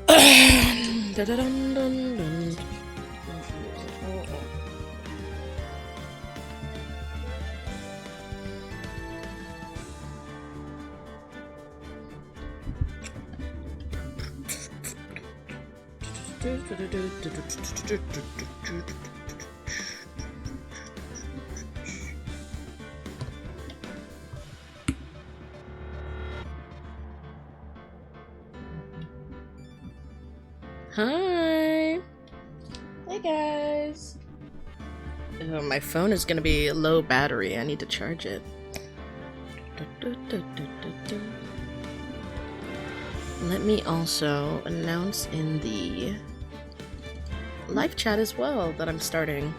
Dun-dun-dun-dun-dun. Hi. Hey guys. Oh, my phone is gonna be low battery. I need to charge it. Let me also announce in the live chat as well that I'm starting.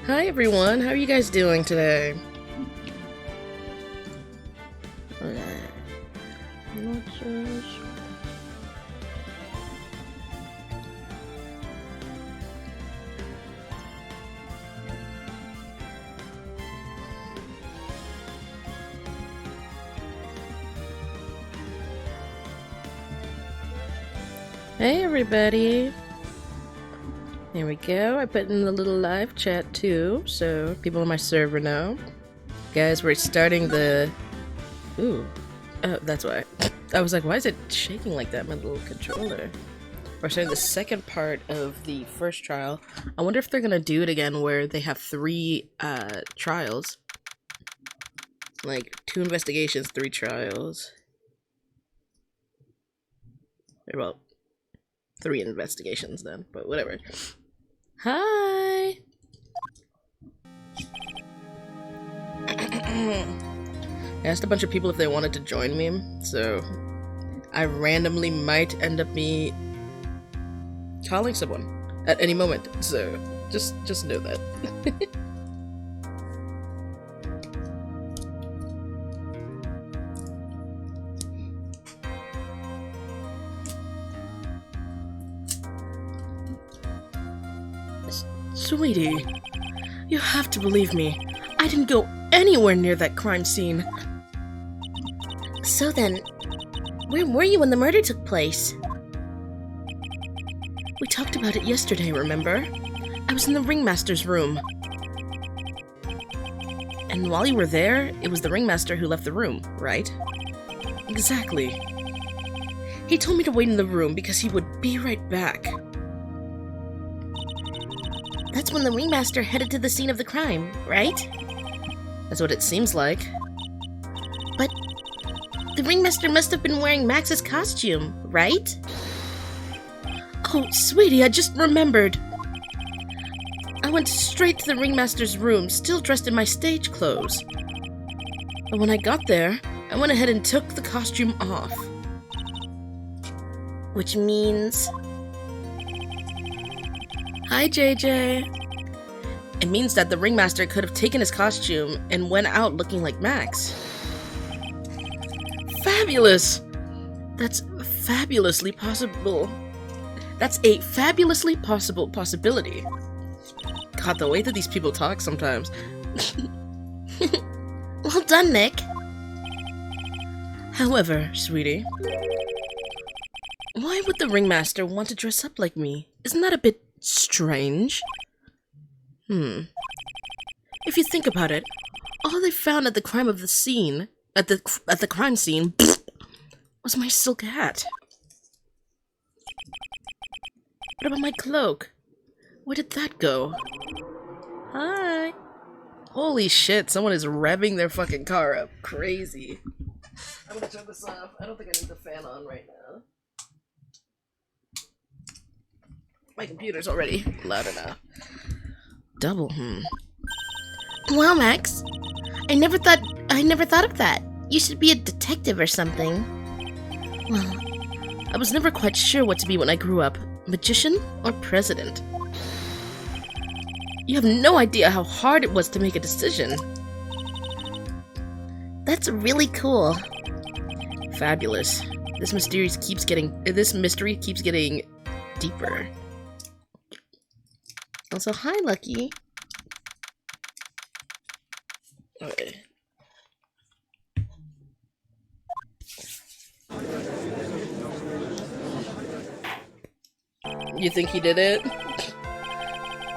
Hi everyone, how are you guys doing today? Hey everybody! There we go, I put in the little live chat too, so people on my server know. Guys, we're starting the... Ooh. Oh, that's why. I was like, why is it shaking like that, my little controller? We're starting the second part of the first trial. I wonder if they're gonna do it again where they have 3 trials. Like, 2 investigations, 3 trials. Well, 3 investigations then, but whatever. Hi! I asked a bunch of people if they wanted to join me, so I randomly might end up me calling someone at any moment, so just know that. Sweetie, you have to believe me. I didn't go anywhere near that crime scene. So then, where were you when the murder took place? We talked about it yesterday, remember? I was in the ringmaster's room. And while you were there, it was the ringmaster who left the room, right? Exactly. He told me to wait in the room because he would be right back. That's when the ringmaster headed to the scene of the crime, right? That's what it seems like. But the ringmaster must have been wearing Max's costume, right? Oh, sweetie, I just remembered. I went straight to the ringmaster's room, still dressed in my stage clothes. But when I got there, I went ahead and took the costume off. Which means... Hi, JJ. It means that the ringmaster could have taken his costume and went out looking like Max. Fabulous! That's fabulously possible. That's a fabulously possible possibility. God, the way that these people talk sometimes. Well done, Nick. However, sweetie, why would the ringmaster want to dress up like me? Isn't that a bit strange? If you think about it, all they found at the crime scene was my silk hat. What about my cloak? Where did that go? Hi. Holy shit, someone is revving their fucking car up. Crazy. I'm gonna turn this off. I don't think I need the fan on right now. My computer's already loud enough. Double, Well, Max, I never thought of that. You should be a detective or something. Well, I was never quite sure what to be when I grew up. Magician or president? You have no idea how hard it was to make a decision. That's really cool. Fabulous. This mystery keeps getting deeper. Also, hi, Lucky. Okay. You think he did it?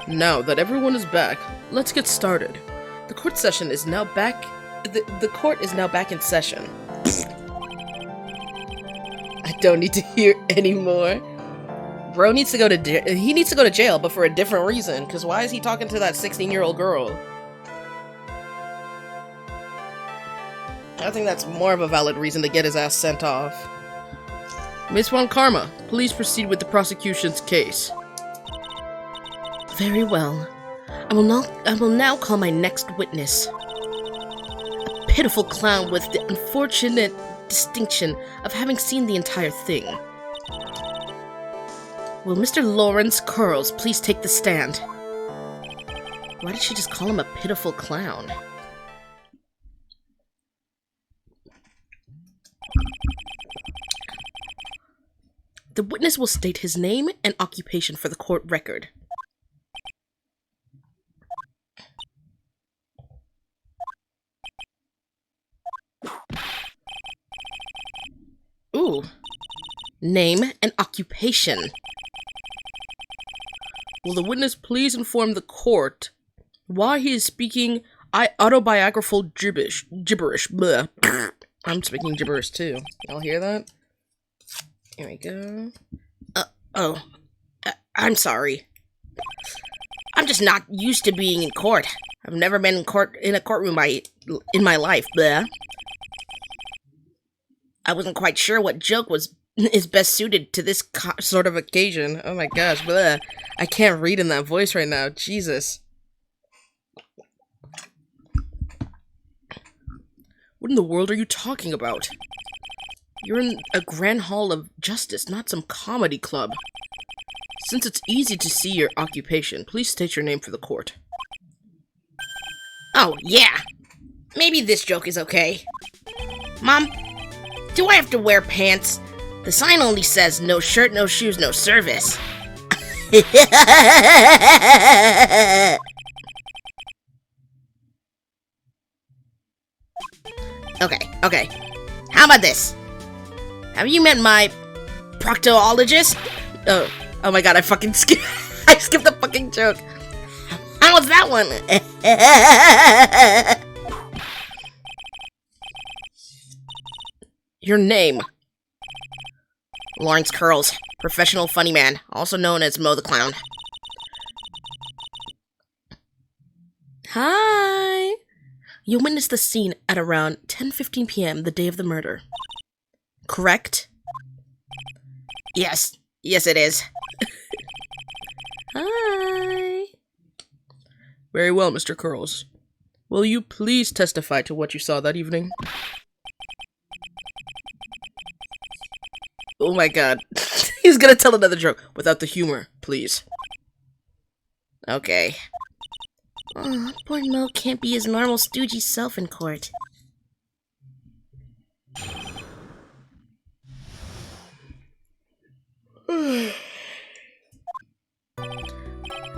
Now that everyone is back, let's get started. The court session is now back. The court is now back in session. I don't need to hear anymore. Bro needs to go to he needs to go to jail, but for a different reason. Because why is he talking to that 16-year-old girl? I think that's more of a valid reason to get his ass sent off. Miss Von Karma, please proceed with the prosecution's case. Very well. I will now call my next witness. A pitiful clown with the unfortunate distinction of having seen the entire thing. Will Mr. Lawrence Curls please take the stand? Why did she just call him a pitiful clown? The witness will state his name and occupation for the court record. Ooh. Name and occupation. Will the witness please inform the court why he is speaking autobiographical gibberish? Bleh. I'm speaking gibberish too. Y'all hear that? Here we go. I'm sorry. I'm just not used to being in court. I've never been in a courtroom in my life. Bleh. I wasn't quite sure what joke is best suited to this sort of occasion. Oh my gosh, bleh. I can't read in that voice right now. Jesus. What in the world are you talking about? You're in a grand hall of justice, not some comedy club. Since it's easy to see your occupation, please state your name for the court. Oh, yeah. Maybe this joke is okay. Mom, do I have to wear pants? The sign only says no shirt, no shoes, no service. Okay. How about this? Have you met my proctologist? Oh my god, I fucking skipped the fucking joke. How was that one? Your name? Lawrence Curls, professional funny man, also known as Mo the Clown. Hi! You witnessed the scene at around 10:15 p.m. the day of the murder. Correct? Yes it is. Hi! Very well, Mr. Curls. Will you please testify to what you saw that evening? Oh my god. He's gonna tell another joke without the humor, please. Okay. Oh, poor Mo can't be his normal stoogey self in court.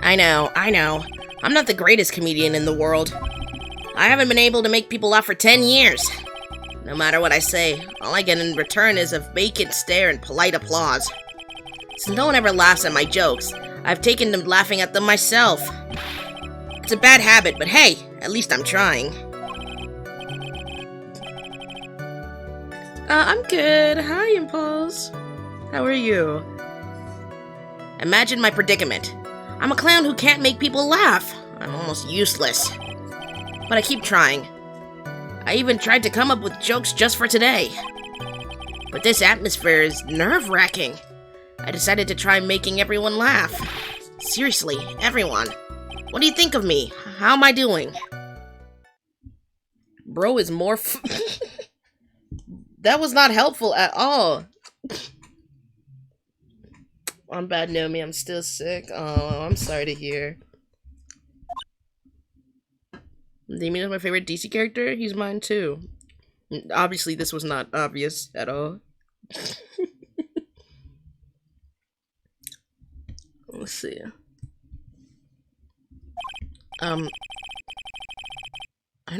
I know. I'm not the greatest comedian in the world. I haven't been able to make people laugh for 10 years. No matter what I say, all I get in return is a vacant stare and polite applause. Since no one ever laughs at my jokes, I've taken to laughing at them myself. It's a bad habit, but hey, at least I'm trying. I'm good. Hi, Impulse. How are you? Imagine my predicament. I'm a clown who can't make people laugh. I'm almost useless. But I keep trying. I even tried to come up with jokes just for today. But this atmosphere is nerve-wracking. I decided to try making everyone laugh. Seriously, everyone. What do you think of me? How am I doing? Bro is more That was not helpful at all. I'm bad, Naomi. I'm still sick. Oh, I'm sorry to hear. Damien is my favorite DC character. He's mine too. Obviously, this was not obvious at all. Let's see. Aren't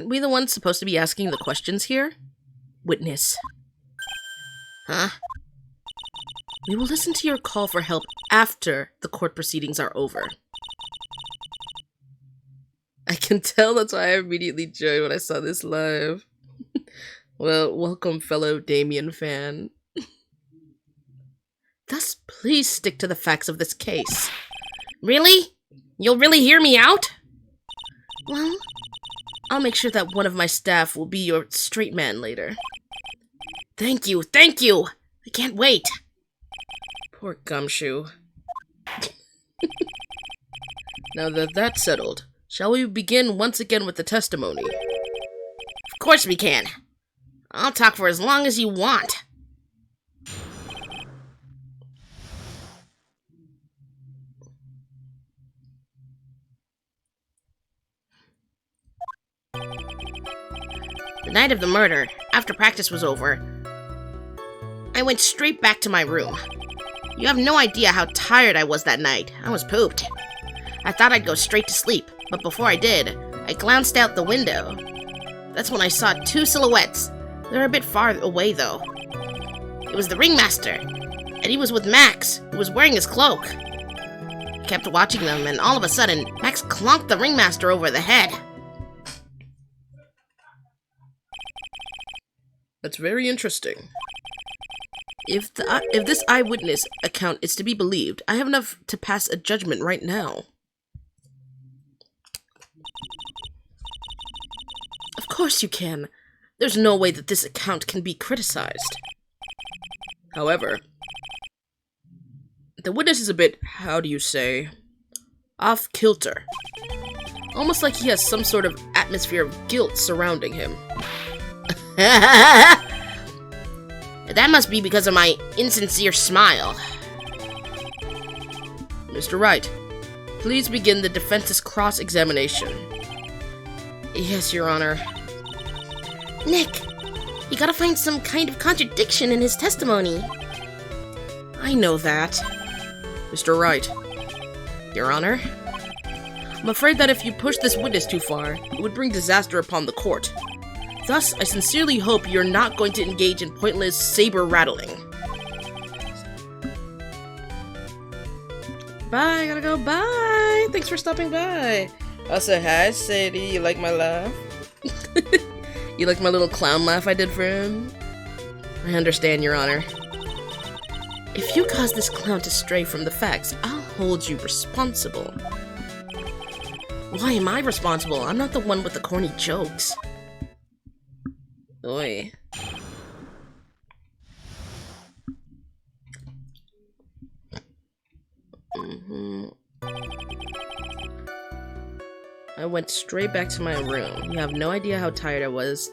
we the ones supposed to be asking the questions here? Witness. Huh? We will listen to your call for help after the court proceedings are over. I can tell that's why I immediately joined when I saw this live. Well, welcome, fellow Damien fan. Thus, please stick to the facts of this case. Really? You'll really hear me out? Well, I'll make sure that one of my staff will be your straight man later. Thank you, thank you! I can't wait! Poor Gumshoe. Now that that's settled, shall we begin once again with the testimony? Of course we can. I'll talk for as long as you want. The night of the murder, after practice was over, I went straight back to my room. You have no idea how tired I was that night. I was pooped. I thought I'd go straight to sleep, but before I did, I glanced out the window. That's when I saw two silhouettes. They were a bit far away, though. It was the ringmaster, and he was with Max, who was wearing his cloak. I kept watching them, and all of a sudden, Max clonked the ringmaster over the head. That's very interesting. If this eyewitness account is to be believed, I have enough to pass a judgment right now. Of course you can. There's no way that this account can be criticized. However, the witness is a bit, how do you say, off-kilter. Almost like he has some sort of atmosphere of guilt surrounding him. That must be because of my insincere smile. Mr. Wright, please begin the defense's cross-examination. Yes, Your Honor. Nick, you gotta find some kind of contradiction in his testimony. I know that. Mr. Wright. Your Honor? I'm afraid that if you push this witness too far, it would bring disaster upon the court. Thus, I sincerely hope you're not going to engage in pointless saber rattling. Bye, I gotta go, bye! Thanks for stopping by. Also, hi, Sadie, you like my laugh? You like my little clown laugh I did for him? I understand, Your Honor. If you cause this clown to stray from the facts, I'll hold you responsible. Why am I responsible? I'm not the one with the corny jokes. Oi. I went straight back to my room. You have no idea how tired I was.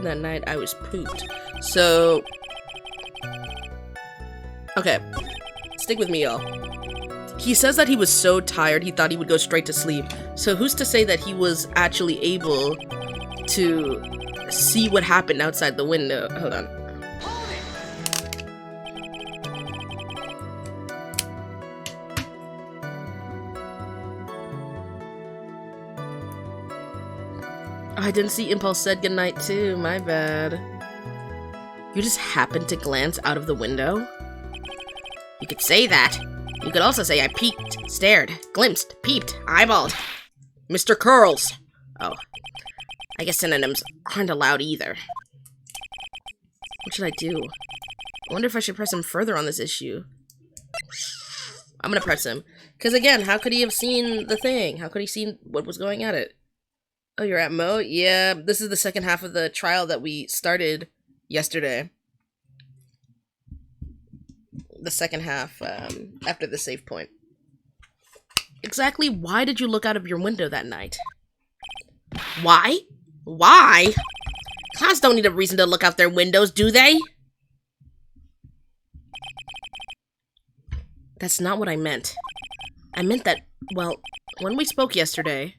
That night I was pooped. So... okay. Stick with me, y'all. He says that he was so tired he thought he would go straight to sleep. So who's to say that he was actually able to see what happened outside the window? Hold on. I didn't see Impulse said goodnight too, my bad. You just happened to glance out of the window? You could say that. You could also say I peeked, stared, glimpsed, peeped, eyeballed. Mr. Curls! Oh. I guess synonyms aren't allowed either. What should I do? I wonder if I should press him further on this issue. I'm gonna press him. Because again, how could he have seen the thing? How could he seen what was going at it? Oh, you're at Mo? Yeah, this is the second half of the trial that we started yesterday. The second half, after the save point. Exactly why did you look out of your window that night? Why? Why? Clowns don't need a reason to look out their windows, do they? That's not what I meant. I meant that, well, when we spoke yesterday...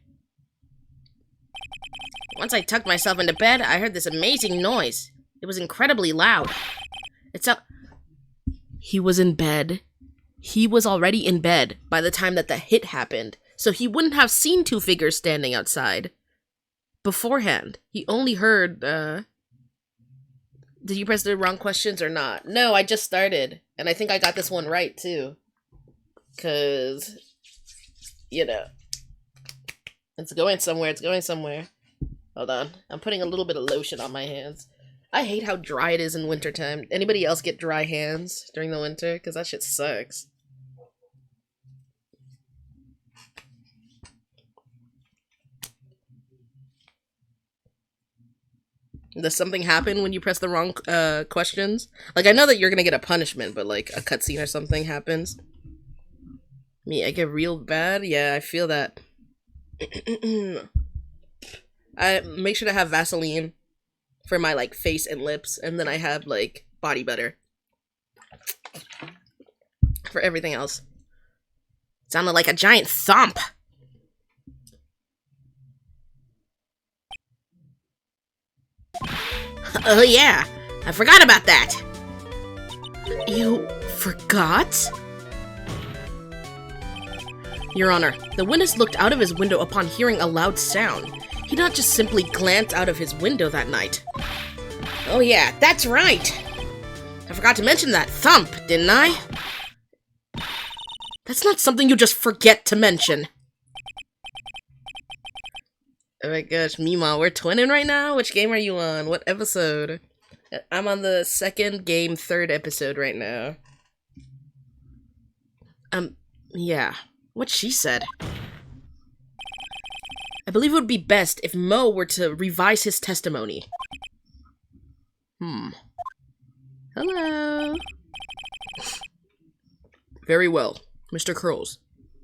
Once I tucked myself into bed, I heard this amazing noise. It was incredibly loud. It's up... He was in bed. He was already in bed by the time that the hit happened, so he wouldn't have seen two figures standing outside beforehand. He only heard, Did you press the wrong questions or not? No, I just started. And I think I got this one right, too. Because, you know, it's going somewhere. It's going somewhere. Hold on. I'm putting a little bit of lotion on my hands. I hate how dry it is in wintertime. Anybody else get dry hands during the winter? Because that shit sucks. Does something happen when you press the wrong questions? Like, I know that you're gonna get a punishment, but like a cutscene or something happens. Me, I get real bad? Yeah, I feel that. I make sure to have Vaseline for my like face and lips, and then I have like body butter for everything else. Sounded like a giant thump. Oh yeah, I forgot about that. You forgot? Your Honor, the witness looked out of his window upon hearing a loud sound. He not just simply glanced out of his window that night. Oh yeah, that's right. I forgot to mention that thump, didn't I? That's not something you just forget to mention. Oh my gosh, Mima, we're twinning right now? Which game are you on? What episode? I'm on the second game, third episode right now. Yeah. What she said. I believe it would be best if Mo were to revise his testimony. Hello. Very well, Mr. Curls.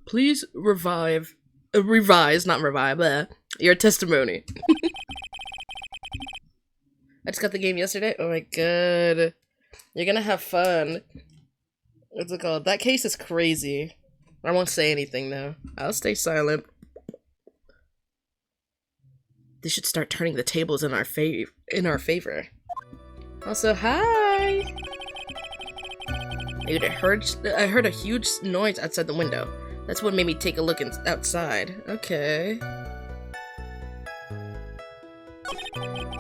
Please revise, not revive, your testimony. I just got the game yesterday. Oh my god. You're gonna have fun. What's it called? That case is crazy. I won't say anything though. I'll stay silent. They should start turning the tables in our favor. Also, hi! I heard a huge noise outside the window. That's what made me take a look outside. Okay.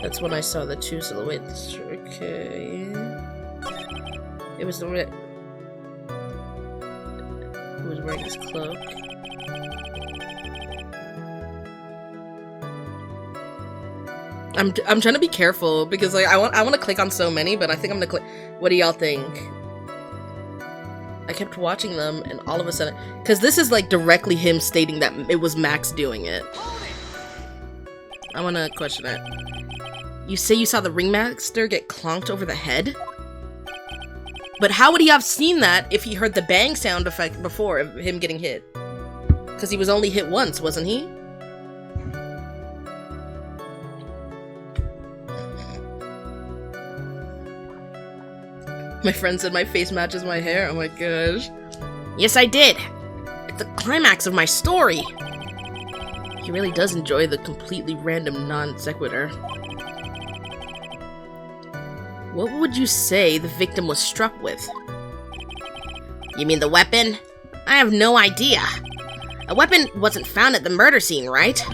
That's when I saw the two silhouettes. Okay. It was the one who was wearing his cloak. I'm trying to be careful because like I want to click on so many, but I think I'm gonna click. What do y'all think? I kept watching them, and all of a sudden, because this is like directly him stating that it was Max doing it. I want to question it. You say you saw the ringmaster get clonked over the head? But how would he have seen that if he heard the bang sound effect before of him getting hit? Because he was only hit once, wasn't he? My friend said my face matches my hair. Oh my gosh. Yes, I did. It's the climax of my story. He really does enjoy the completely random non sequitur. What would you say the victim was struck with? You mean the weapon? I have no idea. A weapon wasn't found at the murder scene, right?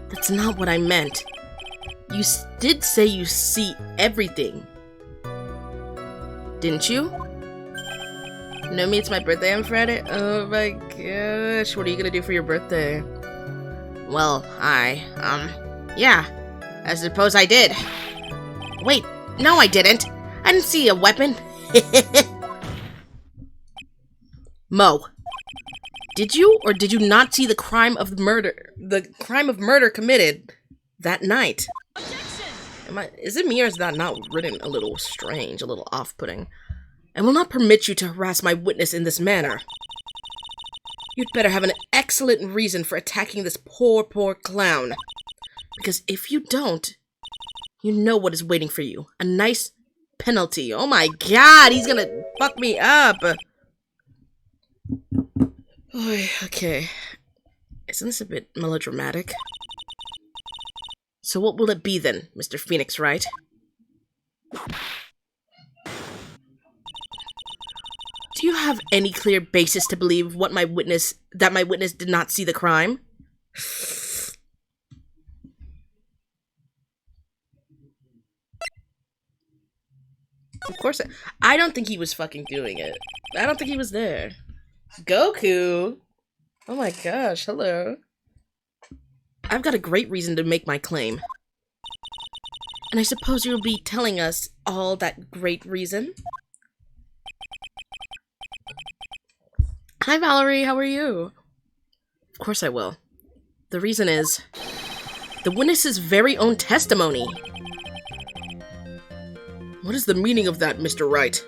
That's not what I meant. You did say you see everything. Didn't you? No, me, it's my birthday on Friday? Oh my gosh, what are you gonna do for your birthday? Well, yeah, I suppose I did. Wait, no I didn't. I didn't see a weapon. Mo, did you or did you not see the crime of murder committed that night? Is it me or is that not written a little strange, a little off-putting? I will not permit you to harass my witness in this manner. You'd better have an excellent reason for attacking this poor clown. Because if you don't, you know what is waiting for you. A nice penalty. Oh my god, he's gonna fuck me up. Okay. Isn't this a bit melodramatic? So what will it be then, Mr. Phoenix, Wright? Do you have any clear basis to believe that my witness did not see the crime? course. I don't think he was fucking doing it. I don't think he was there. Goku! Oh my gosh, hello. I've got a great reason to make my claim. And I suppose you'll be telling us all that great reason? Hi Valerie, how are you? Of course I will. The reason is the witness's very own testimony. What is the meaning of that, Mr. Wright?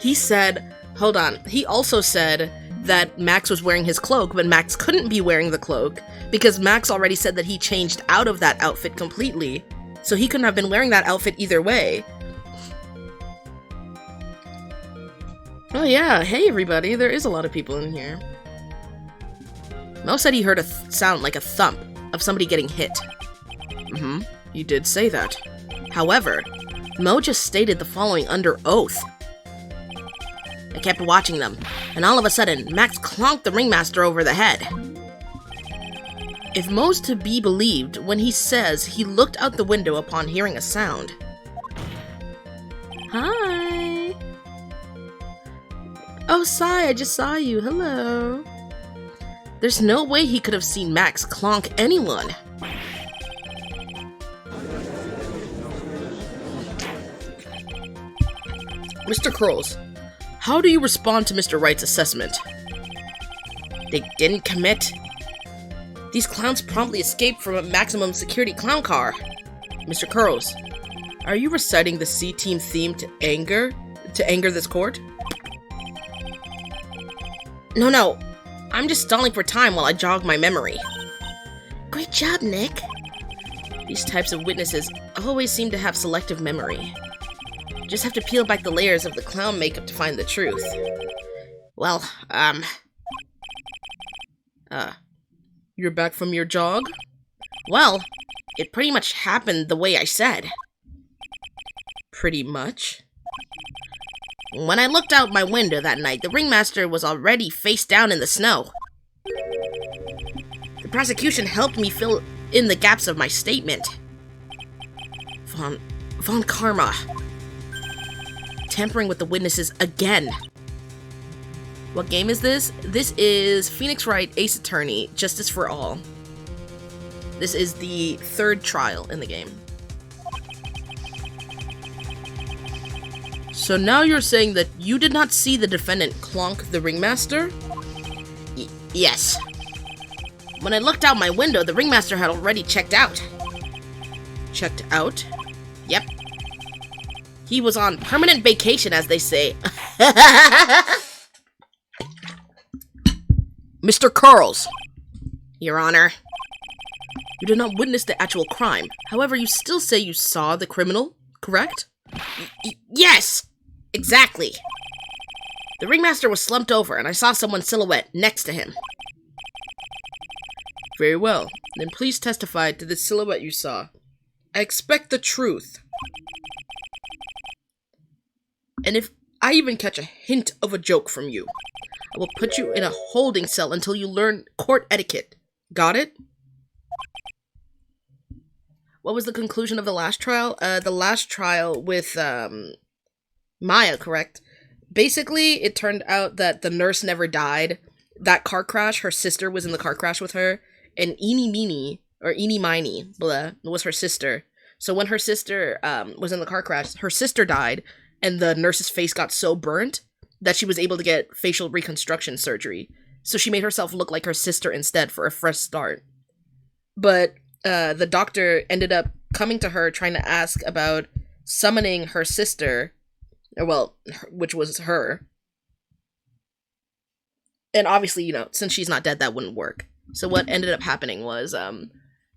He said, hold on, he also said that Max was wearing his cloak, but Max couldn't be wearing the cloak because Max already said that he changed out of that outfit completely, so he couldn't have been wearing that outfit either way. Oh yeah, hey everybody, there is a lot of people in here. Mo said he heard a sound like a thump of somebody getting hit. You did say that. However, Mo just stated the following under oath. I kept watching them, and all of a sudden, Max clonked the ringmaster over the head. If Mo's to be believed when he says he looked out the window upon hearing a sound. Hi! Oh, Sai, I just saw you. Hello. There's no way he could have seen Max clonk anyone. Mr. Krols, how do you respond to Mr. Wright's assessment? They didn't commit. These clowns promptly escaped from a maximum security clown car. Mr. Krols, are you reciting the C-Team theme to anger this court? No. I'm just stalling for time while I jog my memory. Great job, Nick. These types of witnesses always seem to have selective memory. Just have to peel back the layers of the clown makeup to find the truth. Well, you're back from your jog? Well, it pretty much happened the way I said. Pretty much? When I looked out my window that night, the ringmaster was already face down in the snow. The prosecution helped me fill in the gaps of my statement. Von Karma. Tampering with the witnesses again. What game is this? This is Phoenix Wright Ace Attorney, Justice for All. This is the third trial in the game. So now you're saying that you did not see the defendant clonk the ringmaster? Yes. When I looked out my window, the ringmaster had already checked out. Checked out? Yep. He was on permanent vacation, as they say. Mr. Curls! Your Honor. You did not witness the actual crime. However, you still say you saw the criminal, correct? Yes! Exactly. The ringmaster was slumped over, and I saw someone's silhouette next to him. Very well. Then please testify to the silhouette you saw. I expect the truth. And if I even catch a hint of a joke from you, I will put you in a holding cell until you learn court etiquette. Got it? What was the conclusion of the last trial? The last trial with, Maya, correct? Basically, it turned out that the nurse never died. That car crash, her sister was in the car crash with her, and Eenie Meenie, or Eenie Miney, blah, was her sister. So when her sister, was in the car crash, her sister died, and the nurse's face got so burnt that she was able to get facial reconstruction surgery. So she made herself look like her sister instead for a fresh start. But the doctor ended up coming to her trying to ask about summoning her sister, or well, which was her. And obviously, you know, since she's not dead, that wouldn't work. So what ended up happening was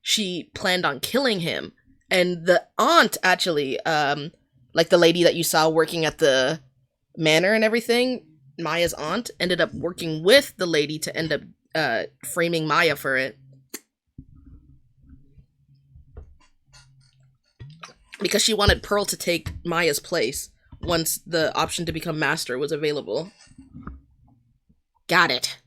she planned on killing him. And the aunt, actually, like the lady that you saw working at the manor and everything, Maya's aunt, ended up working with the lady to end up framing Maya for it. Because she wanted Pearl to take Maya's place once the option to become master was available. Got it.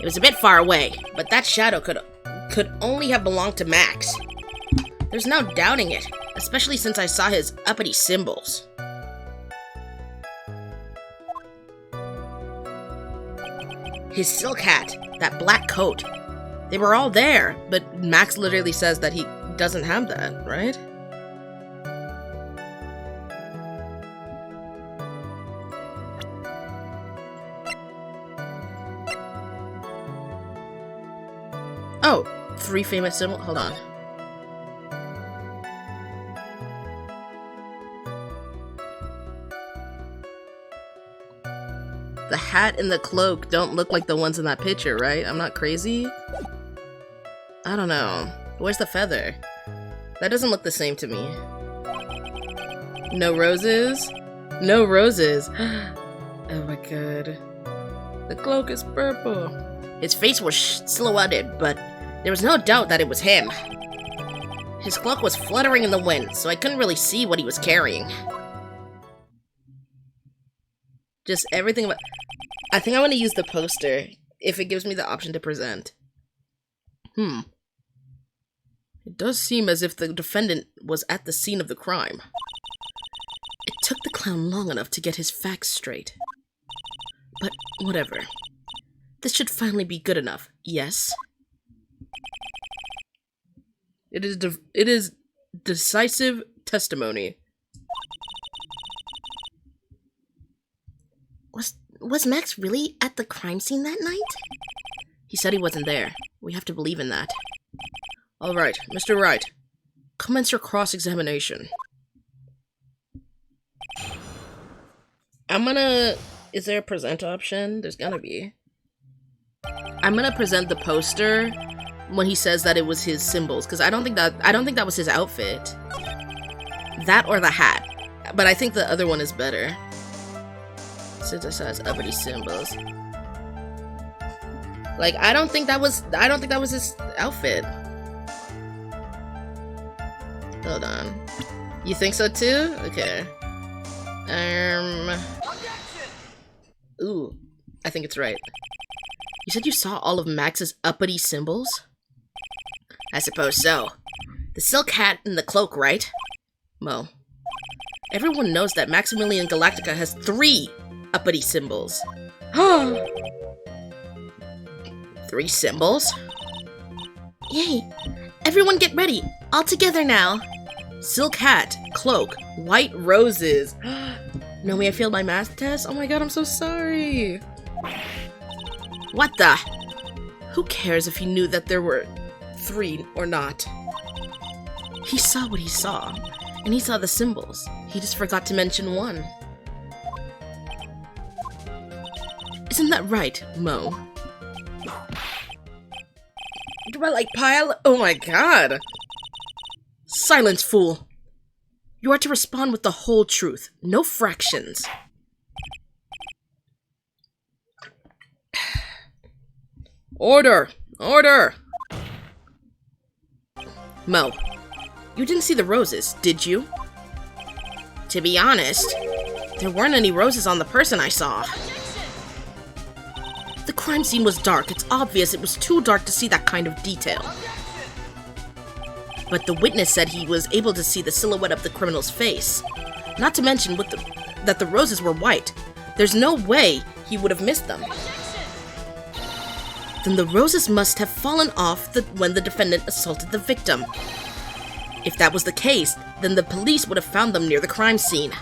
It was a bit far away, but that shadow could only have belonged to Max. There's no doubting it, especially since I saw his uppity symbols. His silk hat, that black coat, they were all there, but Max literally says that he doesn't have that, right? Oh, 3 famous symbols. Hold on. The hat and the cloak don't look like the ones in that picture, right? I'm not crazy? I don't know. Where's the feather? That doesn't look the same to me. No roses? No roses. Oh my god. The cloak is purple. His face was silhouetted, but there was no doubt that it was him. His cloak was fluttering in the wind, so I couldn't really see what he was carrying. Just everything about... I think I want to use the poster, if it gives me the option to present. It does seem as if the defendant was at the scene of the crime. It took the clown long enough to get his facts straight. But whatever. This should finally be good enough, yes? It is decisive testimony. Was Max really at the crime scene that night? He said he wasn't there. We have to believe in that. All right, Mr. Wright. Commence your cross-examination. Is there a present option? There's gonna be. I'm gonna present the poster when he says that it was his symbols, because I don't think that was his outfit. That or the hat. But I think the other one is better. Synthesize uppity symbols. Like, I don't think that was his outfit. Hold on. You think so too? Okay. Ooh, I think it's right. You said you saw all of Max's uppity symbols? I suppose so. The silk hat and the cloak, right? Mo. Everyone knows that Maximilian Galactica has 3 uppity symbols. 3 symbols? Yay! Everyone get ready! All together now! Silk hat, cloak, white roses. Nomi, I failed my math test? Oh my god, I'm so sorry! What the? Who cares if he knew that there were 3 or not? He saw what he saw, and he saw the symbols. He just forgot to mention 1. Isn't that right, Mo? Do I like pile? Oh my god! Silence, fool! You are to respond with the whole truth, no fractions. Order! Order! Mo, you didn't see the roses, did you? To be honest, there weren't any roses on the person I saw. The crime scene was dark. It's obvious it was too dark to see that kind of detail. But the witness said he was able to see the silhouette of the criminal's face. Not to mention that the roses were white. There's no way he would have missed them. Then the roses must have fallen off when the defendant assaulted the victim. If that was the case, then the police would have found them near the crime scene.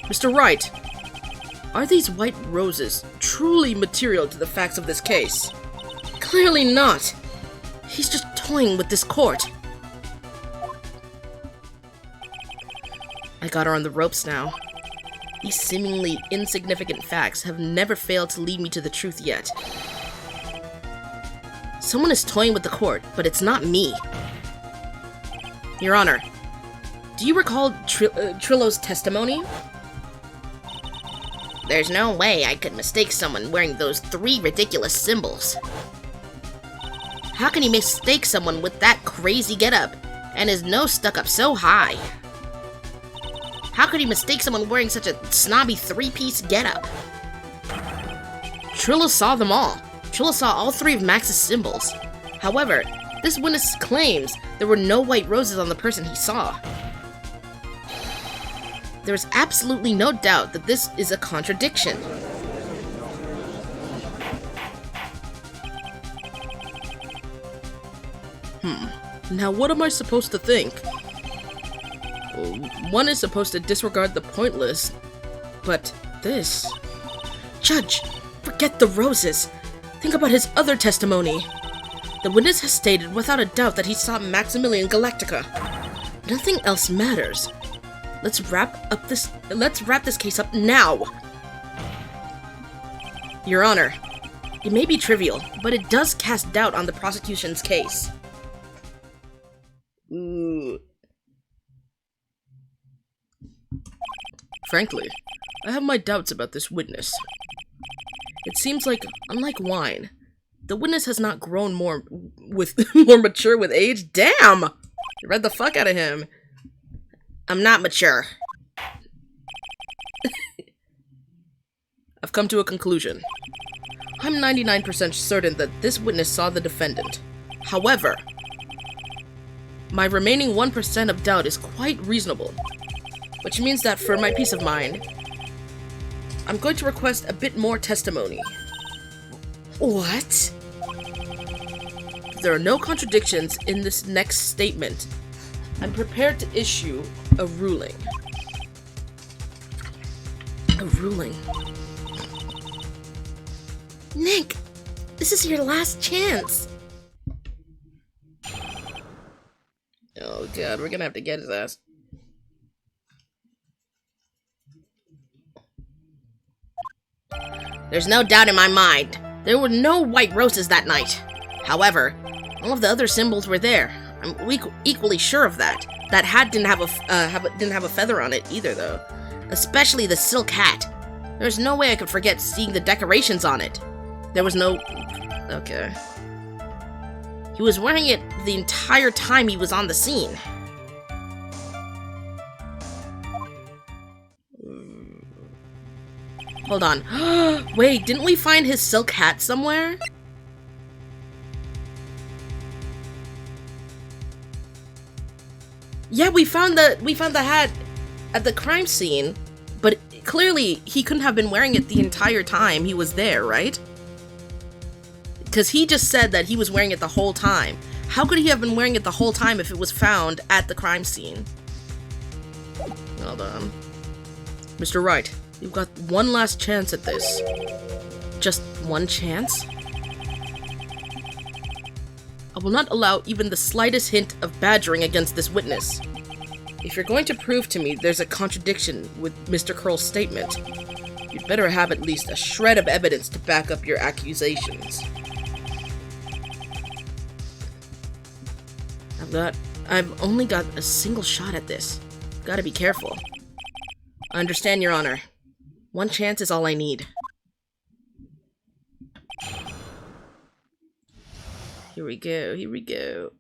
Mr. Wright, are these white roses truly material to the facts of this case? Clearly not. He's just toying with this court. I got her on the ropes now. These seemingly insignificant facts have never failed to lead me to the truth yet. Someone is toying with the court, but it's not me. Your Honor, do you recall Trillo's testimony? There's no way I could mistake someone wearing those 3 ridiculous symbols. How can he mistake someone with that crazy getup and his nose stuck up so high? How could he mistake someone wearing such a snobby 3-piece getup? Trilla saw them all. Trilla saw all 3 of Max's symbols. However, this witness claims there were no white roses on the person he saw. There is absolutely no doubt that this is a contradiction. Now what am I supposed to think? Well, one is supposed to disregard the pointless, but this... Judge, forget the roses. Think about his other testimony. The witness has stated without a doubt that he saw Maximilian Galactica. Nothing else matters. Let's wrap this case up now. Your Honor, it may be trivial, but it does cast doubt on the prosecution's case. Ooh. Frankly, I have my doubts about this witness. It seems like, unlike wine, the witness has not grown more mature with age. Damn! You read the fuck out of him. I'm not mature. I've come to a conclusion. I'm 99% certain that this witness saw the defendant. However, my remaining 1% of doubt is quite reasonable, which means that for my peace of mind, I'm going to request a bit more testimony. What? There are no contradictions in this next statement. I'm prepared to issue a ruling. A ruling? Nick, this is your last chance. Oh god, we're gonna have to get his ass. There's no doubt in my mind. There were no white roses that night. However, all of the other symbols were there. I'm equally sure of that. That hat didn't have a feather on it either, though. Especially the silk hat. There's no way I could forget seeing the decorations on it. There was no... Okay. He was wearing it the entire time he was on the scene. Hold on. Wait, didn't we find his silk hat somewhere? Yeah, we found the hat at the crime scene, but clearly he couldn't have been wearing it the entire time he was there, right? Because he just said that he was wearing it the whole time. How could he have been wearing it the whole time if it was found at the crime scene? Hold on. Mr. Wright, you've got one last chance at this. Just one chance? I will not allow even the slightest hint of badgering against this witness. If you're going to prove to me there's a contradiction with Mr. Curl's statement, you'd better have at least a shred of evidence to back up your accusations. I've only got a single shot at this. Gotta be careful. I understand, Your Honor. One chance is all I need. Here we go, here we go.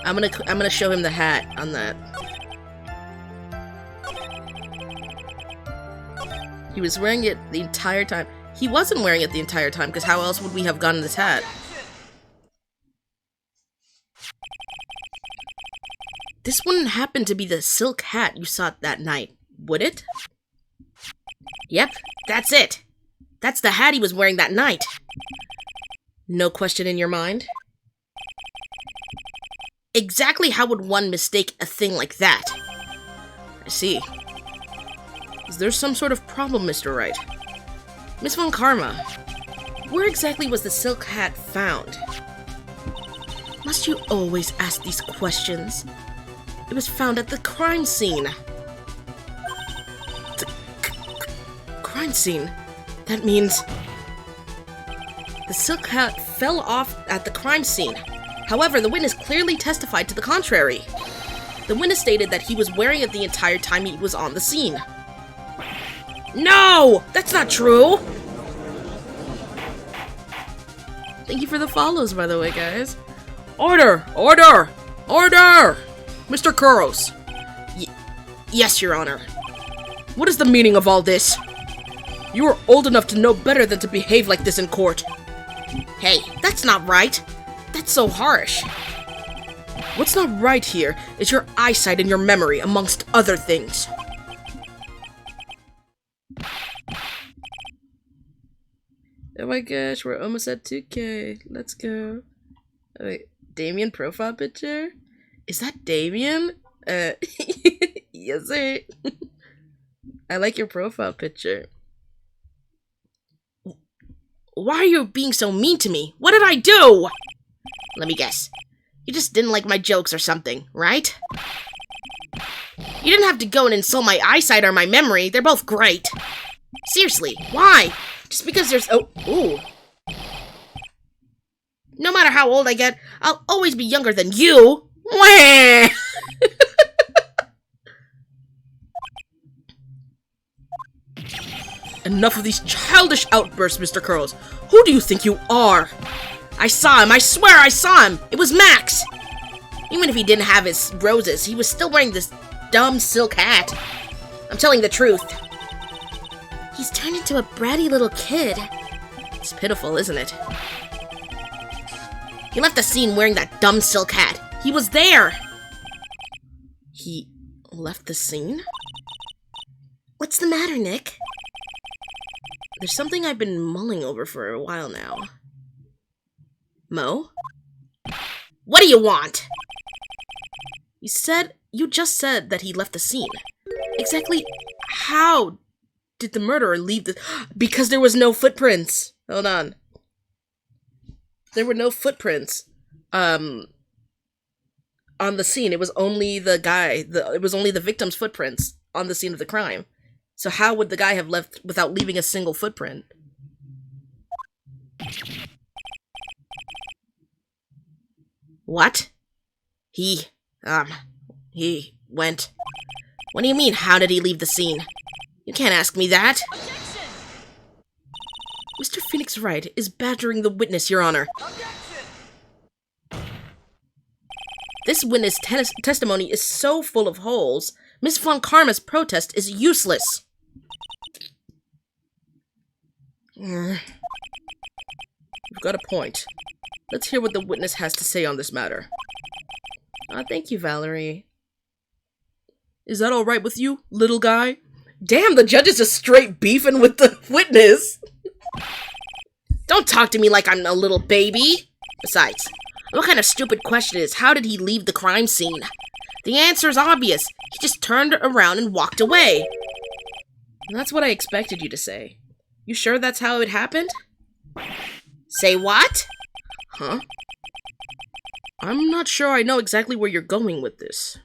I'm gonna show him the hat on that. He was wearing it the entire time. He wasn't wearing it the entire time, because how else would we have gotten this hat? This wouldn't happen to be the silk hat you saw that night, would it? Yep, that's it. That's the hat he was wearing that night. No question in your mind? Exactly how would one mistake a thing like that? I see. Is there some sort of problem, Mr. Wright? Miss Von Karma, where exactly was the silk hat found? Must you always ask these questions? It was found at the crime scene. The crime scene? That means... the silk hat fell off at the crime scene. However, the witness clearly testified to the contrary. The witness stated that he was wearing it the entire time he was on the scene. No! That's not true! Thank you for the follows, by the way, guys. Order! Order! Order! Mr. Kuros. Yes, Your Honor. What is the meaning of all this? You are old enough to know better than to behave like this in court. Hey, that's not right. That's so harsh. What's not right here is your eyesight and your memory, amongst other things. Oh my gosh, we're almost at 2K. Let's go. Oh, wait, Damien profile picture? Is that Damien? Yes, sir. I like your profile picture. Why are you being so mean to me? What did I do? Let me guess. You just didn't like my jokes or something, right? You didn't have to go and insult my eyesight or my memory. They're both great. Seriously, why? Just because there's... Oh, ooh. No matter how old I get, I'll always be younger than you. Wah! Enough of these childish outbursts, Mr. Curls. Who do you think you are? I saw him. I swear I saw him. It was Max. Even if he didn't have his roses, he was still wearing this dumb silk hat. I'm telling the truth. He's turned into a bratty little kid. It's pitiful, isn't it? He left the scene wearing that dumb silk hat. He was there. He left the scene? What's the matter, Nick? There's something I've been mulling over for a while now. Mo? What do you want? You just said that he left the scene. Exactly how did the murderer leave the... Because there was no footprints. Hold on. There were no footprints on the scene. It was only the guy. It was only the victim's footprints on the scene of the crime. So how would the guy have left without leaving a single footprint? What? He went... What do you mean, how did he leave the scene? You can't ask me that. Objection! Mr. Phoenix Wright is badgering the witness, Your Honor. Objection! This witness testimony is so full of holes, Miss Von Karma's protest is useless. You've got a point. Let's hear what the witness has to say on this matter. Thank you, Valerie. Is that all right with you, little guy? Damn, the judge is just straight beefing with the witness. Don't talk to me like I'm a little baby. Besides, what kind of stupid question is, how did he leave the crime scene? The answer is obvious. He just turned around and walked away. That's what I expected you to say. You sure that's how it happened? Say what? Huh? I'm not sure I know exactly where you're going with this.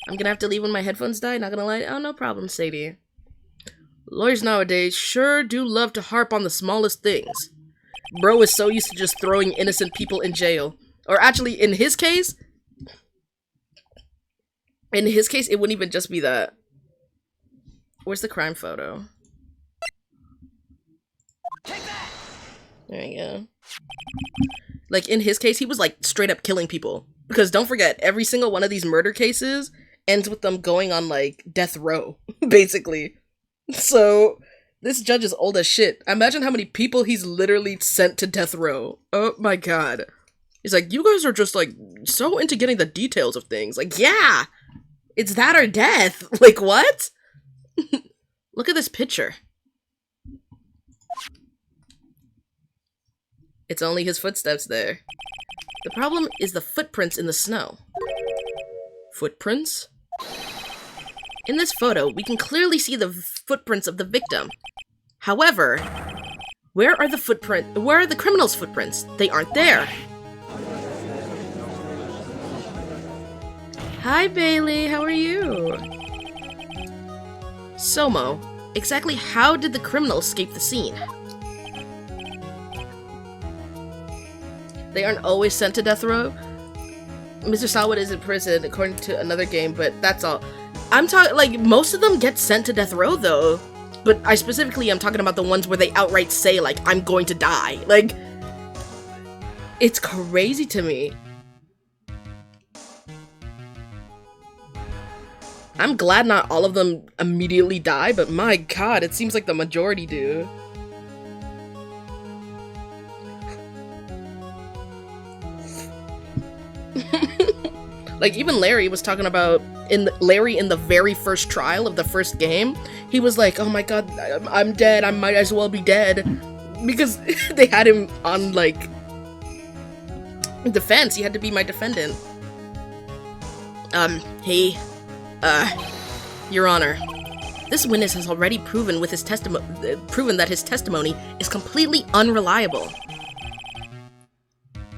I'm gonna have to leave when my headphones die, not gonna lie. Oh, no problem, Sadie. Lawyers nowadays sure do love to harp on the smallest things. Bro is so used to just throwing innocent people in jail. Or actually, in his case, it wouldn't even just be that. Where's the crime photo? There you go. Like, in his case, he was, like, straight up killing people. Because don't forget, every single one of these murder cases ends with them going on, like, death row, basically. So, this judge is old as shit. Imagine how many people he's literally sent to death row. Oh my god. He's like, you guys are just, like, so into getting the details of things. Like, yeah! It's that or death. Like, what? Look at this picture. It's only his footsteps there. The problem is the footprints in the snow. Footprints? In this photo, we can clearly see the footprints of the victim. However, where are the criminal's footprints? They aren't there. Hi, Bailey. How are you? Somo, exactly how did the criminal escape the scene? They aren't always sent to death row. Mr. Salwood is in prison according to another game, but that's all. I'm talking, like, most of them get sent to death row, though. But I specifically am talking about the ones where they outright say, like, I'm going to die. Like, it's crazy to me. I'm glad not all of them immediately die, but my god, it seems like the majority do. Like, even Larry was talking about, Larry in the very first trial of the first game, he was like, oh my god, I'm dead, I might as well be dead. Because they had him on, like, defense, he had to be my defendant. Hey, Your Honor, this witness has already proven with his proven that his testimony is completely unreliable.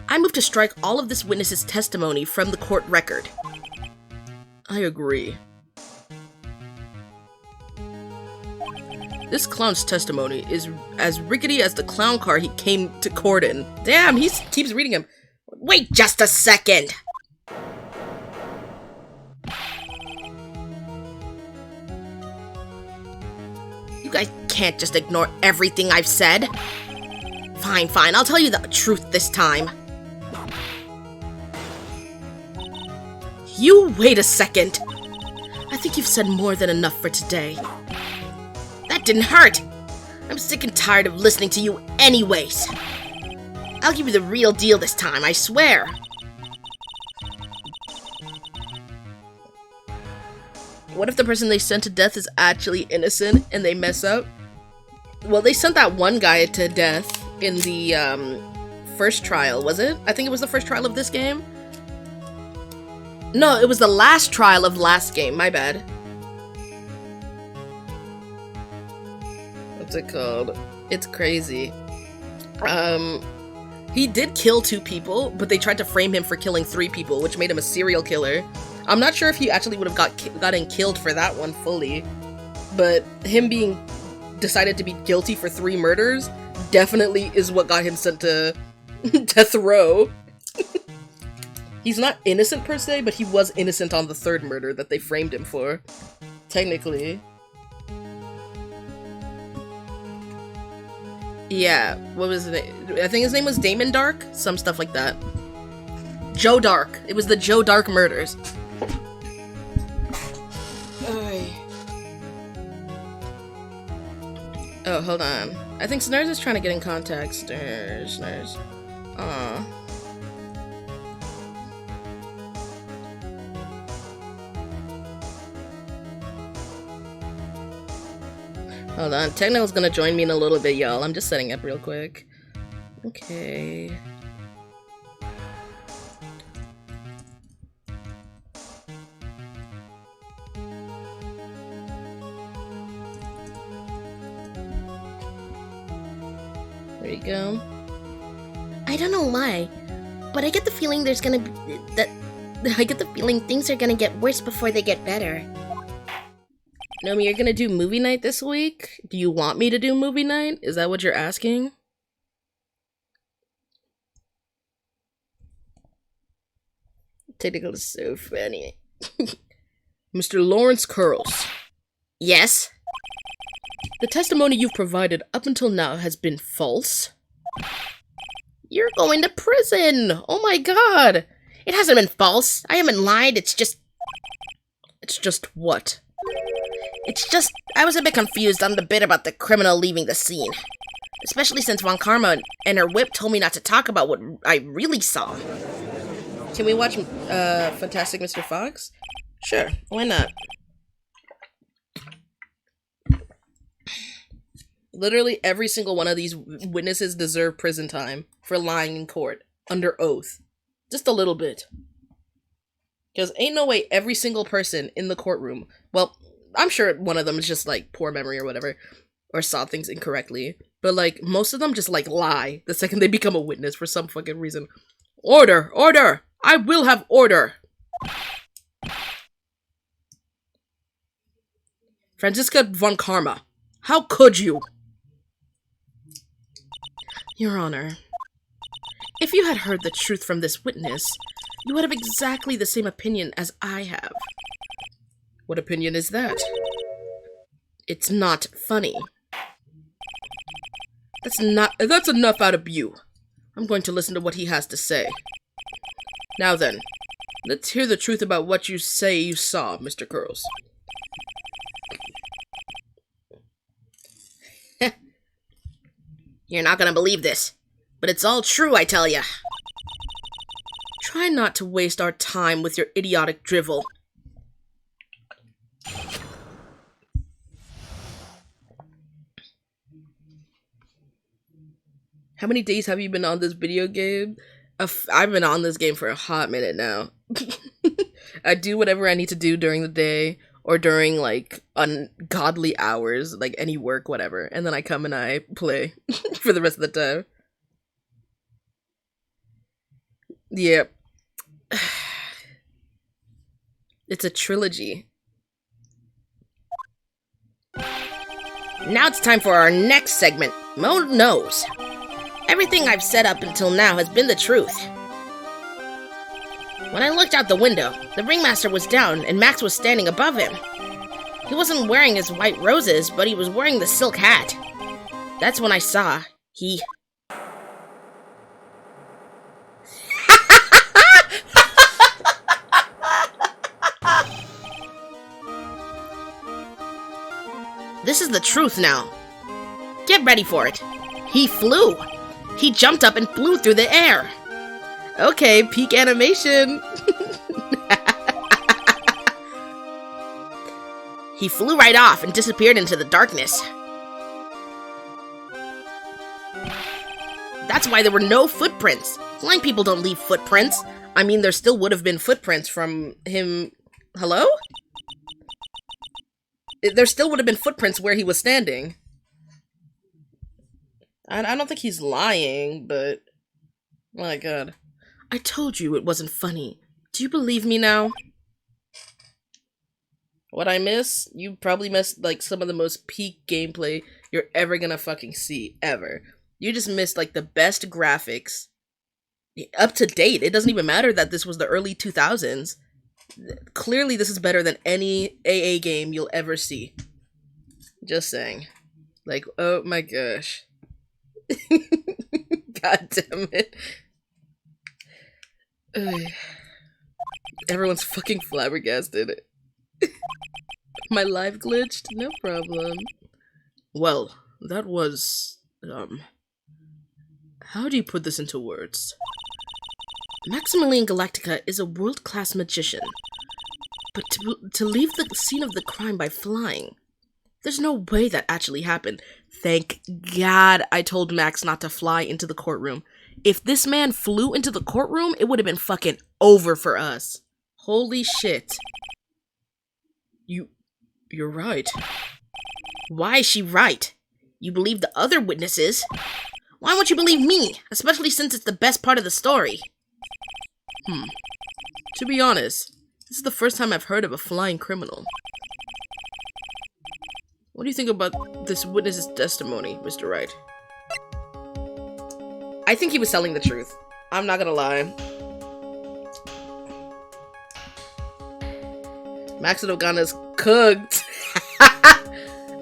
I move to strike all of this witness's testimony from the court record. I agree. This clown's testimony is as rickety as the clown car he came to court in. Damn, he keeps reading him. Wait just a second! You guys can't just ignore everything I've said. Fine, I'll tell you the truth this time. You wait a second. I think you've said more than enough for today. That didn't hurt. I'm sick and tired of listening to you anyways. I'll give you the real deal this time, I swear. What if the person they sent to death is actually innocent and they mess up? Well, they sent that one guy to death in the first trial, was it? I think it was the first trial of this game. No, it was the last trial of last game, my bad. What's it called? It's crazy. He did kill 2 people, but they tried to frame him for killing 3 people, which made him a serial killer. I'm not sure if he actually would have gotten killed for that one fully, but him being decided to be guilty for 3 murders definitely is what got him sent to death row. He's not innocent per se, but he was innocent on the 3rd murder that they framed him for. Technically. Yeah, what was his name? I think his name was Damon Dark? Some stuff like that. Joe Dark. It was the Joe Dark murders. Oh, hold on. I think Snurs is trying to get in contact. Snurs. Aw. Hold on, Techno's gonna join me in a little bit, y'all. I'm just setting up real quick. Okay. There you go. I don't know why, but I get the feeling there's gonna be I get the feeling things are gonna get worse before they get better. Nomi, you're gonna do movie night this week? Do you want me to do movie night? Is that what you're asking? Technical is so funny. Mr. Lawrence Curls. Yes? The testimony you've provided up until now has been false. You're going to prison! Oh my god! It hasn't been false. I haven't lied, it's just... It's just what? It's just, I was a bit confused on the bit about the criminal leaving the scene. Especially since Von Karma and her whip told me not to talk about what I really saw. Can we watch Fantastic Mr. Fox? Sure, why not? Literally every single one of these witnesses deserve prison time for lying in court, under oath. Just a little bit. Because ain't no way every single person in the courtroom, well, I'm sure one of them is just, like, poor memory or whatever, or saw things incorrectly, but, like, most of them just, like, lie the second they become a witness for some fucking reason. Order! Order! I will have order! Franziska von Karma, how could you? Your Honor, if you had heard the truth from this witness, you would have exactly the same opinion as I have. What opinion is that? It's not funny. That's enough out of you. I'm going to listen to what he has to say. Now then, let's hear the truth about what you say you saw, Mr. Curls. You're not gonna believe this, but it's all true, I tell ya. Try not to waste our time with your idiotic drivel. How many days have you been on this video game? I've been on this game for a hot minute now. I do whatever I need to do during the day or during like ungodly hours, like any work, whatever. And then I come and I play for the rest of the time. Yep. It's a trilogy. Now it's time for our next segment, Mo Knows. Everything I've said up until now has been the truth. When I looked out the window, the ringmaster was down and Max was standing above him. He wasn't wearing his white roses, but he was wearing the silk hat. That's when I saw he... This is the truth now. Get ready for it. He flew. He jumped up and flew through the air. Okay, peak animation. He flew right off and disappeared into the darkness. That's why there were no footprints. Blind people don't leave footprints. I mean, there still would have been footprints from him. Hello? There still would have been footprints where he was standing. I don't think he's lying, but... My god. I told you it wasn't funny. Do you believe me now? What I miss? You probably missed, like, some of the most peak gameplay you're ever gonna fucking see, ever. You just missed, like, the best graphics. Up to date. It doesn't even matter that this was the early 2000s. Clearly, this is better than any AA game you'll ever see. Just saying. Like, oh my gosh. God damn it. Ugh. Everyone's fucking flabbergasted. My live glitched? No problem. Well, that was, how do you put this into words? Maximilian Galactica is a world-class magician. But to leave the scene of the crime by flying, there's no way that actually happened. Thank God I told Max not to fly into the courtroom. If this man flew into the courtroom, it would have been fucking over for us. Holy shit. You're right. Why is she right? You believe the other witnesses. Why won't you believe me? Especially since it's the best part of the story. To be honest, this is the first time I've heard of a flying criminal. What do you think about this witness's testimony, Mr. Wright? I think he was telling the truth. I'm not gonna lie. Max is cooked.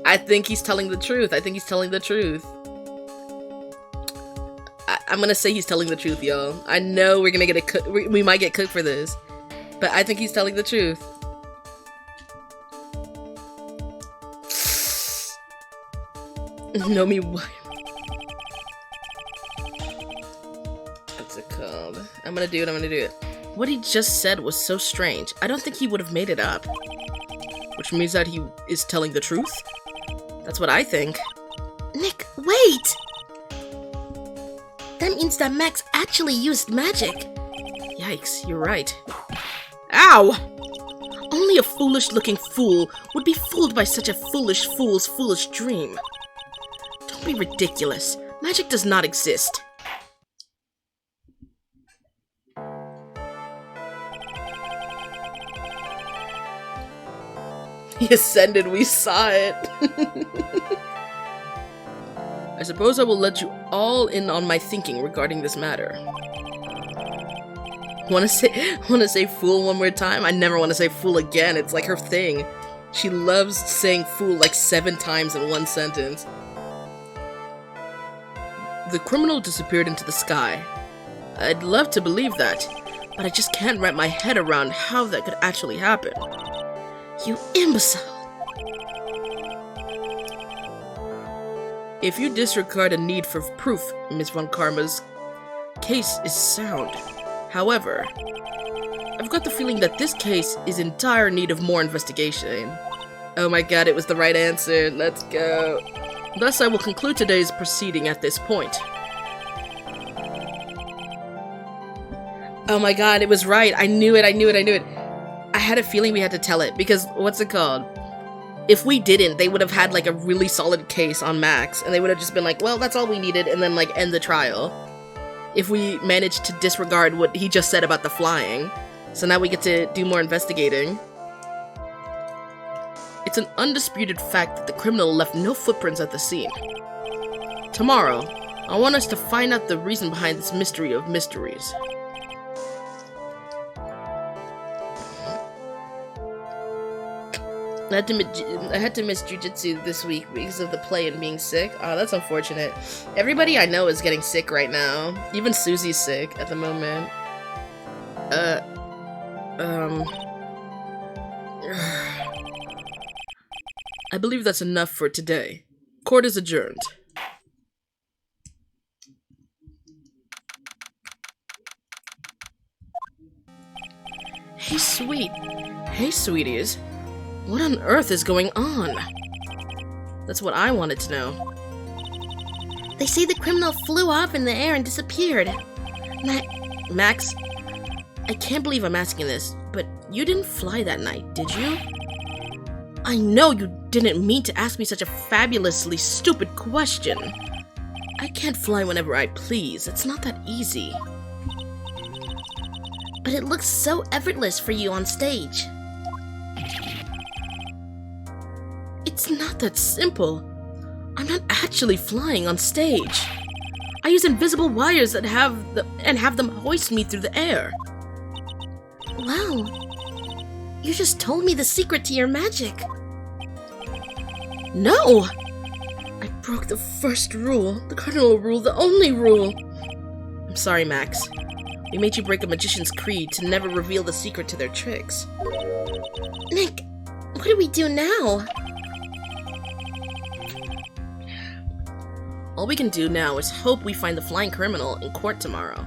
I think he's telling the truth. I'm gonna say he's telling the truth, y'all. I know we're gonna get we might get cooked for this, but I think he's telling the truth. Know me what? What's it called? I'm gonna do it. What he just said was so strange. I don't think he would have made it up. Which means that he is telling the truth? That's what I think. Nick, wait! That means that Max actually used magic. Yikes, you're right. Ow! Only a foolish-looking fool would be fooled by such a foolish fool's foolish dream. Don't be ridiculous. Magic does not exist. He ascended, we saw it. I suppose I will let you all in on my thinking regarding this matter. Wanna say fool one more time? I never want to say fool again. It's like her thing. She loves saying fool like 7 times in one sentence. The criminal disappeared into the sky. I'd love to believe that, but I just can't wrap my head around how that could actually happen. You imbecile! If you disregard a need for proof, Miss Von Karma's case is sound. However, I've got the feeling that this case is in dire need of more investigation. Oh my god, it was the right answer. Let's go. Thus, I will conclude today's proceeding at this point. Oh my god, it was right. I knew it. I had a feeling we had to tell it, because, what's it called? If we didn't, they would have had, like, a really solid case on Max, and they would have just been like, well, that's all we needed, and then, like, end the trial. If we managed to disregard what he just said about the flying. So now we get to do more investigating. It's an undisputed fact that the criminal left no footprints at the scene. Tomorrow, I want us to find out the reason behind this mystery of mysteries. I had to miss jujitsu this week because of the play and being sick. Oh, that's unfortunate. Everybody I know is getting sick right now. Even Susie's sick at the moment. I believe that's enough for today. Court is adjourned. Hey, sweeties. What on earth is going on? That's what I wanted to know. They say the criminal flew off in the air and disappeared. Max, I can't believe I'm asking this, but you didn't fly that night, did you? I know you didn't mean to ask me such a fabulously stupid question. I can't fly whenever I please. It's not that easy. But it looks so effortless for you on stage. It's not that simple. I'm not actually flying on stage. I use invisible wires that have them hoist me through the air. Wow. You just told me the secret to your magic. No! I broke the first rule, the cardinal rule, the only rule. I'm sorry, Max. We made you break a magician's creed to never reveal the secret to their tricks. Nick, what do we do now? All we can do now is hope we find the flying criminal in court tomorrow.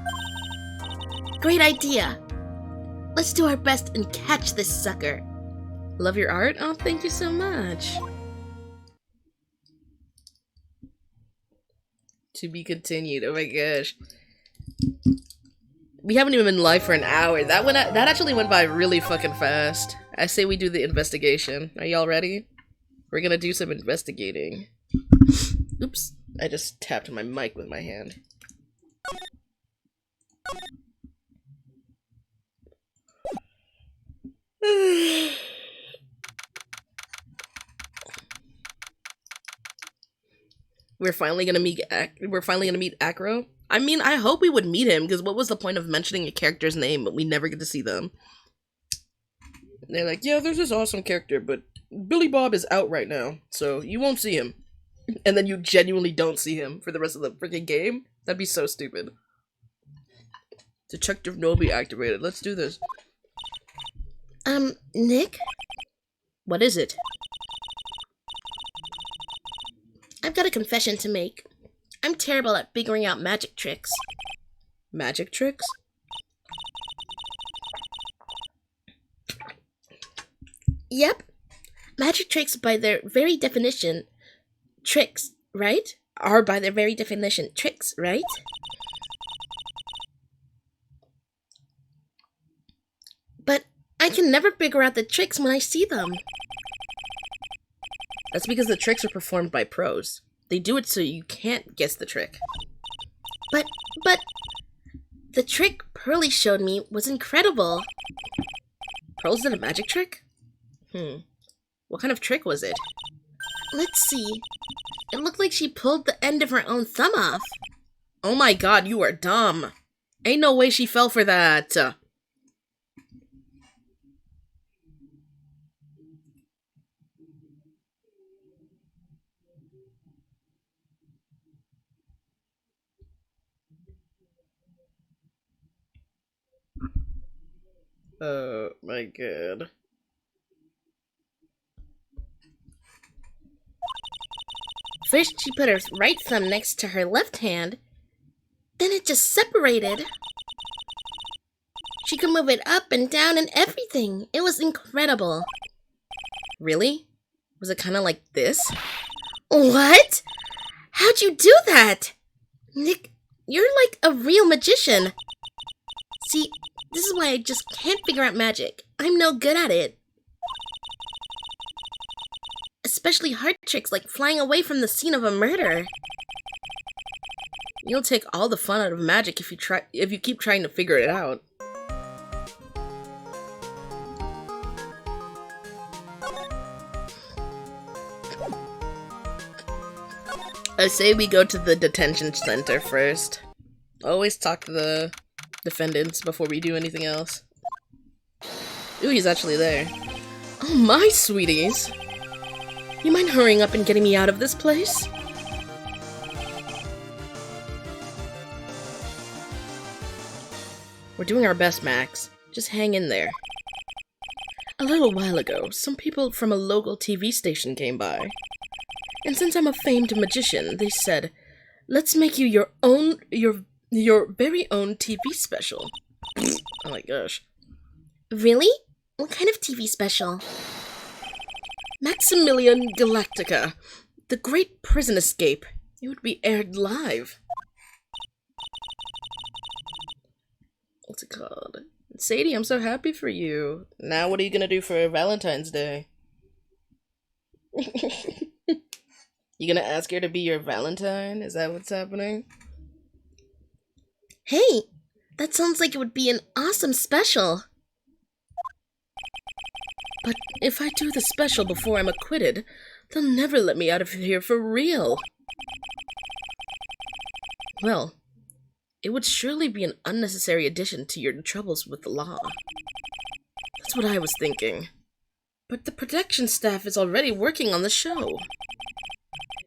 Great idea. Let's do our best and catch this sucker. Love your art? Oh, thank you so much. To be continued. Oh my gosh. We haven't even been live for an hour. That actually went by really fucking fast. I say we do the investigation. Are y'all ready? We're gonna do some investigating. Oops. I just tapped my mic with my hand. We're finally gonna meet Acro. I mean, I hope we would meet him, because what was the point of mentioning a character's name but we never get to see them? They're like, yeah, there's this awesome character, but Billy Bob is out right now, so you won't see him. And then you genuinely don't see him for the rest of the freaking game? That'd be so stupid. Detective Nobi activated. Let's do this. Nick? What is it? I've got a confession to make. I'm terrible at figuring out magic tricks. Magic tricks? Yep. Magic tricks by their very definition, tricks, right? Are by their very definition, tricks, right? But I can never figure out the tricks when I see them. That's because the tricks are performed by pros. They do it so you can't guess the trick. But, the trick Pearly showed me was incredible. Pearls did a magic trick? What kind of trick was it? Let's see. It looked like she pulled the end of her own thumb off. Oh my god, you are dumb. Ain't no way she fell for that. Oh my god. First she put her right thumb next to her left hand, then it just separated. She could move it up and down and everything. It was incredible. Really? Was it kind of like this? What? How'd you do that? Nick, you're like a real magician. See, this is why I just can't figure out magic. I'm no good at it. Especially hard tricks like flying away from the scene of a murder. You'll take all the fun out of magic if you keep trying to figure it out. I say we go to the detention center first. Always talk to the defendants before we do anything else. Ooh, he's actually there. Oh my, sweeties. You mind hurrying up and getting me out of this place? We're doing our best, Max. Just hang in there. A little while ago, some people from a local TV station came by. And since I'm a famed magician, they said, let's make you your very own TV special. Oh my gosh. Really? What kind of TV special? Maximilian Galactica, the Great Prison Escape. It would be aired live. What's it called? Sadie, I'm so happy for you. Now what are you gonna do for Valentine's Day? You gonna ask her to be your Valentine? Is that what's happening? Hey, that sounds like it would be an awesome special. But if I do the special before I'm acquitted, they'll never let me out of here for real. Well, it would surely be an unnecessary addition to your troubles with the law. That's what I was thinking. But the production staff is already working on the show.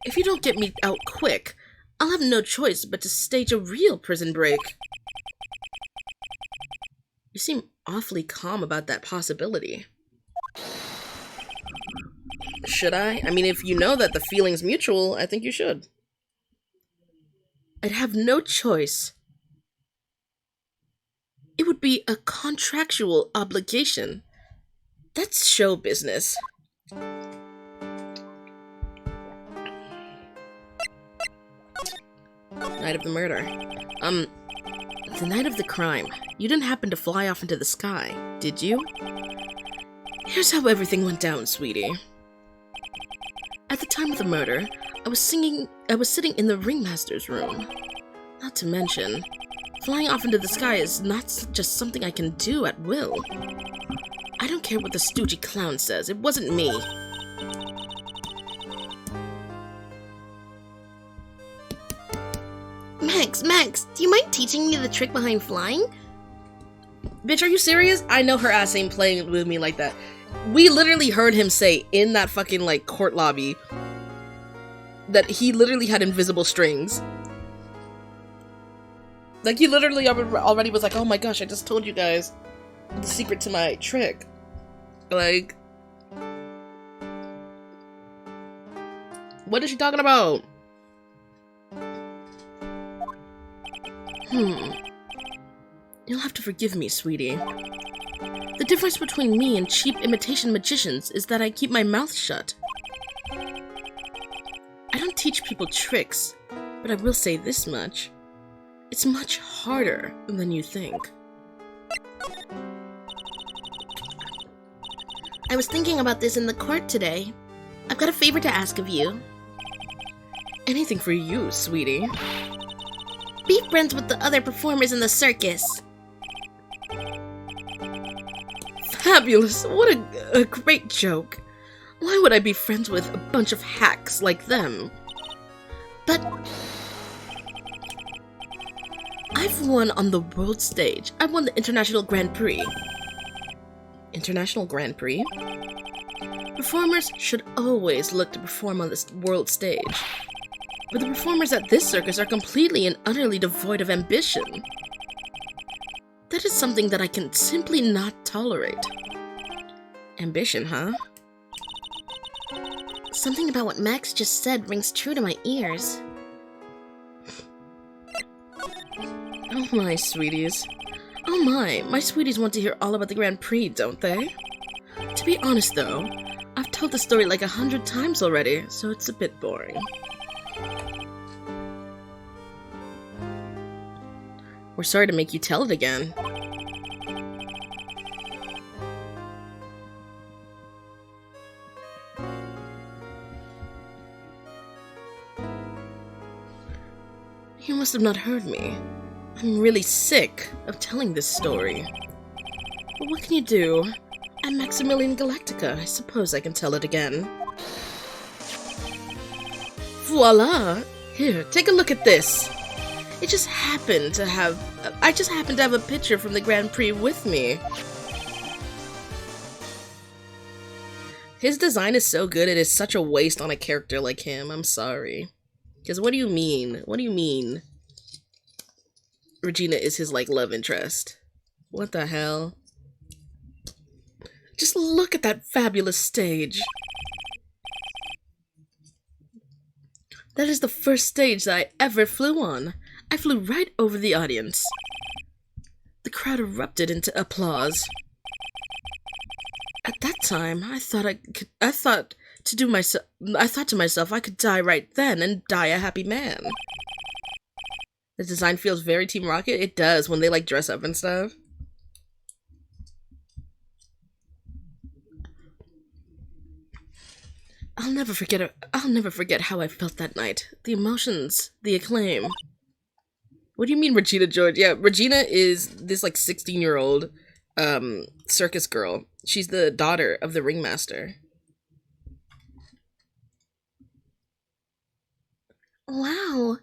If you don't get me out quick, I'll have no choice but to stage a real prison break. You seem awfully calm about that possibility. Should I? I mean, if you know that the feeling's mutual, I think you should. I'd have no choice. It would be a contractual obligation. That's show business. Night of the murder. The night of the crime. You didn't happen to fly off into the sky, did you? Here's how everything went down, sweetie. At the time of the murder, I was sitting in the ringmaster's room. Not to mention, flying off into the sky is not just something I can do at will. I don't care what the stoogey clown says, it wasn't me. Max, do you mind teaching me the trick behind flying? Bitch, are you serious? I know her ass ain't playing with me like that. We literally heard him say in that fucking, like, court lobby that he literally had invisible strings. Like, he literally already was like, oh my gosh, I just told you guys the secret to my trick. Like, what is she talking about? You'll have to forgive me, sweetie. The difference between me and cheap imitation magicians is that I keep my mouth shut. I don't teach people tricks, but I will say this much. It's much harder than you think. I was thinking about this in the court today. I've got a favor to ask of you. Anything for you, sweetie. Be friends with the other performers in the circus. Fabulous! What a great joke. Why would I be friends with a bunch of hacks like them? But I've won on the world stage. I won the International Grand Prix. International Grand Prix? Performers should always look to perform on this world stage. But the performers at this circus are completely and utterly devoid of ambition. That is something that I can simply not tolerate. Ambition, huh? Something about what Max just said rings true to my ears. Oh my, sweeties. Oh my sweeties want to hear all about the Grand Prix, don't they? To be honest though, I've told the story like 100 times already, so it's a bit boring. We're sorry to make you tell it again. You must have not heard me. I'm really sick of telling this story. But what can you do? I'm Maximilian Galactica. I suppose I can tell it again. Voila! Here, take a look at this. I just happened to have a picture from the Grand Prix with me. His design is so good, it is such a waste on a character like him. I'm sorry. Because what do you mean? What do you mean? Regina is his, like, love interest. What the hell? Just look at that fabulous stage. That is the first stage that I ever flew on. I flew right over the audience. The crowd erupted into applause. At that time, I thought to myself I could die right then and die a happy man. The design feels very Team Rocket. It does when they like dress up and stuff. I'll never forget how I felt that night. The emotions, the acclaim. What do you mean, Regina George? Yeah, Regina is this like 16-year-old circus girl. She's the daughter of the ringmaster. Wow.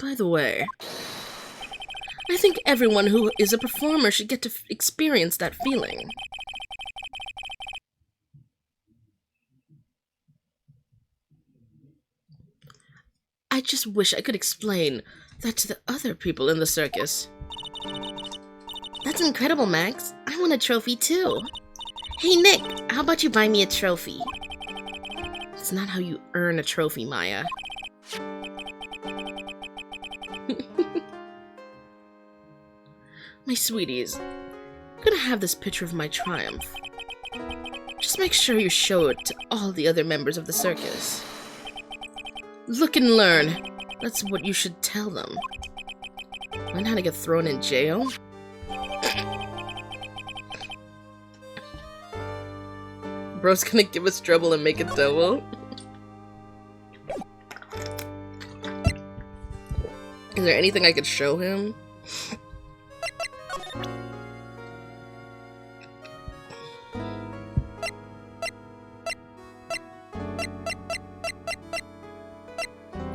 By the way, I think everyone who is a performer should get to experience that feeling. I just wish I could explain that to the other people in the circus. That's incredible, Max. I want a trophy too. Hey, Nick, how about you buy me a trophy? It's not how you earn a trophy, Maya. My sweeties, I'm gonna have this picture of my triumph. Just make sure you show it to all the other members of the circus. Look and learn. That's what you should tell them. Learn how to get thrown in jail? Bro's gonna give us trouble and make it double. Is there anything I could show him?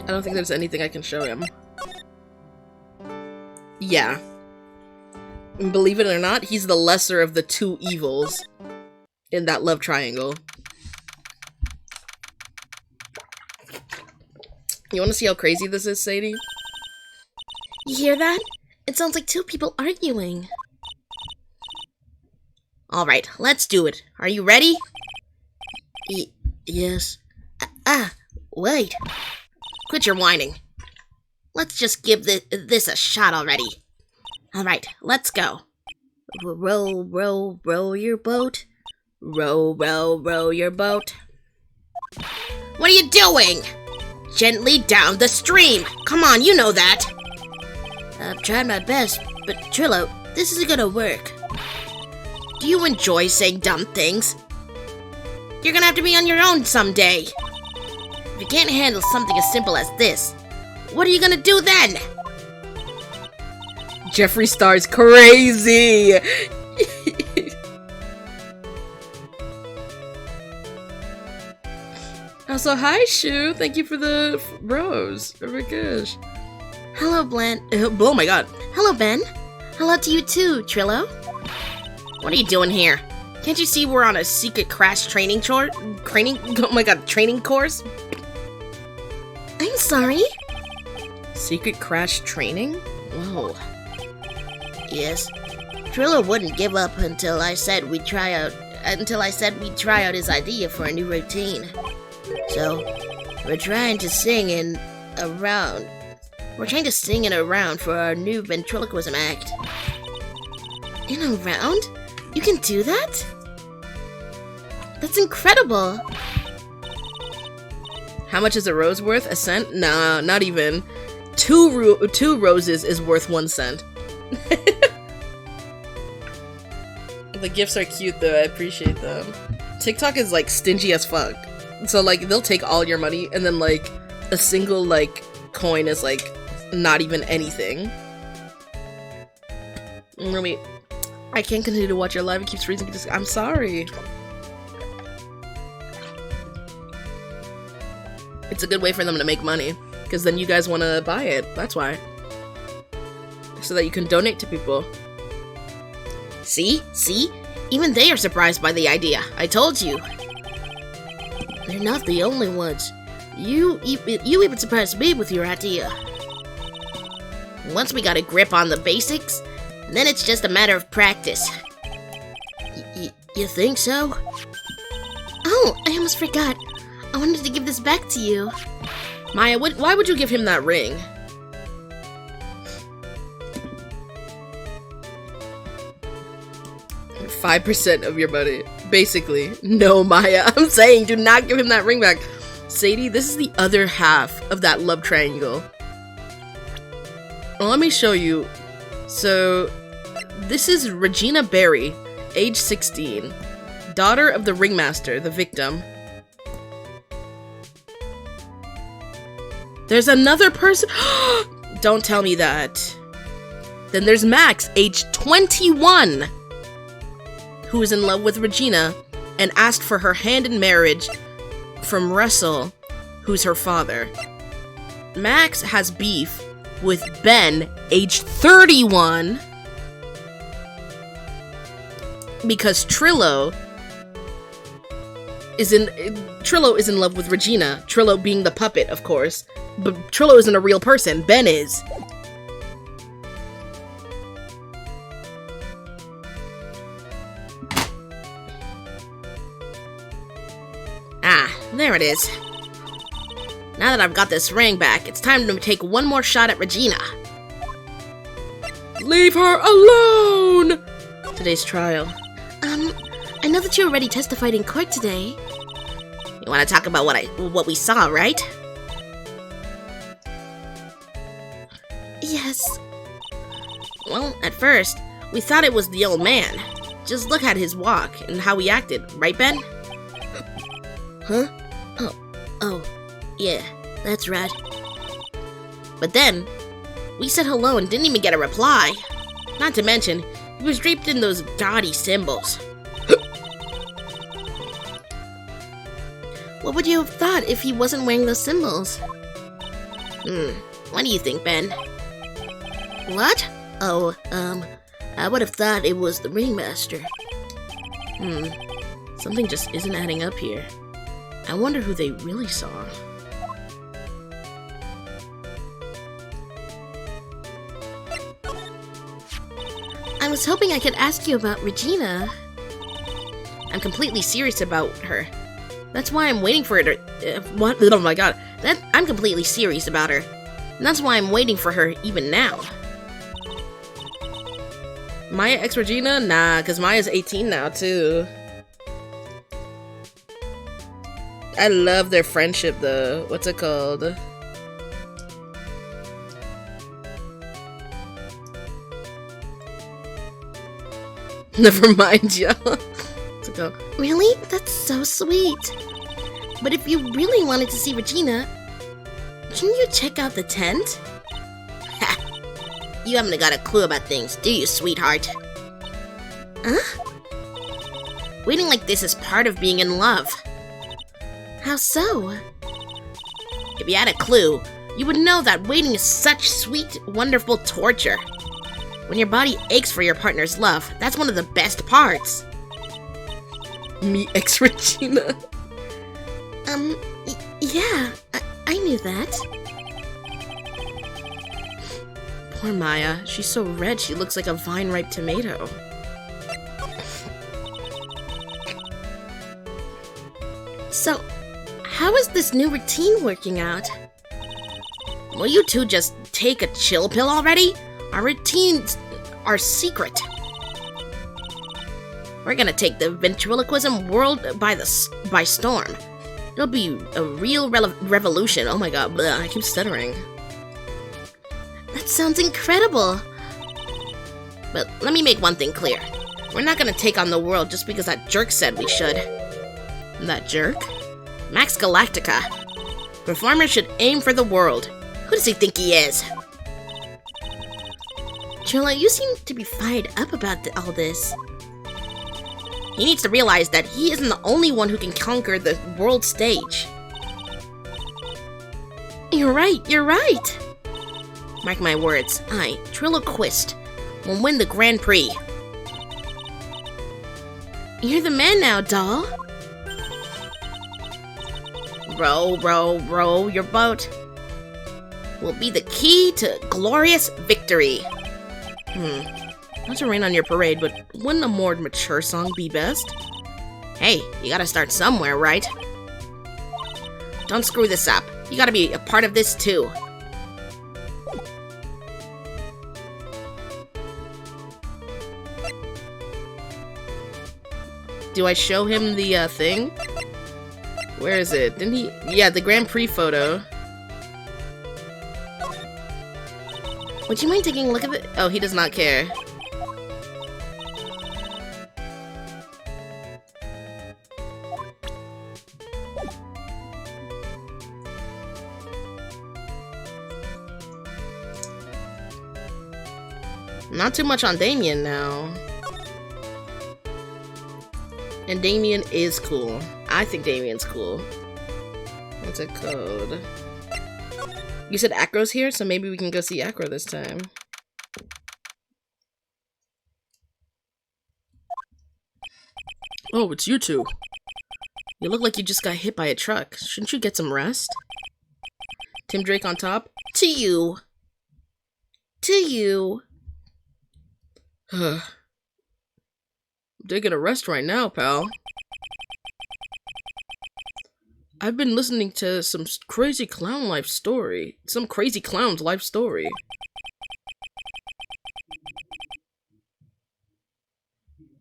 I don't think there's anything I can show him. Yeah. And believe it or not, he's the lesser of the two evils in that love triangle. You want to see how crazy this is, Sadie? You hear that? It sounds like two people arguing. Alright, let's do it. Are you ready? Yes. Wait. Quit your whining. Let's just give this a shot already. Alright, let's go. Row, row, row your boat. Row, row, row your boat. What are you doing? Gently down the stream. Come on, you know that. I've tried my best, but Trillo, this isn't gonna work. Do you enjoy saying dumb things? You're gonna have to be on your own someday. If you can't handle something as simple as this, what are you gonna do then? Jeffree Star's crazy! Also, hi, Shu. Thank you for the bros. Oh my gosh. Hello, Blan. Oh my god. Hello, Ben. Hello to you too, Trillo. What are you doing here? Can't you see we're on a secret crash training oh my god, training course? I'm sorry? Secret crash training? Whoa. Yes. Trillo wouldn't give up until I said we'd try out his idea for a new routine. So, we're trying to sing in a round for our new ventriloquism act. In a round? You can do that? That's incredible! How much is a rose worth? A cent? Nah, not even. Two roses is worth 1 cent. The gifts are cute though, I appreciate them. TikTok is like stingy as fuck. So like they'll take all your money and then like a single like coin is like not even anything. Rumi, I can't continue to watch your live, it keeps freezing. I'm sorry. It's a good way for them to make money, because then you guys want to buy it, that's why. So that you can donate to people. See? Even they are surprised by the idea. I told you. They're not the only ones. You even surprised me with your idea. Once we got a grip on the basics, then it's just a matter of practice. You think so? Oh, I almost forgot. I wanted to give this back to you. Maya, why would you give him that ring? $5% of your money. Basically. No, Maya. I'm saying do not give him that ring back. Sadie, this is the other half of that love triangle. Well, let me show you. So, this is Regina Berry, age 16. Daughter of the ringmaster, the victim. There's another person. Don't tell me that. Then there's Max, age 21. Who is in love with Regina and asked for her hand in marriage from Russell, who's her father. Max has beef with Ben, age 31, because Trillo is in love with Regina. Trillo being the puppet, of course, but Trillo isn't a real person. Ben is. There it is. Now that I've got this ring back, it's time to take one more shot at Regina. Leave her alone! Today's trial. I know that you already testified in court today. You want to talk about what we saw, right? Yes. Well, at first, we thought it was the old man. Just look at his walk and how he acted, right, Ben? Huh? Oh, yeah, that's right. But then, we said hello and didn't even get a reply. Not to mention, he was draped in those gaudy symbols. What would you have thought if he wasn't wearing those symbols? What do you think, Ben? What? Oh, I would have thought it was the ringmaster. Something just isn't adding up here. I wonder who they really saw. I was hoping I could ask you about Regina. I'm completely serious about her. That's why I'm waiting for her to... what? Oh my god. I'm completely serious about her. And that's why I'm waiting for her even now. Maya ex Regina? Nah, because Maya's 18 now, too. I love their friendship, though. What's it called? Never mind, y'all. What's it called? Really? That's so sweet. But if you really wanted to see Regina, can you check out the tent? Ha! You haven't got a clue about things, do you, sweetheart? Huh? Waiting like this is part of being in love. How so? If you had a clue, you would know that waiting is such sweet, wonderful torture. When your body aches for your partner's love, that's one of the best parts. Me ex Regina. Yeah, I knew that. Poor Maya, she's so red she looks like a vine-ripe tomato. So, how is this new routine working out? Will you two just take a chill pill already? Our routines are secret. We're gonna take the ventriloquism world by storm. It'll be a real revolution. Oh my god, bleh, I keep stuttering. That sounds incredible. But let me make one thing clear. We're not gonna take on the world just because that jerk said we should. That jerk? Max Galactica. Performers should aim for the world. Who does he think he is? Trilla, you seem to be fired up about all this. He needs to realize that he isn't the only one who can conquer the world stage. You're right. Mark my words, I, Triloquist, will win the Grand Prix. You're the man now, doll. Row your boat. Will be the key to glorious victory. Not to rain on your parade, but wouldn't a more mature song be best? Hey, you gotta start somewhere, right? Don't screw this up. You gotta be a part of this too. Do I show him the thing? Where is it? Didn't he? Yeah, the Grand Prix photo. Would you mind taking a look at it? Oh, he does not care. Not too much on Damien now. And Damien is cool. I think Damien's cool. What's it called? You said Acro's here, so maybe we can go see Acro this time. Oh, it's you two. You look like you just got hit by a truck. Shouldn't you get some rest? Tim Drake on top? To you. I'm taking a rest right now, pal. I've been listening to some crazy clown life story. Some crazy clown's life story.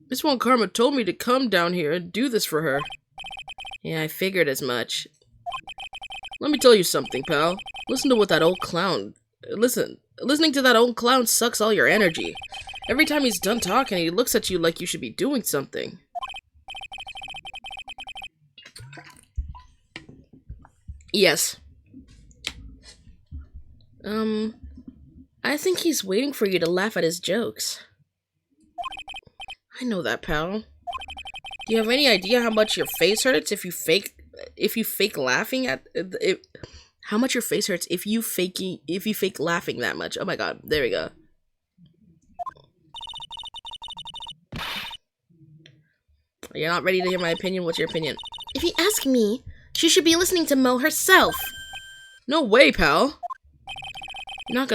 Miss One Karma told me to come down here and do this for her. Yeah, I figured as much. Let me tell you something, pal. Listen to what that old clown... Listening to that old clown sucks all your energy. Every time he's done talking, he looks at you like you should be doing something. Yes. I think he's waiting for you to laugh at his jokes. I know that, pal. Do you have any idea how much your face hurts if you fake laughing at it? How much your face hurts if you fake laughing that much? Oh my god, there we go. You're not ready to hear my opinion? What's your opinion? If you ask me, she should be listening to Mo herself. No way, pal. You're not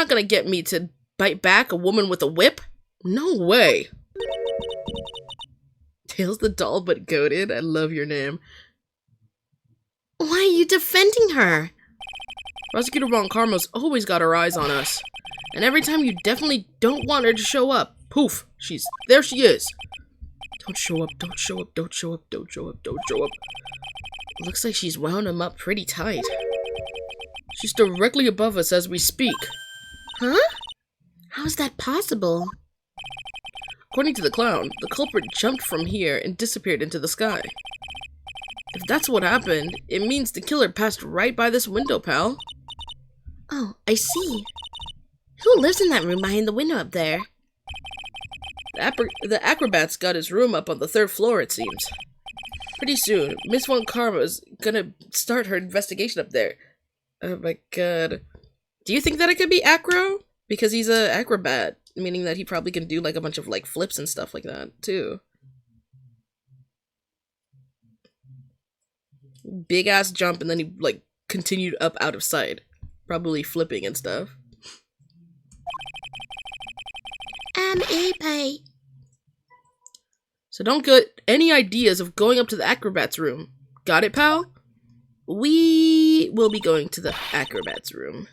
gonna get me to bite back a woman with a whip? No way. Tails the doll but goated. I love your name. Why are you defending her? Prosecutor Von Karma's always got her eyes on us. And every time you definitely don't want her to show up, poof, there she is. Don't show up, don't show up, don't show up, don't show up, don't show up. Looks like she's wound him up pretty tight. She's directly above us as we speak. Huh? How's that possible? According to the clown, the culprit jumped from here and disappeared into the sky. If that's what happened, it means the killer passed right by this window, pal. Oh, I see. Who lives in that room behind the window up there? The acrobat's got his room up on the 3rd floor, it seems. Pretty soon, Miss Von Karma's gonna start her investigation up there. Oh my god. Do you think that it could be Acro? Because he's a acrobat, meaning that he probably can do like a bunch of like flips and stuff like that, too. Big ass jump and then he like continued up out of sight. Probably flipping and stuff. I'm Ipai. So don't get any ideas of going up to the acrobat's room. Got it, pal? We will be going to the acrobat's room.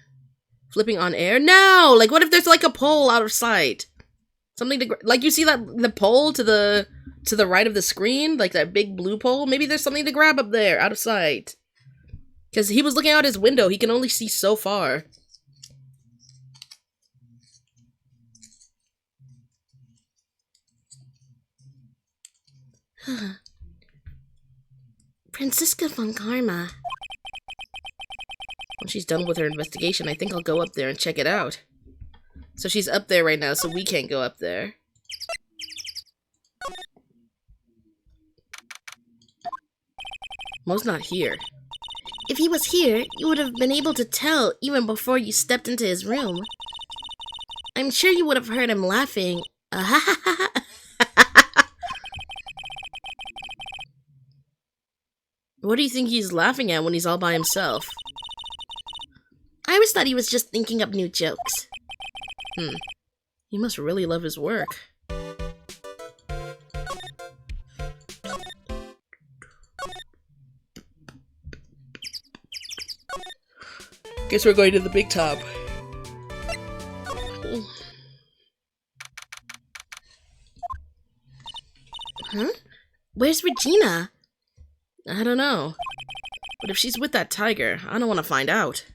Flipping on air? No! Like, what if there's, like, a pole out of sight? Something to... Like, you see the pole to the right of the screen? Like, that big blue pole? Maybe there's something to grab up there, out of sight. Because he was looking out his window. He can only see so far. Franziska von Karma. When she's done with her investigation, I think I'll go up there and check it out. So she's up there right now, so we can't go up there. Mo's not here. If he was here, you would have been able to tell even before you stepped into his room. I'm sure you would have heard him laughing. What do you think he's laughing at when he's all by himself? I always thought he was just thinking up new jokes. He must really love his work. Guess we're going to the big top. Huh? Where's Regina? I don't know. But if she's with that tiger, I don't want to find out.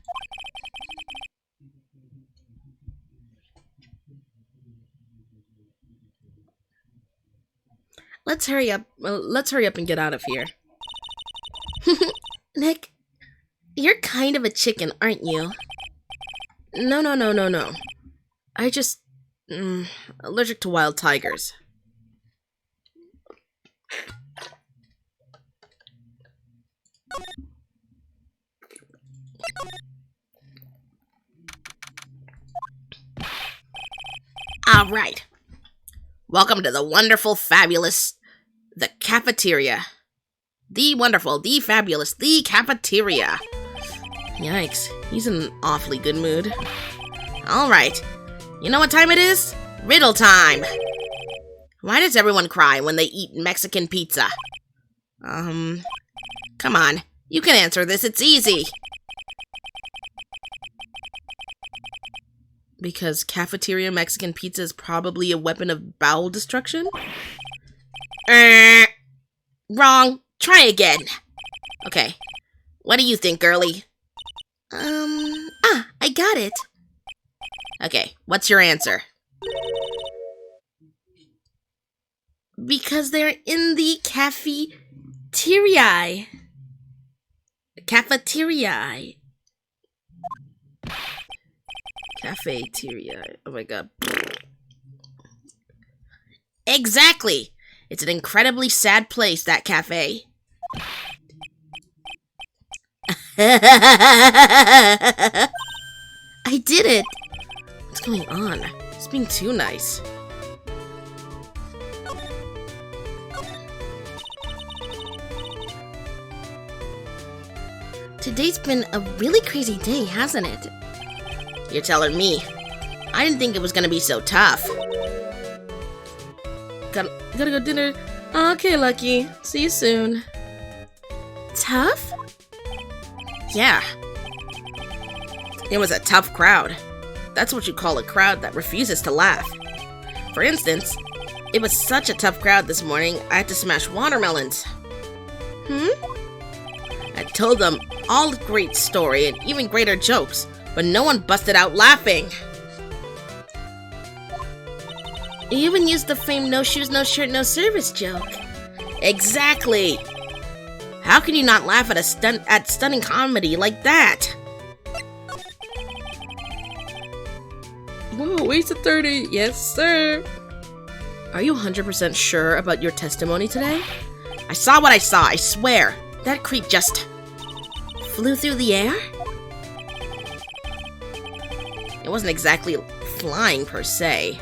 Let's hurry up. Let's hurry up and get out of here. Nick, you're kind of a chicken, aren't you? No. I just... allergic to wild tigers. All right. Welcome to the wonderful, fabulous, the cafeteria. The wonderful, the fabulous, the cafeteria. Yikes, he's in an awfully good mood. All right. You know what time it is? Riddle time. Why does everyone cry when they eat Mexican pizza? Come on. You can answer this. It's easy. Because cafeteria Mexican pizza is probably a weapon of bowel destruction? Wrong. Try again. Okay. What do you think, girlie? I got it. Okay, what's your answer? Because they're in the cafeteria. Cafeteria. Cafeteria. Oh my god. Exactly. It's an incredibly sad place, that cafe. I did it. What's going on? It's being too nice. Today's been a really crazy day, hasn't it? You're telling me. I didn't think it was gonna be so tough. Gotta go dinner. Okay, Lucky. See you soon. Tough? Yeah. It was a tough crowd. That's what you call a crowd that refuses to laugh. For instance, it was such a tough crowd this morning, I had to smash watermelons. I told them all a great story and even greater jokes, but no one busted out laughing. You even used the famed no shoes, no shirt, no service joke. Exactly. How can you not laugh at stunning comedy like that? Whoa, waste of 30. Yes, sir. Are you 100% sure about your testimony today? I saw what I saw, I swear. That creep just flew through the air? It wasn't exactly flying per se.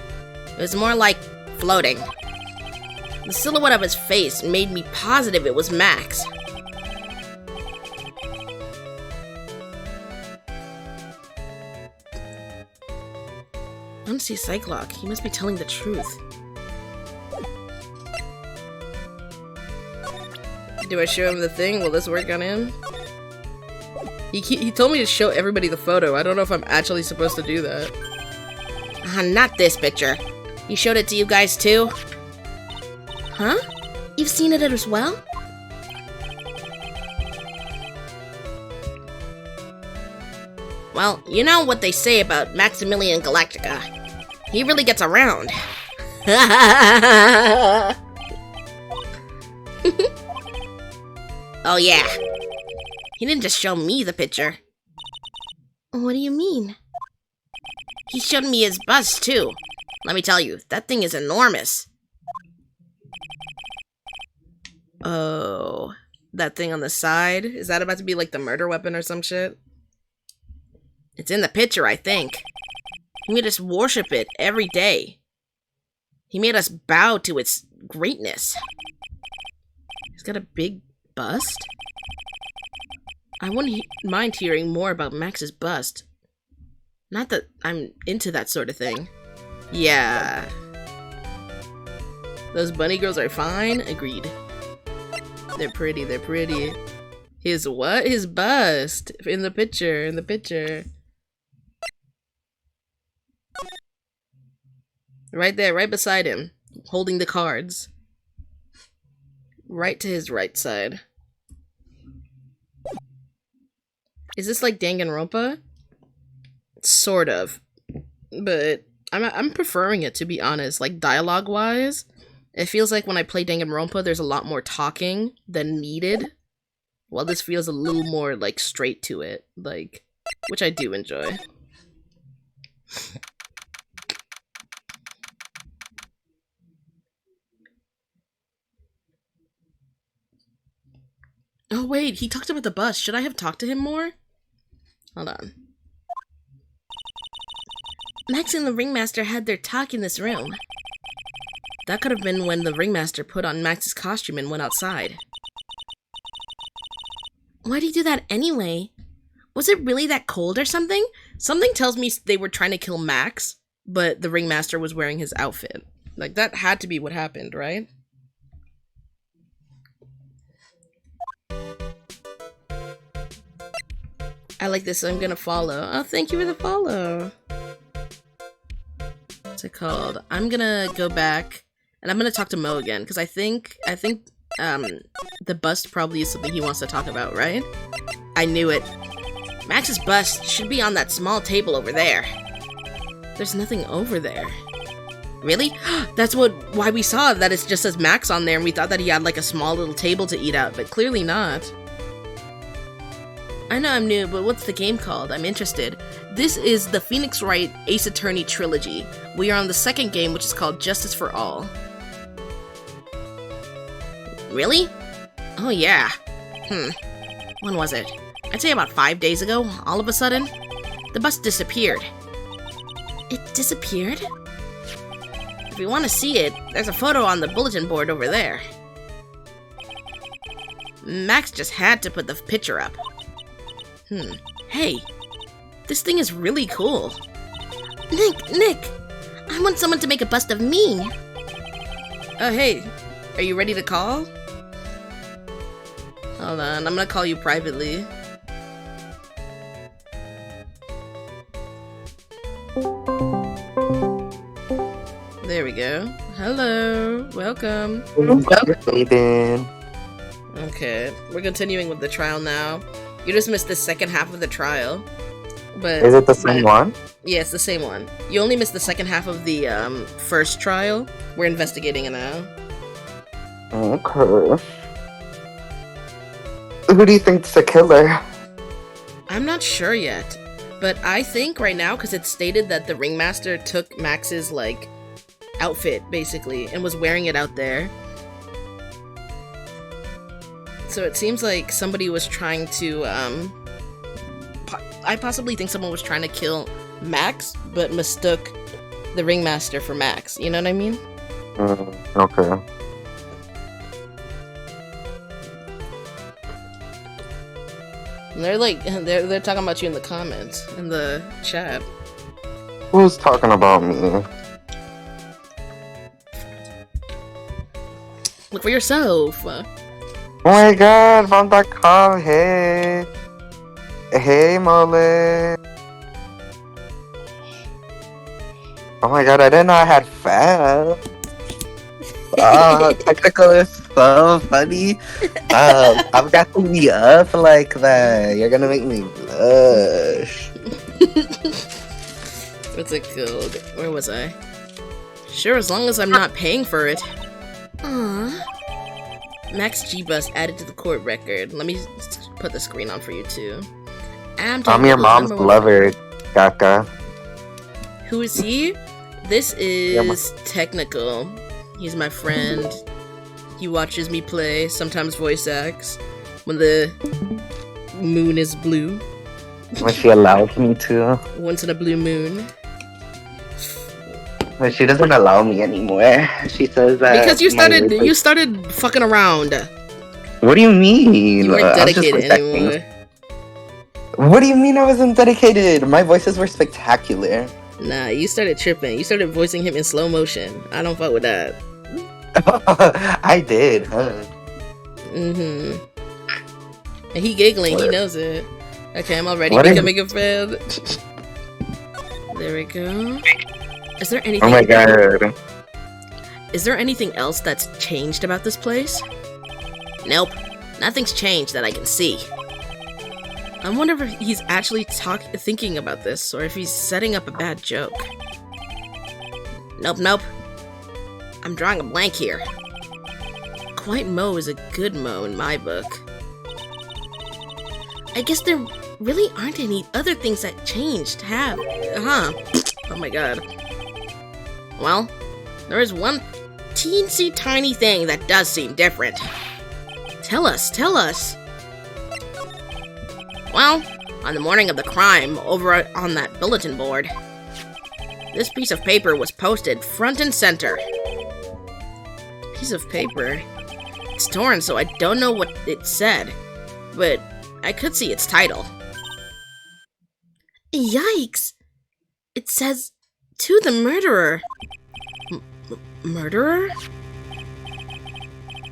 It was more like floating. The silhouette of his face made me positive it was Max. I don't see Cyclops. He must be telling the truth. Do I show him the thing? Will this work on him? He told me to show everybody the photo. I don't know if I'm actually supposed to do that. Not this picture. He showed it to you guys too? Huh? You've seen it as well? Well, you know what they say about Maximilian Galactica. He really gets around. Oh yeah. He didn't just show me the picture. What do you mean? He showed me his bust too. Let me tell you, that thing is enormous. Oh, that thing on the side? Is that about to be like the murder weapon or some shit? It's in the picture, I think. He made us worship it every day. He made us bow to its greatness. He's got a big bust? I wouldn't mind hearing more about Max's bust. Not that I'm into that sort of thing. Yeah. Those bunny girls are fine? Agreed. They're pretty, they're pretty. His what? His bust. In the picture. Right there, right beside him. Holding the cards. Right to his right side. Is this like Danganronpa? Sort of. But I'm preferring it, to be honest. Like, dialogue-wise, it feels like when I play Danganronpa, there's a lot more talking than needed. While this feels a little more, like, straight to it. Like, which I do enjoy. Oh wait, he talked about the bus. Should I have talked to him more? Hold on. Max and the Ringmaster had their talk in this room. That could have been when the Ringmaster put on Max's costume and went outside. Why'd he do that anyway? Was it really that cold or something? Something tells me they were trying to kill Max, but the Ringmaster was wearing his outfit. Like, that had to be what happened, right? I like this, so I'm gonna follow. Oh, thank you for the follow. What's it called? I'm gonna go back, and I'm gonna talk to Mo again, because I think, the bust probably is something he wants to talk about, right? I knew it. Max's bust should be on that small table over there. There's nothing over there. Really? That's why we saw that it just says Max on there, and we thought that he had like a small little table to eat at, but clearly not. I know I'm new, but what's the game called? I'm interested. This is the Phoenix Wright Ace Attorney trilogy. We are on the second game, which is called Justice for All. Really? Oh yeah. When was it? I'd say about 5 days ago, all of a sudden. The bus disappeared. It disappeared? If you want to see it, there's a photo on the bulletin board over there. Max just had to put the picture up. Hey, this thing is really cool. Nick, I want someone to make a bust of me. Oh, hey, are you ready to call? Hold on, I'm gonna call you privately. There we go. Hello, welcome. Okay, we're continuing with the trial now. You just missed the second half of the trial. But is it the same one? Yeah, it's the same one. You only missed the second half of the first trial. We're investigating it now. Okay. Who do you think's the killer? I'm not sure yet. But I think right now, because it's stated that the Ringmaster took Max's, like, outfit, basically, and was wearing it out there. So it seems like somebody was trying to, I possibly think someone was trying to kill Max, but mistook the Ringmaster for Max. You know what I mean? Okay. And they're like, they're talking about you in the comments, in the chat. Who's talking about me? Look for yourself. Oh my god, Mom.com, hey. Hey, Mole. Oh my god, I didn't know I had fans. Oh, technical is so funny. I've got to be up like that. You're gonna make me blush. What's it called? Where was I? Sure, as long as I'm not paying for it. Aww. Max G-Bus added to the court record. Let me put the screen on for you too. I'm your mom's lover, Kaka. Who is he? This is Technical. He's my friend. He watches me play, sometimes voice acts, when the moon is blue. When she allows me to. Once in a blue moon. But she doesn't allow me anymore. She says that because you started fucking around. What do you mean? You weren't dedicated anymore. What do you mean I wasn't dedicated? My voices were spectacular. Nah, you started tripping. You started voicing him in slow motion. I don't fuck with that. I did, huh? Mm-hmm. And he giggling, he knows it. Okay, I'm already becoming a fan. There we go. Is there anything? Oh my god. Is there anything else that's changed about this place? Nope. Nothing's changed that I can see. I wonder if he's actually thinking about this, or if he's setting up a bad joke. Nope. I'm drawing a blank here. Quiet Mo is a good Mo in my book. I guess there really aren't any other things that changed, huh? Oh my god. Well, there is one teensy tiny thing that does seem different. Tell us. Well, on the morning of the crime, over on that bulletin board, this piece of paper was posted front and center. Piece of paper? It's torn, so I don't know what it said, but I could see its title. Yikes! It says, "To the murderer." Murderer?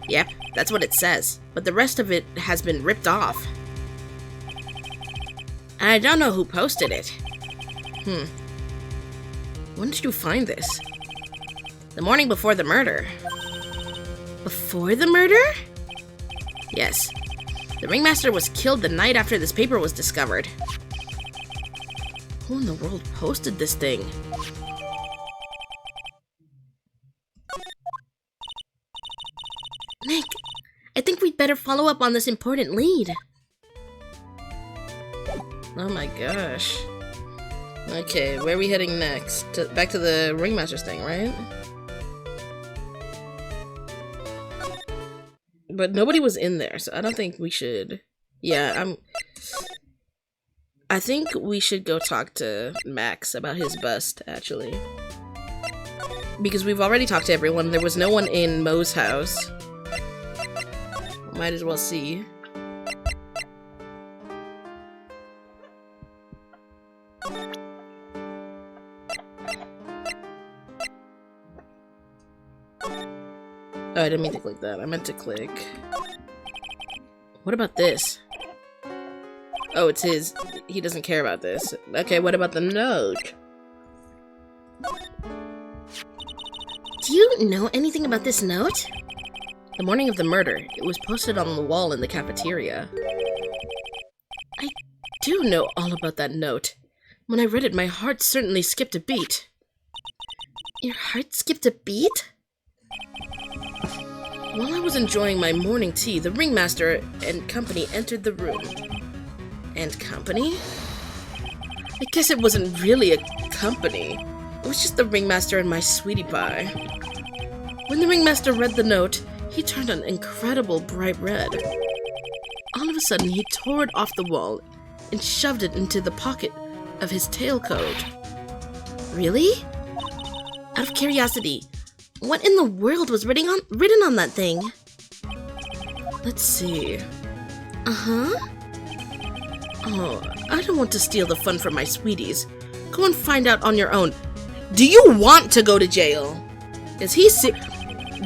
Yep, that's what it says, but the rest of it has been ripped off. And I don't know who posted it. When did you find this? The morning before the murder. Before the murder? Yes. The ringmaster was killed the night after this paper was discovered. Who in the world posted this thing? Nick, I think we'd better follow up on this important lead. Oh my gosh. Okay, where are we heading next? Back to the ringmaster's thing, right? But nobody was in there, so I don't think we should... Yeah, I think we should go talk to Max about his bust, actually. Because we've already talked to everyone. There was no one in Mo's house. Might as well see. Oh, I didn't mean to click that. I meant to click... What about this? Oh, it's his. He doesn't care about this. Okay, what about the note? Do you know anything about this note? The morning of the murder, it was posted on the wall in the cafeteria. I do know all about that note. When I read it, my heart certainly skipped a beat. Your heart skipped a beat? While I was enjoying my morning tea, the ringmaster and company entered the room. And company? I guess it wasn't really a company. It was just the ringmaster and my sweetie pie. When the ringmaster read the note, he turned an incredible bright red. All of a sudden, he tore it off the wall and shoved it into the pocket of his tailcoat. Really? Out of curiosity, what in the world was written on that thing? Let's see. Uh-huh. Oh, I don't want to steal the fun from my sweeties. Go and find out on your own. Do you want to go to jail? Is he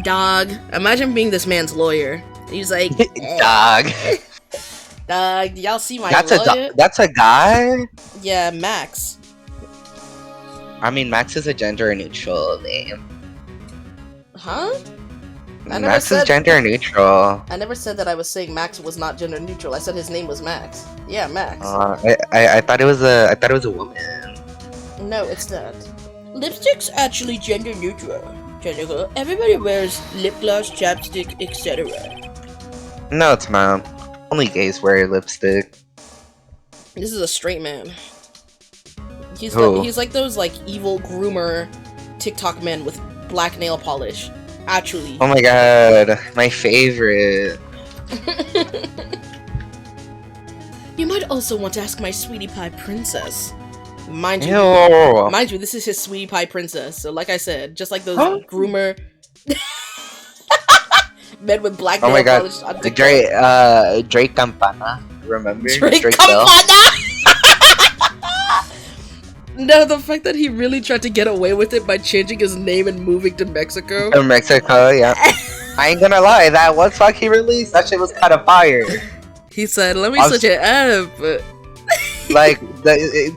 Dog, imagine being this man's lawyer. He's like, Dog. Y'all see my That's lawyer? that's a guy? Yeah, Max. I mean, Max is a gender neutral name. Huh? I never Max is said- gender neutral. I never said that I was saying Max was not gender neutral. I said his name was Max. Yeah, Max. I thought it was a woman. No, it's not. Lipstick's actually gender neutral. Jennifer, everybody wears lip gloss, chapstick, etc. No, it's not. Only gays wear lipstick. This is a straight man. He's Who? he's like those like evil groomer TikTok men with black nail polish. Actually. Oh my god, my favorite. You might also want to ask my sweetie pie princess. Mind you, Ew. this is his sweetie pie princess. So like I said, just like those groomer men with black Oh nail my god, polish on TikTok. Drake Campana. Remember? Drake Bell? Campana! No, the fact that he really tried to get away with it by changing his name and moving to Mexico. From Mexico, yeah. I ain't gonna lie, that one song he released, that shit was kind of fire. He said, let me switch it up. Like,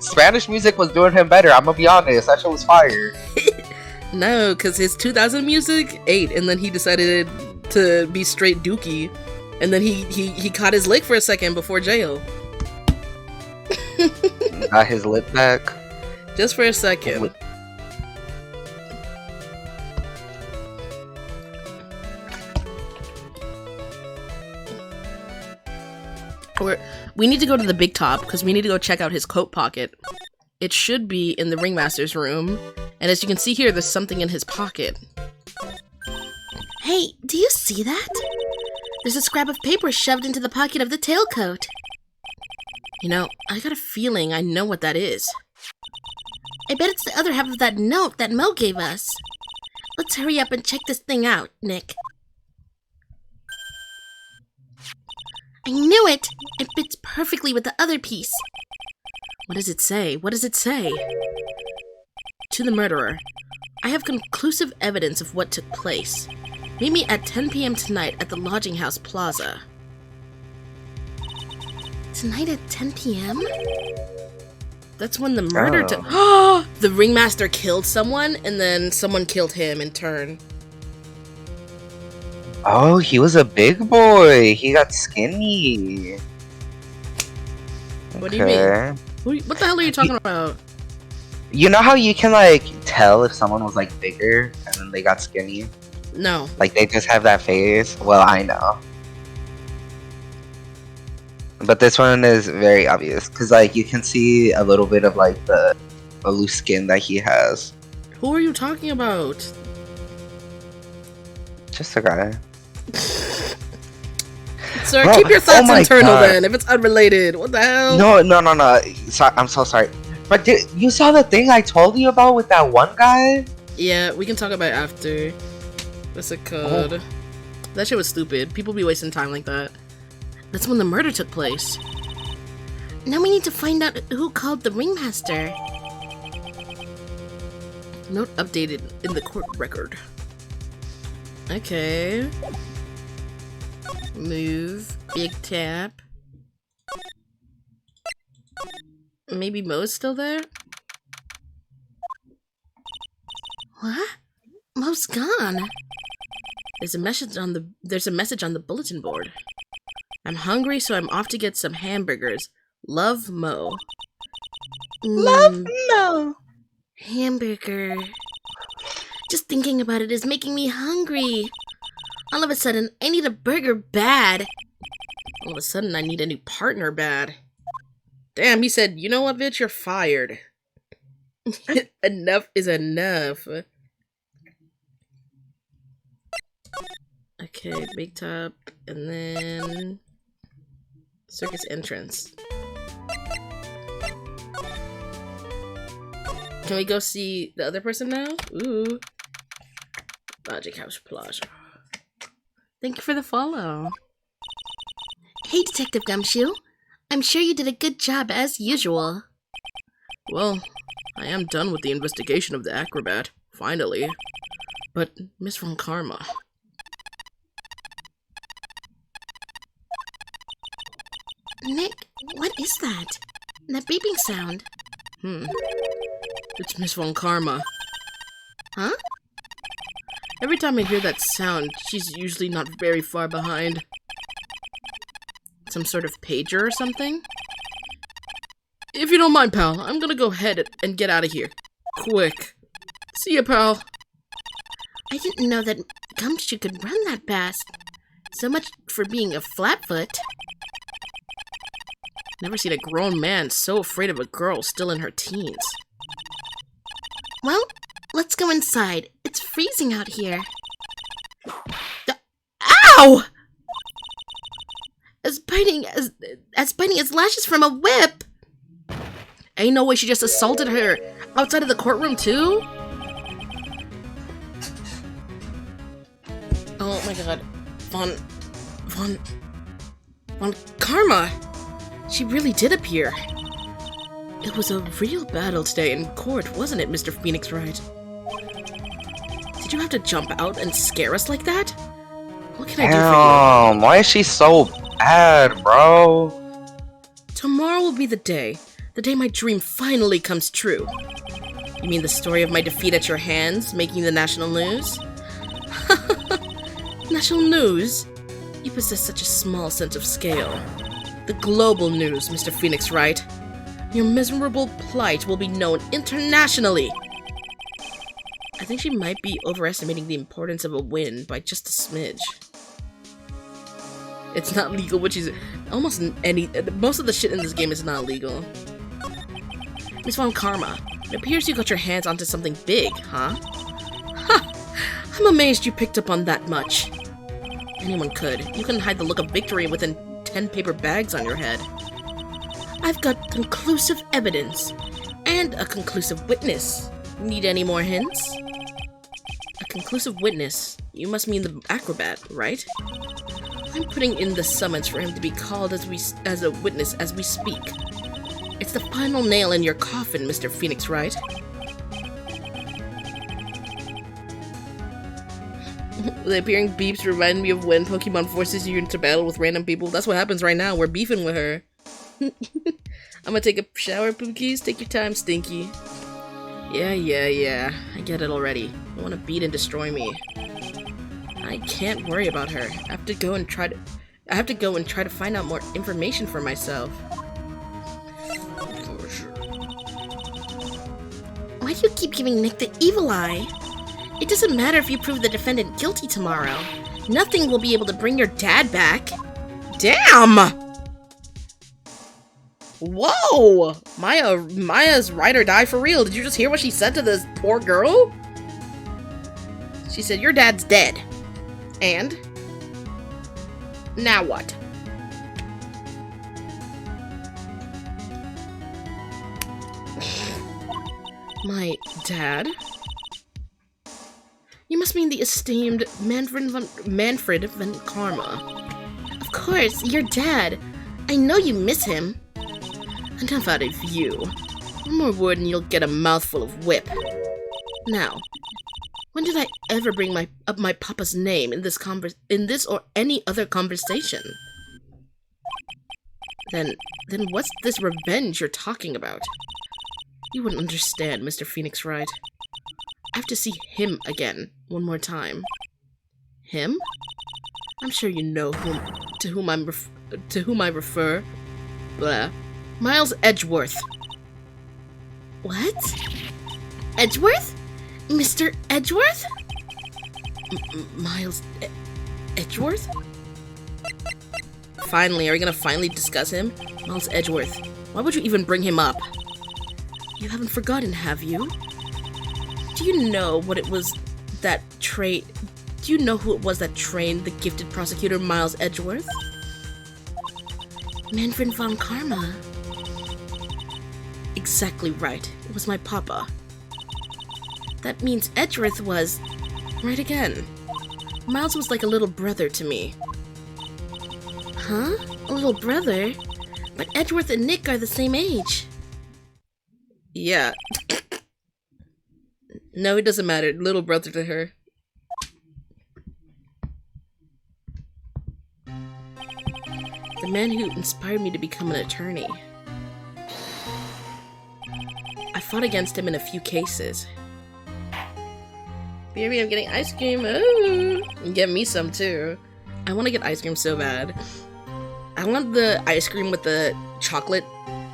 Spanish music was doing him better, I'm gonna be honest, that shit was fire. No, because his 2000 music ate, and then he decided to be straight dookie. And then he caught his lick for a second before jail. Got his lip back. Just for a second. We need to go to the big top, because we need to go check out his coat pocket. It should be in the ringmaster's room. And as you can see here, there's something in his pocket. Hey, do you see that? There's a scrap of paper shoved into the pocket of the tailcoat. You know, I got a feeling I know what that is. I bet it's the other half of that note that Mo gave us. Let's hurry up and check this thing out, Nick. I knew it! It fits perfectly with the other piece. What does it say? What does it say? To the murderer. I have conclusive evidence of what took place. Meet me at 10 p.m. tonight at the Lodging House Plaza. Tonight at 10 p.m.? That's when the murder took. Oh, the ringmaster killed someone, and then someone killed him in turn. Oh, he was a big boy. He got skinny. What do you mean? What the hell are you talking about? You know how you can like tell if someone was like bigger and then they got skinny? No. Like they just have that face? Well, I know. But this one is very obvious because like you can see a little bit of like the loose skin that he has. Who are you talking about? Just a guy. Sir, Bro, keep your thoughts oh my internal God. then, if it's unrelated. What the hell? No. Sorry, I'm so sorry. But you saw the thing I told you about with that one guy? Yeah, we can talk about it after. What's it called? Oh. That shit was stupid. People be wasting time like that. That's when the murder took place. Now we need to find out who called the ringmaster. Note updated in the court record. Okay. Move. Big tap. Maybe Mo's still there? What? Mo's gone. There's a message on the bulletin board. I'm hungry, so I'm off to get some hamburgers. Love, Mo. Love Mo. Hamburger. Just thinking about it is making me hungry. All of a sudden, I need a burger bad. All of a sudden, I need a new partner bad. Damn, he said, you know what, bitch? You're fired. Enough is enough. Okay, big top, and then circus entrance. Can we go see the other person now? Ooh. Logic House Plaza. Thank you for the follow. Hey, Detective Gumshoe. I'm sure you did a good job as usual. Well, I am done with the investigation of the acrobat, finally. But, Miss Von Karma... Nick, what is that? That beeping sound. It's Miss Von Karma. Huh? Every time I hear that sound, she's usually not very far behind. Some sort of pager or something? If you don't mind, pal, I'm gonna go ahead and get out of here. Quick. See ya, pal. I didn't know that Gumshoe could run that fast. So much for being a flatfoot. Never seen a grown man so afraid of a girl still in her teens. Well, let's go inside. It's freezing out here. Ow! As biting as lashes from a whip. Ain't no way she just assaulted her outside of the courtroom too? Oh my god. Von Karma! She really did appear. It was a real battle today in court, wasn't it, Mr. Phoenix Wright? Did you have to jump out and scare us like that? What can I do for Damn, why is she so bad, bro? you? Tomorrow will be the day my dream finally comes true. You mean the story of my defeat at your hands, making the national news? National news? You possess such a small sense of scale. The global news, Mr. Phoenix Wright. Your miserable plight will be known internationally. I think she might be overestimating the importance of a win by just a smidge. It's not legal, which is most of the shit in this game is not legal. Miss Von Karma, it appears you got your hands onto something big, huh? Ha! I'm amazed you picked up on that much. Anyone could. You couldn't hide the look of victory within 10 paper bags on your head. I've got conclusive evidence and a conclusive witness. Need any more hints? A conclusive witness? You must mean the acrobat, right? I'm putting in the summons for him to be called as a witness as we speak. It's the final nail in your coffin, Mr. Phoenix Wright. The appearing beeps remind me of when Pokemon forces you into battle with random people. That's what happens right now. We're beefing with her. I'm gonna take a shower, Pookies. Take your time, Stinky. Yeah. I get it already. You wanna beat and destroy me. I can't worry about her. I have to go and try to find out more information for myself. Why do you keep giving Nick the evil eye? It doesn't matter if you prove the defendant guilty tomorrow. Nothing will be able to bring your dad back. Damn! Whoa! Maya's ride or die for real. Did you just hear what she said to this poor girl? She said, your dad's dead. And? Now what? My dad? You must mean the esteemed Manfred von Karma. Of course, your dad. I know you miss him. Enough out of you. One more word and you'll get a mouthful of whip. Now, when did I ever bring up my papa's name in this or any other conversation? Then what's this revenge you're talking about? You wouldn't understand, Mr. Phoenix Wright. I have to see him again, one more time. Him? I'm sure you know to whom I refer. Blah. Miles Edgeworth. What? Edgeworth? Mr. Edgeworth? Miles Edgeworth? Finally, are we gonna finally discuss him? Miles Edgeworth. Why would you even bring him up? You haven't forgotten, have you? Do you know what it was that Do you know who it was that trained the gifted prosecutor Miles Edgeworth? Manfred von Karma. Exactly right. It was my papa. That means Edgeworth was... Right again. Miles was like a little brother to me. Huh? A little brother? But Edgeworth and Nick are the same age. Yeah. No, it doesn't matter. Little brother to her. The man who inspired me to become an attorney. I fought against him in a few cases. Baby, I'm getting ice cream. Ooh. And get me some too. I want to get ice cream so bad. I want the ice cream with the chocolate,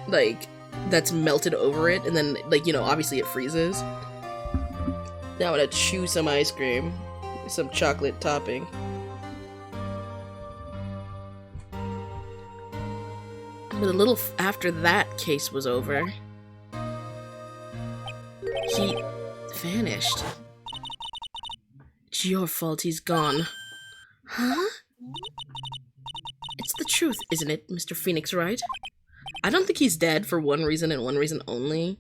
like, that's melted over it, and then, like, you know, obviously it freezes. Now I want to chew some ice cream. Some chocolate topping. But a little after that case was over, he vanished. It's your fault he's gone. Huh? It's the truth, isn't it, Mr. Phoenix Wright? I don't think he's dead for one reason and one reason only.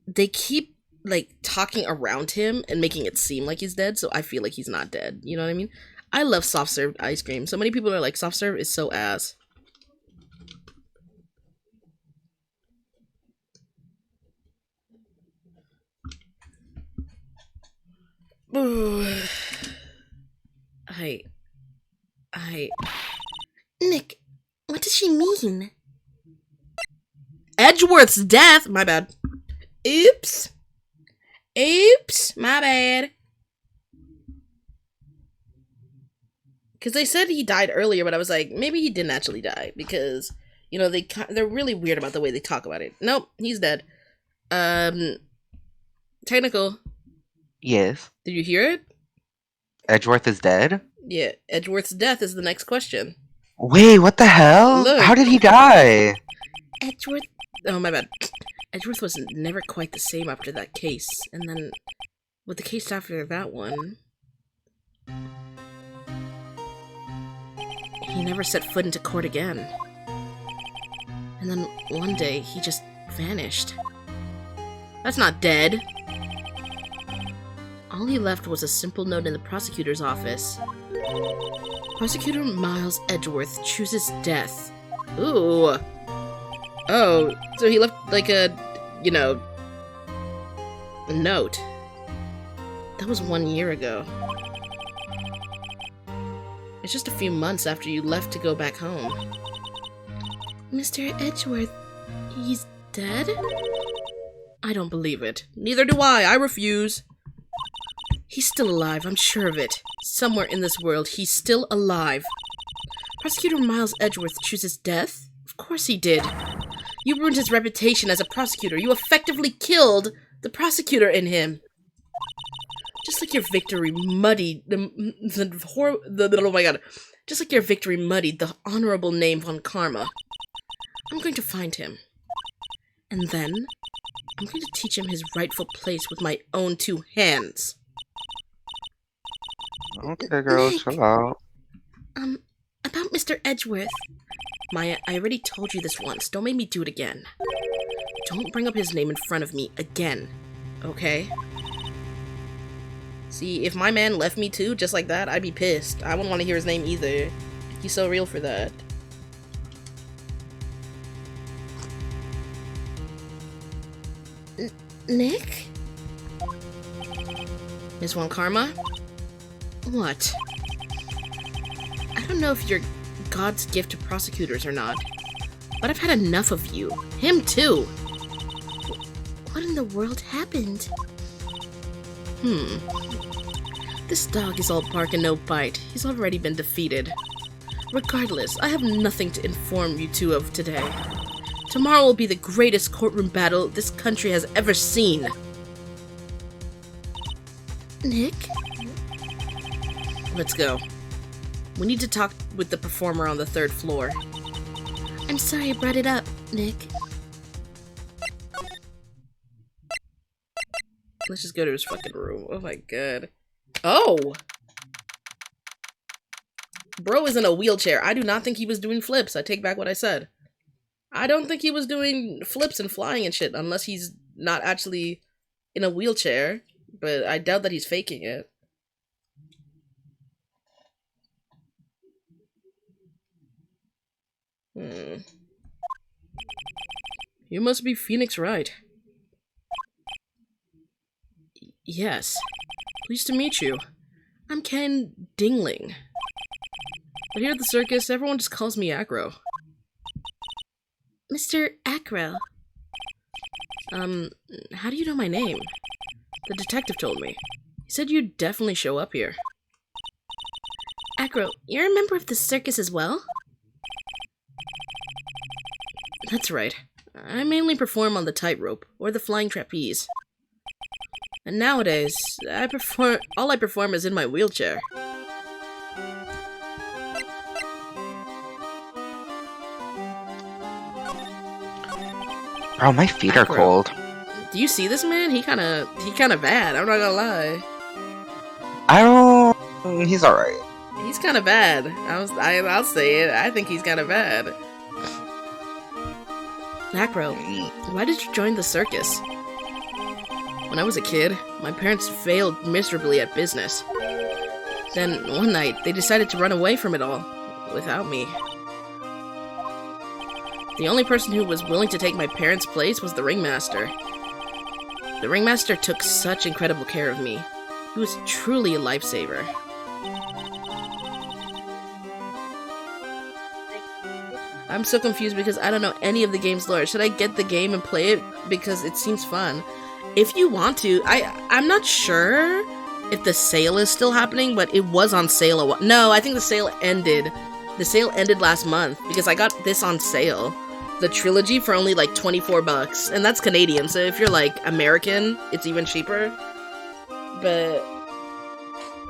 They keep, like, talking around him and making it seem like he's dead, so I feel like he's not dead. You know what I mean? I love soft-served ice cream. So many people are like, soft-serve is so ass. Nick, what does she mean? Edgeworth's death? My bad. Oops. Oops. My bad. Because they said he died earlier, but I was like, maybe he didn't actually die. Because, you know, they're really weird about the way they talk about it. Nope, he's dead. Technical. Yes. Did you hear it? Edgeworth is dead? Yeah, Edgeworth's death is the next question. Wait, what the hell? Look. How did he die? Edgeworth? Oh, my bad. Edgeworth was never quite the same after that case. And then, with the case after that one, he never set foot into court again. And then, one day, he just vanished. That's not dead. All he left was a simple note in the prosecutor's office. Prosecutor Miles Edgeworth chooses death. Ooh. Oh, so he left, like, a, you know, a note. That was 1 year ago. It's just a few months after you left to go back home. Mr. Edgeworth, he's dead? I don't believe it. Neither do I. I refuse. He's still alive, I'm sure of it. Somewhere in this world, he's still alive. Prosecutor Miles Edgeworth chooses death? Of course he did. You ruined his reputation as a prosecutor. You effectively killed the prosecutor in him. Just like your victory muddied oh my god. Just like your victory muddied the honorable name von Karma. I'm going to find him. And then, I'm going to teach him his rightful place with my own 2 hands. Okay, girl, Nick. chill out. About Mr. Edgeworth. Maya, I already told you this once. Don't make me do it again. Don't bring up his name in front of me again. Okay? See, if my man left me too, just like that, I'd be pissed. I wouldn't want to hear his name either. He's so real for that. Nick? Ms. Von Karma? What? I don't know if you're God's gift to prosecutors or not, but I've had enough of you. Him too. What in the world happened? This dog is all bark and no bite. He's already been defeated. Regardless, I have nothing to inform you two of today. Tomorrow will be the greatest courtroom battle this country has ever seen. Nick? Let's go. We need to talk with the performer on the 3rd floor. I'm sorry I brought it up, Nick. Let's just go to his fucking room. Oh my god. Oh! Bro is in a wheelchair. I do not think he was doing flips. I take back what I said. I don't think he was doing flips and flying and shit, unless he's not actually in a wheelchair. But I doubt that he's faking it. You must be Phoenix Wright. Yes. Pleased to meet you. I'm Ken Dingling. But here at the circus, everyone just calls me Acro. Mr. Acro. How do you know my name? The detective told me. He said you'd definitely show up here. Acro, you're a member of the circus as well? That's right. I mainly perform on the tightrope, or the flying trapeze. And nowadays, all I perform is in my wheelchair. Bro, my feet are Acro. cold. Do you see this man? He kinda bad, I'm not gonna lie. I don't... He's alright. He's kinda bad. I'll say it. I think he's kinda bad. Acro, why did you join the circus? When I was a kid, my parents failed miserably at business. Then, one night, they decided to run away from it all, without me. The only person who was willing to take my parents' place was the ringmaster. The ringmaster took such incredible care of me. He was truly a lifesaver. I'm so confused because I don't know any of the game's lore. Should I get the game and play it because it seems fun? If you want to, I'm not sure if the sale is still happening, but it was on sale a while. No, I think the sale ended. The sale ended last month because I got this on sale. The trilogy for only like 24 bucks, and that's Canadian, so if you're like American, it's even cheaper. But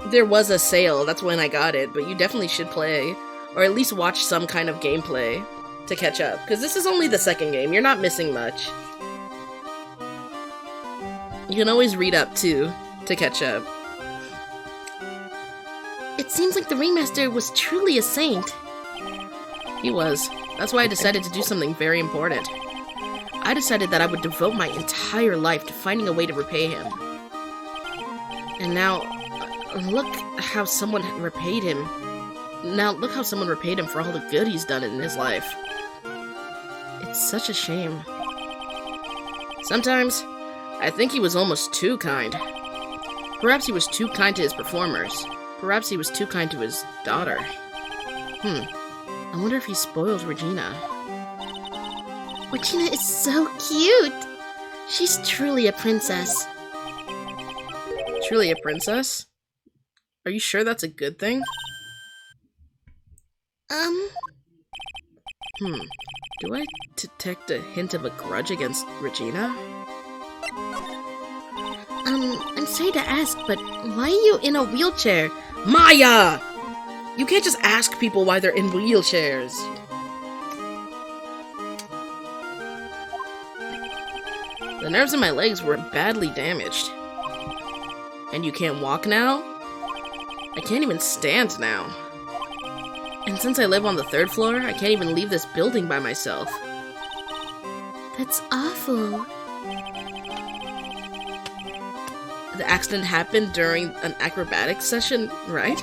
there was a sale, that's when I got it, but you definitely should play, or at least watch some kind of gameplay to catch up, because this is only the second game, you're not missing much. You can always read up too, to catch up. It seems like the ringmaster was truly a saint. He was. That's why I decided to do something very important. I decided that I would devote my entire life to finding a way to repay him. And now, look how someone repaid him. Look how someone repaid him for all the good he's done in his life. It's such a shame. Sometimes, I think he was almost too kind. Perhaps he was too kind to his performers. Perhaps he was too kind to his daughter. I wonder if he spoiled Regina. Regina is so cute! She's truly a princess. Truly a princess? Are you sure that's a good thing? Do I detect a hint of a grudge against Regina? I'm sorry to ask, but why are you in a wheelchair? Maya! You can't just ask people why they're in wheelchairs. The nerves in my legs were badly damaged. And you can't walk now? I can't even stand now. And since I live on the 3rd floor, I can't even leave this building by myself. That's awful. The accident happened during an acrobatics session, right?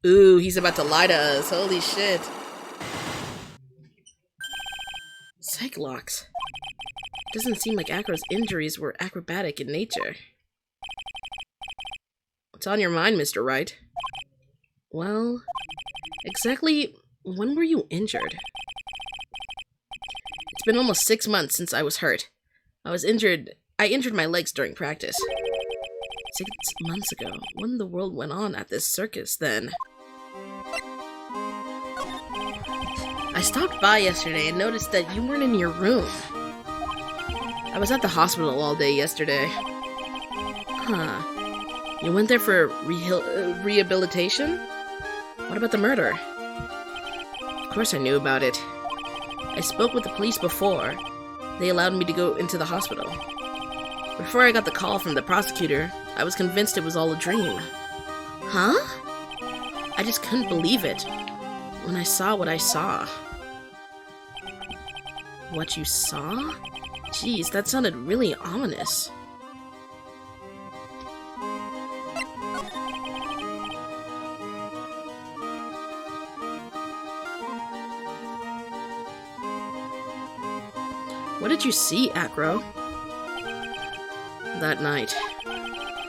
Ooh, he's about to lie to us. Holy shit. Psych-locks. Doesn't seem like Acro's injuries were acrobatic in nature. What's on your mind, Mr. Wright? Well, exactly when were you injured? It's been almost 6 months since I was hurt. I injured my legs during practice. 6 months ago. What in the world went on at this circus then? I stopped by yesterday and noticed that you weren't in your room. I was at the hospital all day yesterday. Huh. You went there for rehabilitation? What about the murder? Of course I knew about it. I spoke with the police before. They allowed me to go into the hospital. Before I got the call from the prosecutor, I was convinced it was all a dream. Huh? I just couldn't believe it when I saw what I saw. What you saw? Jeez, that sounded really ominous. What did you see, Acro? That night,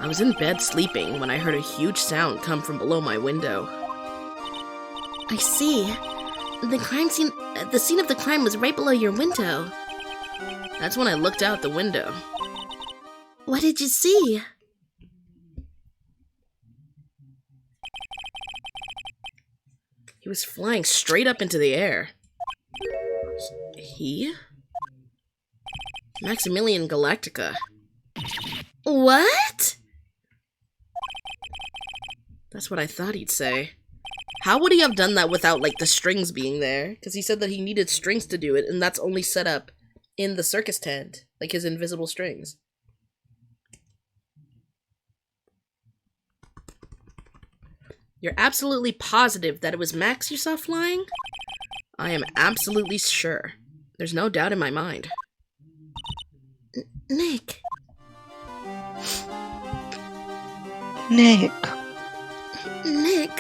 I was in bed sleeping when I heard a huge sound come from below my window. I see. The scene of the crime was right below your window. That's when I looked out the window. What did you see? He was flying straight up into the air. He? Maximilian Galactica. What? That's what I thought he'd say. How would he have done that without, like, the strings being there? Because he said that he needed strings to do it, and that's only set up in the circus tent. Like, his invisible strings. You're absolutely positive that it was Max you saw flying? I am absolutely sure. There's no doubt in my mind. Nick. Nick. Nick.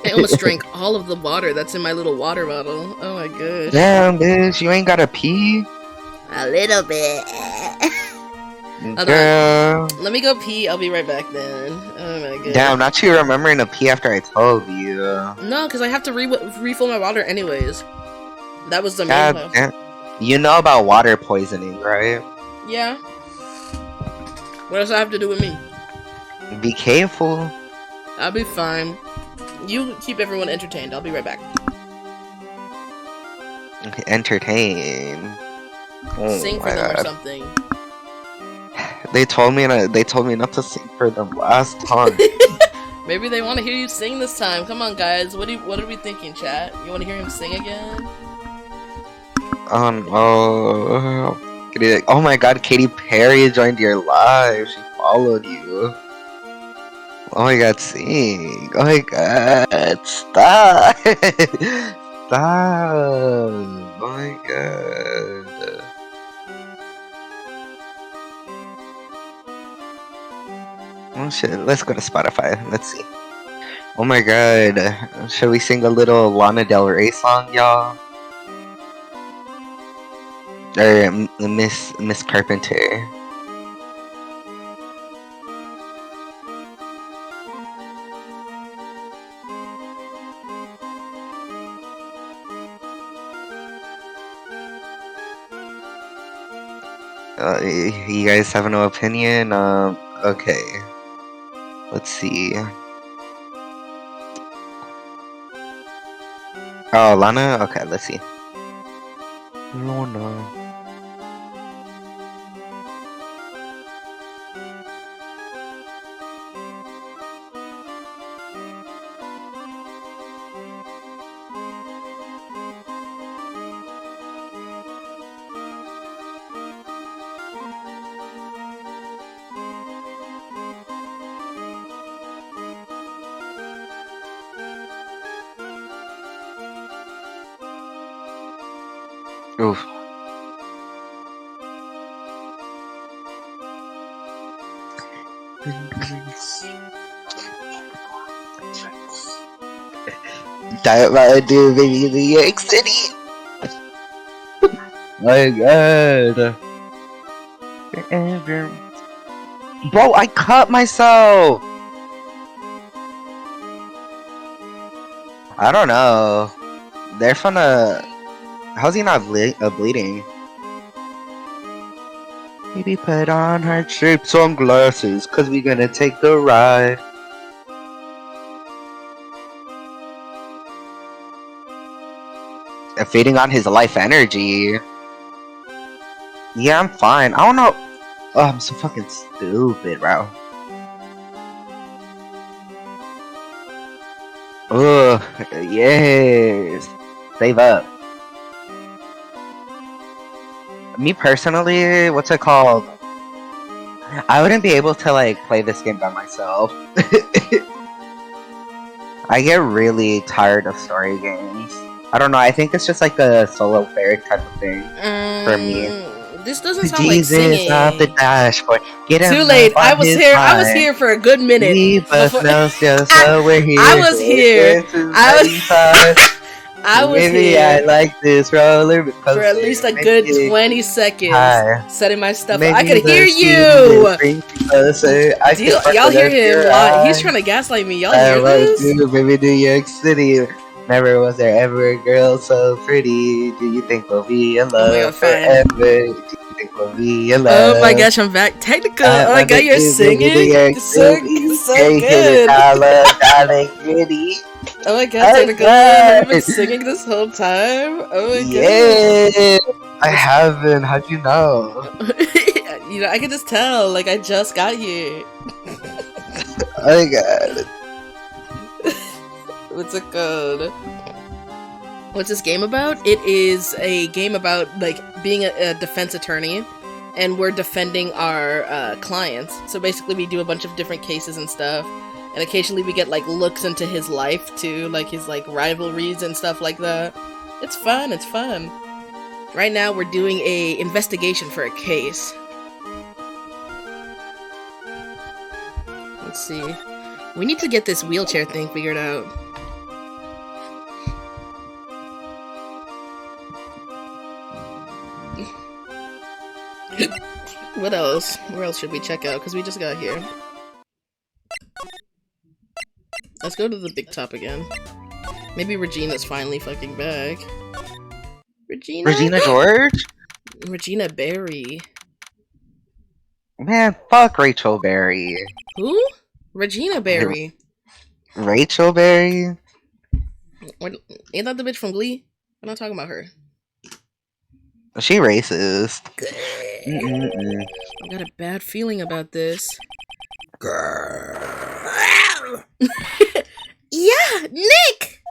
I almost drank all of the water that's in my little water bottle. Oh my gosh. Damn, bitch, you ain't gotta pee? A little bit. Girl. Let me go pee. I'll be right back then. Oh my god. Damn, not you remembering to pee after I told you. No, because I have to refill my water anyways. That was the God main damn. You know about water poisoning, right? Yeah. What does that have to do with me? Be careful. I'll be fine. You keep everyone entertained. I'll be right back. Entertain. Oh Sing for my them or God. something. They told me not to sing for them last time. Maybe they want to hear you sing this time. Come on, guys. What are we thinking, chat? You want to hear him sing again? Oh my God, Katy Perry joined your live. She followed you. Oh my God, sing. Oh my God, stop. Stop. Oh my God. Oh shit, let's go to Spotify. Let's see. Oh my God. Should we sing a little Lana Del Rey song, y'all? Or Miss Carpenter. You guys have no opinion? Okay. Let's see. Oh, Lana? Okay, let's see. Lana. Oof. Diet Mountain Dew, baby, in New York City. My God. Forever. Bro, I cut myself. I don't know. They're finna. How's he not bleeding? Maybe put on heart-shaped sunglasses, cause we gonna take the ride. Feeding on his life energy. Yeah, I'm fine. I don't know. Oh, I'm so fucking stupid, bro. Ugh, yes. Save up. Me personally, what's it called? I wouldn't be able to like play this game by myself. I get really tired of story games. I don't know, I think it's just like a solo player type of thing for me. This doesn't sound Jesus like singing. off the dashboard. Get him Too late. up on I was his here. I was mind. here for a good minute. We bust before- knows just so we're here. I was here. I was Maybe here I like this roller coaster. for at least a Maybe good it 20 seconds high. setting my stuff up. Maybe I could the hear scene you! brings me closer. I Do can y'all sparkle hear up him? your He's eye. trying to gaslight me. Y'all I hear love this? you, baby, New York City. Never was there ever a girl so pretty. Do you think we'll be in Oh my love god, fine. forever? Do you think we'll be in Oh my love? gosh, I'm back. Technical. I Oh my god, wanna you're do baby, New singing? York It's so, City. it's so Can't hit it, good. I love darling gritty. Oh my god, Oh Technical. Have you been god! singing this whole time? Oh my god. Yeah! I haven't. How'd you know? You know, I can just tell. Like, I just got here. Oh my god. What's it called? What's this game about? It is a game about, like, being a defense attorney, and we're defending our clients. So basically we do a bunch of different cases and stuff, and occasionally we get, like, looks into his life, too, like his, like, rivalries and stuff like that. It's fun, it's fun. Right now we're doing a investigation for a case. Let's see. We need to get this wheelchair thing figured out. What else? Where else should we check out? Because we just got here. Let's go to the big top again. Maybe Regina's finally fucking back. Regina? Regina George? Regina Berry. Man, fuck Rachel Berry. Who? Regina Berry. Rachel Berry? Ain't that the bitch from Glee? I'm not talking about her. She racist. I got a bad feeling about this. Yeah, Nick!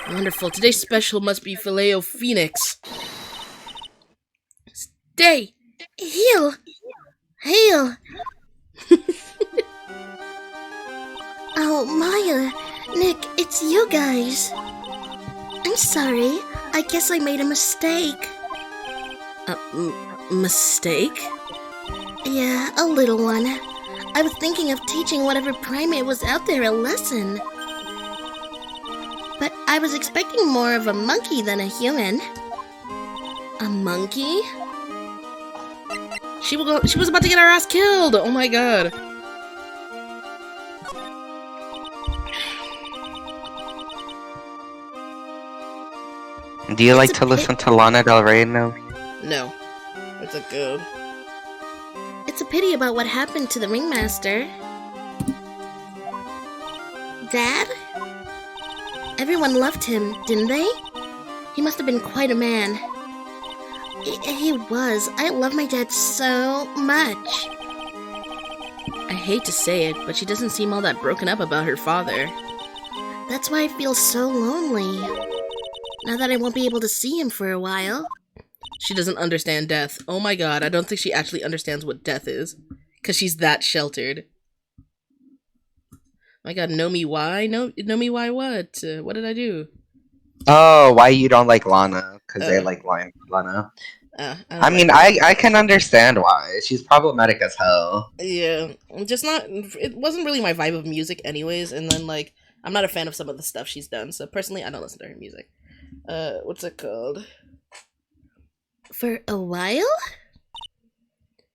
Wonderful. Today's special must be Filet-O-Phoenix. Stay. Heal. Hail. Oh, Maya. Nick, it's you guys. I'm sorry. I guess I made a mistake. Mistake? Yeah, a little one. I was thinking of teaching whatever primate was out there a lesson. But I was expecting more of a monkey than a human. A monkey? She was about to get her ass killed! Oh my god. Do you like to listen to Lana Del Rey now? No. It's a good. It's a pity about what happened to the ringmaster. Dad? Everyone loved him, didn't they? He must have been quite a man. He was. I love my dad so much. I hate to say it, but she doesn't seem all that broken up about her father. That's why I feel so lonely. Now that I won't be able to see him for a while. She doesn't understand death. Oh my god, I don't think she actually understands what death is. Because she's that sheltered. My god, know me why? Know me why what? What did I do? Oh, why you don't like Lana? Because they like Lana. I mean, I can understand why. She's problematic as hell. Yeah, just not. It wasn't really my vibe of music, anyways. And then, like, I'm not a fan of some of the stuff she's done. So personally, I don't listen to her music. What's it called? For a while?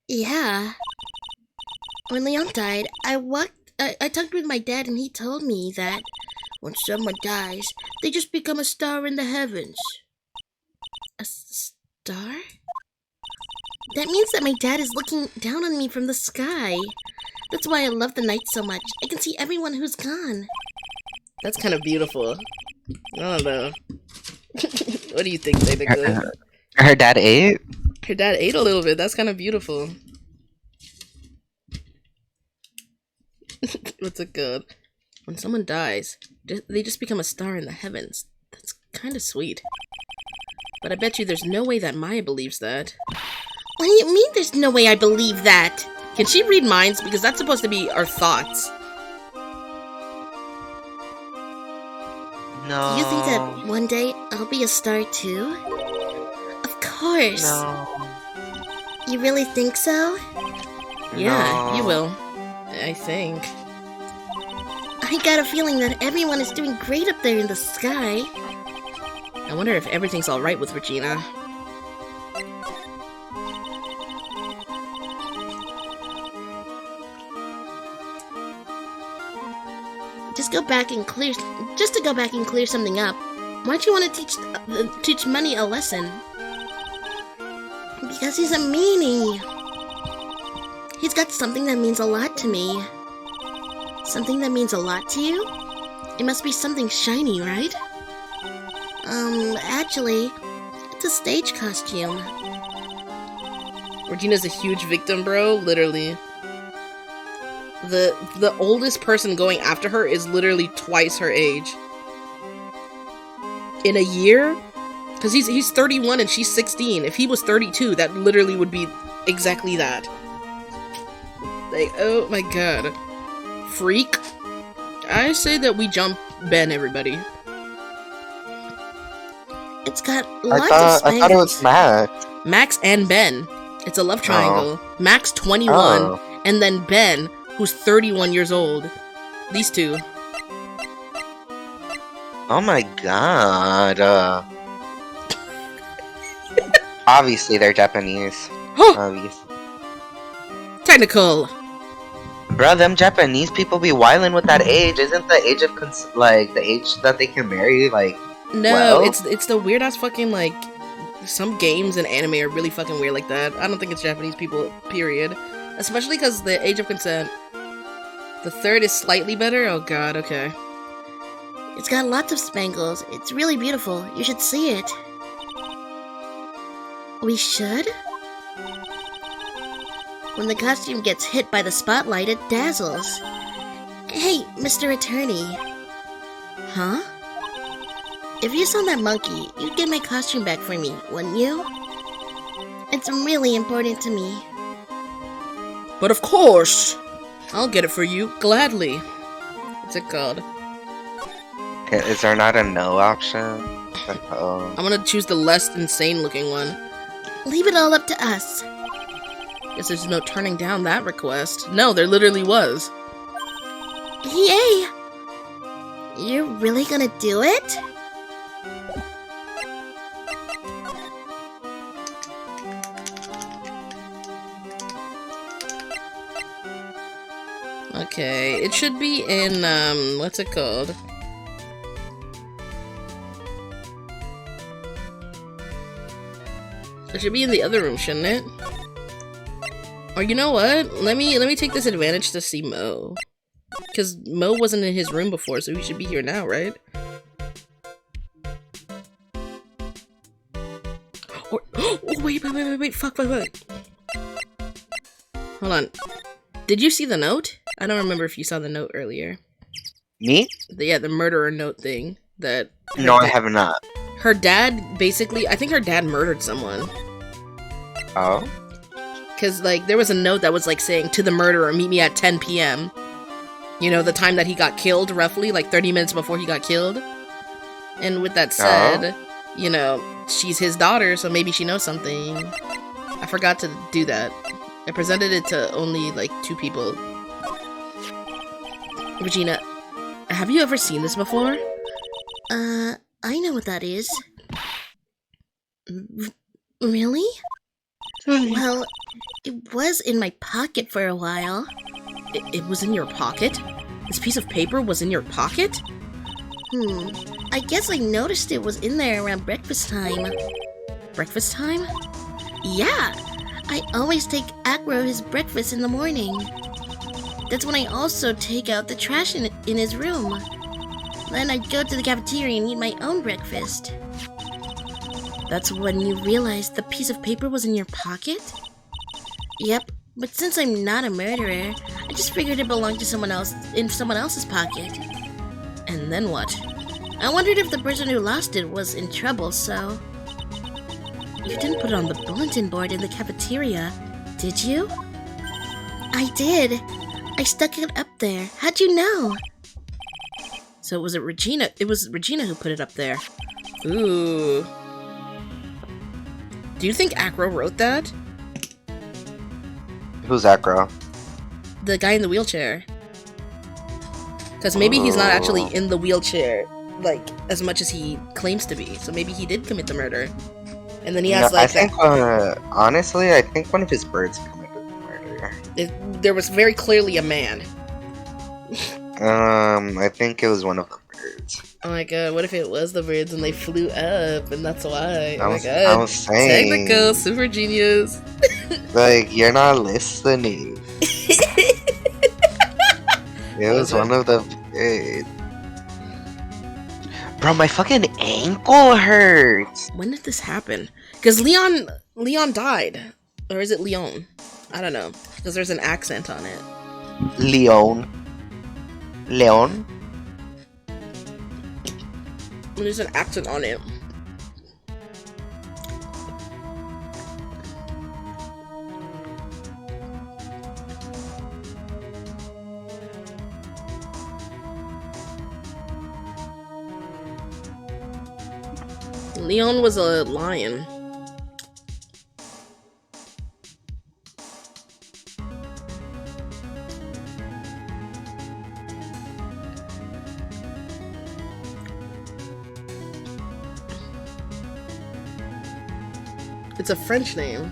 Yeah. When Leon died, I talked with my dad and he told me that when someone dies, they just become a star in the heavens. A star? That means that my dad is looking down on me from the sky. That's why I love the night so much. I can see everyone who's gone. That's kind of beautiful. I don't know. What do you think, Danica? Her dad ate? Her dad ate a little bit. That's kind of beautiful. What's it called? When someone dies, they just become a star in the heavens. That's kind of sweet. But I bet you there's no way that Maya believes that. What do you mean there's no way I believe that? Can she read minds? Because that's supposed to be our thoughts. No. Do you think that one day I'll be a star too? Of course. No. You really think so? Yeah, No. you will. I think. I got a feeling that everyone is doing great up there in the sky. I wonder if everything's alright with Regina. Just to go back and clear something up. Why don't you want to teach Money a lesson? Because he's a meanie. He's got something that means a lot to me. Something that means a lot to you? It must be something shiny, right? Actually, it's a stage costume. Regina's a huge victim, bro. Literally. The oldest person going after her is literally twice her age. In a year? Because he's 31 and she's 16. If he was 32, that literally would be exactly that. Like, oh my god. Freak. I say that we jump Ben, everybody. It's got lots of I spangles. thought it was Max. Max and Ben. It's a love triangle. Max 21, and then Ben, who's 31 years old. These two. Oh my god. Obviously, they're Japanese. Obviously. Technical. Bro, them Japanese people be wildin' with that age. Isn't the age of the age that they can marry like? No, well? it's the weird ass fucking like. Some games and anime are really fucking weird like that. I don't think it's Japanese people. Period. Especially because the age of consent. The third is slightly better. Oh god. Okay. It's got lots of spangles. It's really beautiful. You should see it. We should? When the costume gets hit by the spotlight, it dazzles. Hey, Mr. Attorney. Huh? If you saw that monkey, you'd get my costume back for me, wouldn't you? It's really important to me. But of course! I'll get it for you, gladly. What's it called? Is there not a no option? I'm gonna choose the less insane looking one. Leave it all up to us. Guess there's no turning down that request. No, there literally was. Yay! You're really gonna do it? Okay, it should be in, what's it called? It should be in the other room, shouldn't it? Or you know what? Let me take this advantage to see Mo. Because Mo wasn't in his room before, so he should be here now, right? Or, oh, wait, fuck. Hold on. Did you see the note? I don't remember if you saw the note earlier. Me? The murderer note thing that... No, I have not. Her dad, basically, I think her dad murdered someone. Oh? Because, like, there was a note that was, like, saying, to the murderer, meet me at 10 p.m. You know, the time that he got killed, roughly, like 30 minutes before he got killed. And with that said, you know, she's his daughter, so maybe she knows something. I forgot to do that. I presented it to only, like, 2 people. Regina, have you ever seen this before? I know what that is. Really? Well, it was in my pocket for a while. It was in your pocket? This piece of paper was in your pocket? I guess I noticed it was in there around breakfast time. Breakfast time? Yeah! I always take Acro his breakfast in the morning. That's when I also take out the trash in his room. Then I'd go to the cafeteria and eat my own breakfast. That's when you realized the piece of paper was in your pocket? Yep, but since I'm not a murderer, I just figured it belonged to someone else in someone else's pocket. And then what? I wondered if the person who lost it was in trouble, so... You didn't put it on the bulletin board in the cafeteria, did you? I did. I stuck it up there. How'd you know? So was it Regina? It was Regina who put it up there. Ooh. Do you think Acro wrote that? Who's Acro? The guy in the wheelchair. Because maybe he's not actually in the wheelchair like as much as he claims to be. So maybe he did commit the murder. And then he No, has like I think, honestly, I think one of his birds committed the murder. there was very clearly a man. I think it was one of the birds. Oh my god, what if it was the birds and they flew up and that's why? Oh my I god. was saying, Technical, super genius. like, you're not listening. It was one of the birds. Bro, my fucking ankle hurts. When did this happen? Because Leon died. Or is it Leon? I don't know. Because there's an accent on it. Leon. There's an accent on it. Leon was a lion. It's a French name.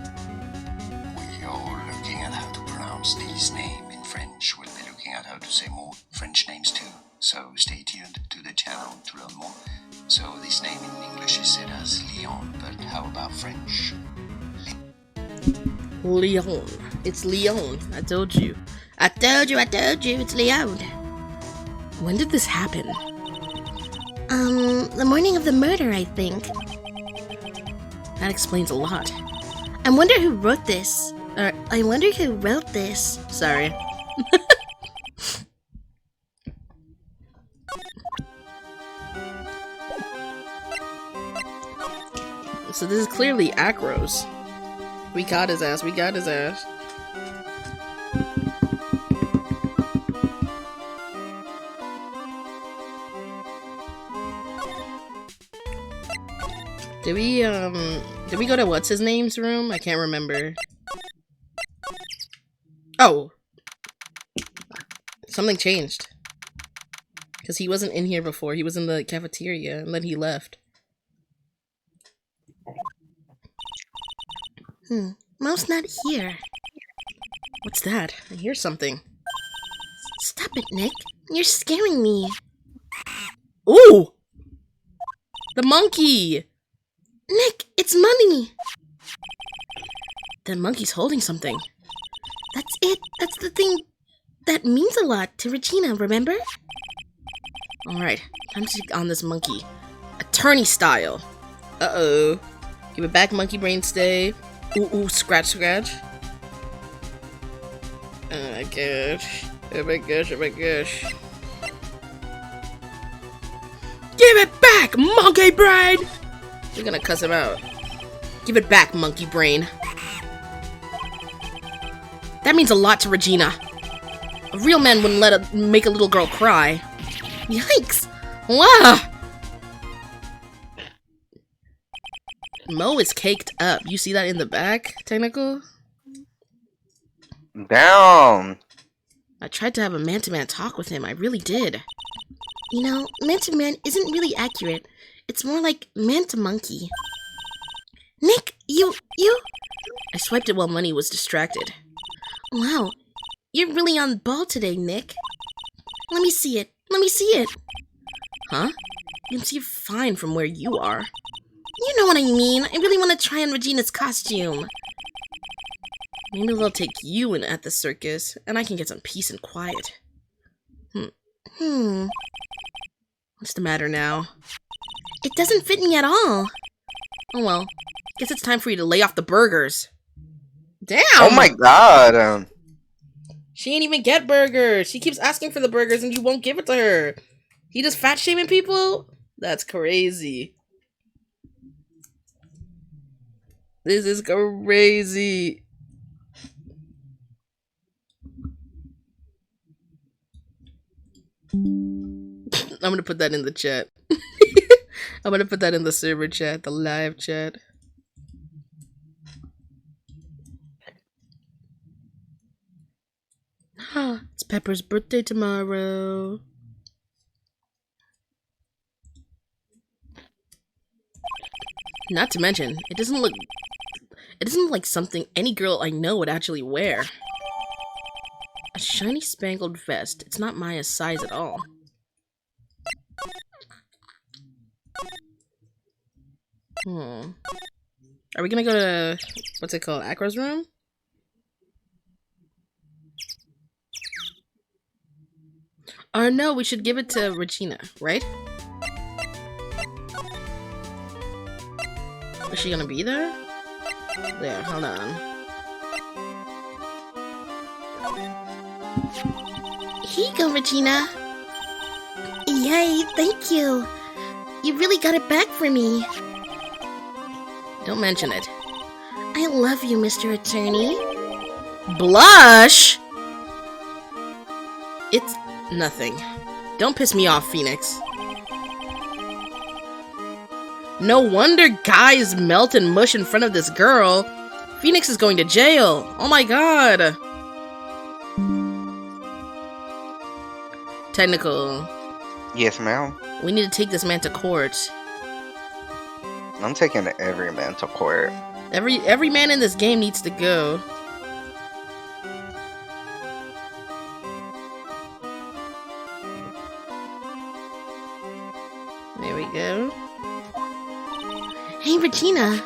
We are looking at how to pronounce this name in French. We'll be looking at how to say more French names too. So stay tuned to the channel to learn more. So this name in English is said as Leon, but how about French? Leon. It's Leon. I told you. I told you, it's Leon. When did this happen? The morning of the murder, I think. That explains a lot. I wonder who wrote this. I wonder who wrote this. Sorry. So this is clearly Acro's. We got his ass. Did we go to what's his name's room? I can't remember. Oh! Something changed. Because he wasn't in here before. He was in the cafeteria, and then he left. Mo's not here. What's that? I hear something. Stop it, Nick. You're scaring me. Ooh! The monkey! Nick, it's money. The monkey's holding something. That's it. That's the thing that means a lot to Regina, remember? Alright, time to take on this monkey. Attorney style. Uh-oh. Give it back, monkey brain stay. Ooh, scratch. Oh my gosh. Oh my gosh. Give it back, monkey brain! We're gonna cuss him out. Give it back, monkey brain. That means a lot to Regina. A real man wouldn't make a little girl cry. Yikes! Wow! Mo is caked up. You see that in the back, Technical? Down. I tried to have a man-to-man talk with him. I really did. You know, man-to-man isn't really accurate. It's more like man-to-monkey. Nick, you... I swiped it while Money was distracted. Wow, you're really on ball today, Nick. Let me see it. Huh? You can see it fine from where you are. You know what I mean. I really want to try on Regina's costume. Maybe they'll take you in at the circus, and I can get some peace and quiet. What's the matter now? It doesn't fit me at all. Oh well. Guess it's time for you to lay off the burgers. Damn! Oh my god. She ain't even get burgers. She keeps asking for the burgers and you won't give it to her. He just fat shaming people? That's crazy. This is crazy. I'm gonna put that in the chat. I'm gonna put that in the server chat, the live chat. It's Pepper's birthday tomorrow. Not to mention, it doesn't look like something any girl I know would actually wear. A shiny spangled vest. It's not Maya's size at all. Are we gonna go to, what's it called, Acro's room? Or no, we should give it to Regina, right? Is she gonna be there? There, hold on. Here you go, Regina. Yay, thank you. You really got it back for me. Don't mention it. I love you, Mr. Attorney. Blush? It's nothing. Don't piss me off, Phoenix. No wonder guys melt and mush in front of this girl. Phoenix is going to jail. Oh my god. Technical. Yes, ma'am. We need to take this man to court. I'm taking every man to court. Every man in this game needs to go. There we go. Hey, Regina.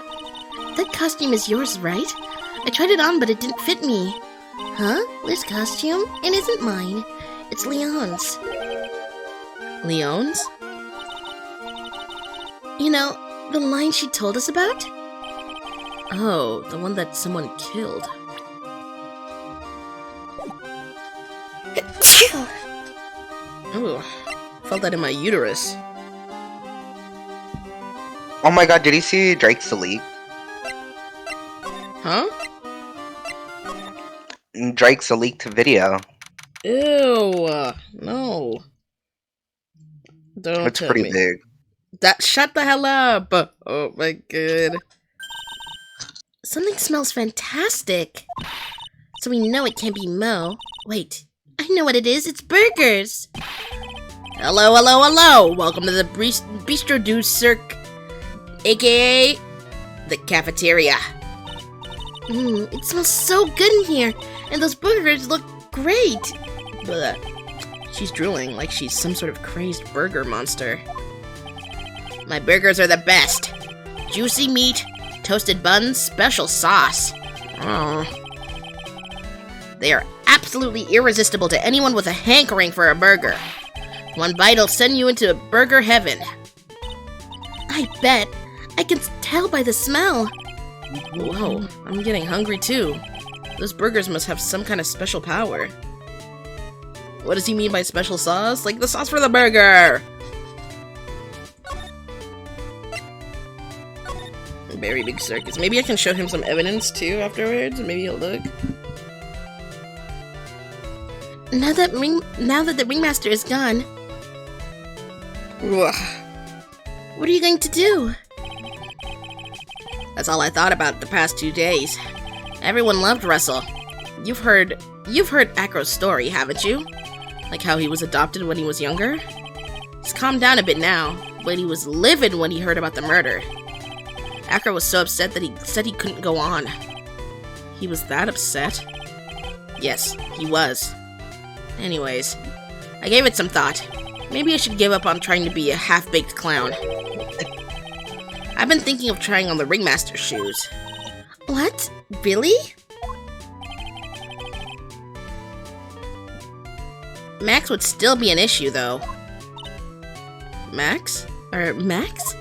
That costume is yours, right? I tried it on, but it didn't fit me. Huh? This costume? It isn't mine. It's Leon's. Leon's? You know, the line she told us about? Oh, the one that someone killed. Ooh, felt that in my uterus. Oh my god, did you see Drake's leak? Huh? Drake's leaked video. Ew, no. Don't It's tell pretty me. big. Shut the hell up! Oh my god. Something smells fantastic. So we know it can't be Mo. Wait, I know what it is. It's burgers. Hello, hello, hello! Welcome to the Bistro du Cirque, aka the cafeteria. It smells so good in here. And those burgers look great. Blech. She's drooling like she's some sort of crazed burger monster. My burgers are the best. Juicy meat, toasted buns, special sauce. Oh. They are absolutely irresistible to anyone with a hankering for a burger. One bite'll send you into burger heaven. I bet. I can tell by the smell. Whoa, I'm getting hungry too. Those burgers must have some kind of special power. What does he mean by special sauce? Like the sauce for the burger! Very big circus. Maybe I can show him some evidence too afterwards. Maybe he'll look. Now that the ringmaster is gone, Ugh. what are you going to do? That's all I thought about the past 2 days. Everyone loved Russell. You've heard Acro's story, haven't you? Like how he was adopted when he was younger? He's calmed down a bit now, but he was livid when he heard about the murder. Acro was so upset that he said he couldn't go on. He was that upset? Yes, he was. Anyways, I gave it some thought. Maybe I should give up on trying to be a half-baked clown. I've been thinking of trying on the ringmaster's shoes. What? Really? Max would still be an issue, though. Max? Or Max?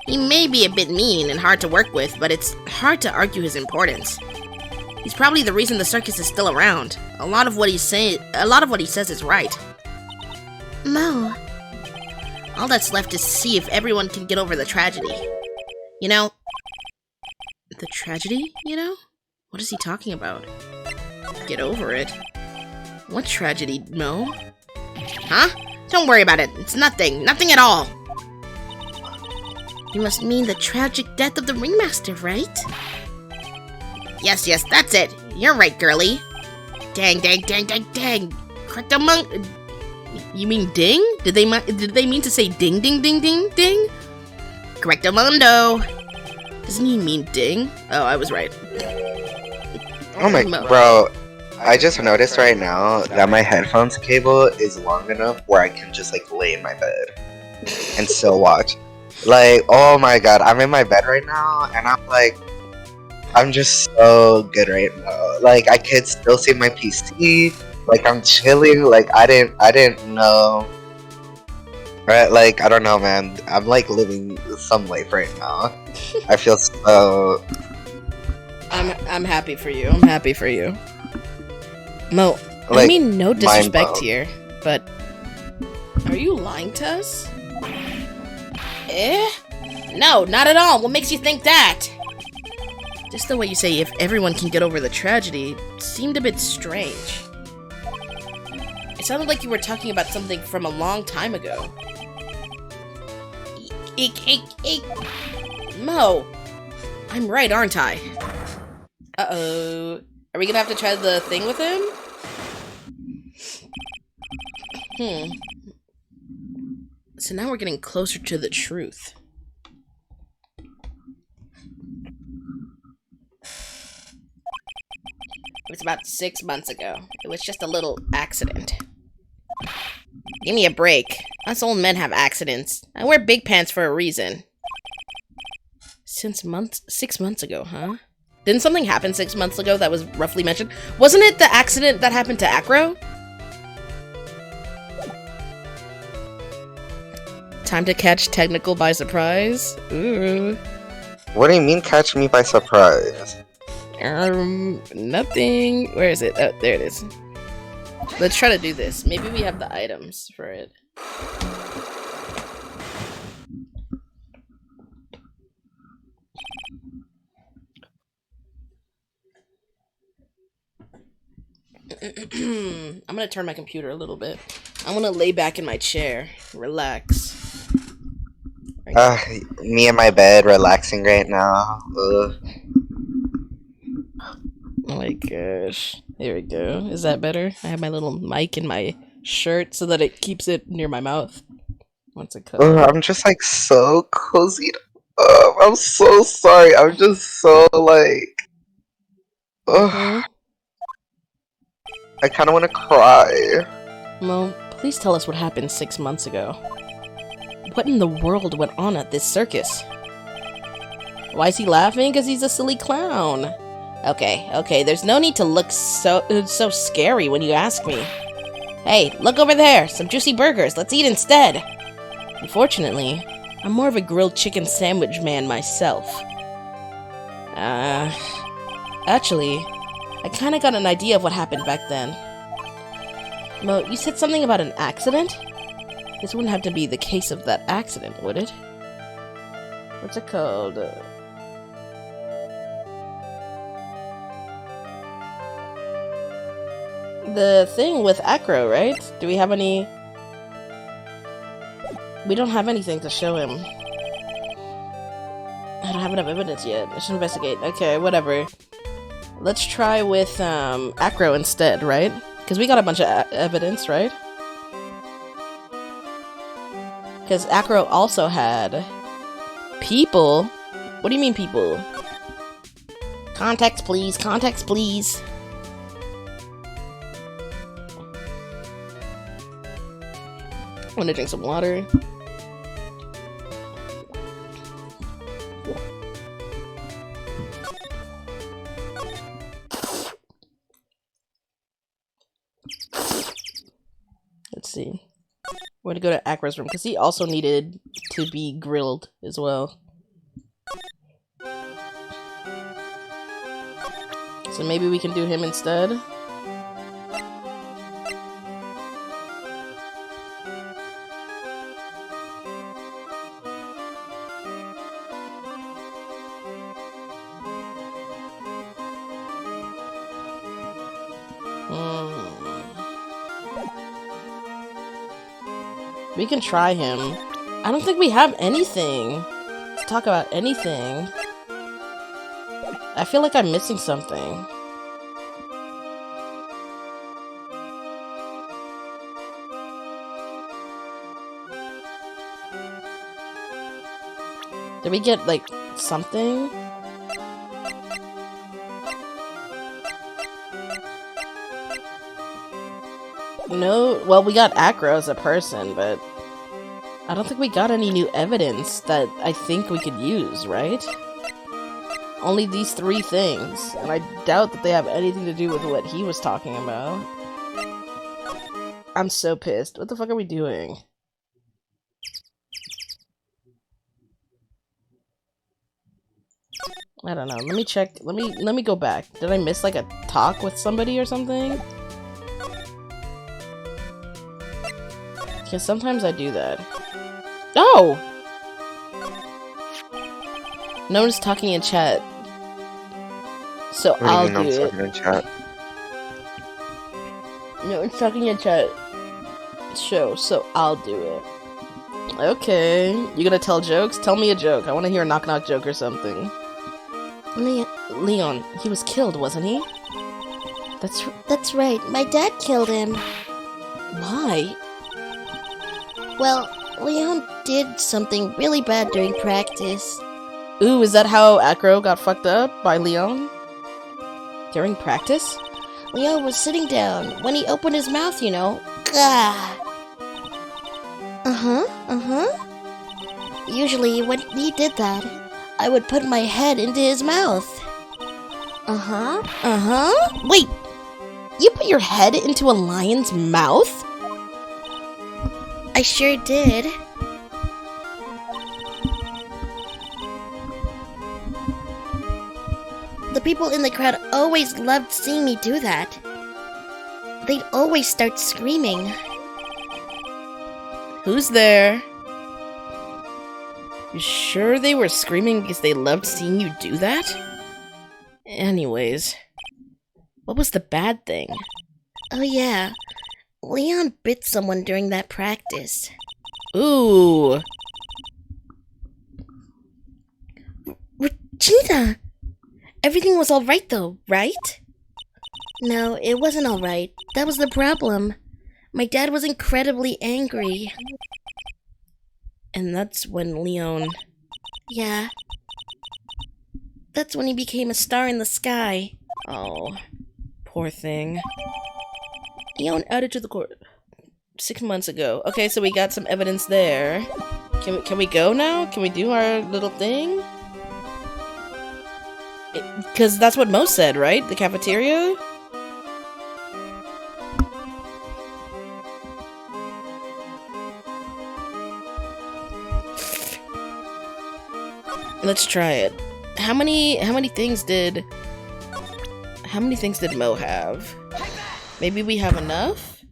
He may be a bit mean and hard to work with, but it's hard to argue his importance. He's probably the reason the circus is still around. A lot of what he says is right. Mo. All that's left is to see if everyone can get over the tragedy. You know? The tragedy, you know? What is he talking about? Get over it? What tragedy, Mo? Huh? Don't worry about it. It's nothing. Nothing at all. You must mean the tragic death of the ringmaster, right? Yes, that's it. You're right, girly. Dang. Cryptomunk. You mean ding? Did they mean to say ding? Correctamundo. Doesn't he mean ding? Oh, I was right. Oh my, Mo- bro. I just noticed right now that my headphones cable is long enough where I can just like lay in my bed and still watch. Like, oh my god, I'm in my bed right now and I'm like, I'm just so good right now. Like, I could still see my PC. Like, I'm chilling. Like, I didn't know. Right? Like, I don't know, man. I'm like living some life right now. I feel so. I'm happy for you. I'm happy for you. Mo, I Like, mean no disrespect mind-blown. here, but are you lying to us? Eh? No, not at all. What makes you think that? Just the way you say if everyone can get over the tragedy seemed a bit strange. It sounded like you were talking about something from a long time ago. Eek. Mo, I'm right, aren't I? Uh-oh. Are we gonna have to try the thing with him? So now we're getting closer to the truth. It was about 6 months ago. It was just a little accident. Give me a break. Us old men have accidents. I wear big pants for a reason. 6 months ago, huh? Didn't something happen 6 months ago that was roughly mentioned? Wasn't it the accident that happened to Acro? Time to catch technical by surprise. Ooh. What do you mean, catch me by surprise? Nothing. Where is it? Oh, there it is. Let's try to do this. Maybe we have the items for it. I'm gonna turn my computer a little bit. I'm gonna lay back in my chair, relax. Me in my bed, relaxing right now. Ugh. Oh my gosh. There we go. Is that better? I have my little mic in my shirt so that it keeps it near my mouth. Once it cuts. Ugh, I'm just like so cozy. I'm so sorry. I'm just so like. Ugh. Hmm? I kind of want to cry. Mo, please tell us what happened 6 months ago. What in the world went on at this circus? Why is he laughing? Because he's a silly clown. Okay, there's no need to look so scary when you ask me. Hey, look over there! Some juicy burgers, let's eat instead! Unfortunately, I'm more of a grilled chicken sandwich man myself. Actually, I kinda got an idea of what happened back then. Mo, you said something about an accident? This wouldn't have to be the case of that accident, would it? What's it called? The thing with Acro, right? Do we have any... We don't have anything to show him. I don't have enough evidence yet. I should investigate. Okay, whatever. Let's try with Acro instead, right? Because we got a bunch of evidence, right? Because Acro also had people. What do you mean people? Context, please. Context, please. I want to drink some water. Let's see. We're gonna go to Acro's room because he also needed to be grilled as well. So maybe we can do him instead. We can try him. I don't think we have anything to talk about anything. I feel like I'm missing something. Did we get, like, something? No, well, we got Acro as a person, but I don't think we got any new evidence that I think we could use, right? Only these 3 things, and I doubt that they have anything to do with what he was talking about. I'm so pissed. What the fuck are we doing? I don't know. Let me check. Let me go back. Did I miss like a talk with somebody or something? Because sometimes I do that. Oh! No one's talking in chat. So What do you I'll mean do I'm it. talking in chat? No one's talking in chat. So I'll do it. Okay. You gonna tell jokes? Tell me a joke. I want to hear a knock-knock joke or something. Leon, he was killed, wasn't he? That's right. My dad killed him. Why? Well, Leon did something really bad during practice. Ooh, is that how Acro got fucked up by Leon? During practice? Leon was sitting down when he opened his mouth, you know. Gah! Usually, when he did that, I would put my head into his mouth. Wait! You put your head into a lion's mouth? I sure did. The people in the crowd always loved seeing me do that. They'd always start screaming. Who's there? You sure they were screaming because they loved seeing you do that? Anyways, what was the bad thing? Oh yeah, Leon bit someone during that practice. Ooh! Regina! Everything was alright though, right? No, it wasn't alright. That was the problem. My dad was incredibly angry. And that's when Leon... Yeah. That's when he became a star in the sky. Oh, poor thing. Leon added to the court 6 months ago. Okay, so we got some evidence there. Can we go now? Can we do our little thing? Because that's what Mo said, right? The cafeteria? Let's try it. How many things did Mo have? Maybe we have enough?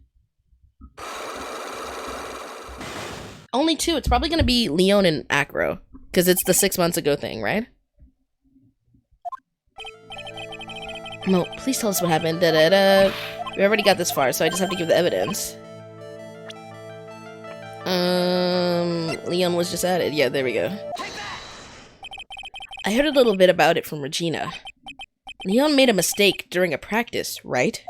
Only 2. It's probably gonna be Leon and Acro. Because it's the 6 months ago thing, right? Mo, please tell us what happened. Da-da-da. We already got this far, so I just have to give the evidence. Leon was just added. Yeah, there we go. I heard a little bit about it from Regina. Leon made a mistake during a practice, right?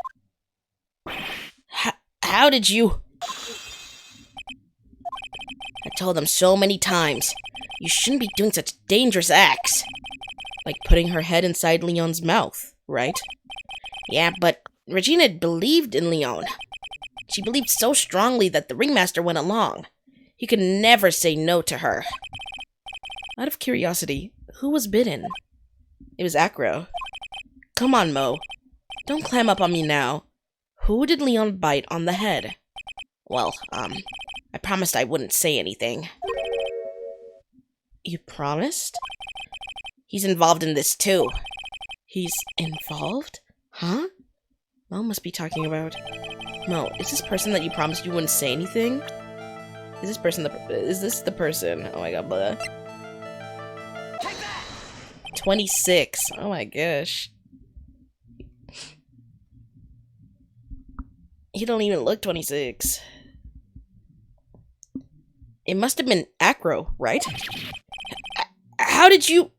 How did you... I told them so many times. You shouldn't be doing such dangerous acts. Like putting her head inside Leon's mouth, right? Yeah, but Regina believed in Leon. She believed so strongly that the ringmaster went along. He could never say no to her. Out of curiosity, who was bitten? It was Acro. Come on, Mo. Don't climb up on me now. Who did Leon bite on the head? Well, I promised I wouldn't say anything. You promised? He's involved in this too. He's involved? Huh? Mo must be talking about... Mo, is this person that you promised you wouldn't say anything? Is this the person? Oh my god, blah. 26. Oh my gosh. He don't even look 26. It must have been Acro, right? How did you...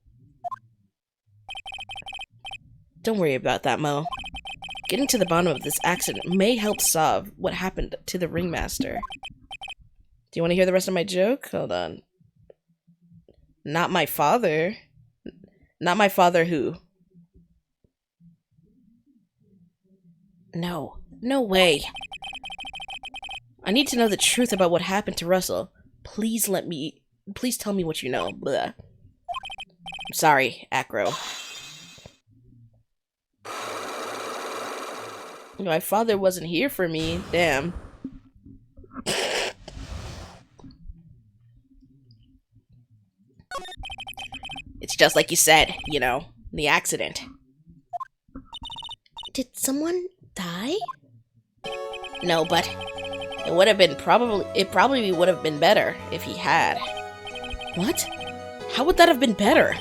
Don't worry about that, Mo. Getting to the bottom of this accident may help solve what happened to the ringmaster. Do you want to hear the rest of my joke? Hold on. Not my father. Not my father who? No. No way. I need to know the truth about what happened to Russell. Please tell me what you know. Blah. I'm sorry, Acro. My father wasn't here for me. Damn. It's just like you said, you know, the accident. Did someone die? No, but it probably would have been better if he had. What? How would that have been better?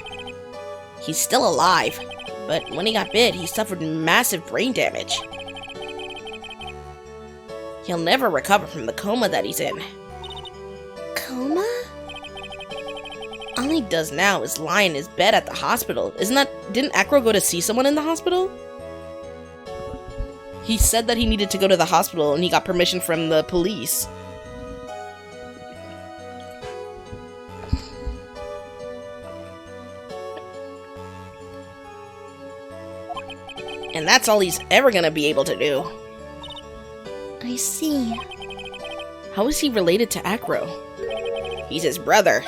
He's still alive, but when he got bit, he suffered massive brain damage. He'll never recover from the coma that he's in. Coma? All he does now is lie in his bed at the hospital. Didn't Acro go to see someone in the hospital? He said that he needed to go to the hospital and he got permission from the police. And that's all he's ever gonna be able to do. I see. How is he related to Acro? He's his brother.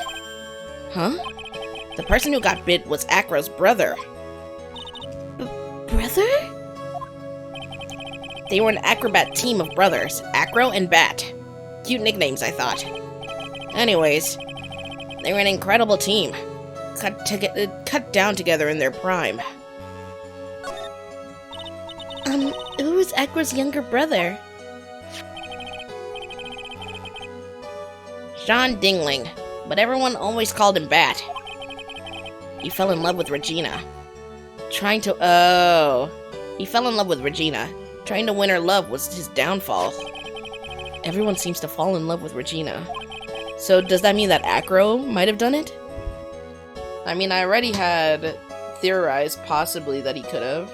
Huh? The person who got bit was Acro's brother. Brother? They were an acrobat team of brothers, Acro and Bat. Cute nicknames, I thought. Anyways, they were an incredible team. Cut down together in their prime. Who was Acro's younger brother? Sean Dingling, but everyone always called him Bat. He fell in love with Regina. He fell in love with Regina. Trying to win her love was his downfall. Everyone seems to fall in love with Regina. So does that mean that Acro might have done it? I mean, I already had theorized possibly that he could have.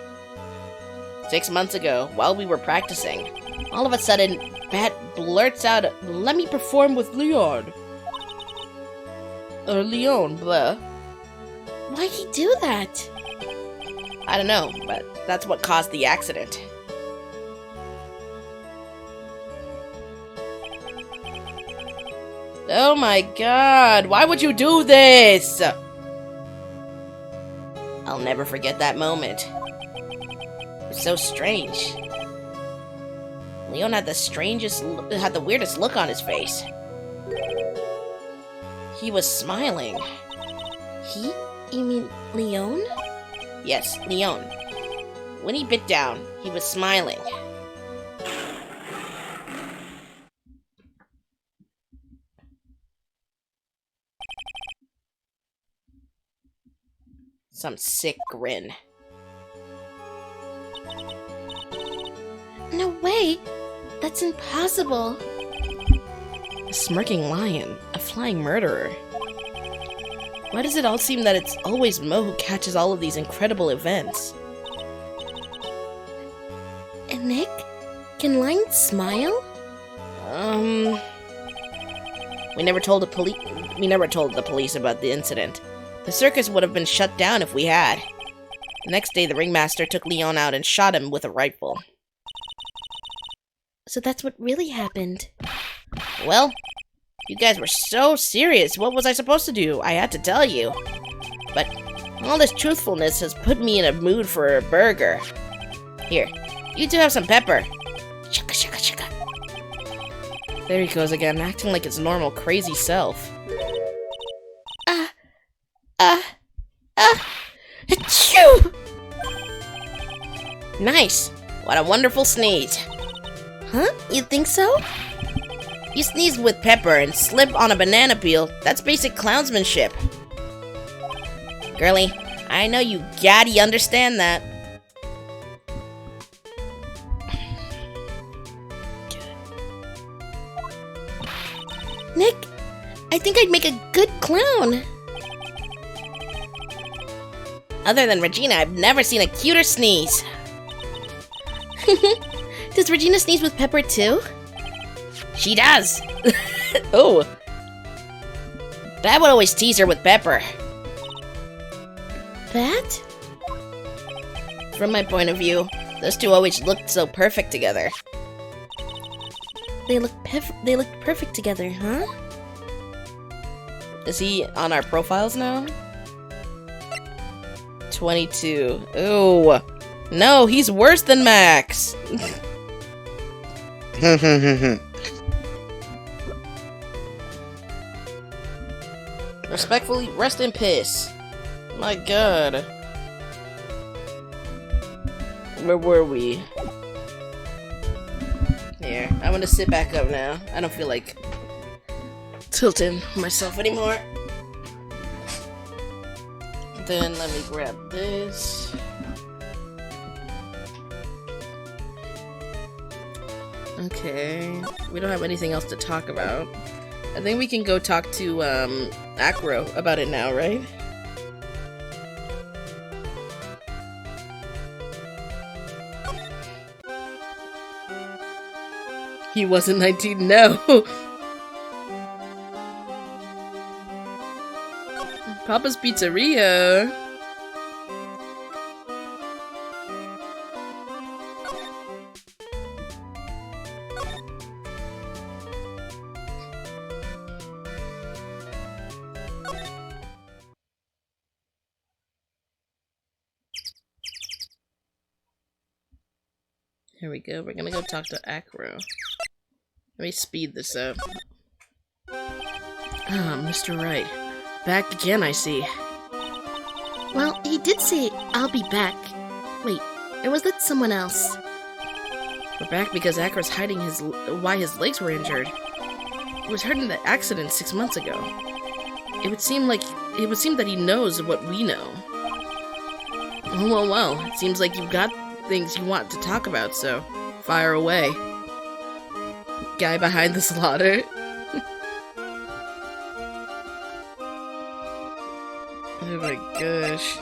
6 months ago, while we were practicing, all of a sudden, Bat blurts out, "Let me perform with Leon." Or Leon, blah. Why'd he do that? I don't know, but that's what caused the accident. Oh my god, why would you do this? I'll never forget that moment. It was so strange. Leon had the weirdest look on his face. He was smiling. He? You mean Leon? Yes, Leon. When he bit down, he was smiling. Some sick grin. No way! That's impossible! A smirking lion, a flying murderer. Why does it all seem that it's always Mo who catches all of these incredible events? And Nick? Can lions smile? We never told the police about the incident. The circus would have been shut down if we had. The next day, the ringmaster took Leon out and shot him with a rifle. So that's what really happened. Well, you guys were so serious. What was I supposed to do? I had to tell you. But all this truthfulness has put me in a mood for a burger. Here, you two have some pepper. Shaka shaka shaka. There he goes again, acting like his normal crazy self. Achoo! Nice. What a wonderful sneeze. Huh? You think so? You sneeze with pepper and slip on a banana peel. That's basic clownsmanship. Girlie, I know you gaddy understand that. Nick, I think I'd make a good clown. Other than Regina, I've never seen a cuter sneeze. Does Regina sneeze with pepper too? She does. Oh. Bat would always tease her with Pepper. Bat? From my point of view, those two always looked so perfect together. They look perfect together, huh? Is he on our profiles now? 22. Ooh. No, he's worse than Max. Respectfully, rest in piss. My god. Where were we? Here, I'm gonna sit back up now. I don't feel like tilting myself anymore. Then let me grab this. Okay, we don't have anything else to talk about. I think we can go talk to Acro about it now, right? He wasn't 19, no. Papa's Pizzeria. Here we go. We're gonna go talk to Acro. Let me speed this up. Ah, Mr. Wright. Back again, I see. Well, he did say, I'll be back. Wait, or was that someone else? We're back because Acro's hiding why his legs were injured. He was hurt in the accident 6 months ago. It would seem that he knows what we know. Well, it seems like you've got things you want to talk about, so fire away. Guy behind the slaughter. Oh my gosh.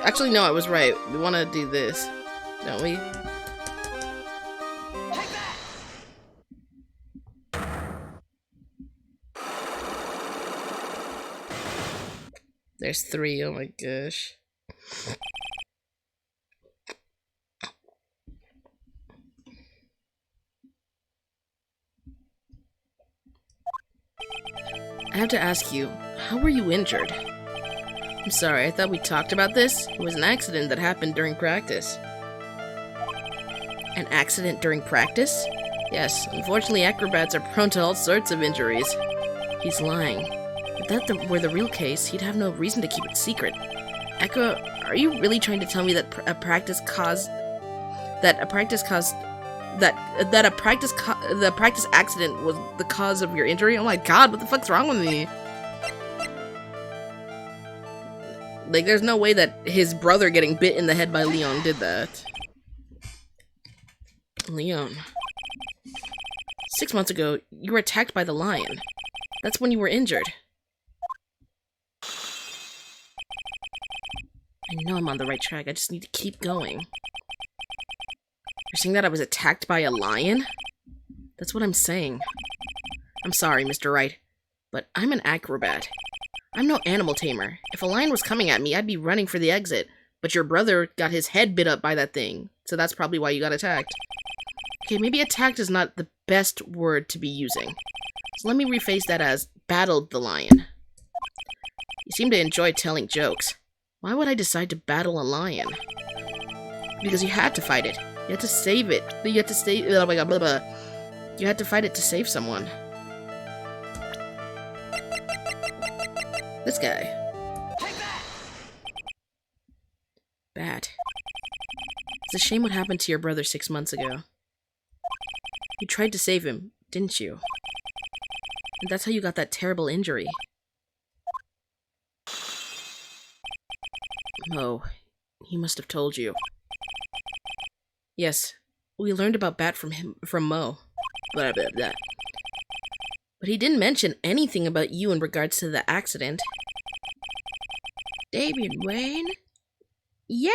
Actually, no, I was right. We want to do this, don't we? There's 3, oh my gosh. I have to ask you, how were you injured? I'm sorry, I thought we talked about this. It was an accident that happened during practice. An accident during practice? Yes, unfortunately acrobats are prone to all sorts of injuries. He's lying. If that were the real case, he'd have no reason to keep it secret. Echo, are you really trying to tell me that the practice accident was the cause of your injury? Oh my god, what the fuck's wrong with me? Like, there's no way that his brother getting bit in the head by Leon did that. Leon. 6 months ago, you were attacked by the lion. That's when you were injured. I know I'm on the right track, I just need to keep going. You're saying that I was attacked by a lion? That's what I'm saying. I'm sorry, Mr. Wright, but I'm an acrobat. I'm no animal tamer. If a lion was coming at me, I'd be running for the exit. But your brother got his head bit up by that thing, so that's probably why you got attacked. Okay, maybe attacked is not the best word to be using. So let me rephrase that as battled the lion. You seem to enjoy telling jokes. Why would I decide to battle a lion? Because you had to fight it. You had to save it. You had to save. Oh my god, blah blah. You had to fight it to save someone. This guy. Bat. It's a shame what happened to your brother 6 months ago. You tried to save him, didn't you? And that's how you got that terrible injury. Mo, he must have told you. Yes, we learned about Bat from Mo. Blah, blah, blah. But he didn't mention anything about you in regards to the accident. Damien Wayne? Yeah,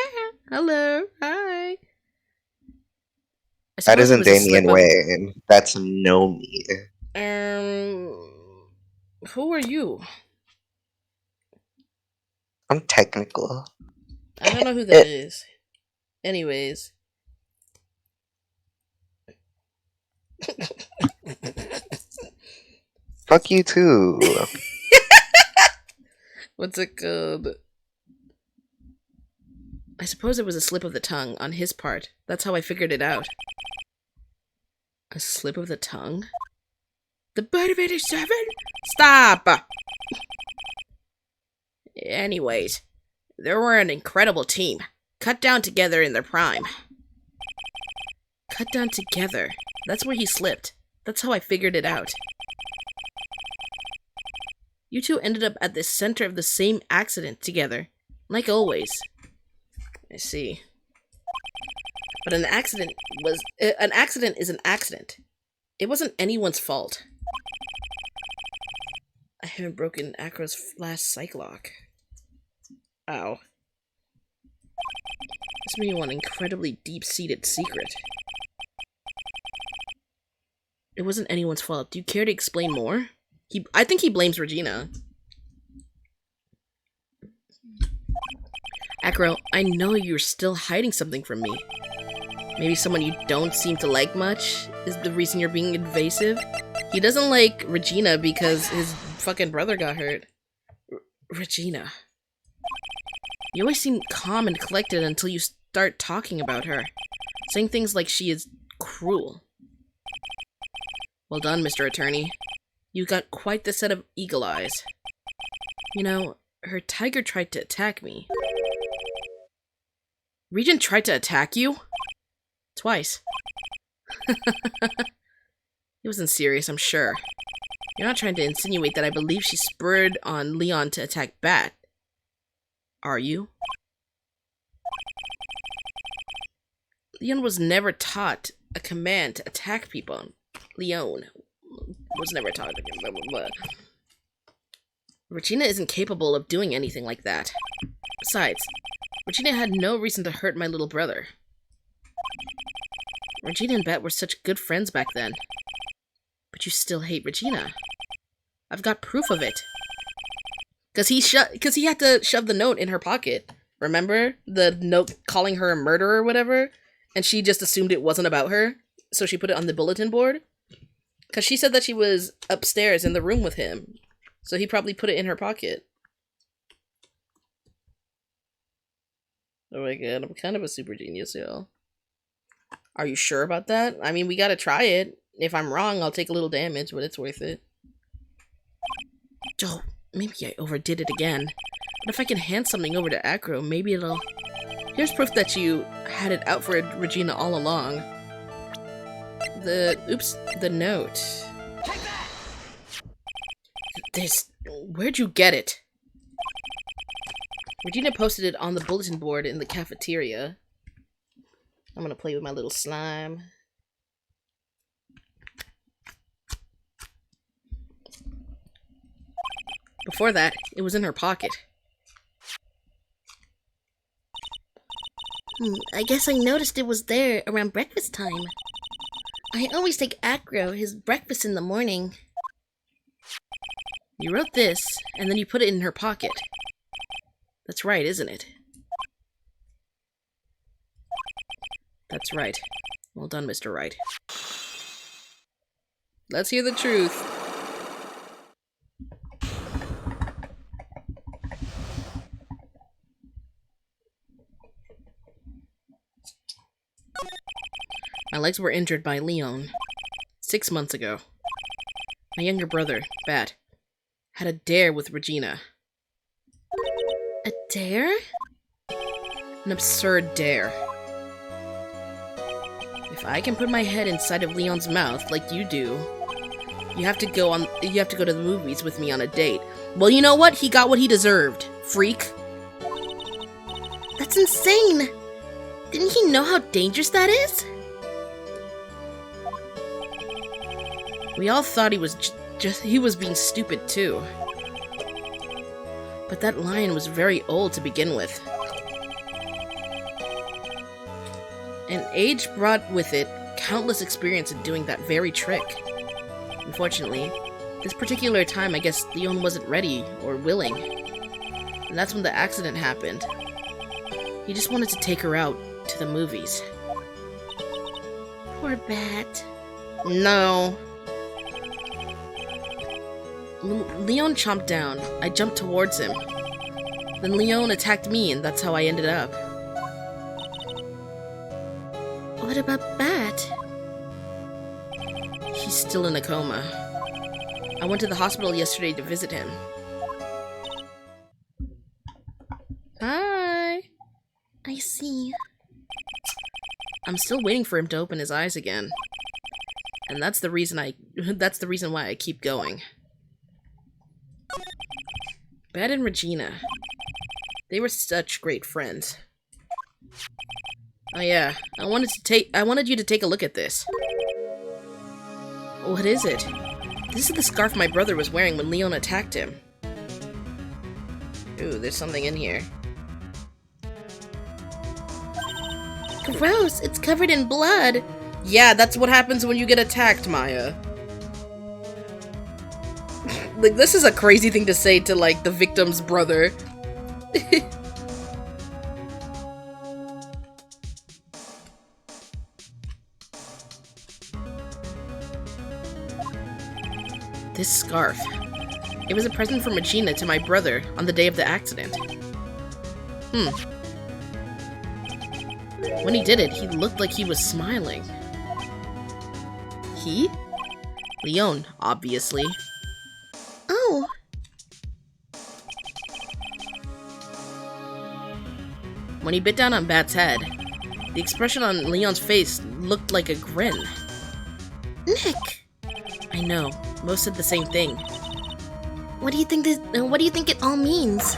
hello, hi. That isn't Damian Wayne. That's Nomi. Who are you? I'm technical. I don't know who that is. Anyways. Fuck you too. What's it called? I suppose it was a slip of the tongue on his part. That's how I figured it out. A slip of the tongue? The bird of 87? Stop! Anyways, they were an incredible team. Cut down together in their prime. Cut down together. That's where he slipped. That's how I figured it out. You two ended up at the center of the same accident together. Like always. I see. But an accident is an accident. It wasn't anyone's fault. I haven't broken Acro's last psych lock. Ow. This may be one incredibly deep-seated secret. It wasn't anyone's fault. Do you care to explain more? I think he blames Regina. Acro, I know you're still hiding something from me. Maybe someone you don't seem to like much is the reason you're being invasive? He doesn't like Regina because his fucking brother got hurt. Regina. You always seem calm and collected until you start talking about her. Saying things like she is cruel. Well done, Mr. Attorney. You got quite the set of eagle eyes. You know, her tiger tried to attack me. Regent tried to attack you? Twice. It wasn't serious, I'm sure. You're not trying to insinuate that I believe she spurred on Leon to attack Bat. Are you? Leon was never taught a command to attack people. Leon was never taught. Blah, blah, blah. Regina isn't capable of doing anything like that. Besides, Regina had no reason to hurt my little brother. Regina and Bet were such good friends back then. But you still hate Regina. I've got proof of it. Cause he had to shove the note in her pocket. Remember? The note calling her a murderer or whatever? And she just assumed it wasn't about her. So she put it on the bulletin board. Cause she said that she was upstairs in the room with him. So he probably put it in her pocket. Oh my god, I'm kind of a super genius, y'all. Are you sure about that? I mean, we gotta try it. If I'm wrong, I'll take a little damage, but it's worth it. Oh, maybe I overdid it again. But if I can hand something over to Acro, maybe it'll... Here's proof that you had it out for Regina all along. The note. Where'd you get it? Regina posted it on the bulletin board in the cafeteria. I'm gonna play with my little slime. Before that, it was in her pocket. I guess I noticed it was there around breakfast time. I always take Acro his breakfast in the morning. You wrote this, and then you put it in her pocket. That's right, isn't it? That's right. Well done, Mr. Wright. Let's hear the truth. My legs were injured by Leon 6 months ago. My younger brother, Bat, had a dare with Regina. A dare? An absurd dare. If I can put my head inside of Leon's mouth like you do, you have to go to the movies with me on a date. Well, you know what? He got what he deserved. Freak. That's insane! Didn't he know how dangerous that is? We all thought he was he was being stupid too. But that lion was very old to begin with. And age brought with it countless experience in doing that very trick. Unfortunately, This particular time, I guess Leon wasn't ready or willing. And that's when the accident happened. He just wanted to take her out to the movies. Poor Bat. No. Leon chomped down. I jumped towards him. Then Leon attacked me, and that's how I ended up. What about Bat? He's still in a coma. I went to the hospital yesterday to visit him. Hi. I see. I'm still waiting for him to open his eyes again. And that's the reason why I keep going. Bat and Regina. They were such great friends. Oh yeah, I wanted you to take a look at this. What is it? This is the scarf my brother was wearing when Leon attacked him. Ooh, there's something in here. Gross, it's covered in blood. Yeah, that's what happens when you get attacked, Maya. Like, this is a crazy thing to say to, like, the victim's brother. This scarf. It was a present from Regina to my brother on the day of the accident. When he did it, he looked like he was smiling. He? Leon, obviously. Oh. When he bit down on Bat's head, the expression on Leon's face looked like a grin. Nick. I know, most said the same thing. What do you think it all means?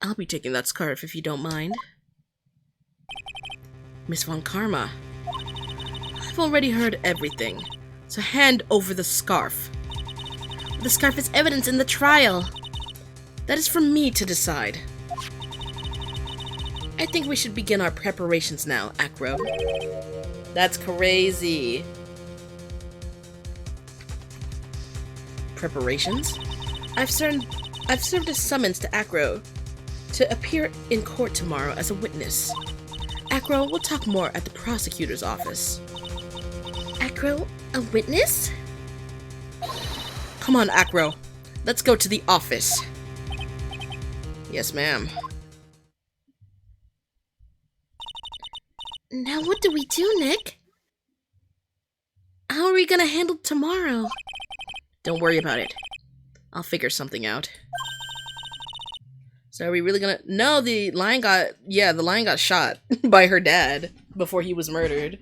I'll be taking that scarf if you don't mind. Miss Von Karma. I've already heard everything, so hand over the scarf. The scarf is evidence in the trial. That is for me to decide. I think we should begin our preparations now, Acro. That's crazy. Preparations? I've served a summons to Acro to appear in court tomorrow as a witness. Acro, we'll talk more at the prosecutor's office. Acro, a witness? Come on, Acro. Let's go to the office. Yes, ma'am. Now what do we do, Nick? How are we gonna handle tomorrow? Don't worry about it. I'll figure something out. So are we really gonna... No, the lion got shot by her dad before he was murdered.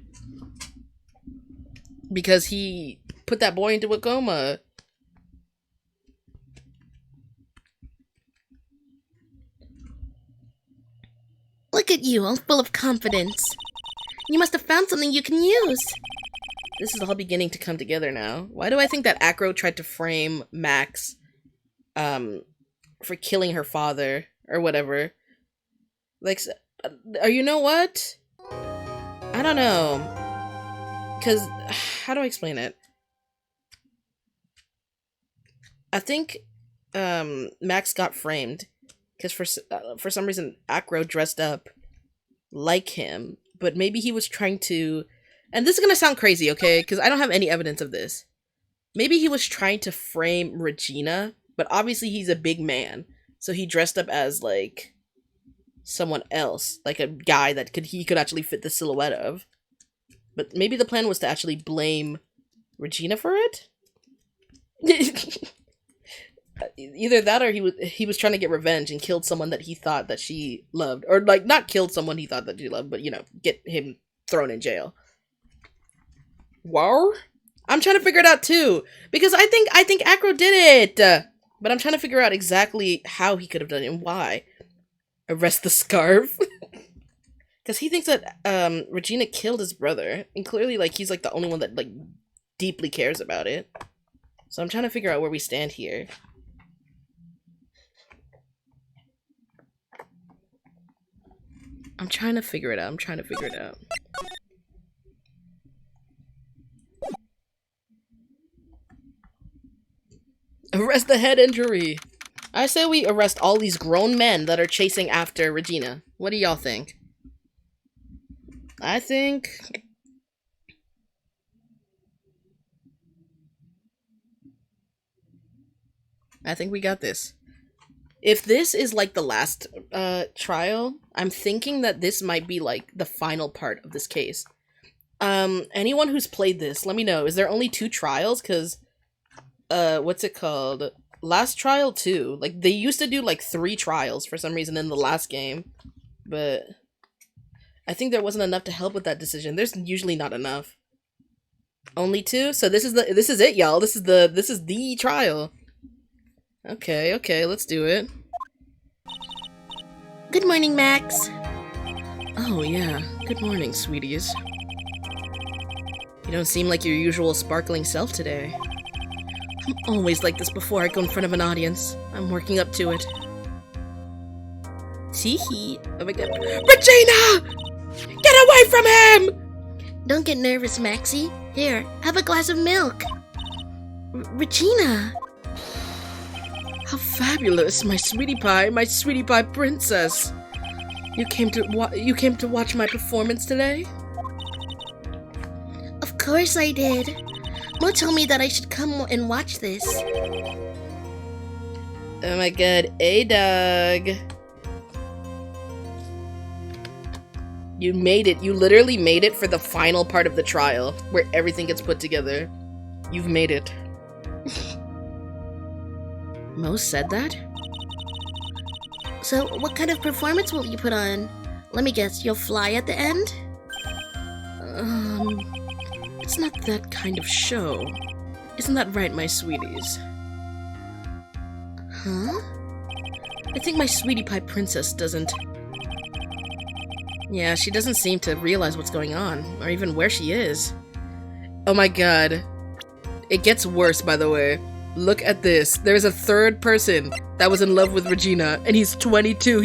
Because he put that boy into a coma. Look at you, all full of confidence. You must have found something you can use. This is all beginning to come together now. Why do I think that Acro tried to frame Max for killing her father or whatever? Like, you know what? I don't know. Because, how do I explain it? I think Max got framed because for some reason Acro dressed up like him, but maybe he was trying to... And this is gonna sound crazy, okay? Because I don't have any evidence of this. Maybe he was trying to frame Regina, but obviously he's a big man, so he dressed up as, like, someone else, like a guy that he could actually fit the silhouette of. But maybe the plan was to actually blame Regina for it? Either that or he was trying to get revenge and killed someone that he thought that she loved. Or, like, not killed someone he thought that she loved, but, you know, get him thrown in jail. Wow. I'm trying to figure it out too, because I think Acro did it, but I'm trying to figure out exactly how he could have done it and why. Arrest the scarf, because he thinks that Regina killed his brother, and clearly, like, he's like the only one that, like, deeply cares about it. So I'm trying to figure out where we stand here. I'm trying to figure it out. Arrest the head injury. I say we arrest all these grown men that are chasing after Regina. What do y'all think? I think we got this. If this is like the last trial, I'm thinking that this might be like the final part of this case. Anyone who's played this, let me know. Is there only 2 trials? Because what's it called? Last trial 2. Like they used to do like 3 trials for some reason in the last game, but I think there wasn't enough to help with that decision. There's usually not enough. Only 2? So this is it, y'all. This is the trial. Okay, let's do it. Good morning, Max. Oh yeah, good morning, sweeties. You don't seem like your usual sparkling self today. I'm always like this before I go in front of an audience. I'm working up to it. Teehee. Oh my god. Regina! Get away from him! Don't get nervous, Maxie. Here, have a glass of milk. Regina! How fabulous, my sweetie pie princess. You came to watch my performance today? Of course I did. Mo told me that I should come and watch this. Oh my god, A-Dog. You made it. You literally made it for the final part of the trial, where everything gets put together. You've made it. Mo said that? So, what kind of performance will you put on? Let me guess, you'll fly at the end? It's not that kind of show. Isn't that right, my sweeties? Huh? I think my sweetie pie princess doesn't... Yeah, she doesn't seem to realize what's going on, or even where she is. Oh my god. It gets worse, by the way. Look at this. There's a 3rd person that was in love with Regina, and he's 22.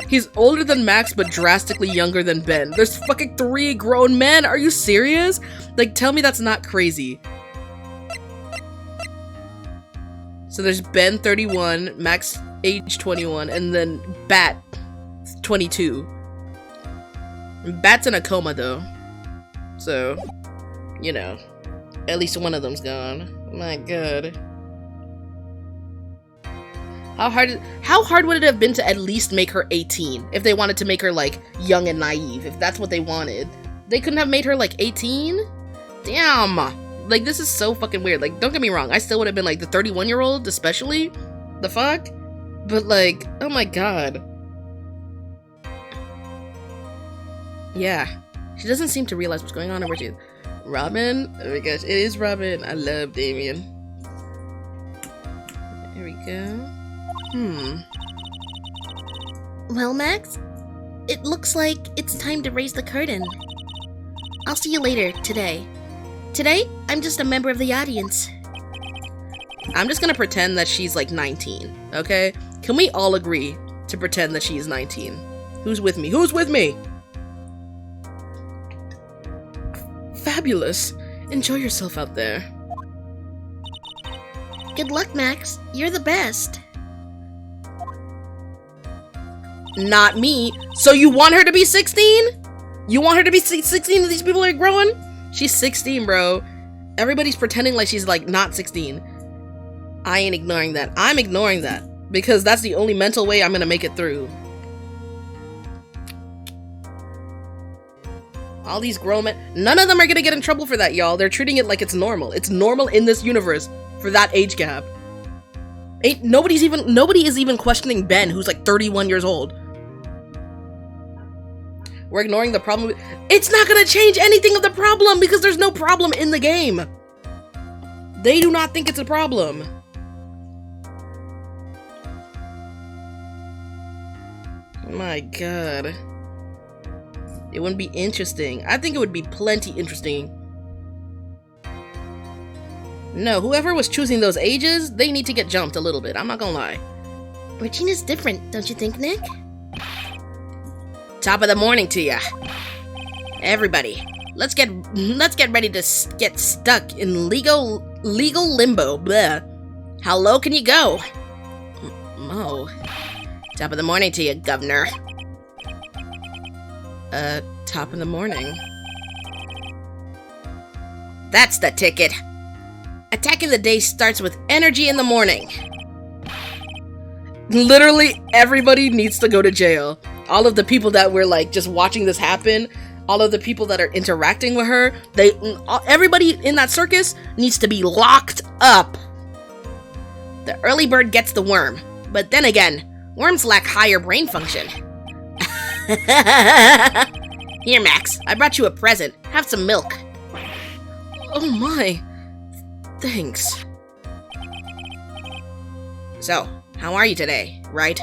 He's older than Max, but drastically younger than Ben. There's fucking 3 grown men. Are you serious? Like, tell me that's not crazy. So there's Ben, 31, Max, age 21, and then Bat, 22. Bat's in a coma, though. So, you know, at least one of them's gone. My god. How hard would it have been to at least make her 18 if they wanted to make her like young and naive, if that's what they wanted? They couldn't have made her like 18? Damn. Like, this is so fucking weird. Like, don't get me wrong, I still would have been like the 31-year-old especially. The fuck? But like, oh my god. Yeah. She doesn't seem to realize what's going on over here. Robin? Oh my gosh, it is Robin. I love Damien. Here we go. Well, Max, it looks like it's time to raise the curtain. I'll see you later, today. Today, I'm just a member of the audience. I'm just gonna pretend that she's like 19, okay? Can we all agree to pretend that she's 19? Who's with me? Who's with me? Fabulous. Enjoy yourself out there. Good luck, Max. You're the best. Not me. So you want her to be 16? You want her to be 16 and these people are growing? She's 16, bro. Everybody's pretending like she's like not 16. I ain't ignoring that. I'm ignoring that. Because that's the only mental way I'm gonna make it through. All these grown men, none of them are gonna get in trouble for that, y'all. They're treating it like it's normal. It's normal in this universe for that age gap. Nobody is even questioning Ben, who's like 31 years old. We're ignoring the problem. It's not gonna change anything of the problem because there's no problem in the game. They do not think it's a problem. My god. It wouldn't be interesting. I think it would be plenty interesting. No, whoever was choosing those ages, they need to get jumped a little bit. I'm not gonna lie. Regina's different, don't you think, Nick? Top of the morning to ya. Everybody, let's get ready to get stuck in legal limbo. Blah. How low can you go? Mo. Top of the morning to you, governor. Top of the morning. That's the ticket. Attack of the day starts with energy in the morning. Literally everybody needs to go to jail. All of the people that were like just watching this happen, all of the people that are interacting with her, everybody in that circus needs to be locked up. The early bird gets the worm, but then again, worms lack higher brain function. Here, Max, I brought you a present. Have some milk. Oh my. Thanks. So, how are you today, Wright?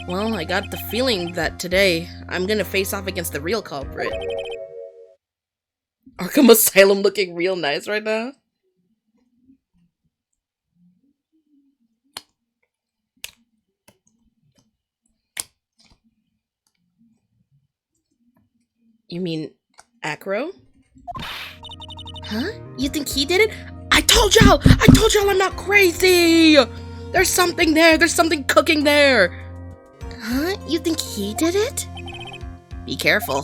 Well, I got the feeling that today I'm gonna face off against the real culprit. Arkham Asylum looking real nice right now. You mean Acro? Huh? You think he did it? I told y'all I'm not crazy! There's something there, there's something cooking there! Huh? You think he did it? Be careful.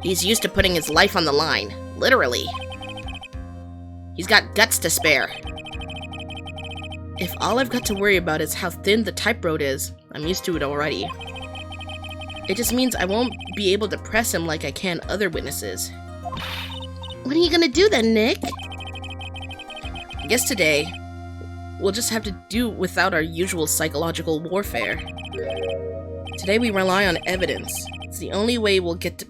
He's used to putting his life on the line, literally. He's got guts to spare. If all I've got to worry about is how thin the type road is, I'm used to it already. It just means I won't be able to press him like I can other witnesses. What are you gonna do then, Nick? I guess today, we'll just have to do without our usual psychological warfare. Today we rely on evidence. It's the only way we'll get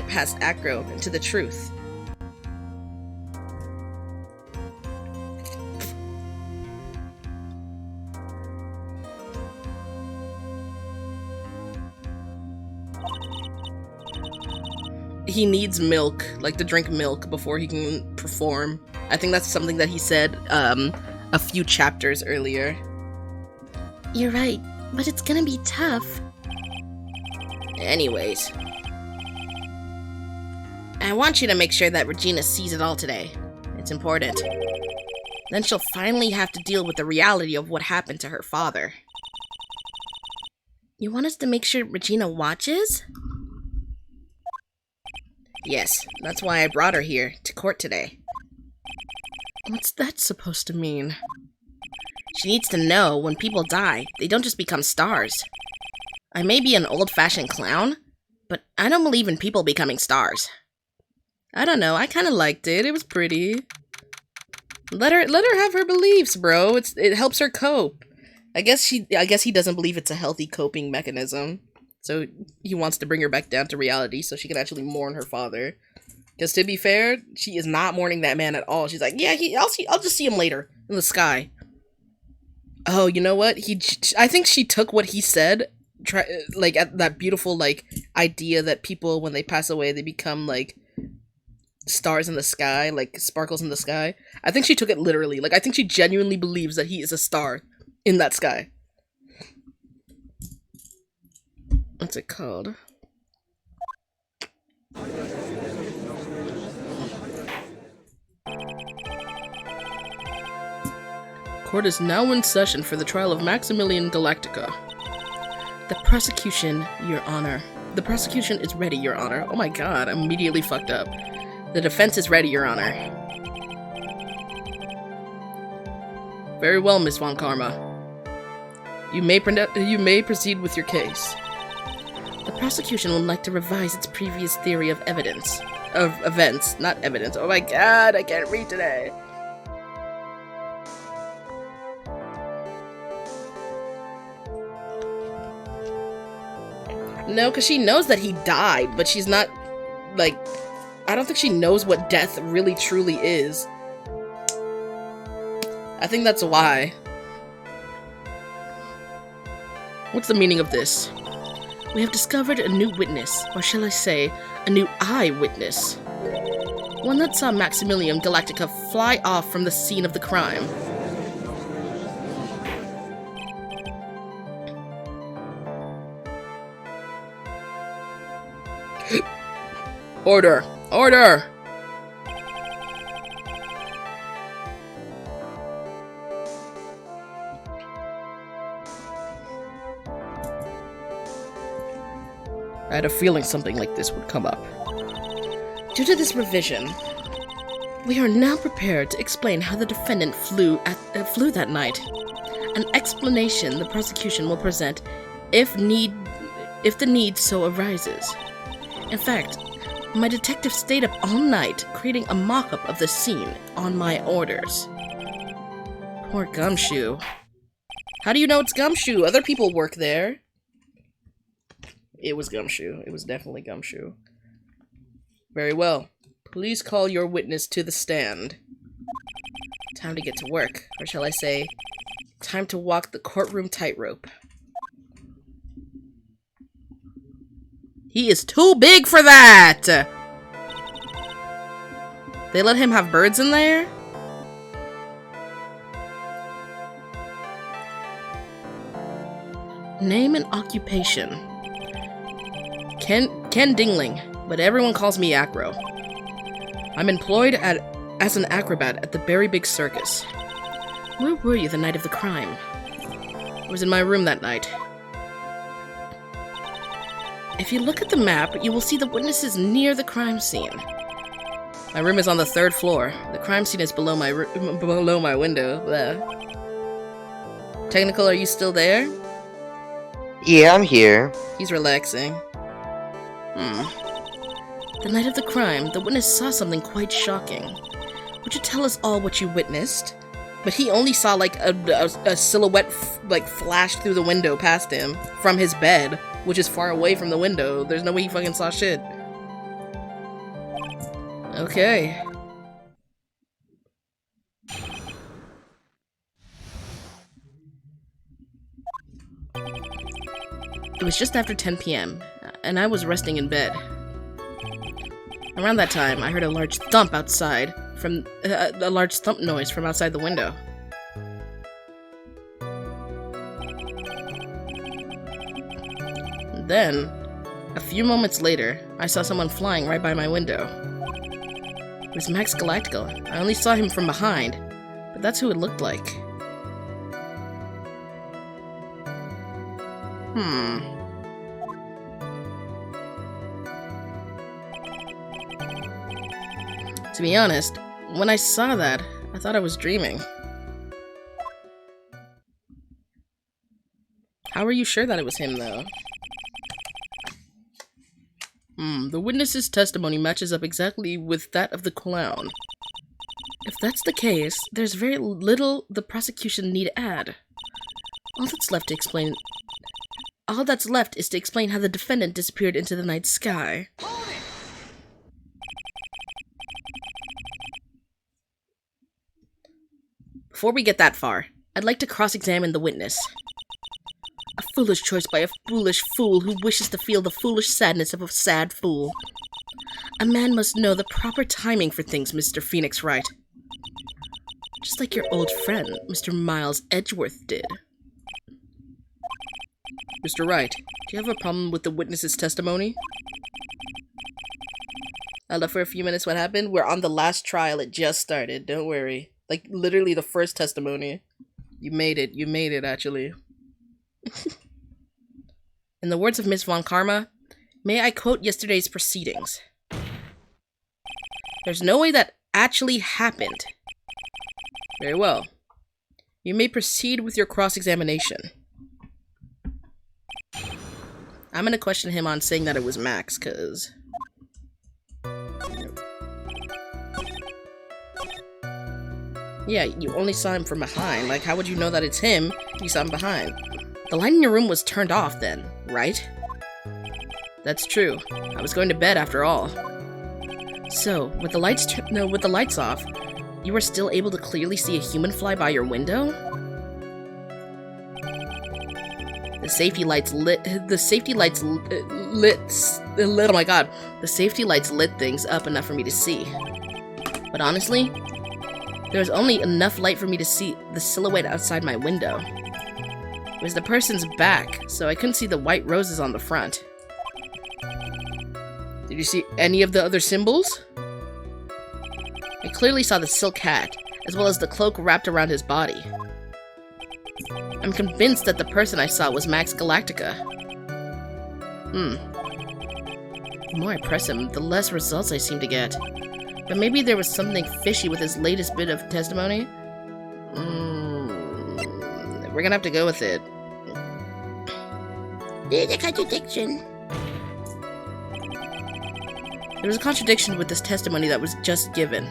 past Acro and to the truth. He needs milk, like to drink milk before he can perform. I think that's something that he said a few chapters earlier. You're right, but it's gonna be tough. Anyways, I want you to make sure that Regina sees it all today. It's important. Then she'll finally have to deal with the reality of what happened to her father. You want us to make sure Regina watches? Yes, that's why I brought her here to court today. What's that supposed to mean? She needs to know when people die, they don't just become stars. I may be an old-fashioned clown, but I don't believe in people becoming stars. I don't know, I kind of liked it. It was pretty. Let her have her beliefs, bro. It helps her cope. I guess he doesn't believe it's a healthy coping mechanism. So he wants to bring her back down to reality so she can actually mourn her father. Because to be fair, she is not mourning that man at all. She's like, yeah, I'll just see him later in the sky. Oh, you know what? I think she took what he said, at that beautiful idea that people when they pass away they become like stars in the sky, like sparkles in the sky. I think she took it literally. I think she genuinely believes that he is a star in that sky. What's it called? Court is now in session for the trial of Maximilian Galactica. The prosecution, Your Honor. The prosecution is ready, Your Honor. Oh my god, I'm immediately fucked up. The defense is ready, Your Honor. Very well, Miss Von Karma. You may proceed with your case. The prosecution would like to revise its previous theory of evidence. Of events, not evidence. Oh my god, I can't read today. No, because she knows that he died, but she's not, I don't think she knows what death really truly is. I think that's why. What's the meaning of this? We have discovered a new witness, or shall I say, a new eyewitness. One that saw Maximilian Galactica fly off from the scene of the crime. Order! Order! had a feeling something like this would come up. Due to this revision, we are now prepared to explain how the defendant flew that night. An explanation the prosecution will present if the need so arises. In fact, my detective stayed up all night creating a mock-up of the scene on my orders. Poor Gumshoe. How do you know it's Gumshoe? Other people work there. It was Gumshoe. It was definitely Gumshoe. Very well. Please call your witness to the stand. Time to get to work, or shall I say, time to walk the courtroom tightrope. He is too big for that! They let him have birds in there? Name and occupation. Ken Dingling, but everyone calls me Acro. I'm employed as an acrobat at the Berry Big Circus. Where were you the night of the crime? I was in my room that night. If you look at the map, you will see the witnesses near the crime scene. My room is on the 3rd floor. The crime scene is below my window. Blah. Technical, are you still there? Yeah, I'm here. He's relaxing. The night of the crime, the witness saw something quite shocking. Would you tell us all what you witnessed? But he only saw like a silhouette flash through the window past him from his bed, which is far away from the window. There's no way he fucking saw shit. Okay. It was just after 10 p.m., and I was resting in bed. Around that time, I heard a large thump outside a large thump noise from outside the window. Then, a few moments later, I saw someone flying right by my window. It was Max Galactica. I only saw him from behind, but that's who it looked like. To be honest, when I saw that, I thought I was dreaming. How are you sure that it was him, though? The witness's testimony matches up exactly with that of the clown. If that's the case, there's very little the prosecution need add. All that's left is to explain how the defendant disappeared into the night sky. Before we get that far, I'd like to cross-examine the witness. A foolish choice by a foolish fool who wishes to feel the foolish sadness of a sad fool. A man must know the proper timing for things, Mr. Phoenix Wright. Just like your old friend, Mr. Miles Edgeworth did. Mr. Wright, do you have a problem with the witness's testimony? I left for a few minutes. What happened? We're on the last trial. It just started. Don't worry. Like, literally the first testimony. You made it. You made it, actually. In the words of Miss Von Karma, may I quote yesterday's proceedings? There's no way that actually happened. Very well. You may proceed with your cross-examination. I'm gonna question him on saying that it was Max, cause... Yeah, you only saw him from behind. Like, how would you know that it's him if you saw him behind? The light in your room was turned off then, right? That's true. I was going to bed after all. So, with the lights off, you were still able to clearly see a human fly by your window? The safety lights lit things up enough for me to see. But honestly, there was only enough light for me to see the silhouette outside my window. It was the person's back, so I couldn't see the white roses on the front. Did you see any of the other symbols? I clearly saw the silk hat, as well as the cloak wrapped around his body. I'm convinced that the person I saw was Max Galactica. The more I press him, the less results I seem to get. But maybe there was something fishy with his latest bit of testimony? We're gonna have to go with it. There's a contradiction. There was a contradiction with this testimony that was just given.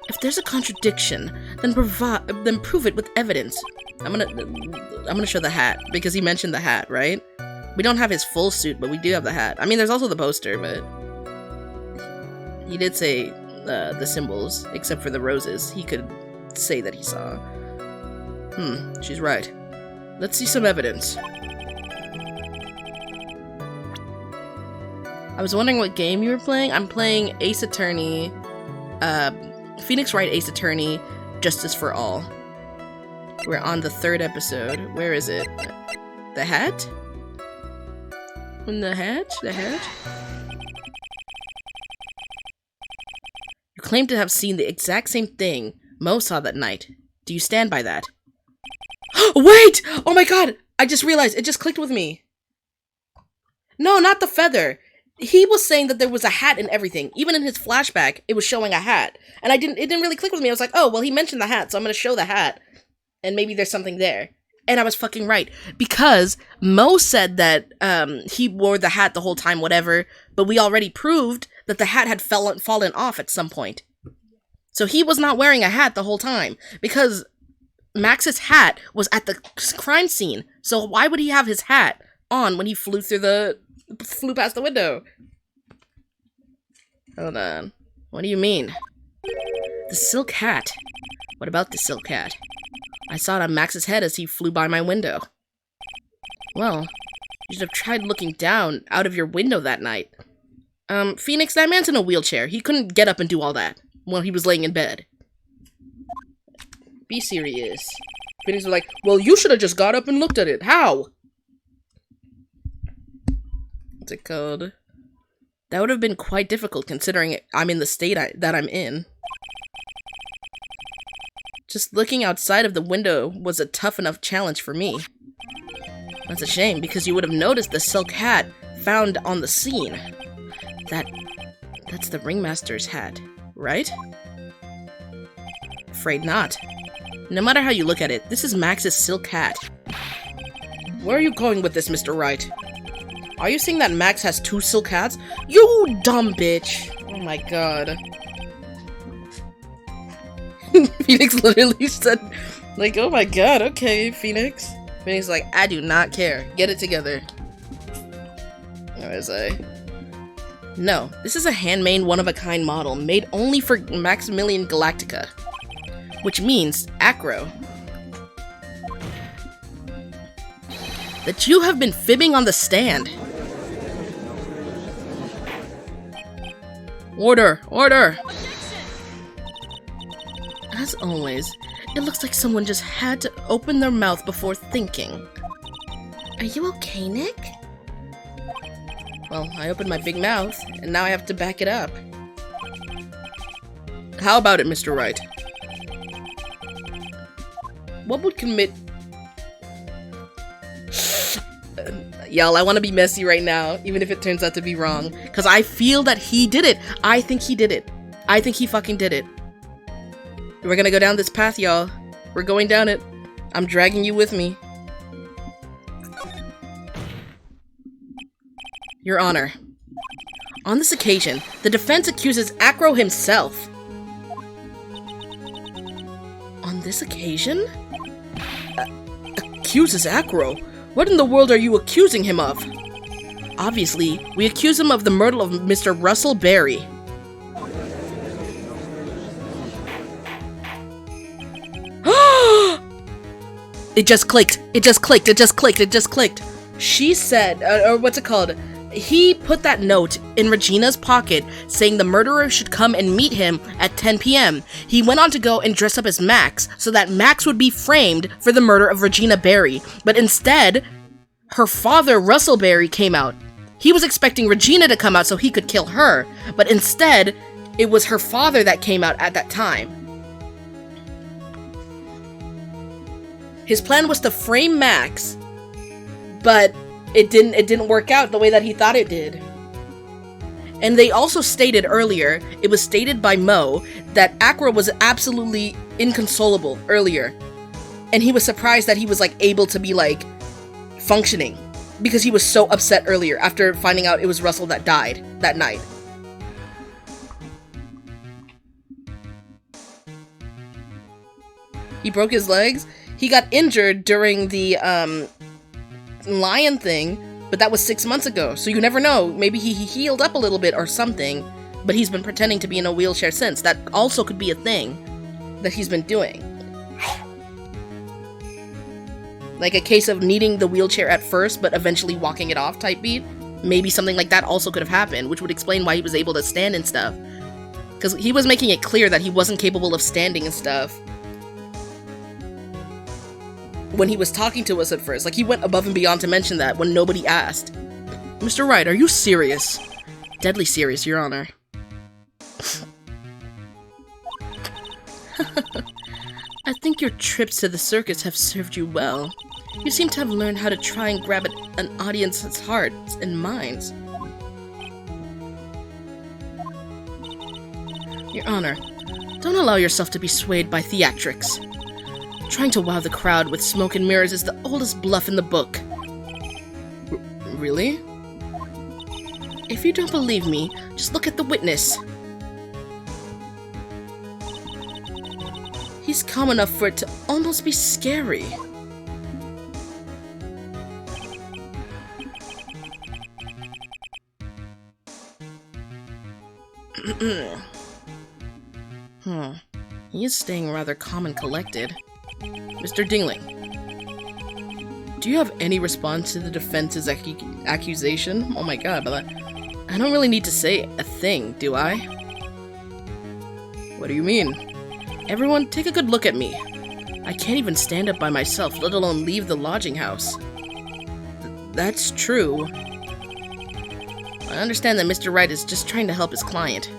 If there's a contradiction, then prove it with evidence. I'm gonna show the hat, because he mentioned the hat, right? We don't have his full suit, but we do have the hat. I mean, there's also the poster, but he did say the symbols, except for the roses. He could say that he saw. She's right. Let's see some evidence. I was wondering what game you were playing. I'm playing Ace Attorney, Phoenix Wright Ace Attorney, Justice for All. We're on the 3rd episode. Where is it? The hat? In the hat? The hat? You claim to have seen the exact same thing Mo saw that night. Do you stand by that? Wait! Oh my god! I just realized, it just clicked with me. No, not the feather. He was saying that there was a hat and everything. Even in his flashback, it was showing a hat. And it didn't really click with me. I was like, oh, well, he mentioned the hat, so I'm gonna show the hat. And maybe there's something there. And I was fucking right. Because Mo said that he wore the hat the whole time, whatever. But we already proved that the hat had fallen off at some point. So he was not wearing a hat the whole time. Because Max's hat was at the crime scene. So why would he have his hat on when he flew past the window? Hold on. What do you mean? The silk hat. What about the silk hat? I saw it on Max's head as he flew by my window. Well, you should have tried looking down out of your window that night. Phoenix, that man's in a wheelchair. He couldn't get up and do all that while he was laying in bed. Be serious. Phoenix was like, well, you should have just got up and looked at it. How? What's it called? That would have been quite difficult considering I'm in the state that I'm in. Just looking outside of the window was a tough enough challenge for me. That's a shame, because you would have noticed the silk hat found on the scene. That's the ringmaster's hat, right? Afraid not. No matter how you look at it, this is Max's silk hat. Where are you going with this, Mr. Wright? Are you saying that Max has 2 silk hats? You dumb bitch! Oh my god. Phoenix literally said, like, oh my god, okay, Phoenix. Phoenix like, I do not care. Get it together. Where was I? No, this is a handmade, one-of-a-kind model made only for Maximilian Galactica. Which means Acro. That you have been fibbing on the stand. Order! Order! As always, it looks like someone just had to open their mouth before thinking. Are you okay, Nick? Well, I opened my big mouth, and now I have to back it up. How about it, Mr. Wright? What would commit... Y'all, I want to be messy right now, even if it turns out to be wrong. Because I feel that he did it. I think he did it. I think he fucking did it. We're gonna go down this path, y'all. We're going down it. I'm dragging you with me. Your Honor. On this occasion, the defense accuses Acro himself. On this occasion? Accuses Acro? What in the world are you accusing him of? Obviously, we accuse him of the murder of Mr. Russell Berry. It just clicked. It just clicked. It just clicked. It just clicked. She said, or what's it called? He put that note in Regina's pocket saying the murderer should come and meet him at 10 p.m. He went on to go and dress up as Max so that Max would be framed for the murder of Regina Berry. But instead, her father, Russell Berry, came out. He was expecting Regina to come out so he could kill her. But instead, it was her father that came out at that time. His plan was to frame Max, but it didn't work out the way that he thought it did. And they also stated earlier, it was stated by Mo, that Aqua was absolutely inconsolable earlier. And he was surprised that he was, like, able to be, like, functioning. Because he was so upset earlier after finding out it was Russell that died that night. He broke his legs. He got injured during the, lion thing. But that was 6 months ago, so you never know. Maybe he healed up a little bit or something, but he's been pretending to be in a wheelchair since. That also could be a thing that he's been doing. Like a case of needing the wheelchair at first, but eventually walking it off type beat. Maybe something like that also could have happened, which would explain why he was able to stand and stuff. Because he was making it clear that he wasn't capable of standing and stuff. When he was talking to us at first. Like, he went above and beyond to mention that when nobody asked. Mr. Wright, are you serious? Deadly serious, Your Honor. I think your trips to the circus have served you well. You seem to have learned how to try and grab an audience's hearts and minds. Your Honor, don't allow yourself to be swayed by theatrics. Trying to wow the crowd with smoke and mirrors is the oldest bluff in the book. Really? If you don't believe me, just look at the witness. He's calm enough for it to almost be scary. He is staying rather calm and collected. Mr. Dingling, do you have any response to the defense's accusation? Oh my god, but I don't really need to say a thing, do I? What do you mean? Everyone, take a good look at me. I can't even stand up by myself, let alone leave the lodging house. That's true. I understand that Mr. Wright is just trying to help his client.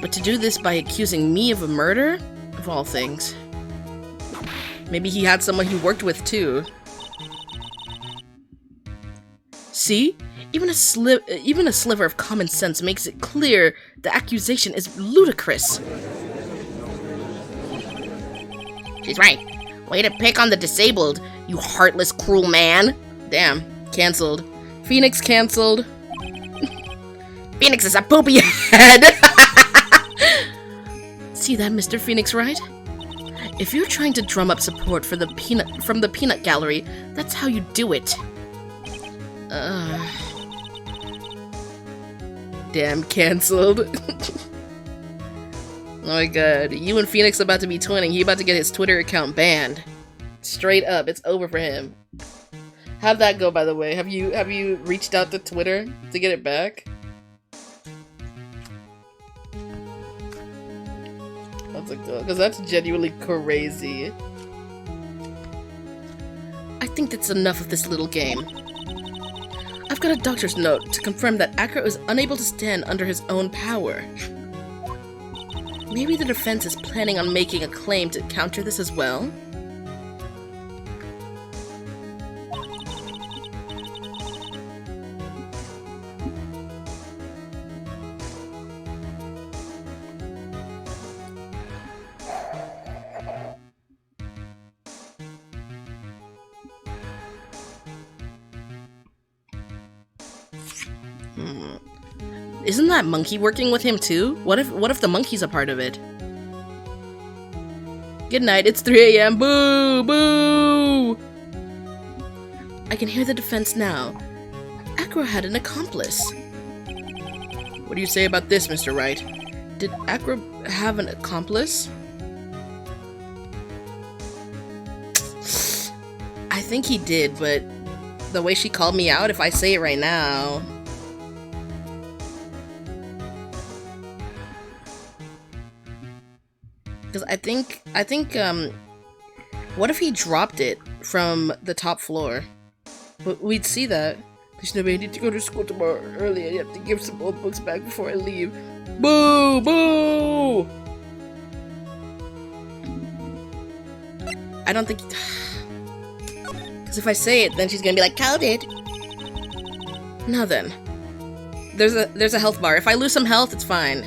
But to do this by accusing me of a murder? Of all things. Maybe he had someone he worked with, too. See? Even a sliver of common sense makes it clear the accusation is ludicrous. She's right. Way to pick on the disabled, you heartless, cruel man. Damn. Cancelled. Phoenix cancelled. Phoenix is a poopy head! See that, Mr. Phoenix Wright? If you're trying to drum up support for the peanut gallery, that's how you do it. Damn, cancelled. Oh my god, you and Phoenix about to be twinning. He about to get his Twitter account banned. Straight up, it's over for him. How'd that go, by the way? Have you reached out to Twitter to get it back? Because that's genuinely crazy. I think that's enough of this little game. I've got a doctor's note to confirm that Acro is unable to stand under his own power. Maybe the defense is planning on making a claim to counter this as well? Isn't that monkey working with him too? What if the monkey's a part of it? Good night, it's 3 a.m. Boo! Boo! I can hear the defense now. Acro had an accomplice. What do you say about this, Mr. Wright? Did Acro have an accomplice? I think he did, but the way she called me out, if I say it right now... Because I think, what if he dropped it from the top floor? But we'd see that. Please, I need to go to school tomorrow early. I have to give some old books back before I leave. Boo! Boo! I don't think... Because if I say it, then she's gonna be like, coded. Now then. There's a health bar. If I lose some health, it's fine.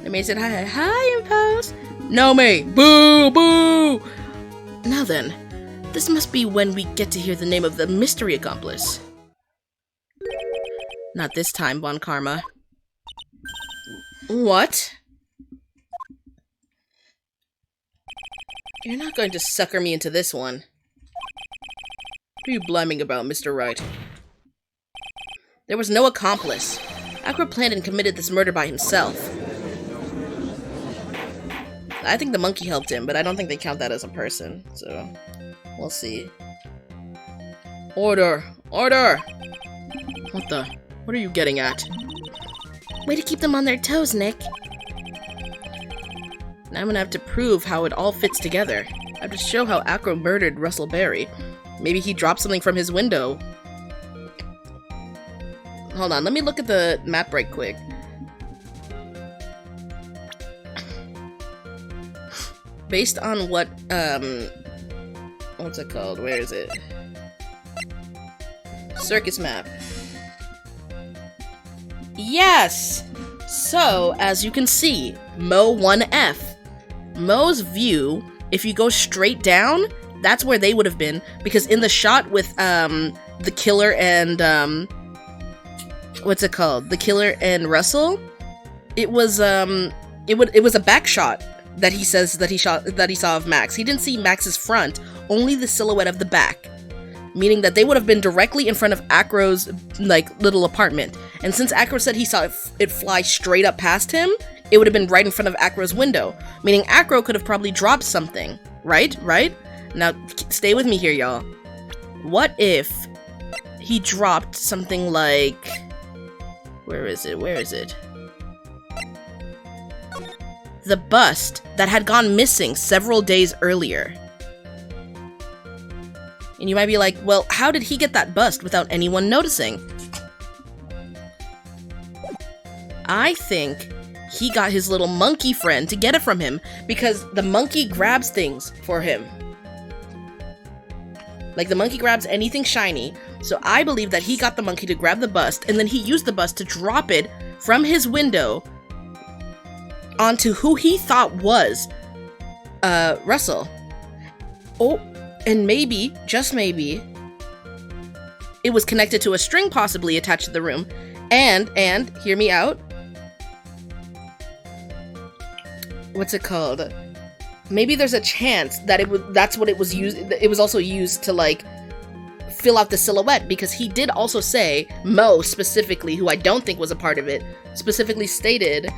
I may say hi, Impulse. No, me. Boo, boo. Now then. This must be when we get to hear the name of the mystery accomplice. Not this time, Bon Karma. What? You're not going to sucker me into this one. What are you blaming about, Mr. Wright? There was no accomplice. Acro planned and committed this murder by himself. I think the monkey helped him, but I don't think they count that as a person, so we'll see. Order! Order! What are you getting at? Way to keep them on their toes, Nick. Now I'm gonna have to prove how it all fits together. I have to show how Acro murdered Russell Berry. Maybe he dropped something from his window. Hold on, let me look at the map right quick. Based on what, what's it called? Where is it? Circus map. Yes! So, as you can see, Mo 1F. Mo's view, if you go straight down, that's where they would have been, because in the shot with, the killer and, what's it called? The killer and Russell, it was a back shot that he says that he saw of Max. He didn't see Max's front, only the silhouette of the back. Meaning that they would have been directly in front of Acro's, like, little apartment. And since Acro said he saw it fly straight up past him, it would have been right in front of Acro's window. Meaning Acro could have probably dropped something. Right? Right? Now, stay with me here, y'all. What if he dropped something like... Where is it? Where is it? The bust that had gone missing several days earlier. And you might be like, well, how did he get that bust without anyone noticing? I think he got his little monkey friend to get it from him because the monkey grabs things for him. Like, the monkey grabs anything shiny, so I believe that he got the monkey to grab the bust, and then he used the bust to drop it from his window onto who he thought was, Russell. Oh, and maybe, just maybe, it was connected to a string possibly attached to the room, and, hear me out, what's it called? Maybe there's a chance that that's what it was used, it was also used to, like, fill out the silhouette, because he did also say, Mo specifically, who I don't think was a part of it, specifically stated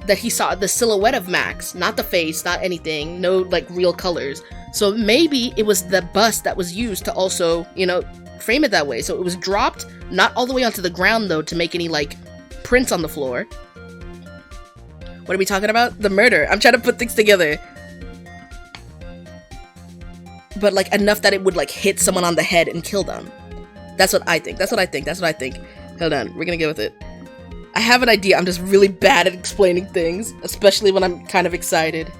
that he saw the silhouette of Max, not the face, not anything, no, like, real colors. So maybe it was the bust that was used to also, you know, frame it that way. So it was dropped, not all the way onto the ground, though, to make any, like, prints on the floor. What are we talking about? The murder. I'm trying to put things together. But, like, enough that it would, like, hit someone on the head and kill them. That's what I think. That's what I think. That's what I think. Hold on. We're gonna get with it. I have an idea. I'm just really bad at explaining things, especially when I'm kind of excited.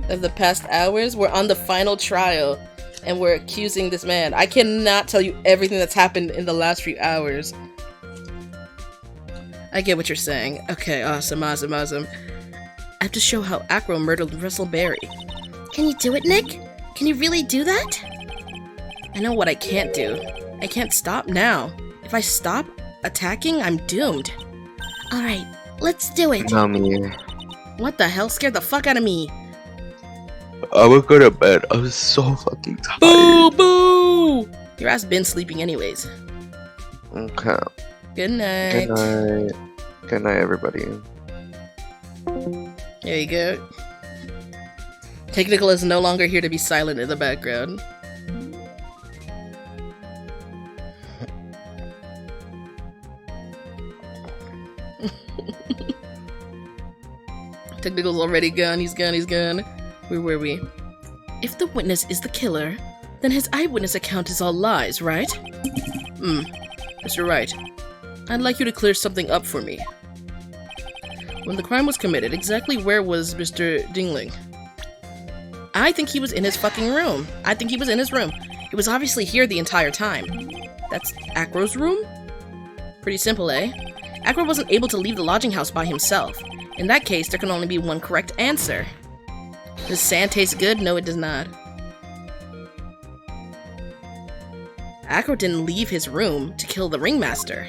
Of the past hours, we're on the final trial, and we're accusing this man. I cannot tell you everything that's happened in the last few hours. I get what you're saying. Okay, awesome. I have to show how Acro murdered Russell Berry. Can you do it, Nick? Can you really do that? I know what I can't do. I can't stop now. If I stop attacking, I'm doomed. Alright, let's do it. Me. What the hell? Scared the fuck out of me. I would go to bed. I was so fucking tired. Boo! Boo! Your ass been sleeping anyways. Okay. Good night. Good night. Good night, everybody. There you go. Technical is no longer here to be silent in the background. Technical's already gone. He's gone. Where were we? If the witness is the killer, then his eyewitness account is all lies, right? Mr. Wright, I'd like you to clear something up for me. When the crime was committed, exactly where was Mr. Dingling? I think he was in his fucking room. I think he was in his room. He was obviously here the entire time. That's Acro's room? Pretty simple, eh? Acro wasn't able to leave the lodging house by himself. In that case, there can only be one correct answer. Does sand taste good? No, it does not. Acro didn't leave his room to kill the ringmaster.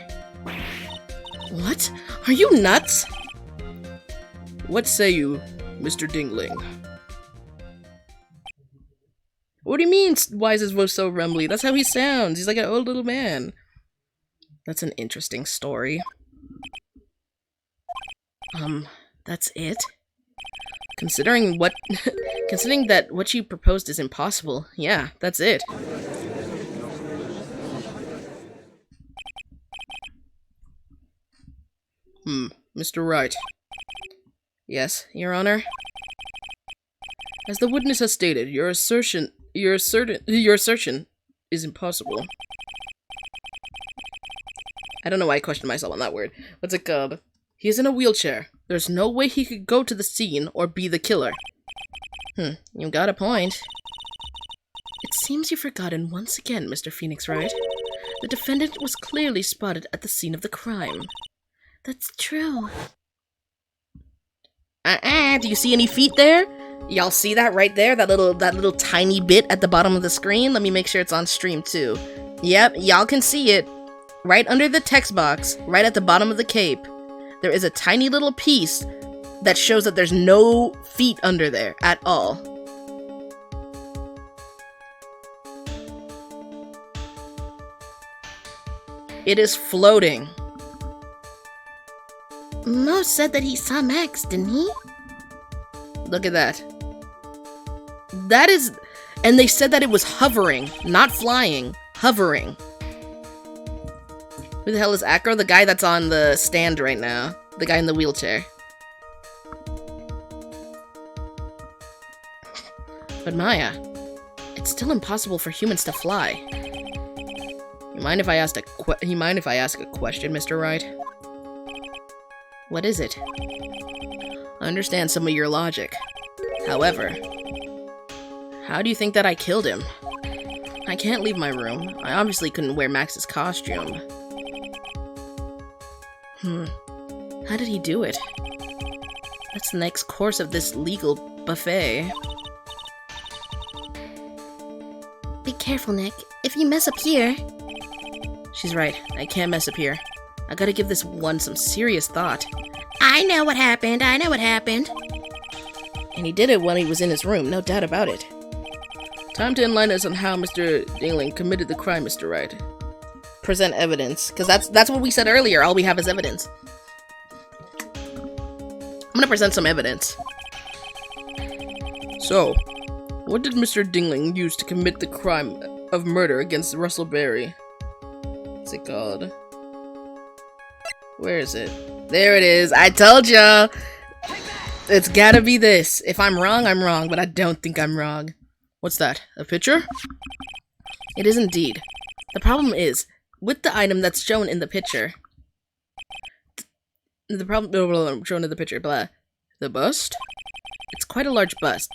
What? Are you nuts? What say you, Mr. Dingling? What do you mean, why is his voice so rumbly? That's how he sounds. He's like an old little man. That's an interesting story. That's it? Considering that what you proposed is impossible, yeah, that's it. Mr. Wright. Yes, Your Honor? As the witness has stated, your assertion is impossible. I don't know why I questioned myself on that word. What's it called? He is in a wheelchair. There's no way he could go to the scene or be the killer. You got a point. It seems you've forgotten once again, Mr. Phoenix Wright. The defendant was clearly spotted at the scene of the crime. That's true. Do you see any feet there? Y'all see that right there? That little tiny bit at the bottom of the screen? Let me make sure it's on stream too. Yep, y'all can see it. Right under the text box, right at the bottom of the cape, there is a tiny little piece that shows that there's no feet under there at all. It is floating. Mo said that he saw Max, didn't he? Look at that. That is... And they said that it was hovering, not flying. Hovering. Who the hell is Acro? The guy that's on the stand right now. The guy in the wheelchair. But Maya, it's still impossible for humans to fly. You mind if I ask a question, Mr. Wright? What is it? I understand some of your logic. However, how do you think that I killed him? I can't leave my room. I obviously couldn't wear Max's costume. How did he do it? That's the next course of this legal buffet. Be careful, Nick. If you mess up here... She's right. I can't mess up here. I gotta give this one some serious thought. I know what happened. I know what happened. And he did it when he was in his room, no doubt about it. Time to enlighten us on how Mr. Dingling committed the crime, Mr. Wright. Present evidence, because that's what we said earlier. All we have is evidence. I'm gonna present some evidence. So, what did Mr. Dingling use to commit the crime of murder against Russell Berry? What's it called? Where is it? There it is. I told ya! It's gotta be this. If I'm wrong, but I don't think I'm wrong. What's that? A picture? It is indeed. The problem is, with the item that's shown in the picture... The bust? It's quite a large bust.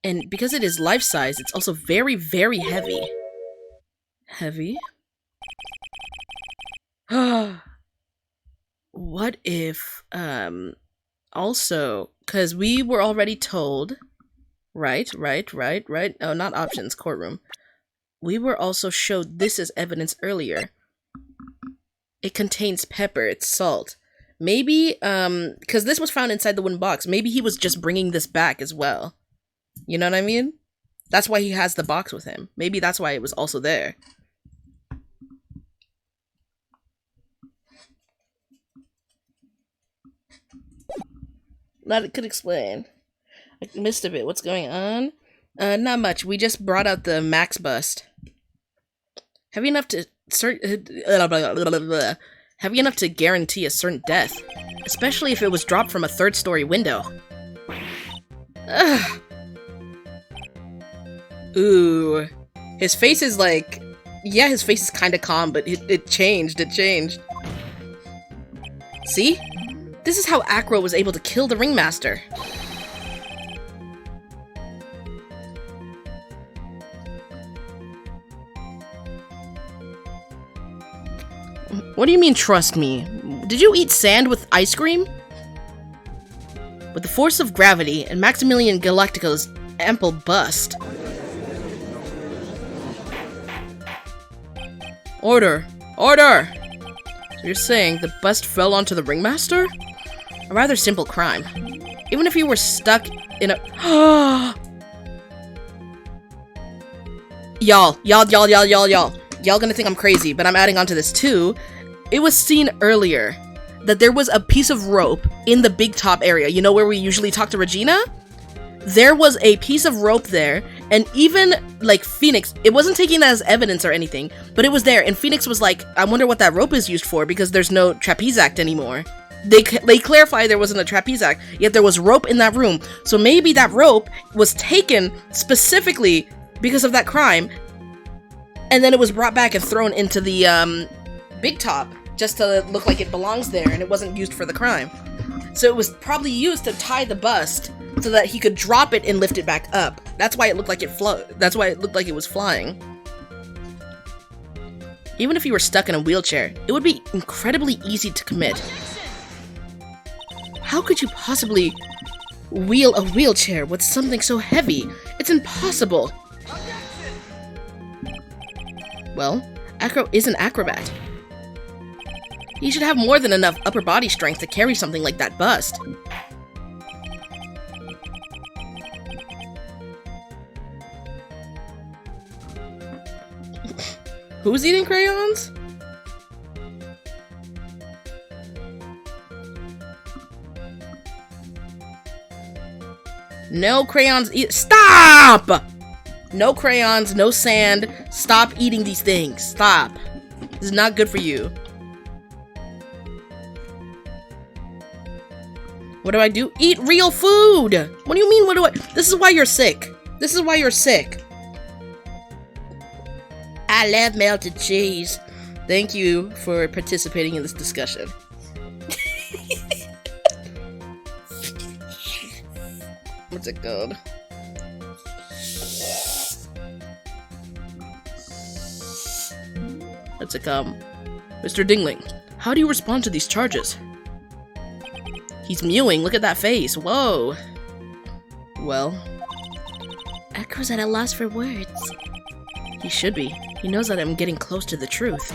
And because it is life-size, it's also very, very heavy. Heavy? What if, also, because we were already told, right, oh, not options, courtroom. We were also showed this as evidence earlier. It contains pepper, it's salt. Maybe, because this was found inside the wooden box, maybe he was just bringing this back as well. You know what I mean? That's why he has the box with him. Maybe that's why it was also there. That could explain. I missed a bit. What's going on? Not much. We just brought out the Max bust. Heavy enough to heavy enough to guarantee a certain death, especially if it was dropped from a third-story window. Ugh. Ooh. His face is like... Yeah, his face is kind of calm, but it changed. It changed. See? This is how Acro was able to kill the ringmaster. What do you mean, trust me? Did you eat sand with ice cream? With the force of gravity and Maximilian Galactico's ample bust. Order! Order! So you're saying the bust fell onto the ringmaster? A rather simple crime. Even if you were stuck in a... Y'all gonna think I'm crazy, but I'm adding on to this too. It was seen earlier that there was a piece of rope in the big top area. You know where we usually talk to Regina? There was a piece of rope there, and even, like, Phoenix, it wasn't taking that as evidence or anything, but it was there, and Phoenix was like, I wonder what that rope is used for, because there's no trapeze act anymore. They clarified there wasn't a trapeze act, yet there was rope in that room, so maybe that rope was taken specifically because of that crime, and then it was brought back and thrown into the, big top, just to look like it belongs there, and it wasn't used for the crime. So it was probably used to tie the bust, so that he could drop it and lift it back up. That's why it looked like that's why it looked like it was flying. Even if you were stuck in a wheelchair, it would be incredibly easy to commit. How could you possibly wheel a wheelchair with something so heavy? It's impossible. Well, Acro is an acrobat. He should have more than enough upper body strength to carry something like that bust. Who's eating crayons? No crayons. Stop! No crayons, no sand. Stop eating these things. Stop. This is not good for you. What do I do? Eat real food! What do you mean, what do I... This is why you're sick. This is why you're sick. I love melted cheese. Thank you for participating in this discussion. What's it called? What's it called? Mr. Dingling, how do you respond to these charges? He's mewing. Look at that face. Whoa. Well. Acro's at a loss for words. He should be. He knows that I'm getting close to the truth.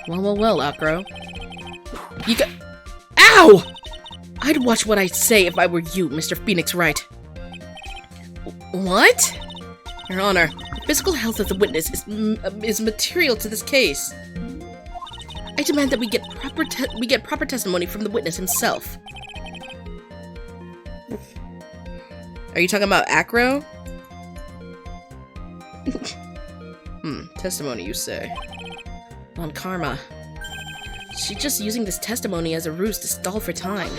Well, Acro. You got... Ow! I'd watch what I say if I were you, Mr. Phoenix Wright. What? Your Honor, the physical health of the witness is material to this case. I demand that we get proper testimony from the witness himself. Are you talking about Acro? Testimony, you say. On Karma. She's just using this testimony as a ruse to stall for time.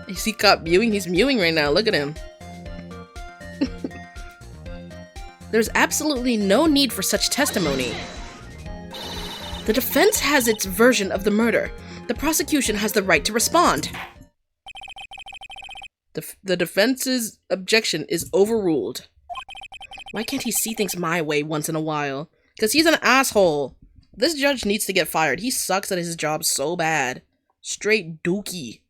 Is he caught mewing? He's mewing right now. Look at him. There's absolutely no need for such testimony. The defense has its version of the murder. The prosecution has the right to respond. The defense's objection is overruled. Why can't he see things my way once in a while? Because he's an asshole. This judge needs to get fired. He sucks at his job so bad. Straight dookie.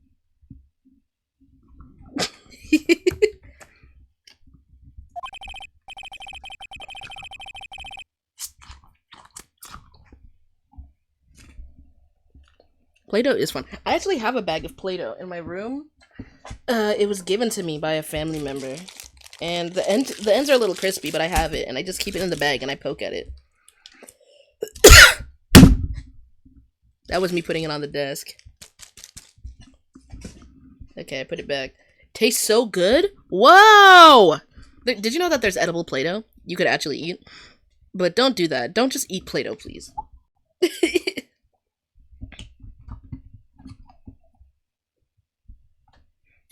Play-Doh is fun. I actually have a bag of Play-Doh in my room. It was given to me by a family member. And the ends are a little crispy, but I have it. And I just keep it in the bag and I poke at it. That was me putting it on the desk. Okay, I put it back. Tastes so good? Whoa! Did you know that there's edible Play-Doh you could actually eat? But don't do that. Don't just eat Play-Doh, please.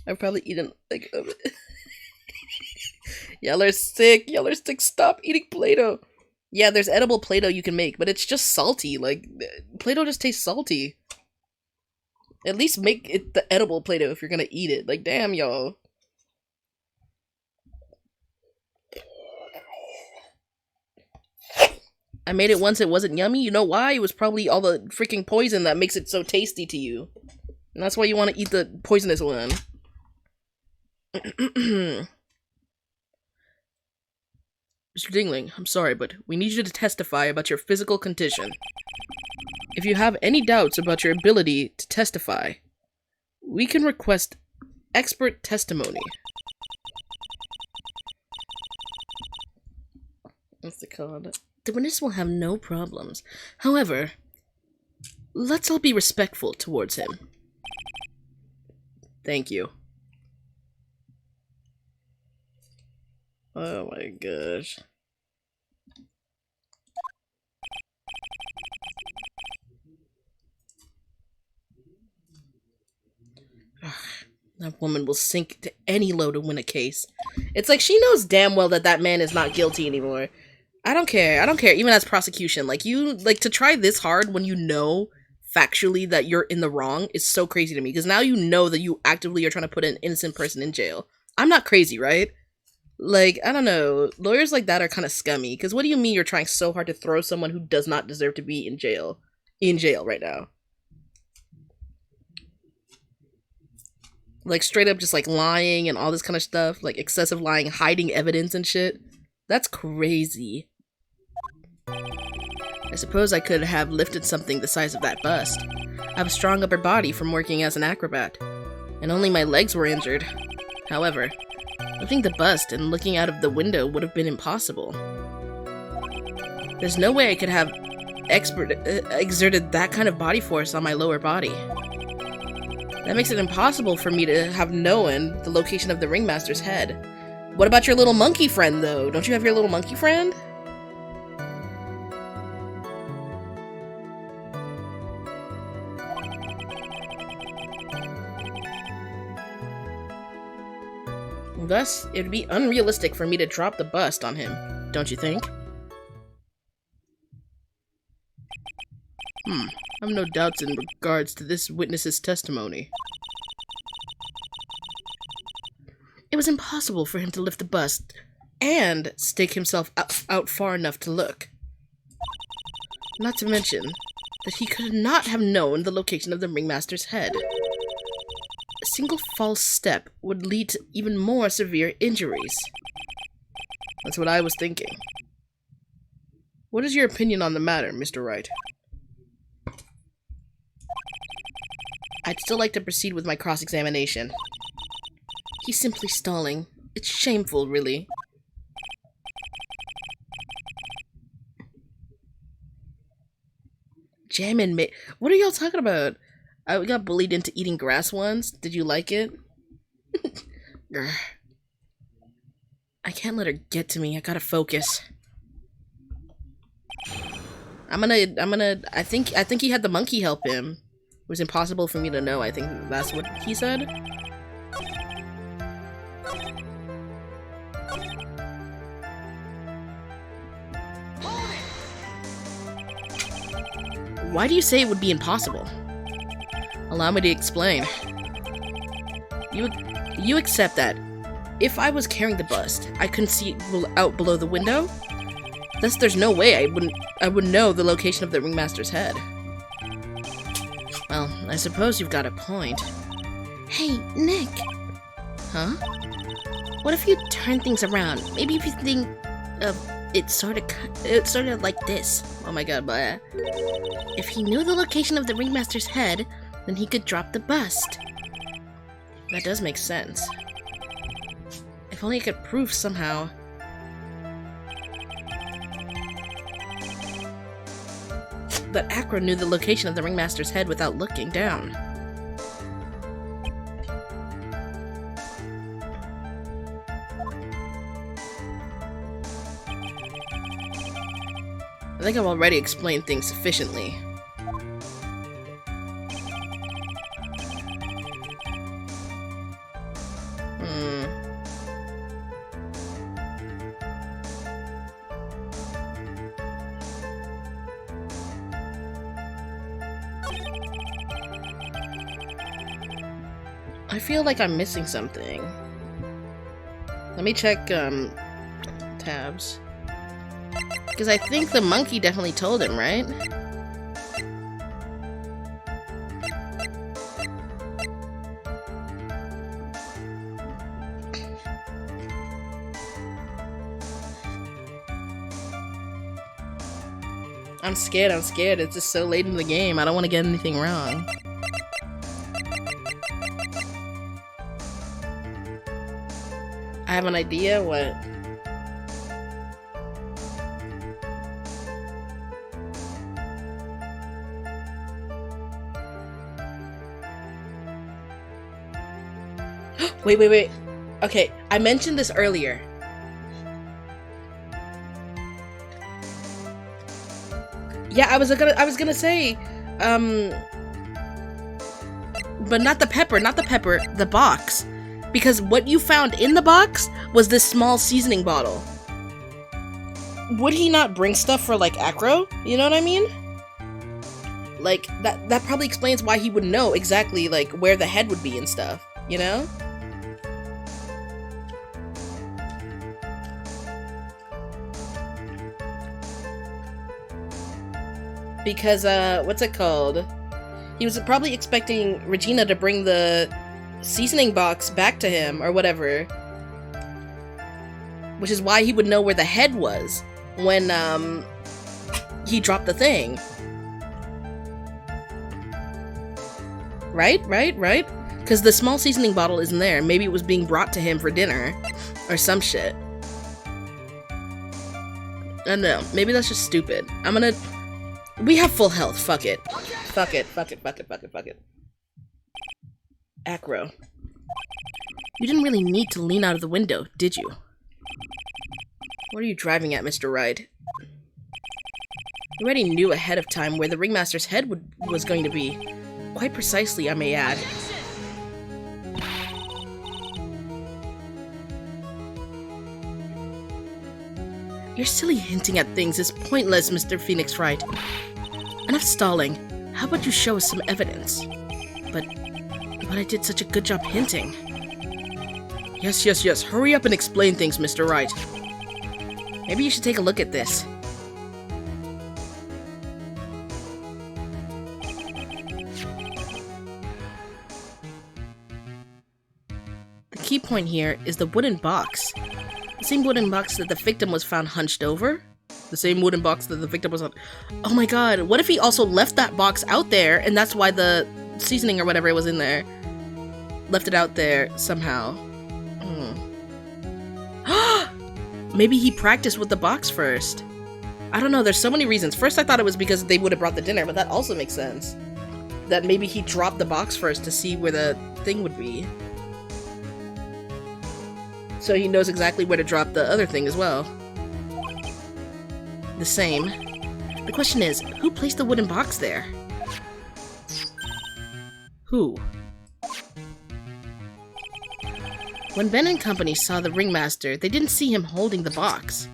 I've probably eaten like y'all are sick. Y'all are sick. Stop eating Play-Doh. Yeah, there's edible Play-Doh you can make, but it's just salty. Like, Play-Doh just tastes salty. At least make it the edible Play-Doh if you're gonna eat it. Like, damn, y'all. I made it once, it wasn't yummy. You know why? It was probably all the freaking poison that makes it so tasty to you. And that's why you want to eat the poisonous one. Mr. Dingling, I'm sorry, but we need you to testify about your physical condition. If you have any doubts about your ability to testify, we can request expert testimony. What's it called? The witness will have no problems. However, let's all be respectful towards him. Thank you. Oh my gosh. That woman will sink to any low to win a case. It's like she knows damn well that that man is not guilty anymore. I don't care. I don't care. Even as prosecution, like to try this hard when you know factually that you're in the wrong is so crazy to me. Because now you know that you actively are trying to put an innocent person in jail. I'm not crazy, right? Like, I don't know. Lawyers like that are kind of scummy. Because what do you mean you're trying so hard to throw someone who does not deserve to be in jail right now? Like, straight up just, like, lying and all this kind of stuff. Like, excessive lying, hiding evidence and shit. That's crazy. I suppose I could have lifted something the size of that bust. I have a strong upper body from working as an acrobat. And only my legs were injured. However, lifting the bust and looking out of the window would have been impossible. There's no way I could have exerted that kind of body force on my lower body. That makes it impossible for me to have known the location of the ringmaster's head. What about your little monkey friend, though? Don't you have your little monkey friend? Thus, it would be unrealistic for me to drop the bust on him, don't you think? I have no doubts in regards to this witness's testimony. It was impossible for him to lift the bust and stick himself out far enough to look. Not to mention that he could not have known the location of the ringmaster's head. A single false step would lead to even more severe injuries. That's what I was thinking. What is your opinion on the matter, Mr. Wright? I'd still like to proceed with my cross-examination. He's simply stalling. It's shameful, really. Jammin' what are y'all talking about? I got bullied into eating grass once. Did you like it? I can't let her get to me. I gotta focus. I think he had the monkey help him. It was impossible for me to know. I think that's what he said. Why do you say it would be impossible? Allow me to explain. You accept that if I was carrying the bust, I couldn't see out below the window? Thus, there's no way I would know the location of the ringmaster's head. Well, I suppose you've got a point. Hey, Nick. Huh? What if you turn things around? Maybe if you think of it sort of like this. Oh my god, blah. If he knew the location of the ringmaster's head, then he could drop the bust. That does make sense. If only I could prove somehow. That Acro knew the location of the ringmaster's head without looking down. I think I've already explained things sufficiently. I feel like I'm missing something. Let me check, tabs. Because I think the monkey definitely told him, right? I'm scared, I'm scared. It's just so late in the game. I don't want to get anything wrong. I have an idea. What? Wait. Okay, I mentioned this earlier. Yeah, I was gonna say, but not the pepper, the box. Because what you found in the box was this small seasoning bottle. Would he not bring stuff for, like, Acro? You know what I mean? Like, that probably explains why he would know exactly, like, where the head would be and stuff, you know? Because, what's it called? He was probably expecting Regina to bring the seasoning box back to him, or whatever. Which is why he would know where the head was when, he dropped the thing. Right? Because the small seasoning bottle isn't there. Maybe it was being brought to him for dinner. Or some shit. I don't know. Maybe that's just stupid. We have full health. Fuck it. Fuck it. Acro. You didn't really need to lean out of the window, did you? What are you driving at, Mr. Wright? You already knew ahead of time where the ringmaster's head was going to be. Quite precisely, I may add. Your silly hinting at things is pointless, Mr. Phoenix Wright. Enough stalling. How about you show us some evidence? But I did such a good job hinting. Yes. Hurry up and explain things, Mr. Wright. Maybe you should take a look at this. The key point here is the wooden box. The same wooden box that the victim was found hunched over? The same wooden box that the victim was on. Oh my god, what if he also left that box out there and that's why the seasoning or whatever it was in there left it out there somehow? Maybe he practiced with the box first. I don't know, there's so many reasons. First I thought it was because they would have brought the dinner, but that also makes sense. That maybe he dropped the box first to see where the thing would be. So he knows exactly where to drop the other thing as well. The same. The question is, who placed the wooden box there? Who? When Ben and company saw the ringmaster, they didn't see him holding the box.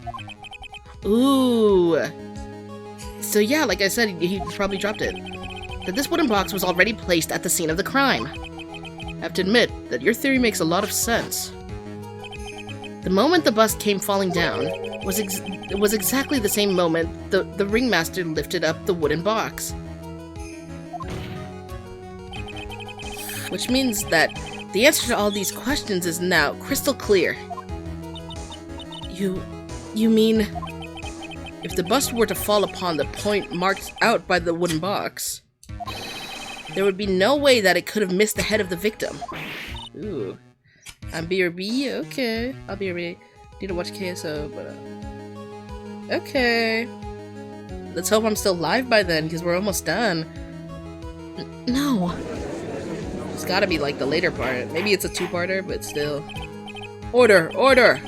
Ooh. So yeah, like I said, he probably dropped it. That this wooden box was already placed at the scene of the crime. I have to admit that your theory makes a lot of sense. The moment the bus came falling down was exactly the same moment the ringmaster lifted up the wooden box. Which means that the answer to all these questions is now crystal clear. You mean, if the bus were to fall upon the point marked out by the wooden box, there would be no way that it could have missed the head of the victim. Ooh. I'm BRB? Okay. I'll BRB. Need to watch KSO, but okay. Let's hope I'm still live by then, because we're almost done. No. It's gotta be like the later part. Maybe it's a two-parter, but still. Order!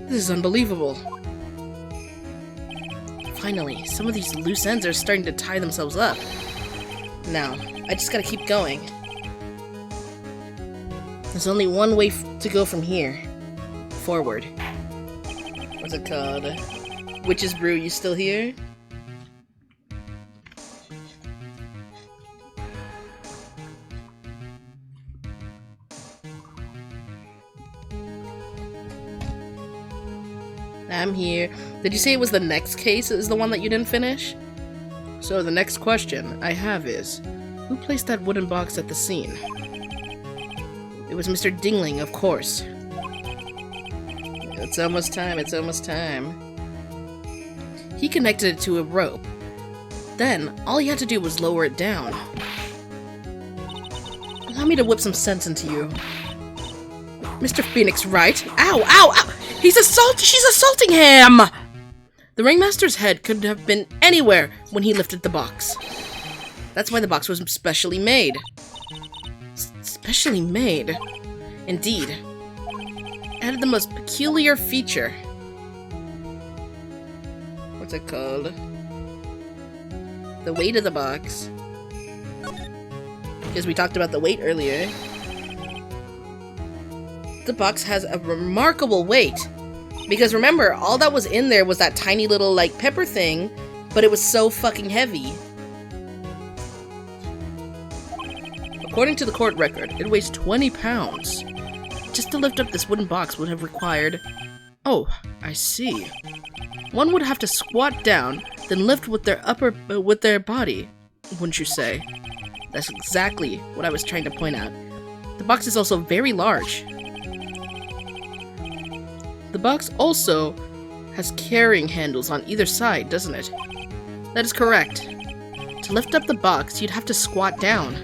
This is unbelievable. Finally, some of these loose ends are starting to tie themselves up. Now, I just gotta keep going. There's only one way to go from here. Forward. What's it called? Witch's Brew, you still here? I'm here. Did you say it was the next case is the one that you didn't finish? So the next question I have is, who placed that wooden box at the scene? It was Mr. Dingling, of course. It's almost time, it's almost time. He connected it to a rope. Then, all he had to do was lower it down. Allow me to whip some sense into you. Mr. Phoenix Wright? Ow, ow, ow! She's assaulting him! The ringmaster's head couldn't have been anywhere when he lifted the box. That's why the box was specially made. Specially made? Indeed. It added the most peculiar feature. What's it called? The weight of the box. Because we talked about the weight earlier. The box has a remarkable weight. Because remember, all that was in there was that tiny little, like, pepper thing, but it was so fucking heavy. According to the court record, it weighs 20 pounds. Just to lift up this wooden box would have required... Oh, I see. One would have to squat down, then lift with their body, wouldn't you say? That's exactly what I was trying to point out. The box is also very large. The box also has carrying handles on either side, doesn't it? That is correct. To lift up the box, you'd have to squat down.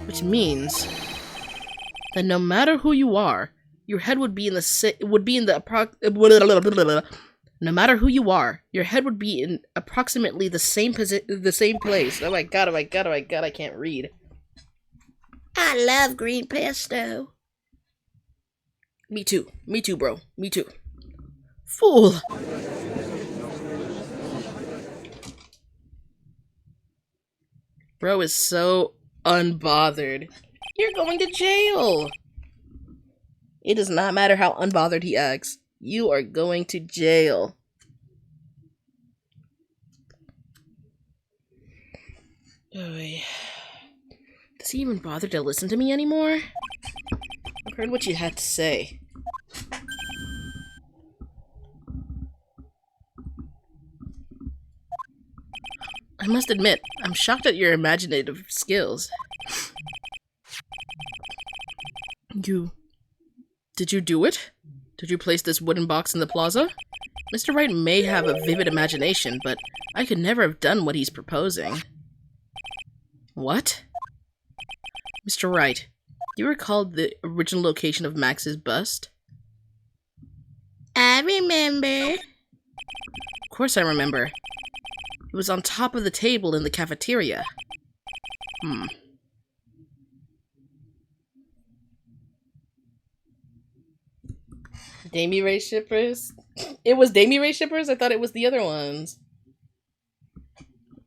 Which means that no matter who you are, your head would be in no matter who you are, your head would be in approximately the same place. Oh my god, oh my god, oh my god, I can't read. I love green pesto. Me too, bro. Me too. Fool! Bro is so unbothered. You're going to jail! It does not matter how unbothered he acts. You are going to jail. Oy. Does he even bother to listen to me anymore? I've heard what you had to say. I must admit, I'm shocked at your imaginative skills. Did you do it? Did you place this wooden box in the plaza? Mr. Wright may have a vivid imagination, but I could never have done what he's proposing. What? Mr. Wright, do you recall the original location of Max's bust? I remember. Of course I remember. It was on top of the table in the cafeteria. Damie Ray shippers? It was Damie Ray shippers? I thought it was the other ones.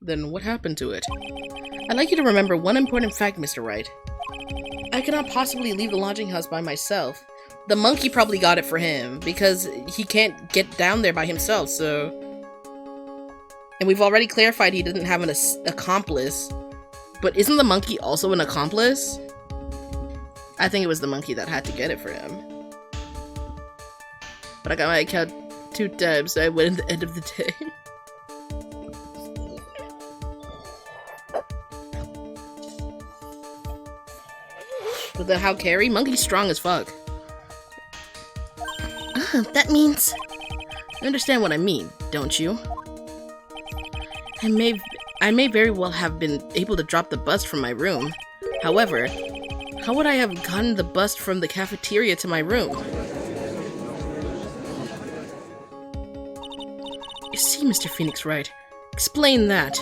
Then what happened to it? I'd like you to remember one important fact, Mr. Wright. I cannot possibly leave the lodging house by myself. The monkey probably got it for him, because he can't get down there by himself, so... And we've already clarified he didn't have an accomplice. But isn't the monkey also an accomplice? I think it was the monkey that had to get it for him. But I got my account 2 times, so I win at the end of the day. But then how carry? Monkey's strong as fuck. That means... You understand what I mean, don't you? I may very well have been able to drop the bust from my room. However, how would I have gotten the bust from the cafeteria to my room? You see, Mr. Phoenix Wright, explain that.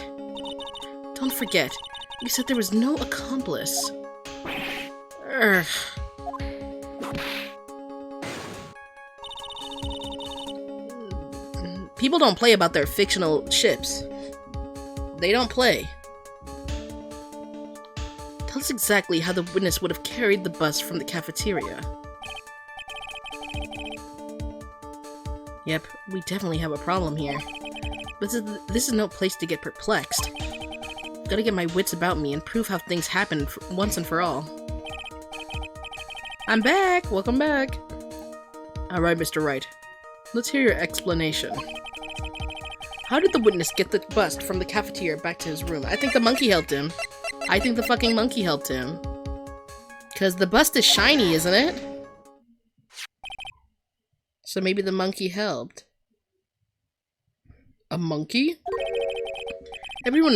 Don't forget, you said there was no accomplice. Urgh. People don't play about their fictional ships. They don't play. Tell us exactly how the witness would have carried the bust from the cafeteria. Yep, we definitely have a problem here. This is no place to get perplexed. Gotta get my wits about me and prove how things happen once and for all. I'm back! Welcome back! Alright, Mr. Wright. Let's hear your explanation. How did the witness get the bust from the cafeteria back to his room? I think the monkey helped him. I think the fucking monkey helped him. Because the bust is shiny, isn't it? So maybe the monkey helped. A monkey? Everyone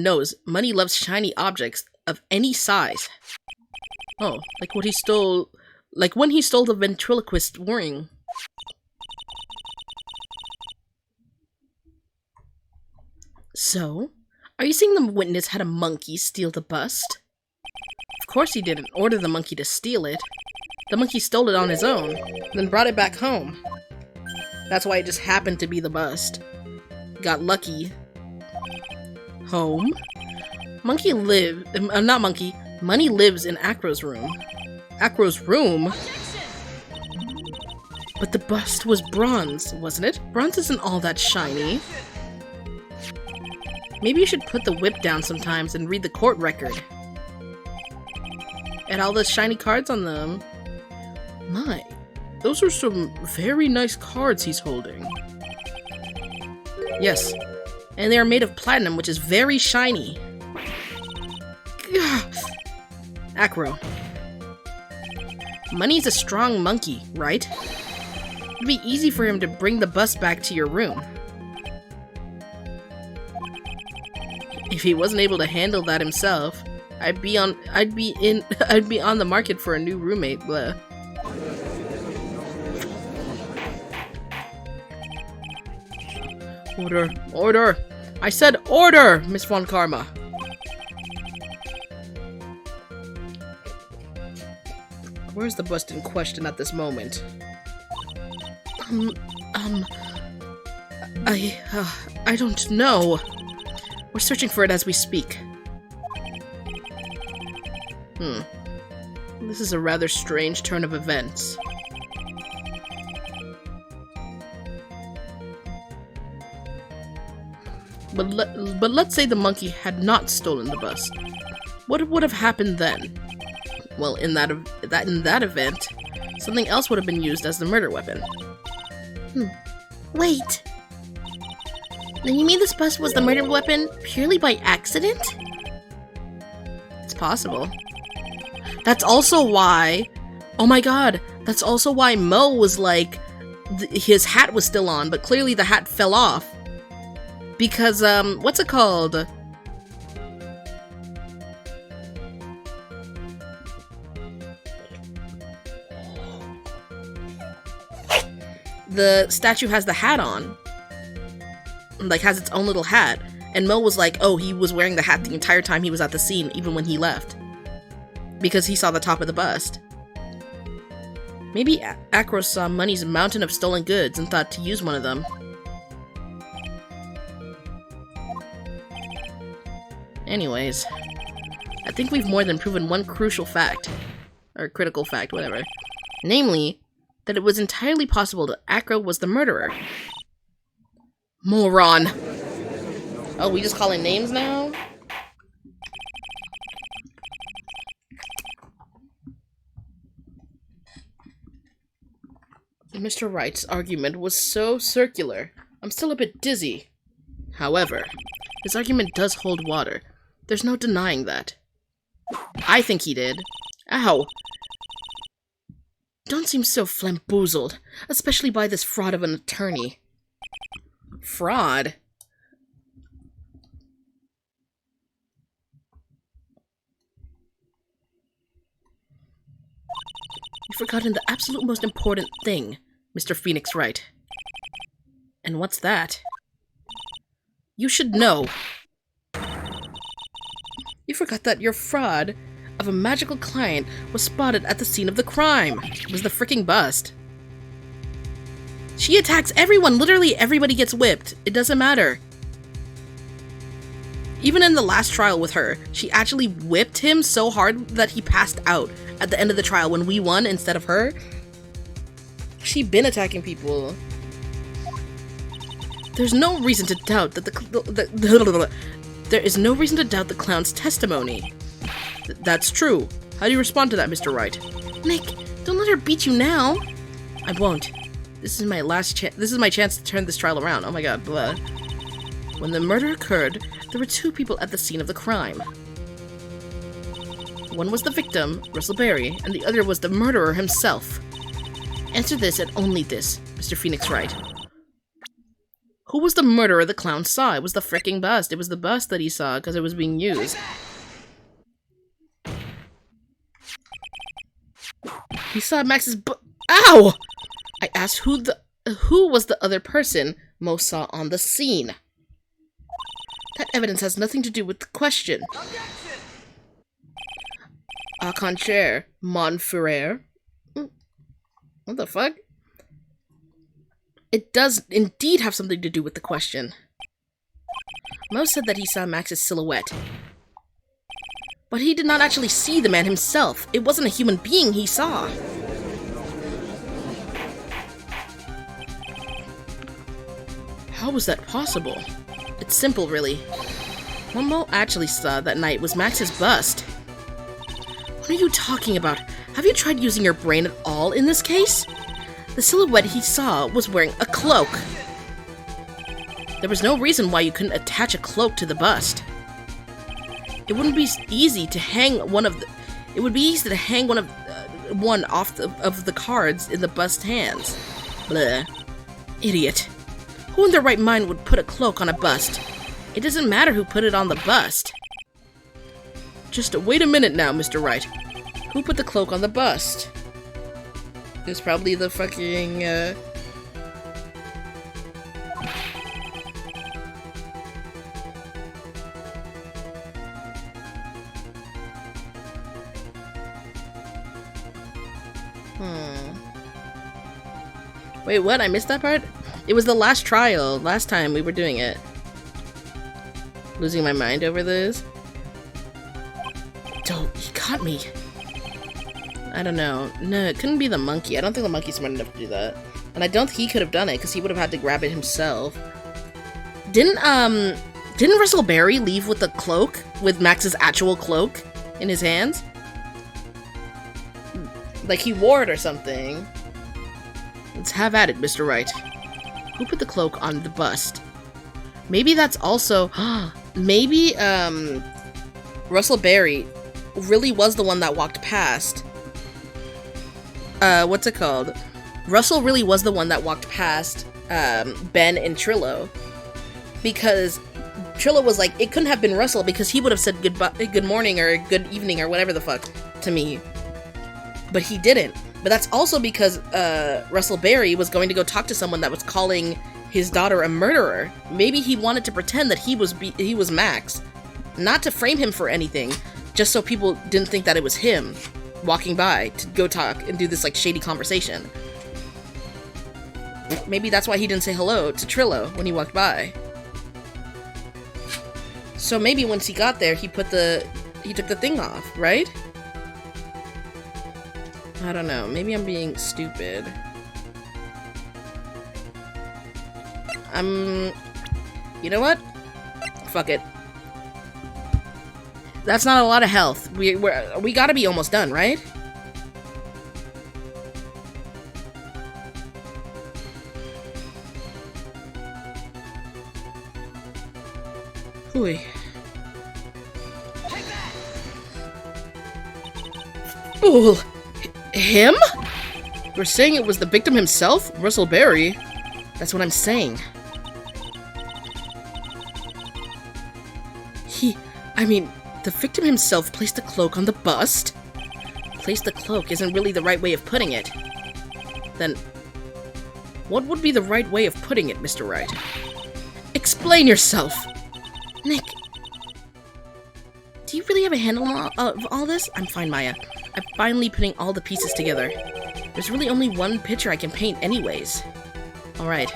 knows money loves shiny objects of any size. Oh, like what he stole... Like when he stole the ventriloquist ring. So, are you saying the witness had a monkey steal the bust? Of course he didn't order the monkey to steal it. The monkey stole it on his own, then brought it back home. That's why it just happened to be the bust. Got lucky. Home? Money lives in Acro's room. Acro's room? But the bust was bronze, wasn't it? Bronze isn't all that shiny. Maybe you should put the whip down sometimes and read the court record. And all the shiny cards on them. My, those are some very nice cards he's holding. Yes, and they are made of platinum, which is very shiny. Acro. Money's a strong monkey, right? It'd be easy for him to bring the bus back to your room. If he wasn't able to handle that himself, I'd be on the market for a new roommate. Blah. Order, order! I said order, Miss Von Karma. Where's the bust in question at this moment? I don't know. We're searching for it as we speak. This is a rather strange turn of events. But let's say the monkey had not stolen the bust. What would have happened then? Well, in that event, something else would have been used as the murder weapon. Wait. Then you mean this bust was the murder weapon purely by accident? It's possible. That's also why... Oh my god, that's also why Mo was like... his hat was still on, but clearly the hat fell off. Because, what's it called? The statue has the hat on. Like, has its own little hat. And Mo was like, oh, he was wearing the hat the entire time he was at the scene, even when he left. Because he saw the top of the bust. Maybe Acros saw Money's mountain of stolen goods and thought to use one of them. Anyways, I think we've more than proven one crucial fact. Or critical fact, whatever. Namely, that it was entirely possible that Acro was the murderer. Moron! Oh, we just calling names now? Mr. Wright's argument was so circular. I'm still a bit dizzy. However, his argument does hold water. There's no denying that. I think he did. Ow! Don't seem so flamboozled, especially by this fraud of an attorney. Fraud? You've forgotten the absolute most important thing, Mr. Phoenix Wright. And what's that? You should know. You forgot that your fraud of a magical client was spotted at the scene of the crime. It was the freaking bust. She attacks everyone. Literally everybody gets whipped. It doesn't matter. Even in the last trial with her, she actually whipped him so hard that he passed out at the end of the trial when we won instead of her. She been attacking people. There's no reason to doubt that there is no reason to doubt the clown's testimony. That's true. How do you respond to that, Mr. Wright? Nick, don't let her beat you now. I won't. This is my last chance. This is my chance to turn this trial around. Oh my god, blah. When the murder occurred, there were 2 people at the scene of the crime. One was the victim, Russell Berry, and the other was the murderer himself. Answer this and only this, Mr. Phoenix Wright. Who was the murderer the clown saw? It was the fricking bust. It was the bust that he saw because it was being used. He saw Max's Ow! I asked who was the other person Mo saw on the scene. That evidence has nothing to do with the question. Au contraire, mon frère. What the fuck? It does indeed have something to do with the question. Mo said that he saw Max's silhouette. But he did not actually see the man himself. It wasn't a human being he saw. How was that possible? It's simple, really. What Mo actually saw that night was Max's bust. What are you talking about? Have you tried using your brain at all in this case? The silhouette he saw was wearing a cloak. There was no reason why you couldn't attach a cloak to the bust. It wouldn't be easy to hang one of the... It would be easy to hang one off of the cards in the bust hands. Bleh. Idiot. Who in their right mind would put a cloak on a bust? It doesn't matter who put it on the bust. Just wait a minute now, Mr. Wright. Who put the cloak on the bust? It was probably the fucking, Wait, what? I missed that part? It was the last trial. Last time we were doing it. Losing my mind over this. Don't, he caught me. I don't know. No, it couldn't be the monkey. I don't think the monkey's smart enough to do that. And I don't think he could have done it, because he would have had to grab it himself. Didn't Russell Berry leave with the cloak? With Max's actual cloak in his hands? Like he wore it or something. Let's have at it, Mr. Wright. Who put the cloak on the bust? Maybe that's also... maybe, Russell Berry really was the one that walked past. What's it called? Russell really was the one that walked past, Ben and Trillo. Because Trillo was like, it couldn't have been Russell because he would have said good morning or good evening or whatever the fuck to me. But he didn't. But that's also because, Russell Berry was going to go talk to someone that was calling his daughter a murderer. Maybe he wanted to pretend that he was Max. Not to frame him for anything, just so people didn't think that it was him walking by to go talk and do this, like, shady conversation. Maybe that's why he didn't say hello to Trillo when he walked by. So maybe once he got there, he took the thing off, right? I don't know. Maybe I'm being stupid. You know what? Fuck it. That's not a lot of health. We gotta be almost done, right? Hooey. Fool! Him? You're saying it was the victim himself? Russell Berry? That's what I'm saying. The victim himself placed the cloak on the bust? Placed the cloak isn't really the right way of putting it. Then, what would be the right way of putting it, Mr. Wright? Explain yourself! Nick, do you really have a handle on all this? I'm fine, Maya. I'm finally putting all the pieces together. There's really only one picture I can paint anyways. Alright.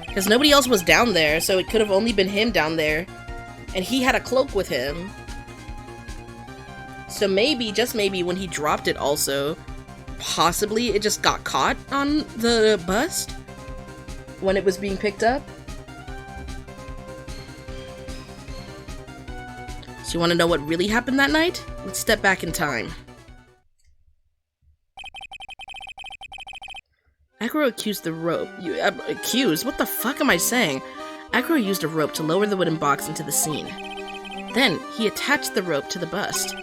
Because nobody else was down there, so it could have only been him down there. And he had a cloak with him. So maybe, just maybe, when he dropped it also, possibly it just got caught on the bust when it was being picked up. So you want to know what really happened that night? Let's step back in time. Acro accused the rope. Accused? What the fuck am I saying? Acro used a rope to lower the wooden box into the scene. Then, he attached the rope to the bust,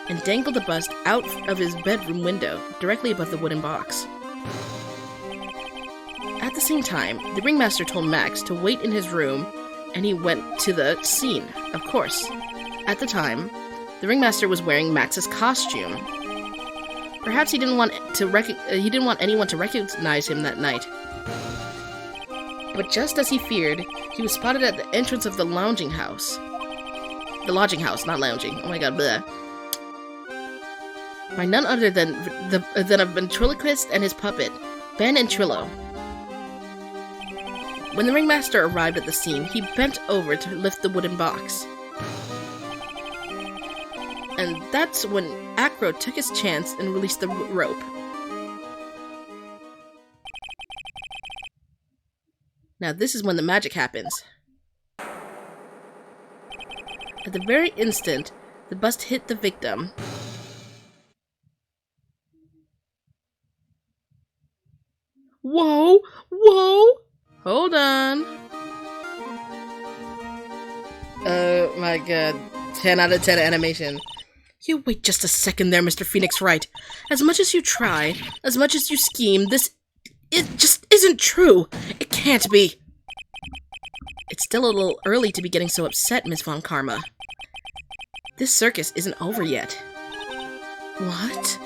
and dangled the bust out of his bedroom window, directly above the wooden box. At the same time, the ringmaster told Max to wait in his room, and he went to the scene, of course. At the time, the ringmaster was wearing Max's costume. Perhaps he didn't want anyone to recognize him that night. But just as he feared, he was spotted at the entrance of the lodging house. The lodging house, not lounging. Oh my god, bleh. By none other than a ventriloquist and his puppet, Ben and Trillo. When the ringmaster arrived at the scene, he bent over to lift the wooden box. And that's when Acro took his chance and released the rope. Now this is when the magic happens. At the very instant, the bust hit the victim. Whoa! Whoa! Hold on. Oh my god. 10 out of 10 animation. You wait just a second there, Mr. Phoenix Wright. As much as you try, as much as you scheme, it just isn't true. It can't be. It's still a little early to be getting so upset, Miss Von Karma. This circus isn't over yet. What?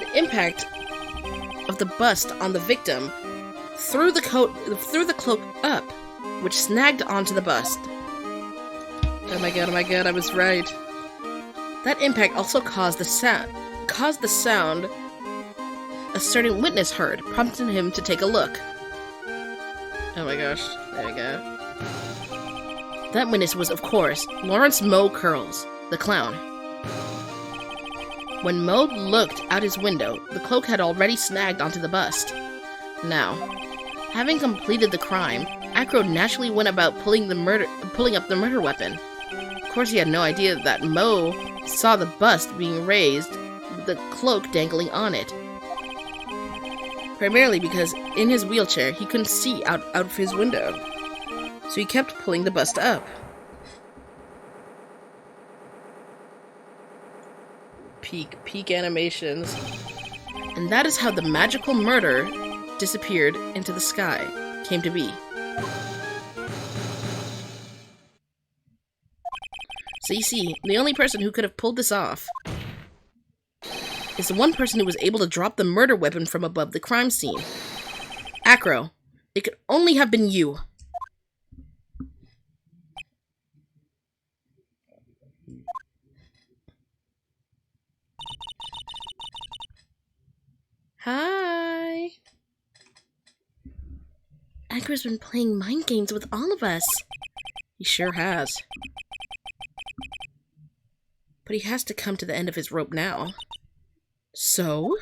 The impact of the bust on the victim threw the cloak up, which snagged onto the bust. Oh my god, I was right. That impact also caused the sound a certain witness heard, prompting him to take a look. Oh my gosh, there we go. That witness was, of course, Lawrence Moe Curls, the clown. When Moe looked out his window, the cloak had already snagged onto the bust. Now, having completed the crime, Acro naturally went about pulling up the murder weapon. Of course, he had no idea that Moe saw the bust being raised with the cloak dangling on it. Primarily because in his wheelchair, he couldn't see out of his window. So he kept pulling the bust up. Peak animations. And that is how the magical murder disappeared into the sky came to be. So you see, the only person who could have pulled this off is the one person who was able to drop the murder weapon from above the crime scene. Acro, it could only have been you. Hi. Acro's been playing mind games with all of us. He sure has. But he has to come to the end of his rope now. So?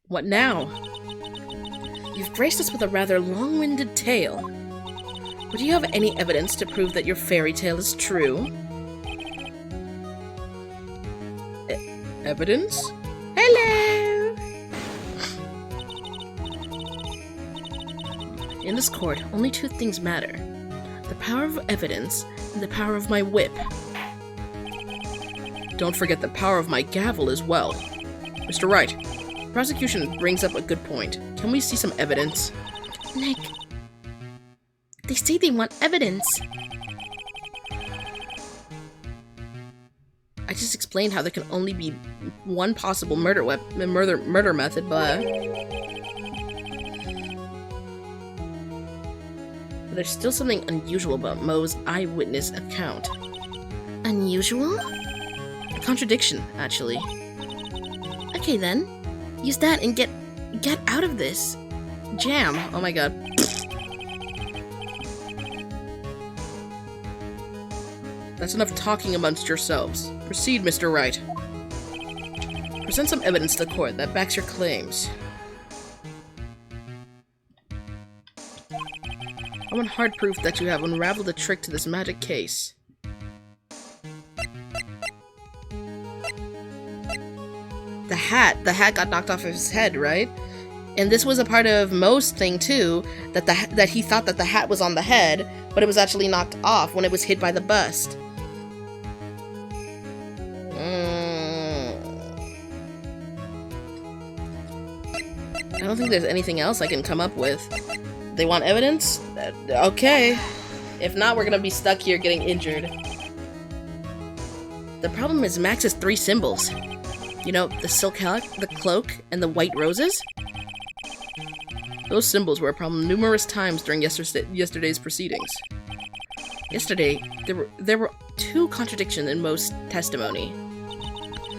What now? You've graced us with a rather long-winded tale. But do you have any evidence to prove that your fairy tale is true? Evidence? Hello! In this court, only two things matter. The power of evidence and the power of my whip. Don't forget the power of my gavel as well. Mr. Wright, the prosecution brings up a good point. Can we see some evidence? Nick, they say they want evidence. I just explained how there can only be one possible murder method, but there's still something unusual about Moe's eyewitness account. Unusual? A contradiction, actually. Okay then, use that and get out of this. Jam! Oh my god. That's enough talking amongst yourselves. Proceed, Mr. Wright. Present some evidence to the court that backs your claims. I want hard proof that you have unraveled the trick to this magic case. the hat got knocked off of his head, right? And this was a part of Mo's thing too, that he thought that the hat was on the head, but it was actually knocked off when it was hit by the bust. I don't think there's anything else I can come up with. They want evidence? Okay. If not, we're gonna be stuck here getting injured. The problem is Max's 3 symbols. You know, the silk hat, the cloak, and the white roses? Those symbols were a problem numerous times during yesterday's proceedings. Yesterday, there were 2 contradictions in Mo's testimony.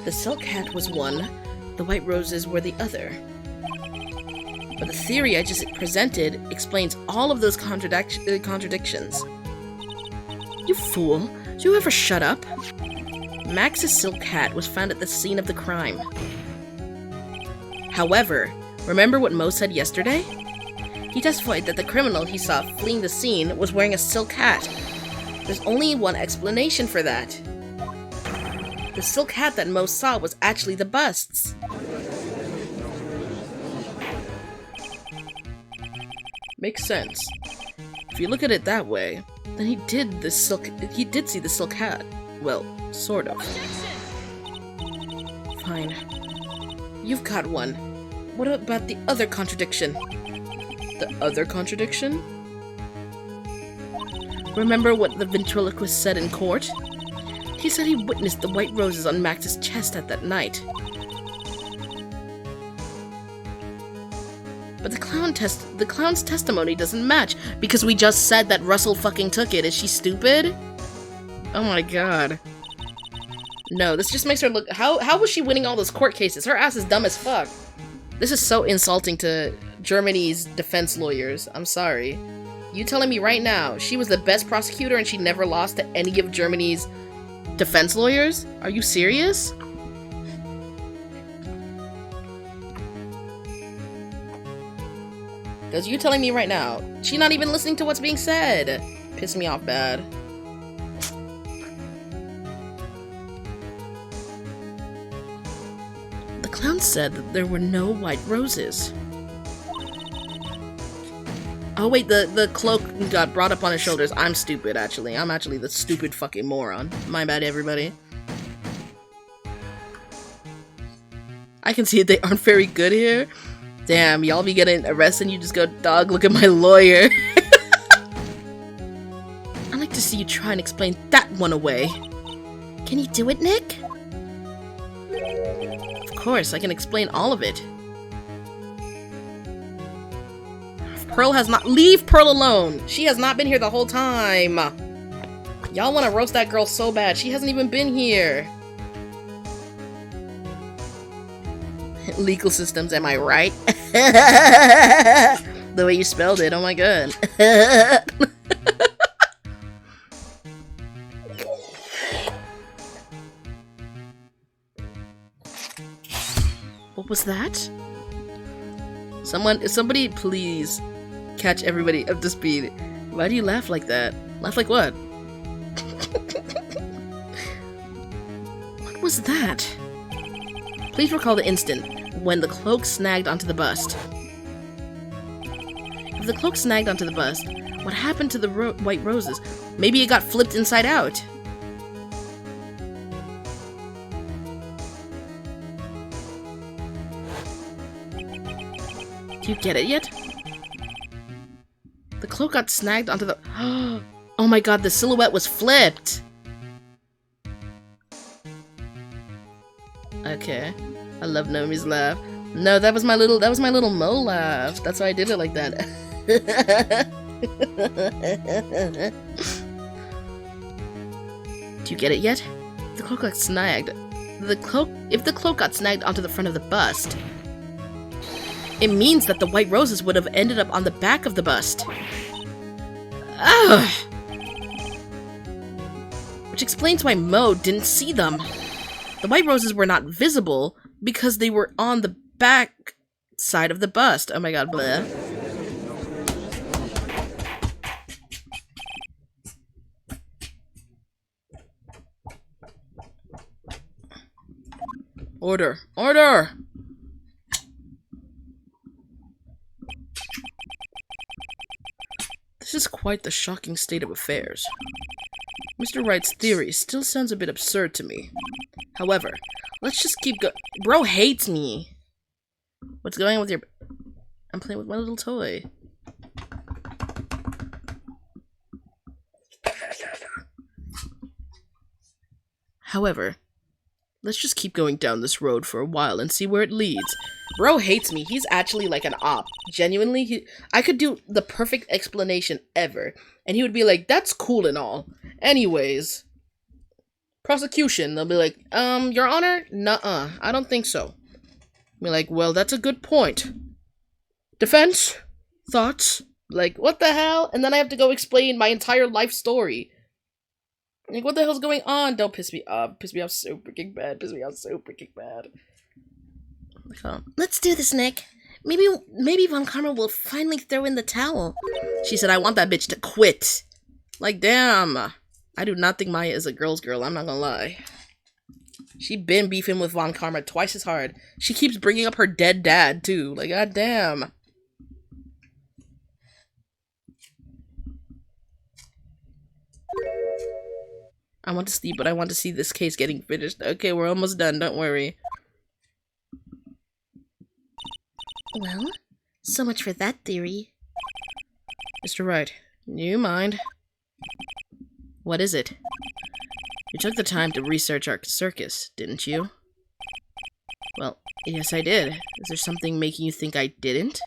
The silk hat was one, the white roses were the other. But the theory I just presented explains all of those contradictions. You fool! Do you ever shut up? Max's silk hat was found at the scene of the crime. However, remember what Mo said yesterday? He testified that the criminal he saw fleeing the scene was wearing a silk hat. There's only one explanation for that. The silk hat that Mo saw was actually the bust's. Makes sense. If you look at it that way, then he did see the silk hat. Well, sort of. Fine. You've got one. What about the other contradiction? The other contradiction? Remember what the ventriloquist said in court? He said he witnessed the white roses on Max's chest at that night. But the clown's testimony doesn't match because we just said that Russell fucking took it. Is she stupid? Oh my god. No, this just makes her look... How was she winning all those court cases? Her ass is dumb as fuck. This is so insulting to Germany's defense lawyers. I'm sorry. You telling me right now she was the best prosecutor and she never lost to any of Germany's defense lawyers? Are you serious? Because you telling me right now, she's not even listening to what's being said. Piss me off bad. The clown said that there were no white roses. Oh wait, the cloak got brought up on his shoulders. I'm stupid, actually. I'm actually the stupid fucking moron. My bad, everybody. I can see they aren't very good here. Damn, y'all be getting arrested and you just go, dog, look at my lawyer. I'd like to see you try and explain that one away. Can you do it, Nick? Of course, I can explain all of it. Pearl has not- Leave Pearl alone! She has not been here the whole time! Y'all want to roast that girl so bad, she hasn't even been here! Legal systems, am I right? The way you spelled it, oh my god. What was that? Somebody please catch everybody up to speed. Why do you laugh like that? Laugh like what? What was that? Please recall the instant when the cloak snagged onto the bust. If the cloak snagged onto the bust, what happened to the white roses? Maybe it got flipped inside out. Do you get it yet? The cloak got snagged onto the... Oh my god, the silhouette was flipped! Okay. I love Nomi's laugh. No, that was my little Mo laugh. That's why I did it like that. Do you get it yet? The cloak got snagged. If the cloak got snagged onto the front of the bust, it means that the white roses would have ended up on the back of the bust. Ugh! Which explains why Mo didn't see them. The white roses were not visible because they were on the back side of the bust. Oh my god, bleh. Order! Order! This is quite the shocking state of affairs. Mr. Wright's theory still sounds a bit absurd to me. However, let's just keep go- Bro hates me! What's going on with your... I'm playing with my little toy. However, let's just keep going down this road for a while and see where it leads. Bro hates me. He's actually like an op. Genuinely, I could do the perfect explanation ever, and he would be like, that's cool and all. Anyways, prosecution, they'll be like, Your Honor? Nuh-uh, I don't think so. Be like, well, that's a good point. Defense? Thoughts? Like, what the hell? And then I have to go explain my entire life story. Like, what the hell's going on? Don't piss me off. Piss me off so freaking bad. Piss me off so freaking bad. Let's do this, Nick. Maybe Von Karma will finally throw in the towel. She said, I want that bitch to quit. Like, damn. I do not think Maya is a girl's girl. I'm not gonna lie. She been beefing with Von Karma twice as hard. She keeps bringing up her dead dad, too. Like, goddamn. I want to sleep, but I want to see this case getting finished. Okay, we're almost done. Don't worry. Well, so much for that theory. Mr. Wright, you mind? What is it? You took the time to research our circus, didn't you? Well, yes I did. Is there something making you think I didn't?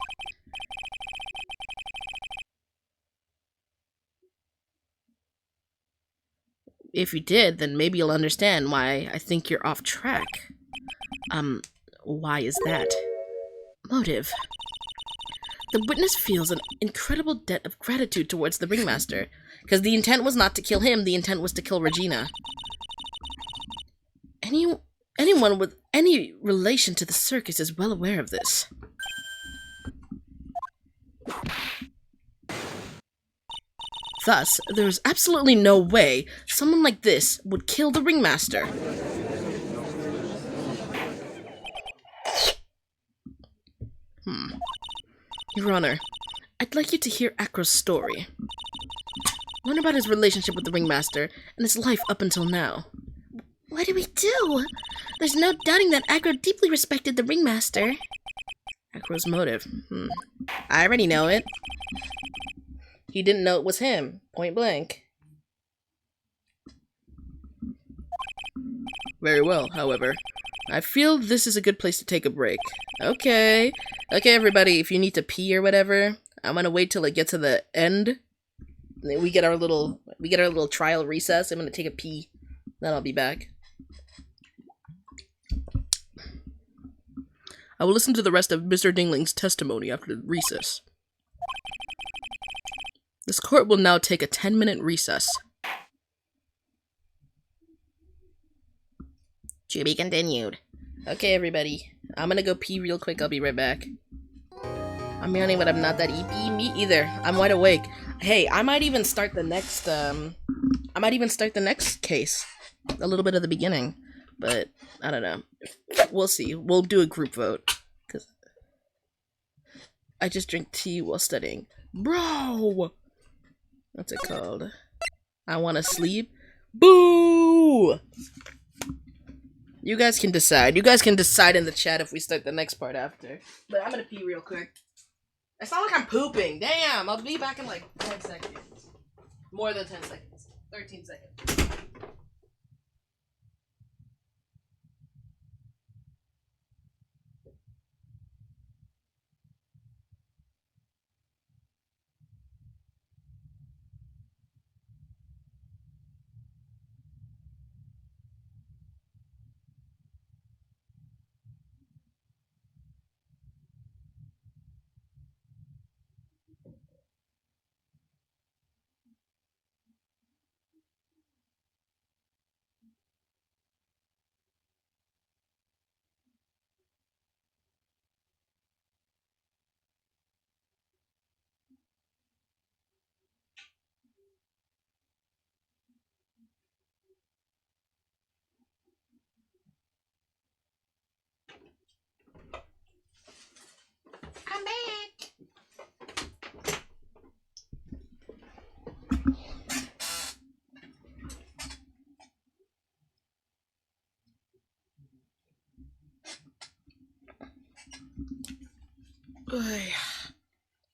If you did, then maybe you'll understand why I think you're off track. Why is that? Motive. The witness feels an incredible debt of gratitude towards the ringmaster, because the intent was not to kill him, the intent was to kill Regina. Anyone with any relation to the circus is well aware of this. Thus, there is absolutely no way someone like this would kill the ringmaster. Your Honor, I'd like you to hear Acro's story. Learn about his relationship with the ringmaster and his life up until now. What do we do? There's no doubting that Acro deeply respected the ringmaster. Acro's motive. I already know it. He didn't know it was him. Point blank. Very well, however. I feel this is a good place to take a break. Okay. Okay, everybody, if you need to pee or whatever, I'm gonna wait till it gets to the end. We get our little trial recess. I'm gonna take a pee. Then I'll be back. I will listen to the rest of Mr. Dingling's testimony after the recess. This court will now take a 10-minute recess. To be continued. Okay, everybody. I'm gonna go pee real quick. I'll be right back. I'm yawning, but I'm not that EP. Me either. I'm wide awake. Hey, I might even start the next, case. A little bit of the beginning. But, I don't know. We'll see. We'll do a group vote. Because I just drink tea while studying. Bro! What's it called? I want to sleep? Boo! You guys can decide. You guys can decide in the chat if we start the next part after. But I'm gonna pee real quick. It's not like I'm pooping. Damn, I'll be back in like 10 seconds. More than 10 seconds. 13 seconds.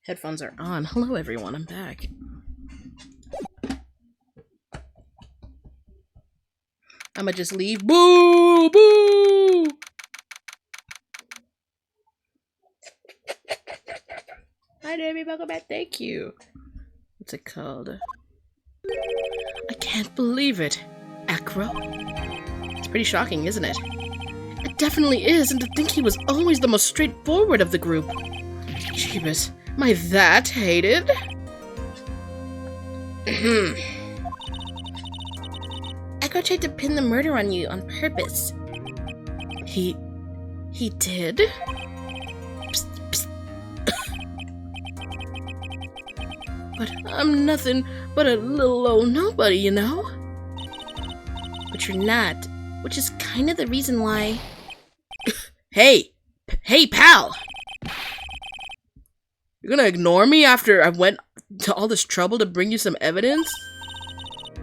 Headphones are on. Hello everyone, I'm back. I'ma just leave. Boo! Boo! Hi Debbie, welcome back. Thank you. What's it called? I can't believe it. Acro? It's pretty shocking, isn't it? It definitely is, and to think he was always the most straightforward of the group. Jeebus, am I that hated? Echo tried to pin the murder on you on purpose. He did? Psst, psst. But I'm nothing but a little old nobody, you know? But you're not, which is kind of the reason why... Hey, pal! You're gonna ignore me after I went to all this trouble to bring you some evidence?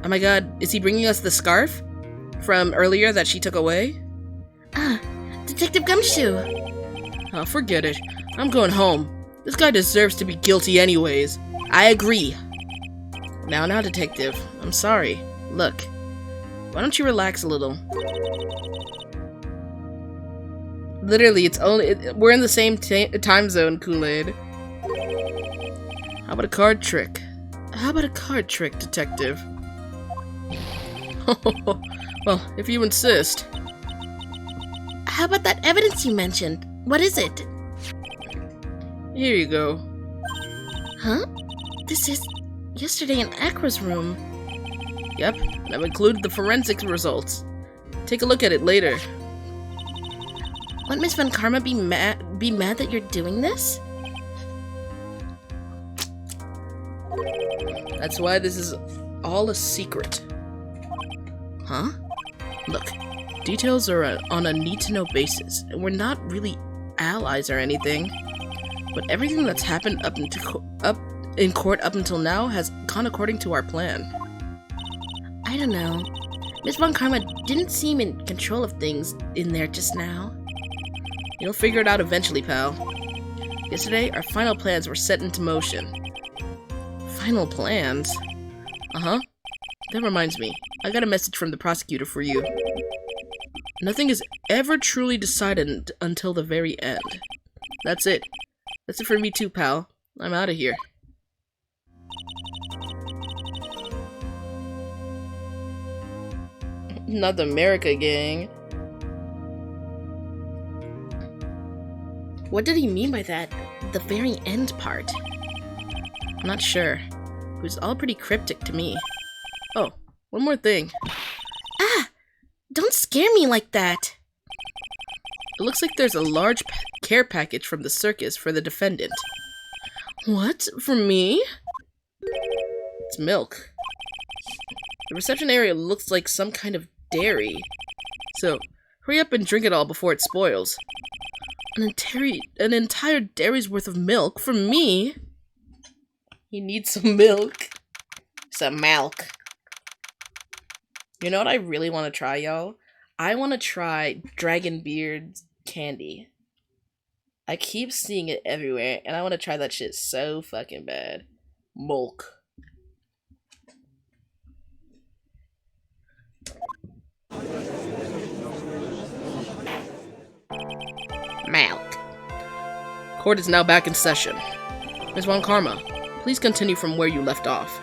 Oh my god, is he bringing us the scarf from earlier that she took away? Ah, Detective Gumshoe. Oh, forget it. I'm going home. This guy deserves to be guilty anyways. I agree. Now, Detective. I'm sorry. Look, why don't you relax a little? Literally, we're in the same time zone, Kool-Aid. How about a card trick? Detective? Well, if you insist. How about that evidence you mentioned? What is it? Here you go. Huh? This is yesterday in Acro's room. Yep, and I've included the forensics results. Take a look at it later. Won't Miss Von Karma be mad that you're doing this? That's why this is all a secret. Huh? Look, details are on a need-to-know basis, and we're not really allies or anything. But everything that's happened up in court up until now has gone according to our plan. I don't know. Miss Von Karma didn't seem in control of things in there just now. You'll figure it out eventually, pal. Yesterday, our final plans were set into motion. Final plans? Uh-huh. That reminds me. I got a message from the prosecutor for you. Nothing is ever truly decided until the very end. That's it. That's it for me too, pal. I'm out of here. Not the America gang. What did he mean by that? The very end part? I'm not sure. It was all pretty cryptic to me. Oh, one more thing. Ah! Don't scare me like that! It looks like there's a large care package from the circus for the defendant. What? For me? It's milk. The reception area looks like some kind of dairy. So, hurry up and drink it all before it spoils. An entire dairy's worth of milk for me? He needs some milk. Some milk. You know what I really want to try, y'all? I want to try Dragon Beard's candy. I keep seeing it everywhere, and I want to try that shit so fucking bad. Milk. Milk. Court is now back in session. Ms. Von Karma, please continue from where you left off.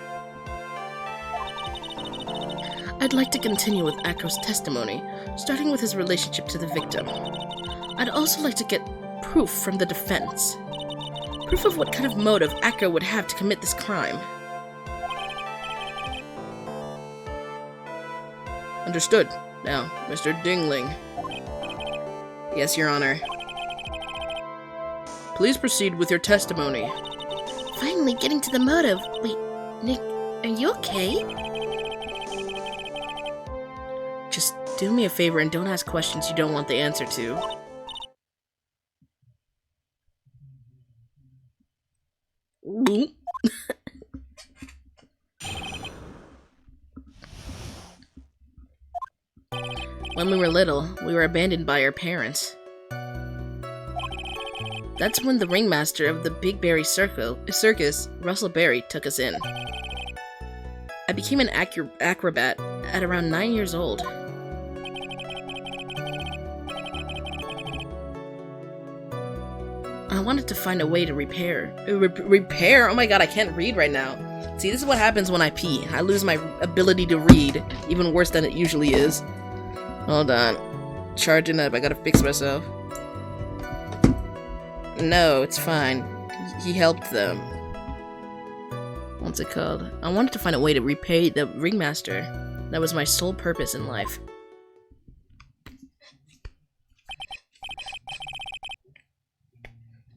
I'd like to continue with Acro's testimony, starting with his relationship to the victim. I'd also like to get proof from the defense. Proof of what kind of motive Acro would have to commit this crime. Understood. Now, Mr. Dingling. Yes, Your Honor. Please proceed with your testimony. Finally getting to the motive. Wait, Nick, are you okay? Just do me a favor and don't ask questions you don't want the answer to. When we were little, we were abandoned by our parents. That's when the ringmaster of the Big Berry Circus, Russell Berry, took us in. I became an acrobat at around 9 years old. I wanted to find a way to repair. Repair? Oh my god, I can't read right now. See, this is what happens when I pee. I lose my ability to read, even worse than it usually is. Hold on. Charging up, I gotta fix myself. No, it's fine. He helped them. What's it called? I wanted to find a way to repay the ringmaster. That was my sole purpose in life.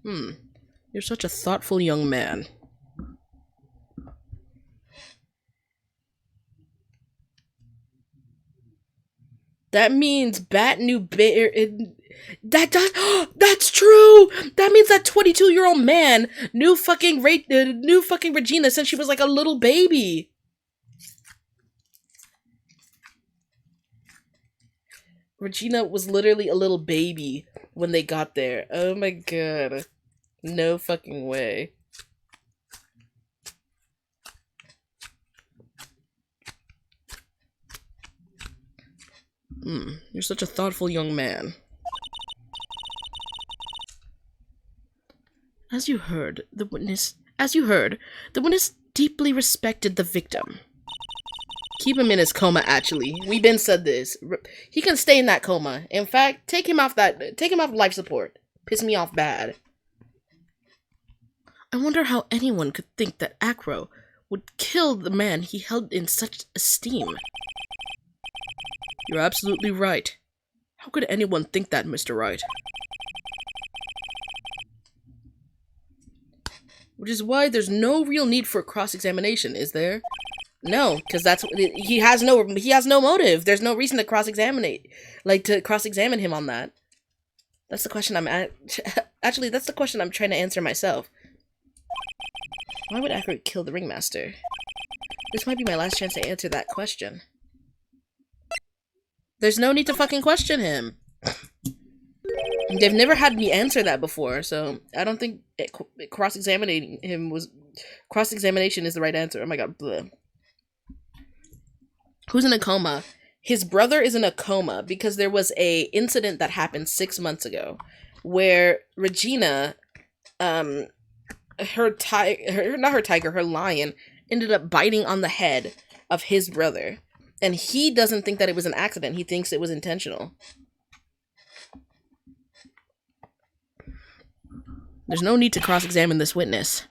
You're such a thoughtful young man. That means Bat knew Bear. That's true. That means that 22-year-old man knew fucking Regina since she was like a little baby. Regina was literally a little baby when they got there. Oh my god. No fucking way. You're such a thoughtful young man. As you heard, the witness deeply respected the victim. Keep him in his coma, actually. We been said this. He can stay in that coma. In fact, take him off life support. Piss me off bad. I wonder how anyone could think that Acro would kill the man he held in such esteem. You're absolutely right. How could anyone think that, Mr. Wright? Which is why there's no real need for cross-examination, is there? No, because he has no motive. There's no reason to cross-examine him on that. That's the question actually, that's the question I'm trying to answer myself. Why would Acro kill the ringmaster? This might be my last chance to answer that question. There's no need to fucking question him. They've never had me answer that before, so I don't think cross-examining him was... Cross-examination is the right answer. Oh my god, bleh. Who's in a coma? His brother is in a coma because there was a incident that happened 6 months ago where Regina, her lion, ended up biting on the head of his brother. And he doesn't think that it was an accident. He thinks it was intentional. There's no need to cross-examine this witness.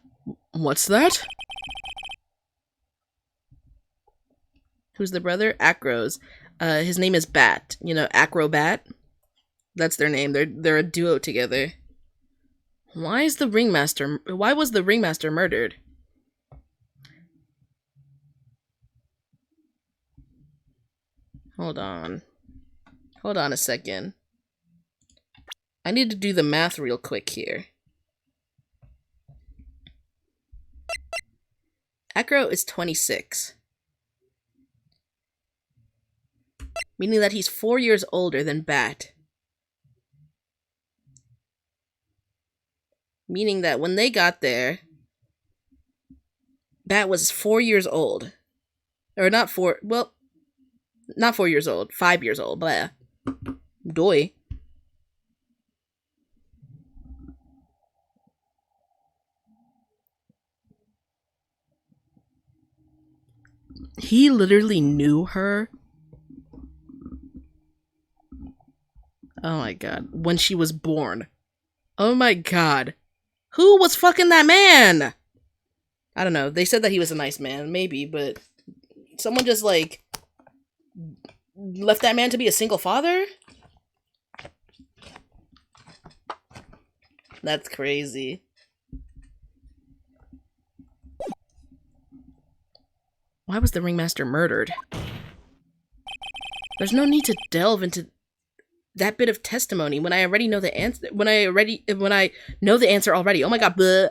What's that? Who's the brother? Acro's. His name is Bat. You know, Acrobat. That's their name. They're a duo together. Why was the ringmaster murdered? Hold on a second. I need to do the math real quick here. Acro is 26. Meaning that he's 4 years older than Bat. Meaning that when they got there, Bat was 4 years old. Or not 4, well, not 4 years old, 5 years old, blah. Doy. He literally knew her. Oh my god. When she was born. Oh my god. Who was fucking that man? I don't know. They said that he was a nice man. Maybe, but... Someone just, like... left that man to be a single father? That's crazy. Why was the ringmaster murdered? There's no need to delve into that bit of testimony when I already know the answer. When I know the answer already. Oh my god, bleh.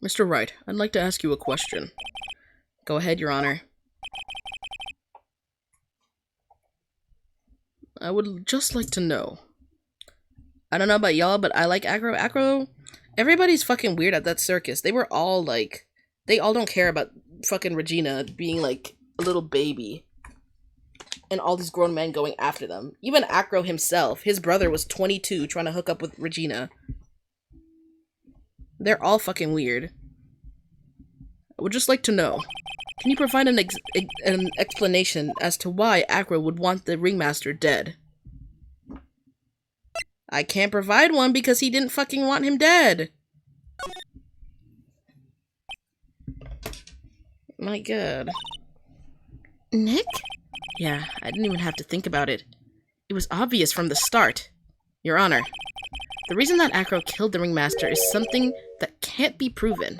Mr. Wright, I'd like to ask you a question. Go ahead, Your Honor. I would just like to know. I don't know about y'all, but I like Acro. Acro, everybody's fucking weird at that circus. They were all like, they all don't care about fucking Regina being like a little baby. And all these grown men going after them. Even Acro himself, his brother was 22 trying to hook up with Regina. They're all fucking weird. I would just like to know, can you provide an explanation as to why Acro would want the ringmaster dead? I can't provide one because he didn't fucking want him dead. My god. Nick? Yeah, I didn't even have to think about it. It was obvious from the start. Your Honor, the reason that Acro killed the ringmaster is something that can't be proven.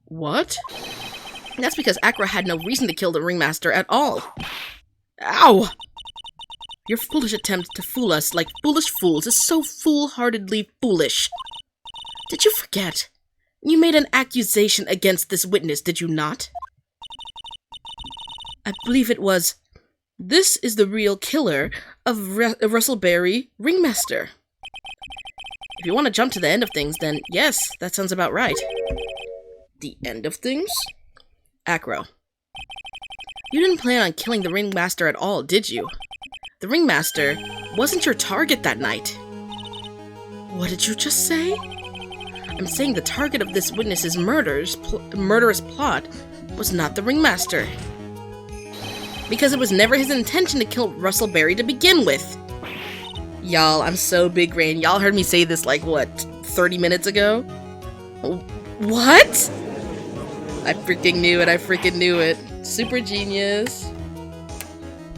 What? That's because Acro had no reason to kill the ringmaster at all. Ow! Your foolish attempt to fool us like foolish fools is so foolhardily foolish. Did you forget? You made an accusation against this witness, did you not? I believe it was, this is the real killer of Russellberry Ringmaster. If you want to jump to the end of things, then yes, that sounds about right. The end of things? Acro. You didn't plan on killing the Ringmaster at all, did you? The Ringmaster wasn't your target that night. What did you just say? I'm saying the target of this witness's murderous plot was not the Ringmaster. Because it was never his intention to kill Russellberry to begin with. Y'all, I'm so big brain. Y'all heard me say this like, what, 30 minutes ago? What? I freaking knew it. I freaking knew it. Super genius.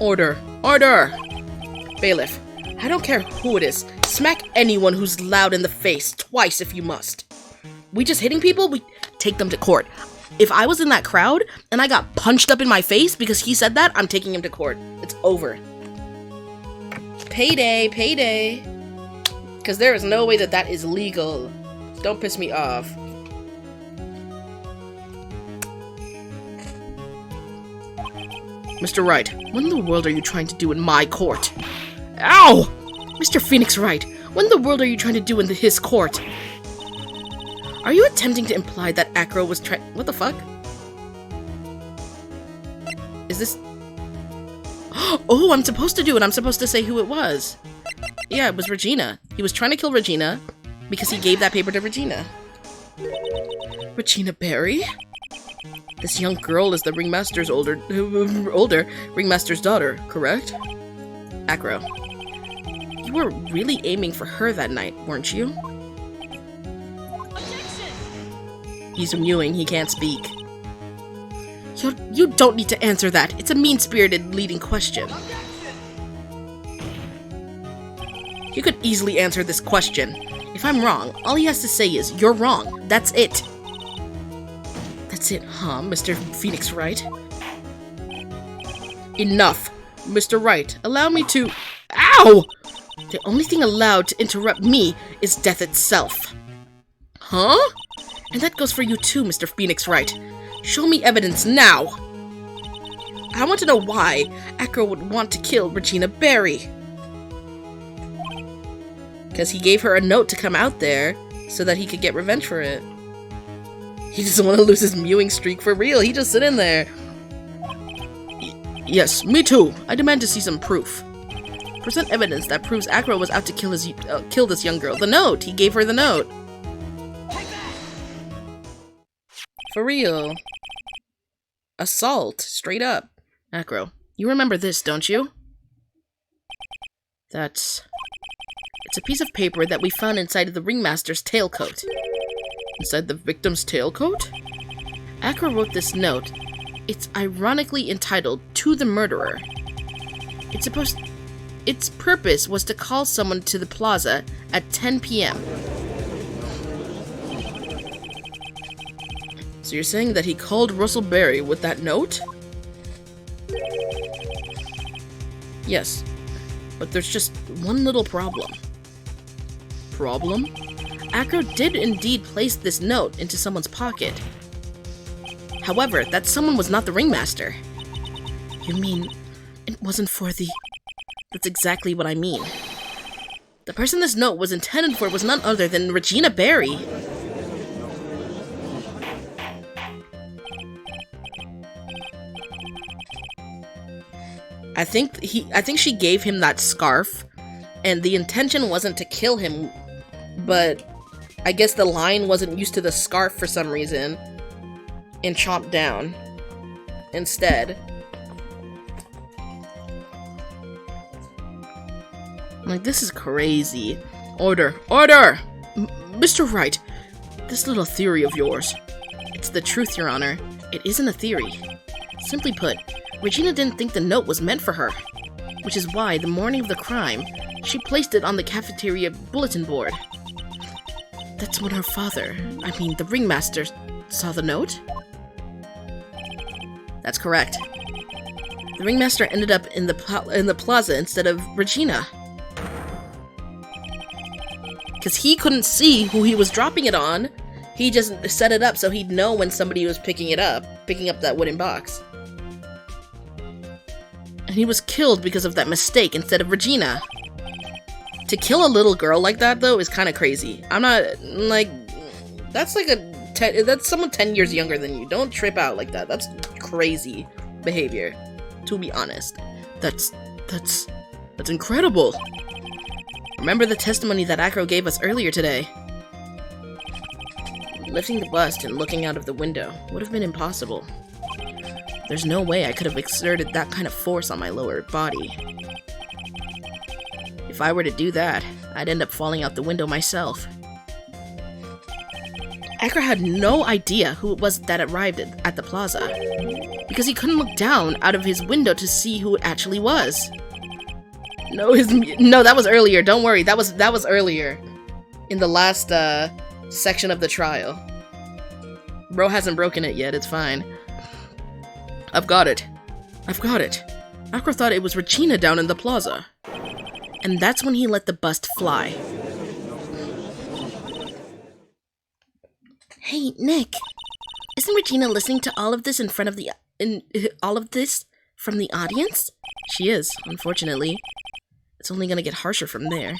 Order. Order! Bailiff, I don't care who it is. Smack anyone who's loud in the face twice if you must. We just hitting people? We take them to court. If I was in that crowd and I got punched up in my face because he said that, I'm taking him to court. It's over. Payday, payday. Because there is no way that that is legal. Don't piss me off. Mr. Wright, what in the world are you trying to do in my court? Ow! Mr. Phoenix Wright, what in the world are you trying to do in his court? Are you attempting to imply that Acro was what the fuck? Is this... Oh, I'm supposed to do it. I'm supposed to say who it was. Yeah, it was Regina. He was trying to kill Regina because he gave that paper to Regina. Regina Berry? This young girl is the ringmaster's older ringmaster's daughter, correct? Acro. You were really aiming for her that night, weren't you? He's mewing, he can't speak. You don't need to answer that. It's a mean-spirited leading question. You could easily answer this question. If I'm wrong, all he has to say is, you're wrong. That's it. That's it, huh, Mr. Phoenix Wright? Enough. Mr. Wright, allow me to... Ow! The only thing allowed to interrupt me is death itself. Huh? And that goes for you too, Mr. Phoenix Wright. Show me evidence now! I want to know why Acro would want to kill Regina Berry. Because he gave her a note to come out there so that he could get revenge for it. He doesn't want to lose his mewing streak for real. He just sit in there. Yes, me too. I demand to see some proof. Present evidence that proves Acro was out to kill this young girl. The note! He gave her the note. For real. Assault. Straight up. Acro, you remember this, don't you? It's a piece of paper that we found inside of the ringmaster's tailcoat. Inside the victim's tailcoat? Acro wrote this note. It's ironically entitled, To the Murderer. Its purpose was to call someone to the plaza at 10 p.m. So you're saying that he called Russellberry with that note? Yes, but there's just one little problem. Problem? Acro did indeed place this note into someone's pocket. However, that someone was not the ringmaster. You mean it wasn't for the That's exactly what I mean. The person this note was intended for was none other than Regina Barry. I think she gave him that scarf, and the intention wasn't to kill him, but I guess the lion wasn't used to the scarf for some reason, and chomped down instead. Like, this is crazy. Order! Order! Mr. Wright, this little theory of yours. It's the truth, Your Honor. It isn't a theory. Simply put, Regina didn't think the note was meant for her, which is why, the morning of the crime, she placed it on the cafeteria bulletin board. That's when her father, the ringmaster, saw the note? That's correct. The ringmaster ended up in the plaza instead of Regina. Because he couldn't see who he was dropping it on. He just set it up so he'd know when somebody was picking up that wooden box. And he was killed because of that mistake instead of Regina. To kill a little girl like that, though, is kind of crazy. I'm not, like, that's someone 10 years younger than you. Don't trip out like that. That's crazy behavior, to be honest. That's incredible. Remember the testimony that Acro gave us earlier today. Lifting the bust and looking out of the window would have been impossible. There's no way I could have exerted that kind of force on my lower body. If I were to do that, I'd end up falling out the window myself. Acro had no idea who it was that arrived at the plaza, because he couldn't look down out of his window to see who it actually was. No, that was earlier. Don't worry, that was earlier, in the last section of the trial. Bro hasn't broken it yet. It's fine. I've got it. Acro thought it was Regina down in the plaza, and that's when he let the bust fly. Hey, Nick, isn't Regina listening to all of this from the audience? She is, unfortunately. It's only gonna get harsher from there.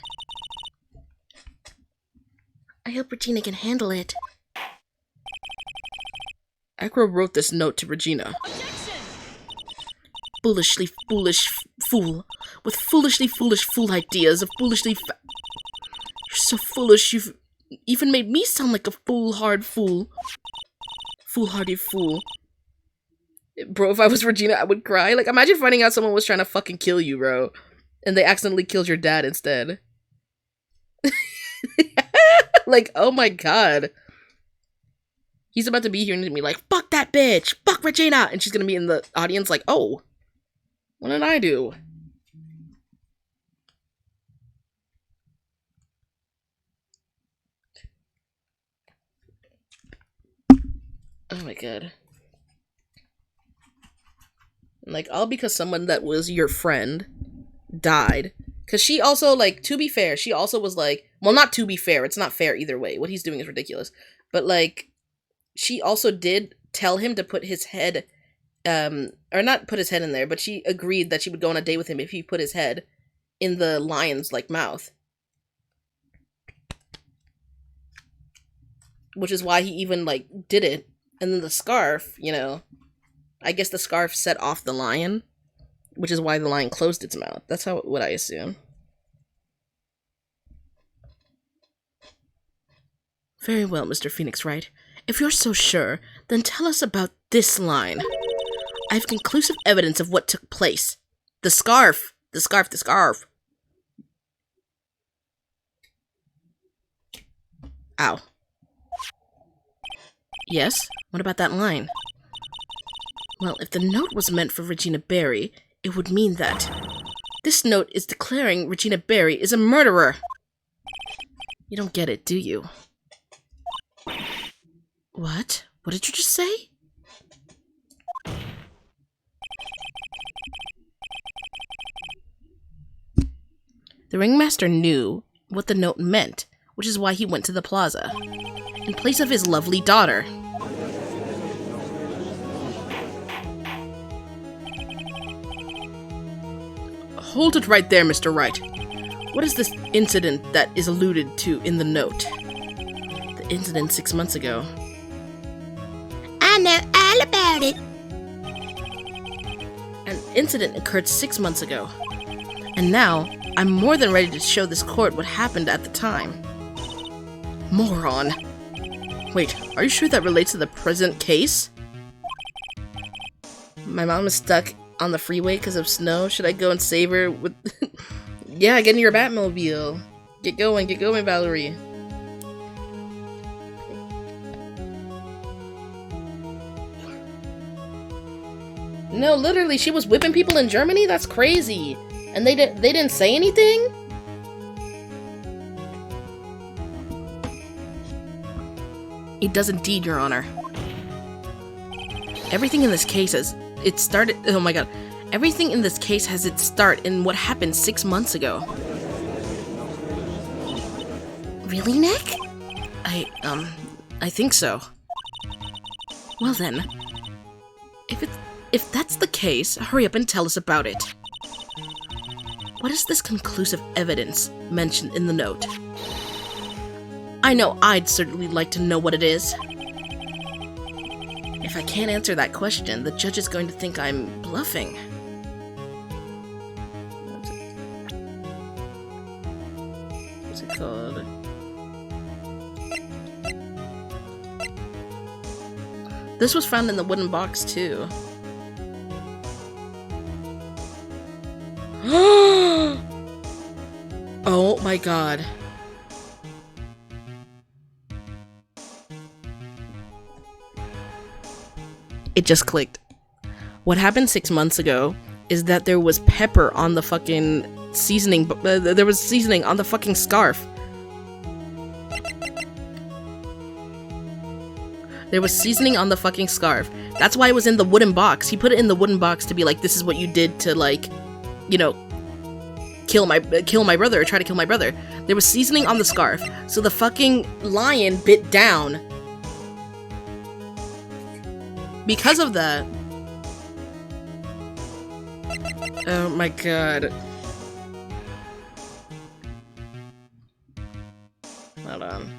I hope Regina can handle it. Acro wrote this note to Regina. Foolishly foolish fool. With foolishly foolish fool ideas of foolishly You're so foolish, you've even made me sound like a foolhardy fool. Foolhardy fool. Bro, if I was Regina, I would cry. Like, imagine finding out someone was trying to fucking kill you, bro. And they accidentally killed your dad instead. Like, oh my god. He's about to be here and be like, fuck that bitch! Fuck Regina! And she's gonna be in the audience like, oh, what did I do? Oh my god. Like, all because someone that was your friend died. Because she also, like, to be fair, she also was like, well, not to be fair, it's not fair either way. What he's doing is ridiculous. But, like, she also did tell him to put his head, or not put his head in there, but she agreed that she would go on a date with him if he put his head in the lion's, like, mouth. Which is why he even, like, did it. And then the scarf, you know, I guess the scarf set off the lion, which is why the lion closed its mouth. That's what I assume. Very well, Mr. Phoenix Wright. If you're so sure, then tell us about this line. I have conclusive evidence of what took place. The scarf! The scarf, the scarf! Ow. Yes? What about that line? Well, if the note was meant for Regina Barry, it would mean that this note is declaring Regina Barry is a murderer. You don't get it, do you? What? What did you just say? The ringmaster knew what the note meant, which is why he went to the plaza, in place of his lovely daughter. Hold it right there, Mr. Wright. What is this incident that is alluded to in the note? The incident 6 months ago. I know all about it. An incident occurred 6 months ago. And now, I'm more than ready to show this court what happened at the time. Moron. Wait, are you sure that relates to the present case? My mom is stuck on the freeway because of snow. Should I go and save her with... Yeah, get in your Batmobile. Get going, Valerie. No, literally, she was whipping people in Germany? That's crazy. And they didn't say anything? It does indeed, Your Honor. Everything in this case has... It started... Oh my god. Everything in this case has its start in what happened 6 months ago. Really, Nick? I think so. Well then, if that's the case, hurry up and tell us about it. What is this conclusive evidence mentioned in the note? I know I'd certainly like to know what it is. If I can't answer that question, the judge is going to think I'm bluffing. What's it called? This was found in the wooden box, too. Oh my god. It just clicked. What happened 6 months ago is that there was pepper on the fucking seasoning, there was seasoning on the fucking scarf. There was seasoning on the fucking scarf. That's why it was in the wooden box. He put it in the wooden box to be like, this is what you did to, like, you know, kill my brother, or try to kill my brother. There was seasoning on the scarf, so the fucking lion bit down. Because of that. Oh my god. Hold on.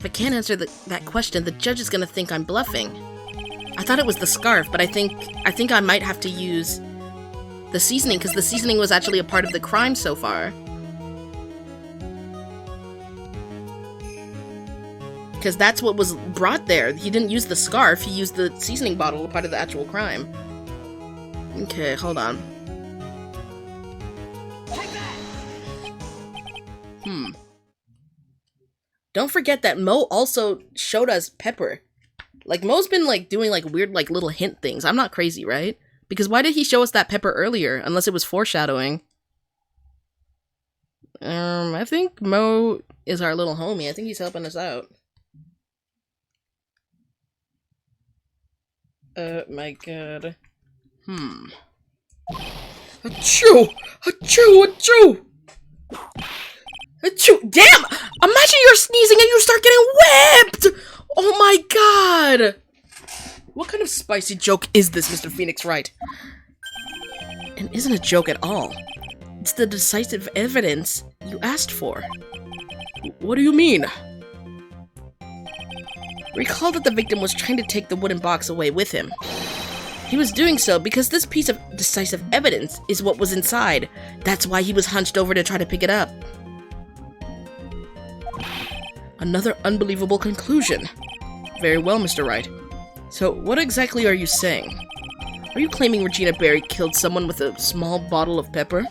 If I can't answer that question, the judge is gonna think I'm bluffing. I thought it was the scarf, but I think I might have to use the seasoning, because the seasoning was actually a part of the crime so far. Because that's what was brought there. He didn't use the scarf, he used the seasoning bottle, part of the actual crime. Okay, hold on. Don't forget that Mo also showed us pepper. Like, Mo's been, like, doing, like, weird, like, little hint things. I'm not crazy, right? Because why did he show us that pepper earlier? Unless it was foreshadowing. I think Mo is our little homie. I think he's helping us out. My god. Achoo! Achoo! Achoo! Achoo! Damn! Imagine you're sneezing and you start getting whipped! Oh my god! What kind of spicy joke is this, Mr. Phoenix Wright? And isn't a joke at all. It's the decisive evidence you asked for. What do you mean? Recall that the victim was trying to take the wooden box away with him. He was doing so because this piece of decisive evidence is what was inside. That's why he was hunched over to try to pick it up. Another unbelievable conclusion. Very well, Mr. Wright. So, what exactly are you saying? Are you claiming Regina Berry killed someone with a small bottle of pepper?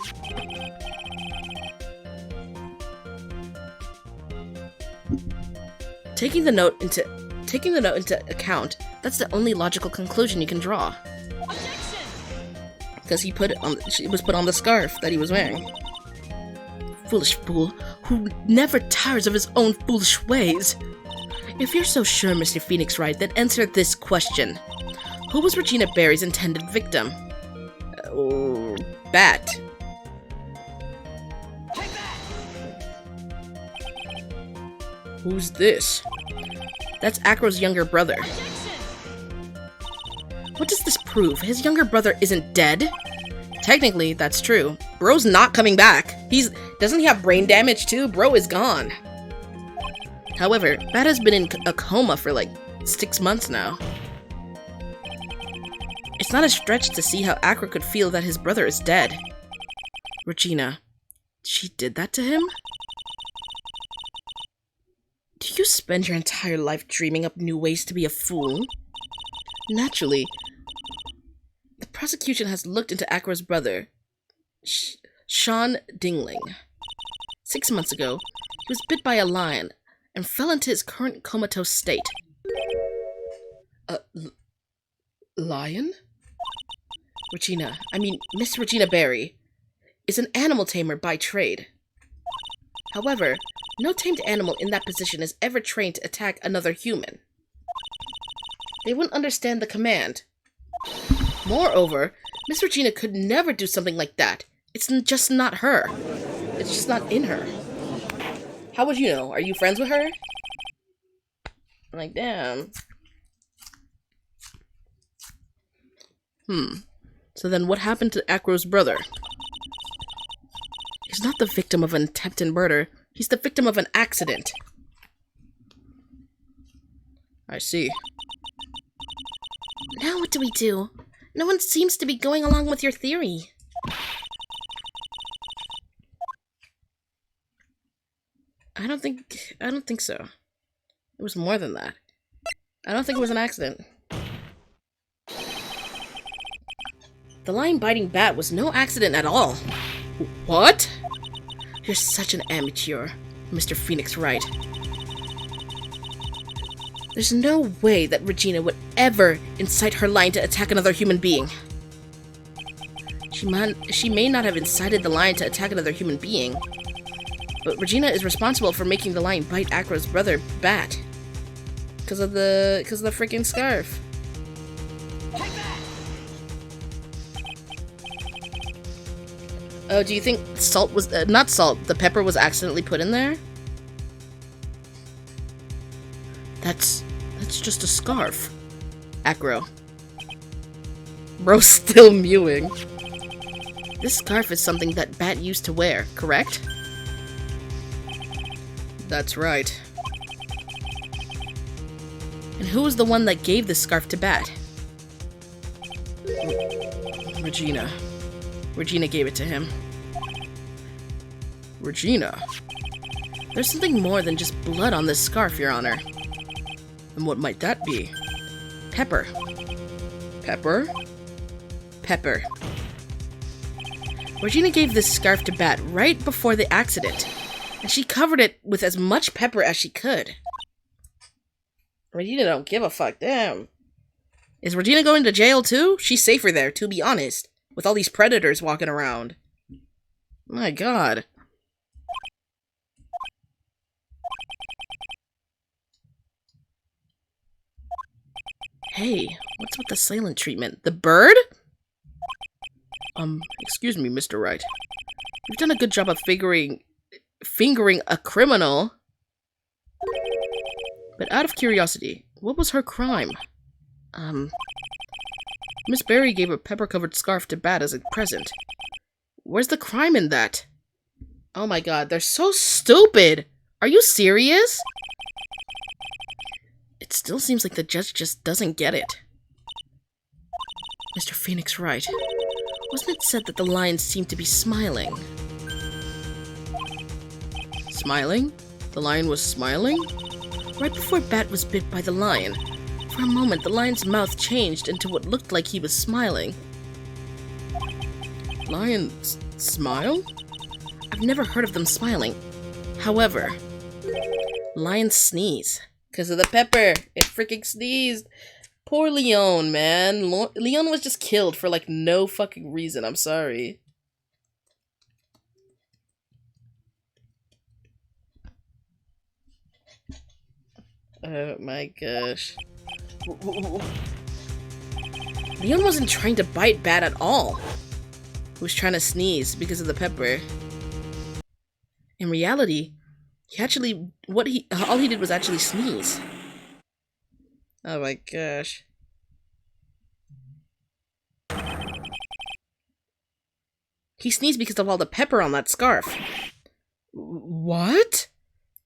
Taking the note into account, that's the only logical conclusion you can draw. Because it was put on the scarf that he was wearing. Foolish fool, who never tires of his own foolish ways. If you're so sure, Mr. Phoenix Wright, then answer this question. Who was Regina Berry's intended victim? Bat. Who's this? That's Acro's younger brother. What does this prove? His younger brother isn't dead? Technically, that's true. Bro's not coming back. Doesn't he have brain damage too? Bro is gone. However, Bat has been in a coma for like 6 months now. It's not a stretch to see how Acro could feel that his brother is dead. Regina, she did that to him? Do you spend your entire life dreaming up new ways to be a fool? Naturally, the prosecution has looked into Acro's brother, Sean Dingling. 6 months ago, he was bit by a lion and fell into his current comatose state. A lion? Regina, Miss Regina Berry, is an animal tamer by trade. However, no tamed animal in that position is ever trained to attack another human. They wouldn't understand the command. Moreover, Miss Regina could never do something like that. It's just not her. It's just not in her. How would you know? Are you friends with her? I'm like, damn. So then what happened to Acro's brother? He's not the victim of an attempted murder. He's the victim of an accident. I see. Now what do we do? No one seems to be going along with your theory. I don't think so. It was more than that. I don't think it was an accident. The lion-biting bat was no accident at all. What? You're such an amateur, Mr. Phoenix Wright. There's no way that Regina would ever incite her lion to attack another human being. She may not have incited the lion to attack another human being, but Regina is responsible for making the lion bite Acro's brother, Bat. Because of the freaking scarf. Oh, do you think salt was... not salt, the pepper was accidentally put in there? That's just a scarf. Acro. Bro's still mewing. This scarf is something that Bat used to wear, correct? That's right. And who was the one that gave this scarf to Bat? Regina. Regina gave it to him. Regina? There's something more than just blood on this scarf, Your Honor. And what might that be? Pepper. Pepper? Pepper. Regina gave this scarf to Bat right before the accident, and she covered it with as much pepper as she could. Regina don't give a fuck, damn. Is Regina going to jail too? She's safer there, to be honest, with all these predators walking around. My god. Hey, what's with the silent treatment? The bird? Excuse me, Mr. Wright. You've done a good job of fingering a criminal. But out of curiosity, what was her crime? Miss Berry gave a pepper-covered scarf to Bat as a present. Where's the crime in that? Oh my god, they're so stupid! Are you serious? It still seems like the judge just doesn't get it. Mr. Phoenix Wright, wasn't it said that the lion seemed to be smiling? Smiling? The lion was smiling? Right before Bat was bit by the lion, for a moment the lion's mouth changed into what looked like he was smiling. Lions smile? I've never heard of them smiling. However, lions sneeze. Because of the pepper. It freaking sneezed. Poor Leon, man. Leon was just killed for, like, no fucking reason. I'm sorry. Oh my gosh. Leon wasn't trying to bite Bat at all. He was trying to sneeze because of the pepper. In reality, all he did was actually sneeze. Oh my gosh. He sneezed because of all the pepper on that scarf. What?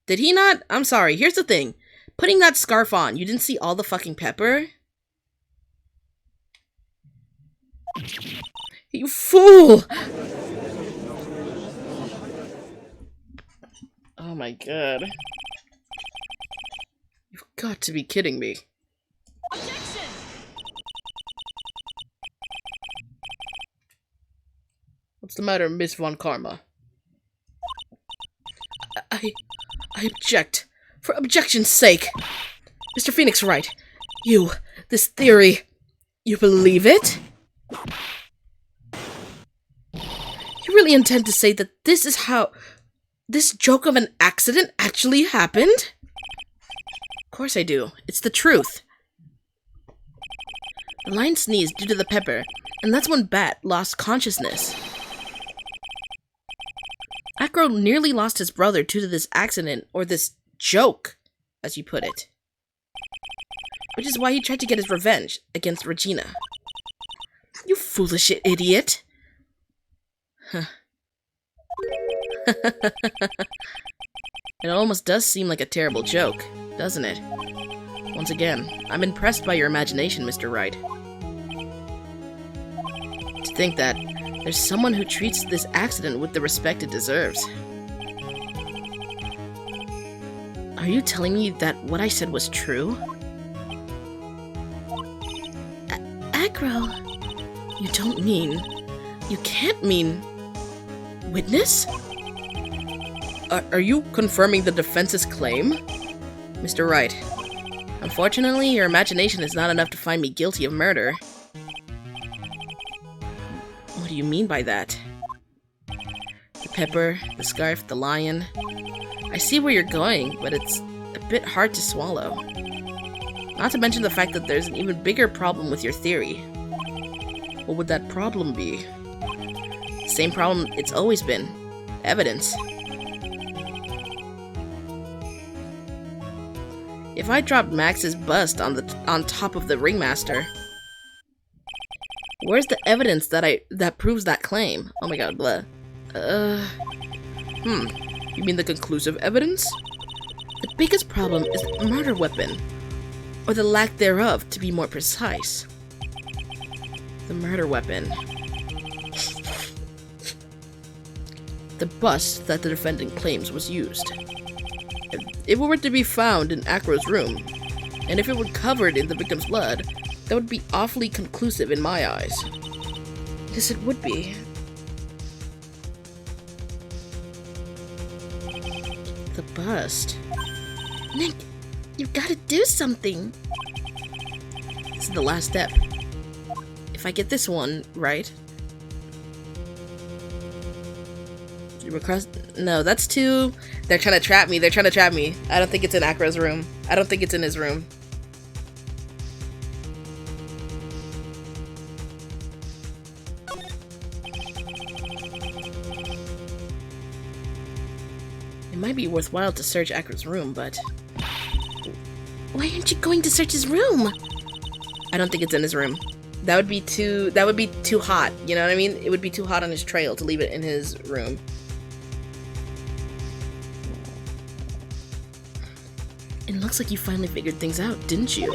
Did he not? I'm sorry, here's the thing. Putting that scarf on, you didn't see all the fucking pepper? You fool! Oh my god. You've got to be kidding me. Objection! What's the matter, Miss Von Karma? I object. For objection's sake. Mr. Phoenix Wright, this theory, you believe it? You really intend to say that this is how this joke of an accident actually happened? Of course I do. It's the truth. The lion sneezed due to the pepper, and that's when Bat lost consciousness. Acro nearly lost his brother due to this accident, or this joke, as you put it. Which is why he tried to get his revenge against Regina. You foolish idiot! Huh. It almost does seem like a terrible joke, doesn't it? Once again, I'm impressed by your imagination, Mr. Wright. To think that there's someone who treats this accident with the respect it deserves. Are you telling me that what I said was true? Acro, You don't mean... You can't mean... Witness? Are you confirming the defense's claim? Mr. Wright, unfortunately, your imagination is not enough to find me guilty of murder. What do you mean by that? The pepper, the scarf, the lion... I see where you're going, but it's a bit hard to swallow. Not to mention the fact that there's an even bigger problem with your theory. What would that problem be? The same problem it's always been. Evidence. If I dropped Max's bust on top of the ringmaster, where's the evidence that proves that claim? Oh my god, blah. You mean the conclusive evidence? The biggest problem is the murder weapon, or the lack thereof, to be more precise. The murder weapon. The bust that the defendant claims was used. If it were to be found in Acro's room, and if it were covered in the victim's blood, that would be awfully conclusive in my eyes. Yes, it would be. The bust. Nick, you've got to do something. This is the last step. If I get this one right... No, that's too... They're trying to trap me. They're trying to trap me. I don't think it's in Acro's room. I don't think it's in his room. It might be worthwhile to search Acro's room, but... Why aren't you going to search his room? I don't think it's in his room. That would be too hot. You know what I mean? It would be too hot on his trail to leave it in his room. It looks like you finally figured things out, didn't you?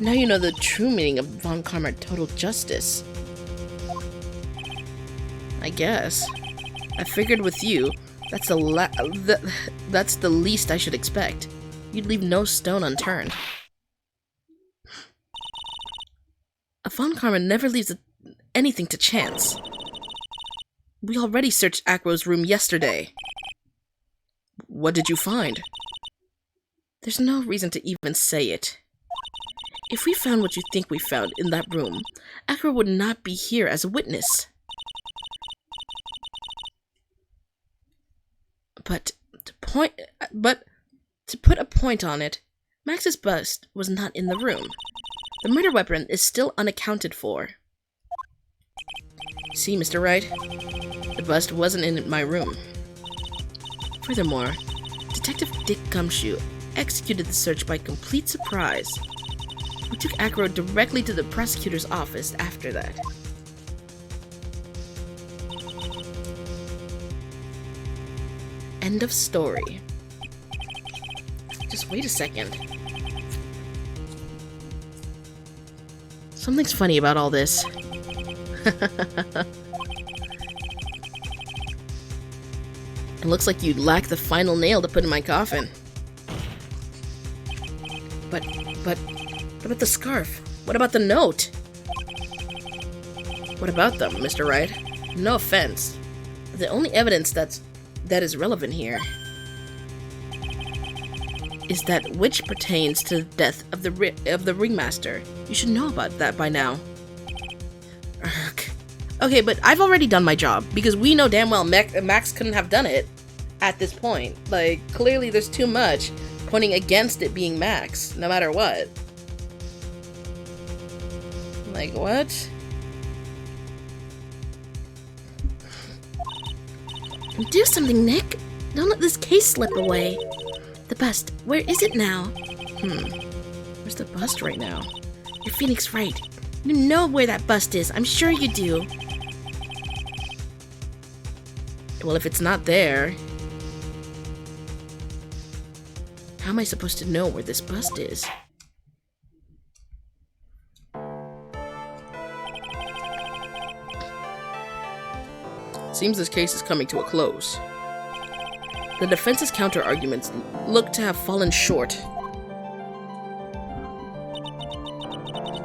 Now you know the true meaning of Von Karma total justice. I guess. I figured with you, that's the least I should expect. You'd leave no stone unturned. A Von Karma never leaves anything to chance. We already searched Acro's room yesterday. What did you find? There's no reason to even say it. If we found what you think we found in that room, Acro would not be here as a witness. But to put a point on it, Max's bust was not in the room. The murder weapon is still unaccounted for. See, Mr. Wright? The bust wasn't in my room. Furthermore, Detective Dick Gumshoe executed the search by complete surprise. We took Acro directly to the prosecutor's office after that. End of story. Just wait a second. Something's funny about all this. It looks like you lack the final nail to put in my coffin. But what about the scarf? What about the note? What about them, Mr. Wright? No offense. The only evidence that is relevant here is that which pertains to the death of the ringmaster. You should know about that by now. Urgh. Okay, but I've already done my job, because we know damn well Max couldn't have done it at this point. Like, clearly there's too much pointing against it being Max, no matter what. Like, what? Do something, Nick. Don't let this case slip away. The bust, where is it now? Where's the bust right now? You're Phoenix Wright. You know where that bust is. I'm sure you do. Well, if it's not there, how am I supposed to know where this bust is? Seems this case is coming to a close. The defense's counter-arguments look to have fallen short.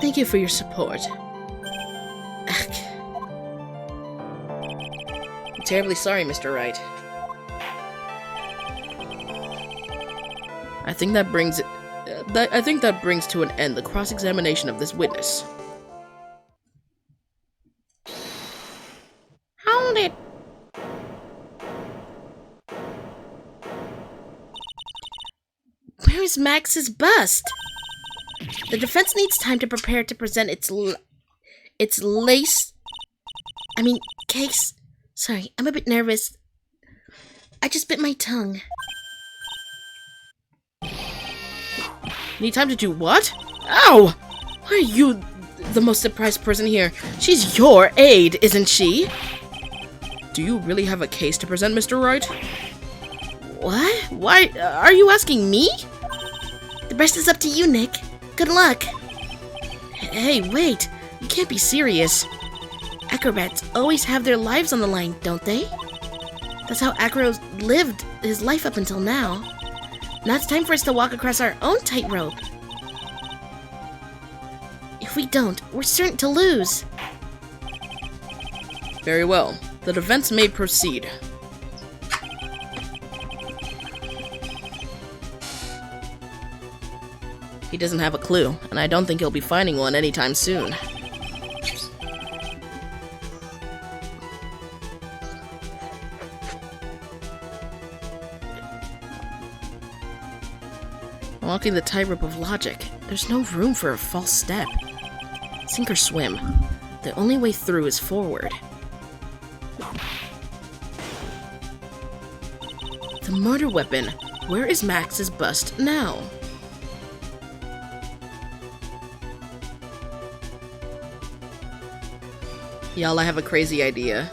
Thank you for your support. Ugh. I'm terribly sorry, Mr. Wright. I think that brings to an end the cross-examination of this witness. Hold it. Where is Max's bust? The defense needs time to prepare to present its case. Sorry, I'm a bit nervous. I just bit my tongue. Need time to do what? Ow! Why are you the most surprised person here? She's your aide, isn't she? Do you really have a case to present, Mr. Wright? What? Why are you asking me? The rest is up to you, Nick. Good luck. Hey, wait. You can't be serious. Acrobats always have their lives on the line, don't they? That's how Acro's lived his life up until now. Now it's time for us to walk across our own tightrope. If we don't, we're certain to lose. Very well. The defense may proceed. He doesn't have a clue, and I don't think he'll be finding one anytime soon. Walking the tightrope of logic, there's no room for a false step. Sink or swim. The only way through is forward. The murder weapon. Where is Max's bust now? Y'all, I have a crazy idea.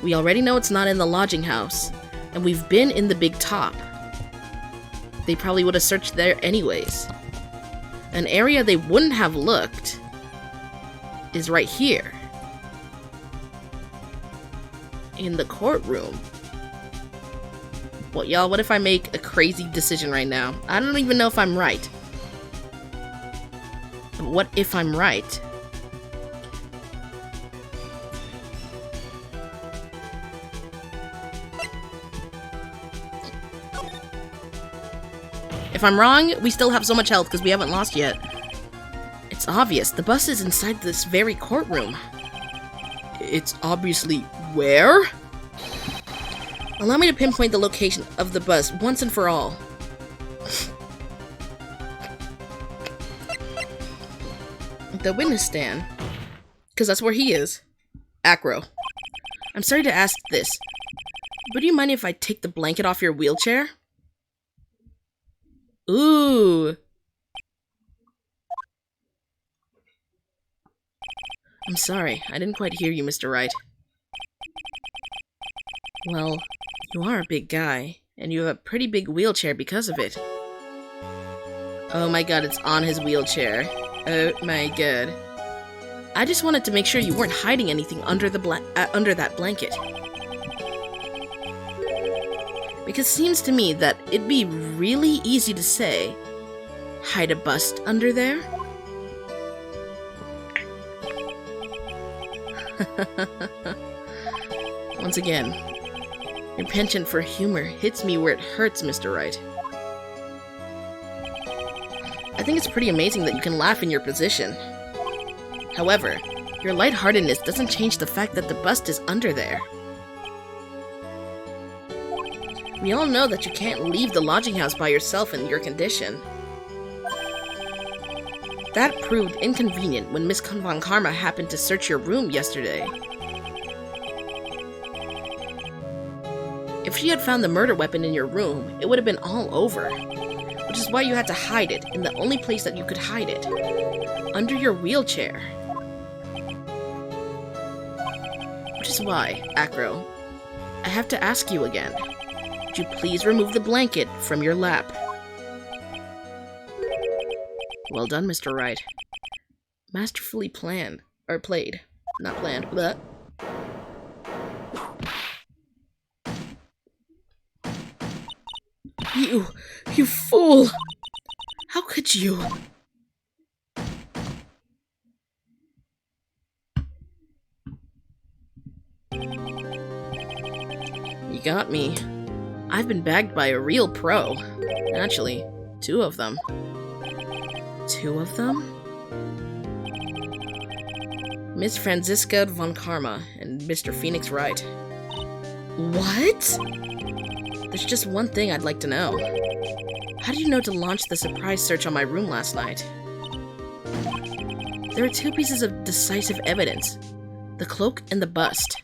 We already know it's not in the lodging house, and we've been in the big top. They probably would have searched there anyways. An area they wouldn't have looked is right here. In the courtroom. Well, y'all, what if I make a crazy decision right now? I don't even know if I'm right. But what if I'm right? If I'm wrong, we still have so much health because we haven't lost yet. It's obvious. The bus is inside this very courtroom. It's obviously where? Allow me to pinpoint the location of the bus once and for all. The witness stand. Because that's where he is. Acro. I'm sorry to ask this, but do you mind if I take the blanket off your wheelchair? Ooh. I'm sorry, I didn't quite hear you, Mr. Wright. Well, you are a big guy, and you have a pretty big wheelchair because of it. Oh my god, it's on his wheelchair. Oh my god. I just wanted to make sure you weren't hiding anything under under that blanket. Because it seems to me that it'd be really easy to say, hide a bust under there? Once again, your penchant for humor hits me where it hurts, Mr. Wright. I think it's pretty amazing that you can laugh in your position. However, your lightheartedness doesn't change the fact that the bust is under there. We all know that you can't leave the lodging house by yourself in your condition. That proved inconvenient when Miss Von Karma happened to search your room yesterday. If she had found the murder weapon in your room, it would have been all over. Which is why you had to hide it in the only place that you could hide it. Under your wheelchair. Which is why, Acro, I have to ask you again. Would you please remove the blanket from your lap? Well done, Mr. Wright. Masterfully planned. Or played. Not planned. Bleh. You fool! How could you? You got me. I've been bagged by a real pro. Actually, 2 of them. 2 of them? Miss Franziska Von Karma and Mr. Phoenix Wright. What? There's just one thing I'd like to know. How did you know to launch the surprise search on my room last night? There are 2 pieces of decisive evidence. The cloak and the bust.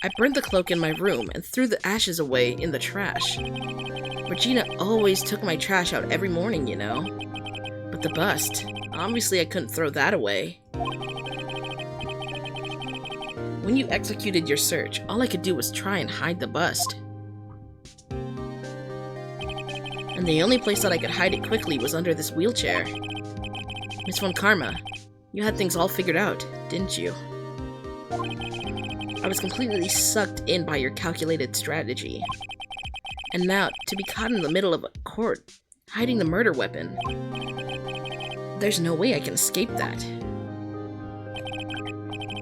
I burned the cloak in my room and threw the ashes away in the trash. Regina always took my trash out every morning, you know. But the bust, obviously I couldn't throw that away. When you executed your search, all I could do was try and hide the bust. And the only place that I could hide it quickly was under this wheelchair. Miss Von Karma, you had things all figured out, didn't you? I was completely sucked in by your calculated strategy. And now, to be caught in the middle of a court, hiding the murder weapon. There's no way I can escape that.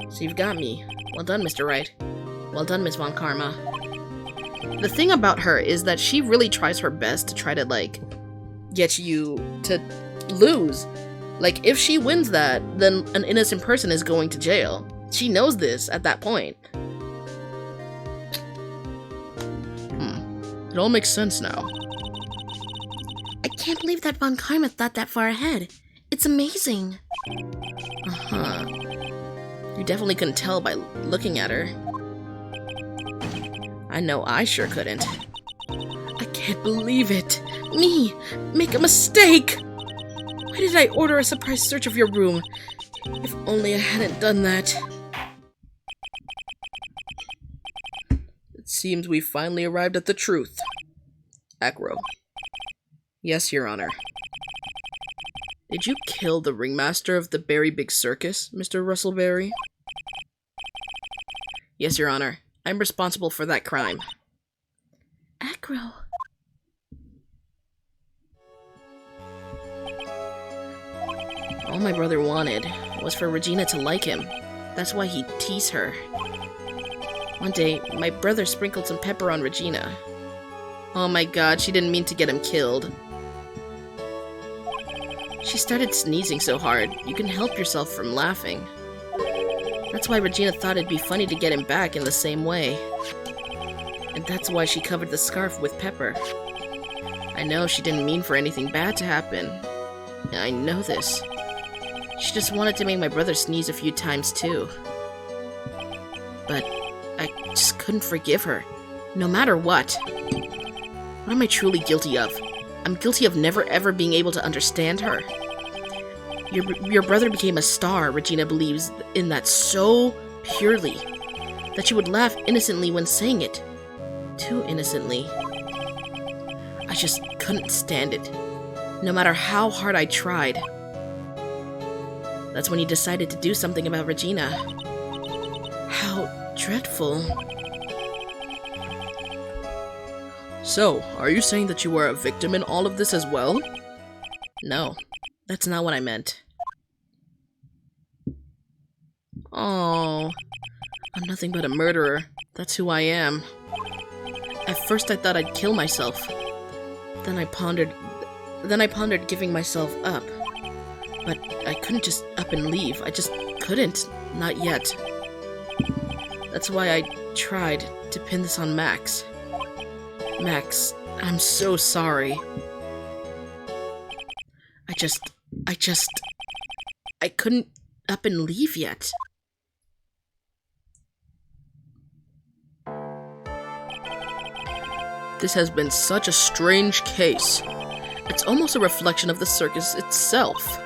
So you've got me. Well done, Mr. Wright. Well done, Miss Von Karma. The thing about her is that she really tries her best to try to, like, get you to lose. Like, if she wins that, then an innocent person is going to jail. She knows this at that point. It all makes sense now. I can't believe that Von Karma thought that far ahead. It's amazing. Uh-huh. You definitely couldn't tell by looking at her. I know I sure couldn't. I can't believe it. Me! Make a mistake! Why did I order a surprise search of your room? If only I hadn't done that. It seems we finally arrived at the truth. Acro. Yes, Your Honor. Did you kill the ringmaster of the Berry Big Circus, Mr. Russellberry? Yes, Your Honor. I'm responsible for that crime. Acro. All my brother wanted was for Regina to like him. That's why he'd tease her. One day, my brother sprinkled some pepper on Regina. Oh my god, she didn't mean to get him killed. She started sneezing so hard, you couldn't help yourself from laughing. That's why Regina thought it'd be funny to get him back in the same way. And that's why she covered the scarf with pepper. I know she didn't mean for anything bad to happen. I know this. She just wanted to make my brother sneeze a few times too. But I just couldn't forgive her, no matter what. What am I truly guilty of? I'm guilty of never ever being able to understand her. Your brother became a star, Regina believes in that so purely, that she would laugh innocently when saying it. too innocently. I just couldn't stand it, no matter how hard I tried. That's when you decided to do something about Regina. How dreadful. So, are you saying that you were a victim in all of this as well? No, that's not what I meant. Oh, I'm nothing but a murderer. That's who I am. At first I thought I'd kill myself. Then I pondered giving myself up. But I couldn't just up and leave. I just couldn't. Not yet. That's why I tried to pin this on Max. Max, I'm so sorry. I couldn't up and leave yet. this has been such a strange case. It's almost a reflection of the circus itself.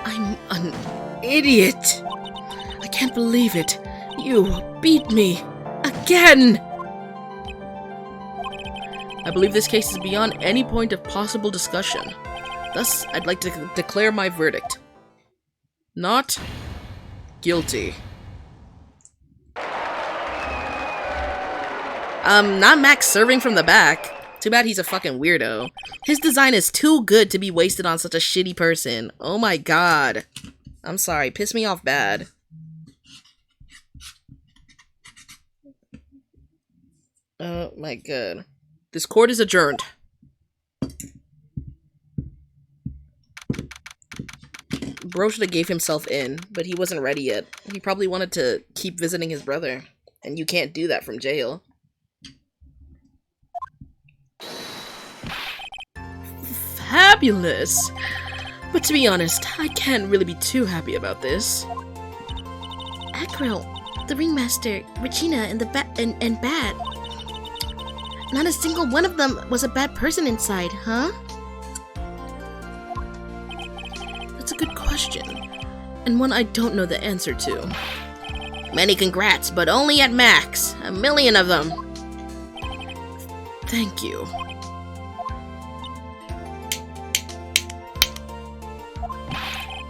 I'm an idiot. I can't believe it. You beat me. Again! I believe this case is beyond any point of possible discussion. Thus, I'd like to declare my verdict. Not guilty. Not Max serving from the back. Too bad he's a fucking weirdo. His design is too good to be wasted on such a shitty person. Oh my god. I'm sorry, pissed me off bad. Oh my god. This court is adjourned. Bro should have gave himself in, but he wasn't ready yet. He probably wanted to keep visiting his brother. And you can't do that from jail. Fabulous! But to be honest, I can't really be too happy about this. Acro, the ringmaster, Regina, and the and Bat. Not a single one of them was a bad person inside, huh? That's a good question, and one I don't know the answer to. Many congrats, but only at max. 1 million of them. Thank you.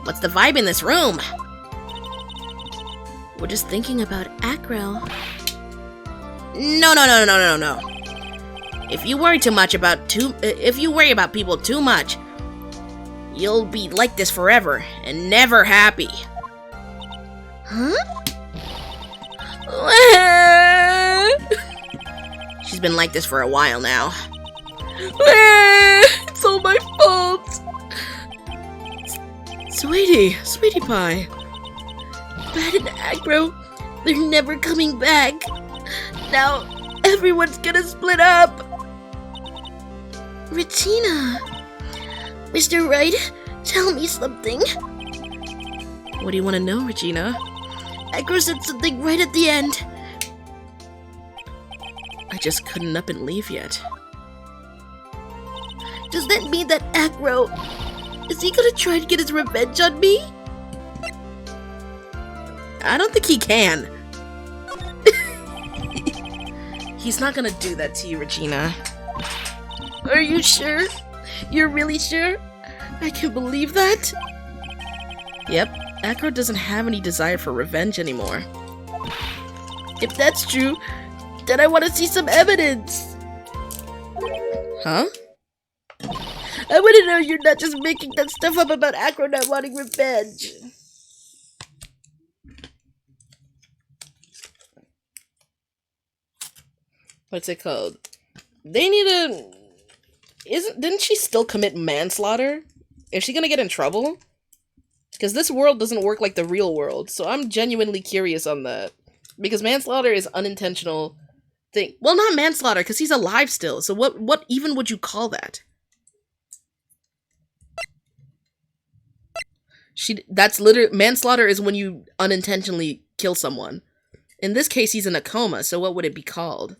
What's the vibe in this room? We're just thinking about Acro. No. If you worry about people too much, you'll be like this forever and never happy. Huh? She's been like this for a while now. It's all my fault! Sweetie pie. Bat and Acro, they're never coming back. Now, everyone's gonna split up. Regina. Mr. Wright, tell me something. What do you want to know, Regina? Acro said something right at the end. I just couldn't up and leave yet. Does that mean that Acro... is he gonna try to get his revenge on me? I don't think he can. He's not gonna do that to you, Regina. Are you sure? You're really sure? I can believe that? Yep, Acro doesn't have any desire for revenge anymore. If that's true, then I want to see some evidence. Huh? I want to know you're not just making that stuff up about Acro not wanting revenge. What's it called? They need to... Didn't she still commit manslaughter? Is she gonna get in trouble? Because this world doesn't work like the real world, so I'm genuinely curious on that. Because manslaughter is unintentional thing. Well, not manslaughter, because he's alive still, so what even would you call that? That's literally... manslaughter is when you unintentionally kill someone. In this case, he's in a coma, so what would it be called?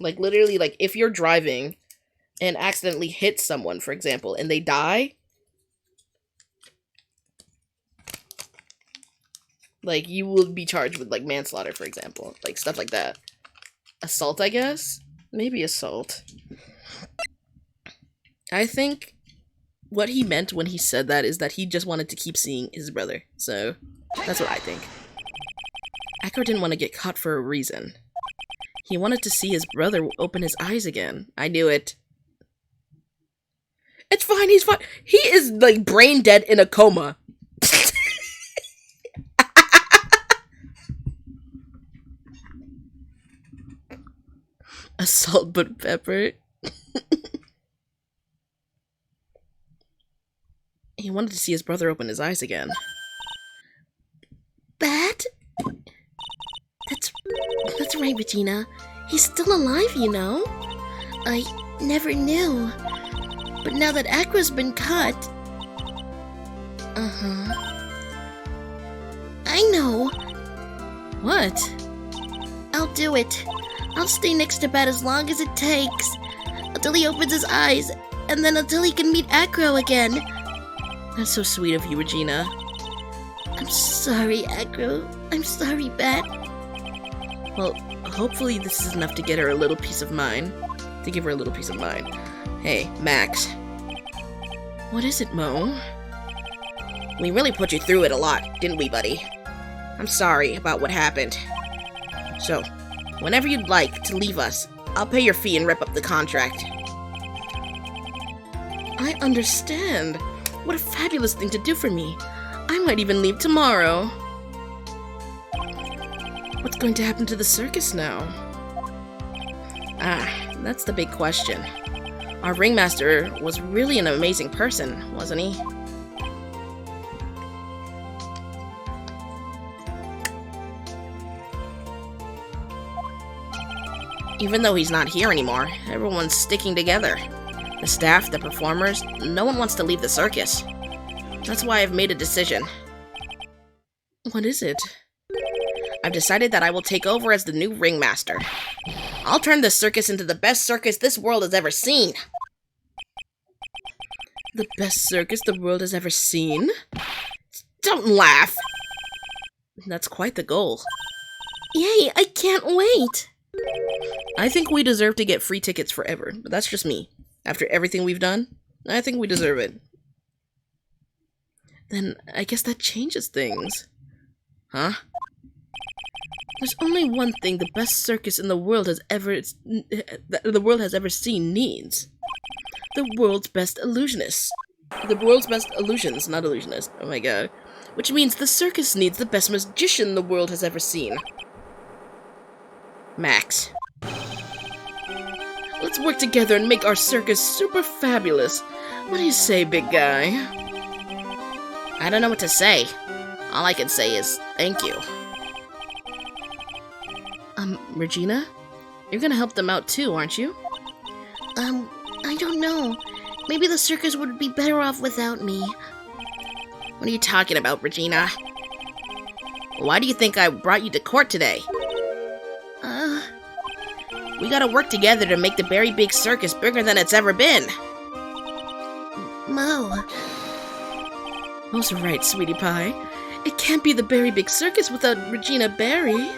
Like, literally, like, if you're driving and accidentally hit someone, for example, and they die, Like, you will be charged with, like, manslaughter, for example. Like, stuff like that. Assault, I guess? Maybe assault. I think what he meant when he said that is that he just wanted to keep seeing his brother. So, that's what I think. Akira didn't want to get caught for a reason. He wanted to see his brother open his eyes again. I knew it. It's fine, he's fine. He is, like, brain dead in a coma. Assault but pepper. He wanted to see his brother open his eyes again. That? That's right, Regina. He's still alive, you know. I never knew. But now that Akira's been cut... I know. What? I'll do it. I'll stay next to Bat as long as it takes. Until he opens his eyes, and then until he can meet Akira again. That's so sweet of you, Regina. I'm sorry, Akira. I'm sorry, Bat. Well, hopefully this is enough to get her a little peace of mind. To give her a little peace of mind. Hey, Max. What is it, Mo? We really put you through it a lot, didn't we, buddy? I'm sorry about what happened. So, whenever you'd like to leave us, I'll pay your fee and rip up the contract. I understand. What a fabulous thing to do for me. I might even leave tomorrow. What's going to happen to the circus now? Ah, that's the big question. Our ringmaster was really an amazing person, wasn't he? Even though he's not here anymore, everyone's sticking together. The staff, the performers, no one wants to leave the circus. That's why I've made a decision. What is it? I've decided that I will take over as the new ringmaster. I'll turn this circus into the best circus this world has ever seen. The best circus the world has ever seen? Don't laugh! That's quite the goal. Yay, I can't wait! I think we deserve to get free tickets forever, but that's just me. After everything we've done, I think we deserve it. Then I guess that changes things. Huh? There's only one thing the best circus in the world has ever seen needs. The world's best illusionists. The world's best illusions, not illusionist. Oh my god. Which means the circus needs the best magician the world has ever seen. Max. Let's work together and make our circus super fabulous. What do you say, big guy? I don't know what to say. All I can say is thank you. Regina? You're gonna help them out too, aren't you? I don't know. Maybe the circus would be better off without me. What are you talking about, Regina? Why do you think I brought you to court today? We gotta work together to make the Berry Big Circus bigger than it's ever been. Mo. Mo's right, sweetie pie. It can't be the Berry Big Circus without Regina Berry.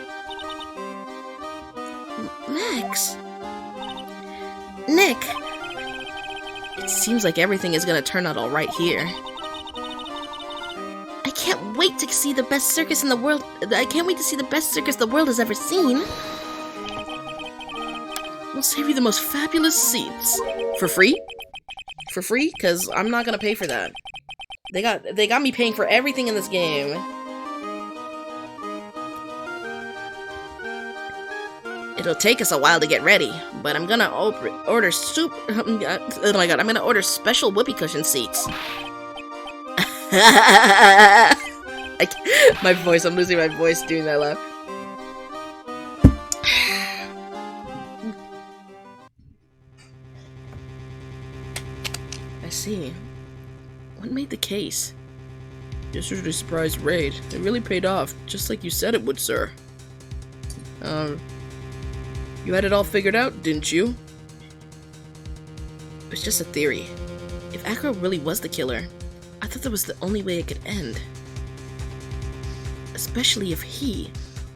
Max. Nick. It seems like everything is gonna turn out alright here. I can't wait to see the best circus in the world. I can't wait to see the best circus the world has ever seen. We'll save you the most fabulous seats. For free? For free? Because I'm not gonna pay for that. They got me paying for everything in this game. It'll take us a while to get ready, but I'm gonna order soup. Oh my god! I'm gonna order special whoopee cushion seats. My voice. I'm losing my voice doing that laugh. I see. What made the case? Yesterday's surprise raid. It really paid off, just like you said it would, sir. You had it all figured out, didn't you? It was just a theory. If Akira really was the killer, I thought that was the only way it could end. especially if he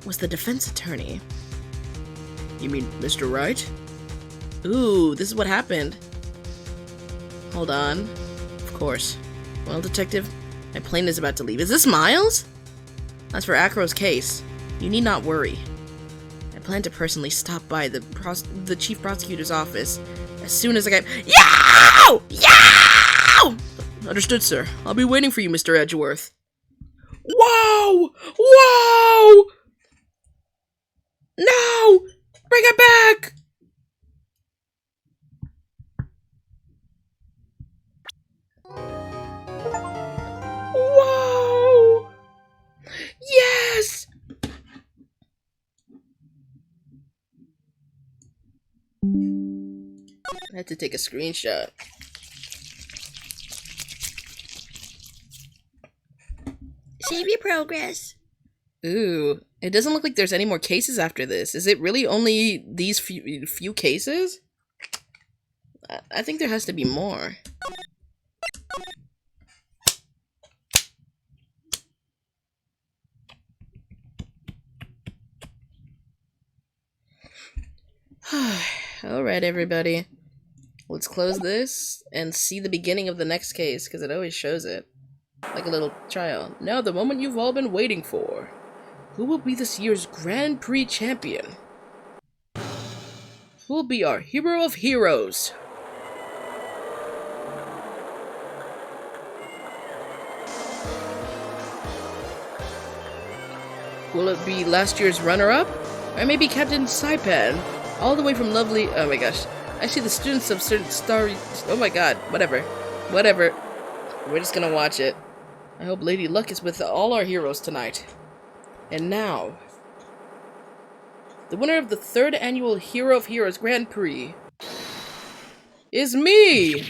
was the defense attorney. You mean Mr. Wright? Ooh, this is what happened. Hold on. Of course. Well, Detective, my plane is about to leave. Is this Miles? As for Acro's case, you need not worry. I plan to personally stop by the chief prosecutor's office as soon as I get— Yow! Yow! Understood, sir. I'll be waiting for you, Mr. Edgeworth. Whoa! Whoa! No! Bring it back! Whoa! Yes! I had to take a screenshot. Save your progress. Ooh, it doesn't look like there's any more cases after this. Is it really only these few cases? I think there has to be more. Alright, everybody. Let's close this and see the beginning of the next case, because it always shows it. Like a little trial. Now, the moment you've all been waiting for. Who will be this year's Grand Prix champion? Who will be our hero of heroes? Will it be last year's runner-up? Or maybe Captain Saipan? All the way from lovely— oh my gosh. I see the students of certain starry— oh my god, whatever. Whatever. We're just gonna watch it. I hope Lady Luck is with all our heroes tonight. And now, the winner of the 3rd annual Hero of Heroes Grand Prix is me!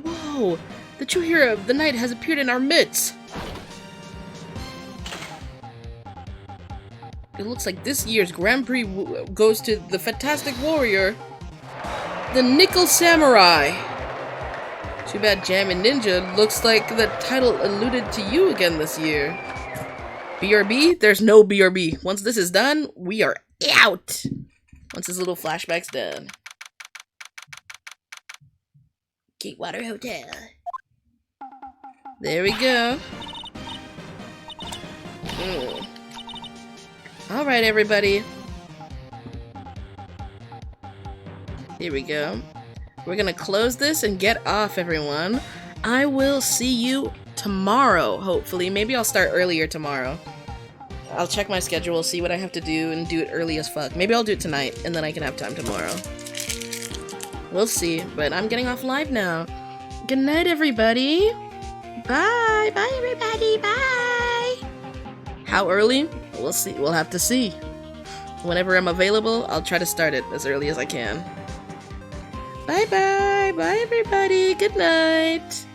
Whoa! The true hero of the night has appeared in our midst! It looks like this year's Grand Prix goes to the Fantastic Warrior, the Nickel Samurai. Too bad Jam and Ninja looks like the title alluded to you again this year. BRB? There's no BRB. Once this is done, we are out. Once this little flashback's done. Gatewater Hotel. There we go. Alright, everybody. Here we go. We're gonna close this and get off, everyone. I will see you tomorrow, hopefully. Maybe I'll start earlier tomorrow. I'll check my schedule, see what I have to do, and do it early as fuck. Maybe I'll do it tonight, and then I can have time tomorrow. We'll see, but I'm getting off live now. Good night, everybody. Bye. Bye, everybody. Bye. How early? We'll see. We'll have to see. Whenever I'm available, I'll try to start it as early as I can. Bye-bye. Bye, everybody. Good night.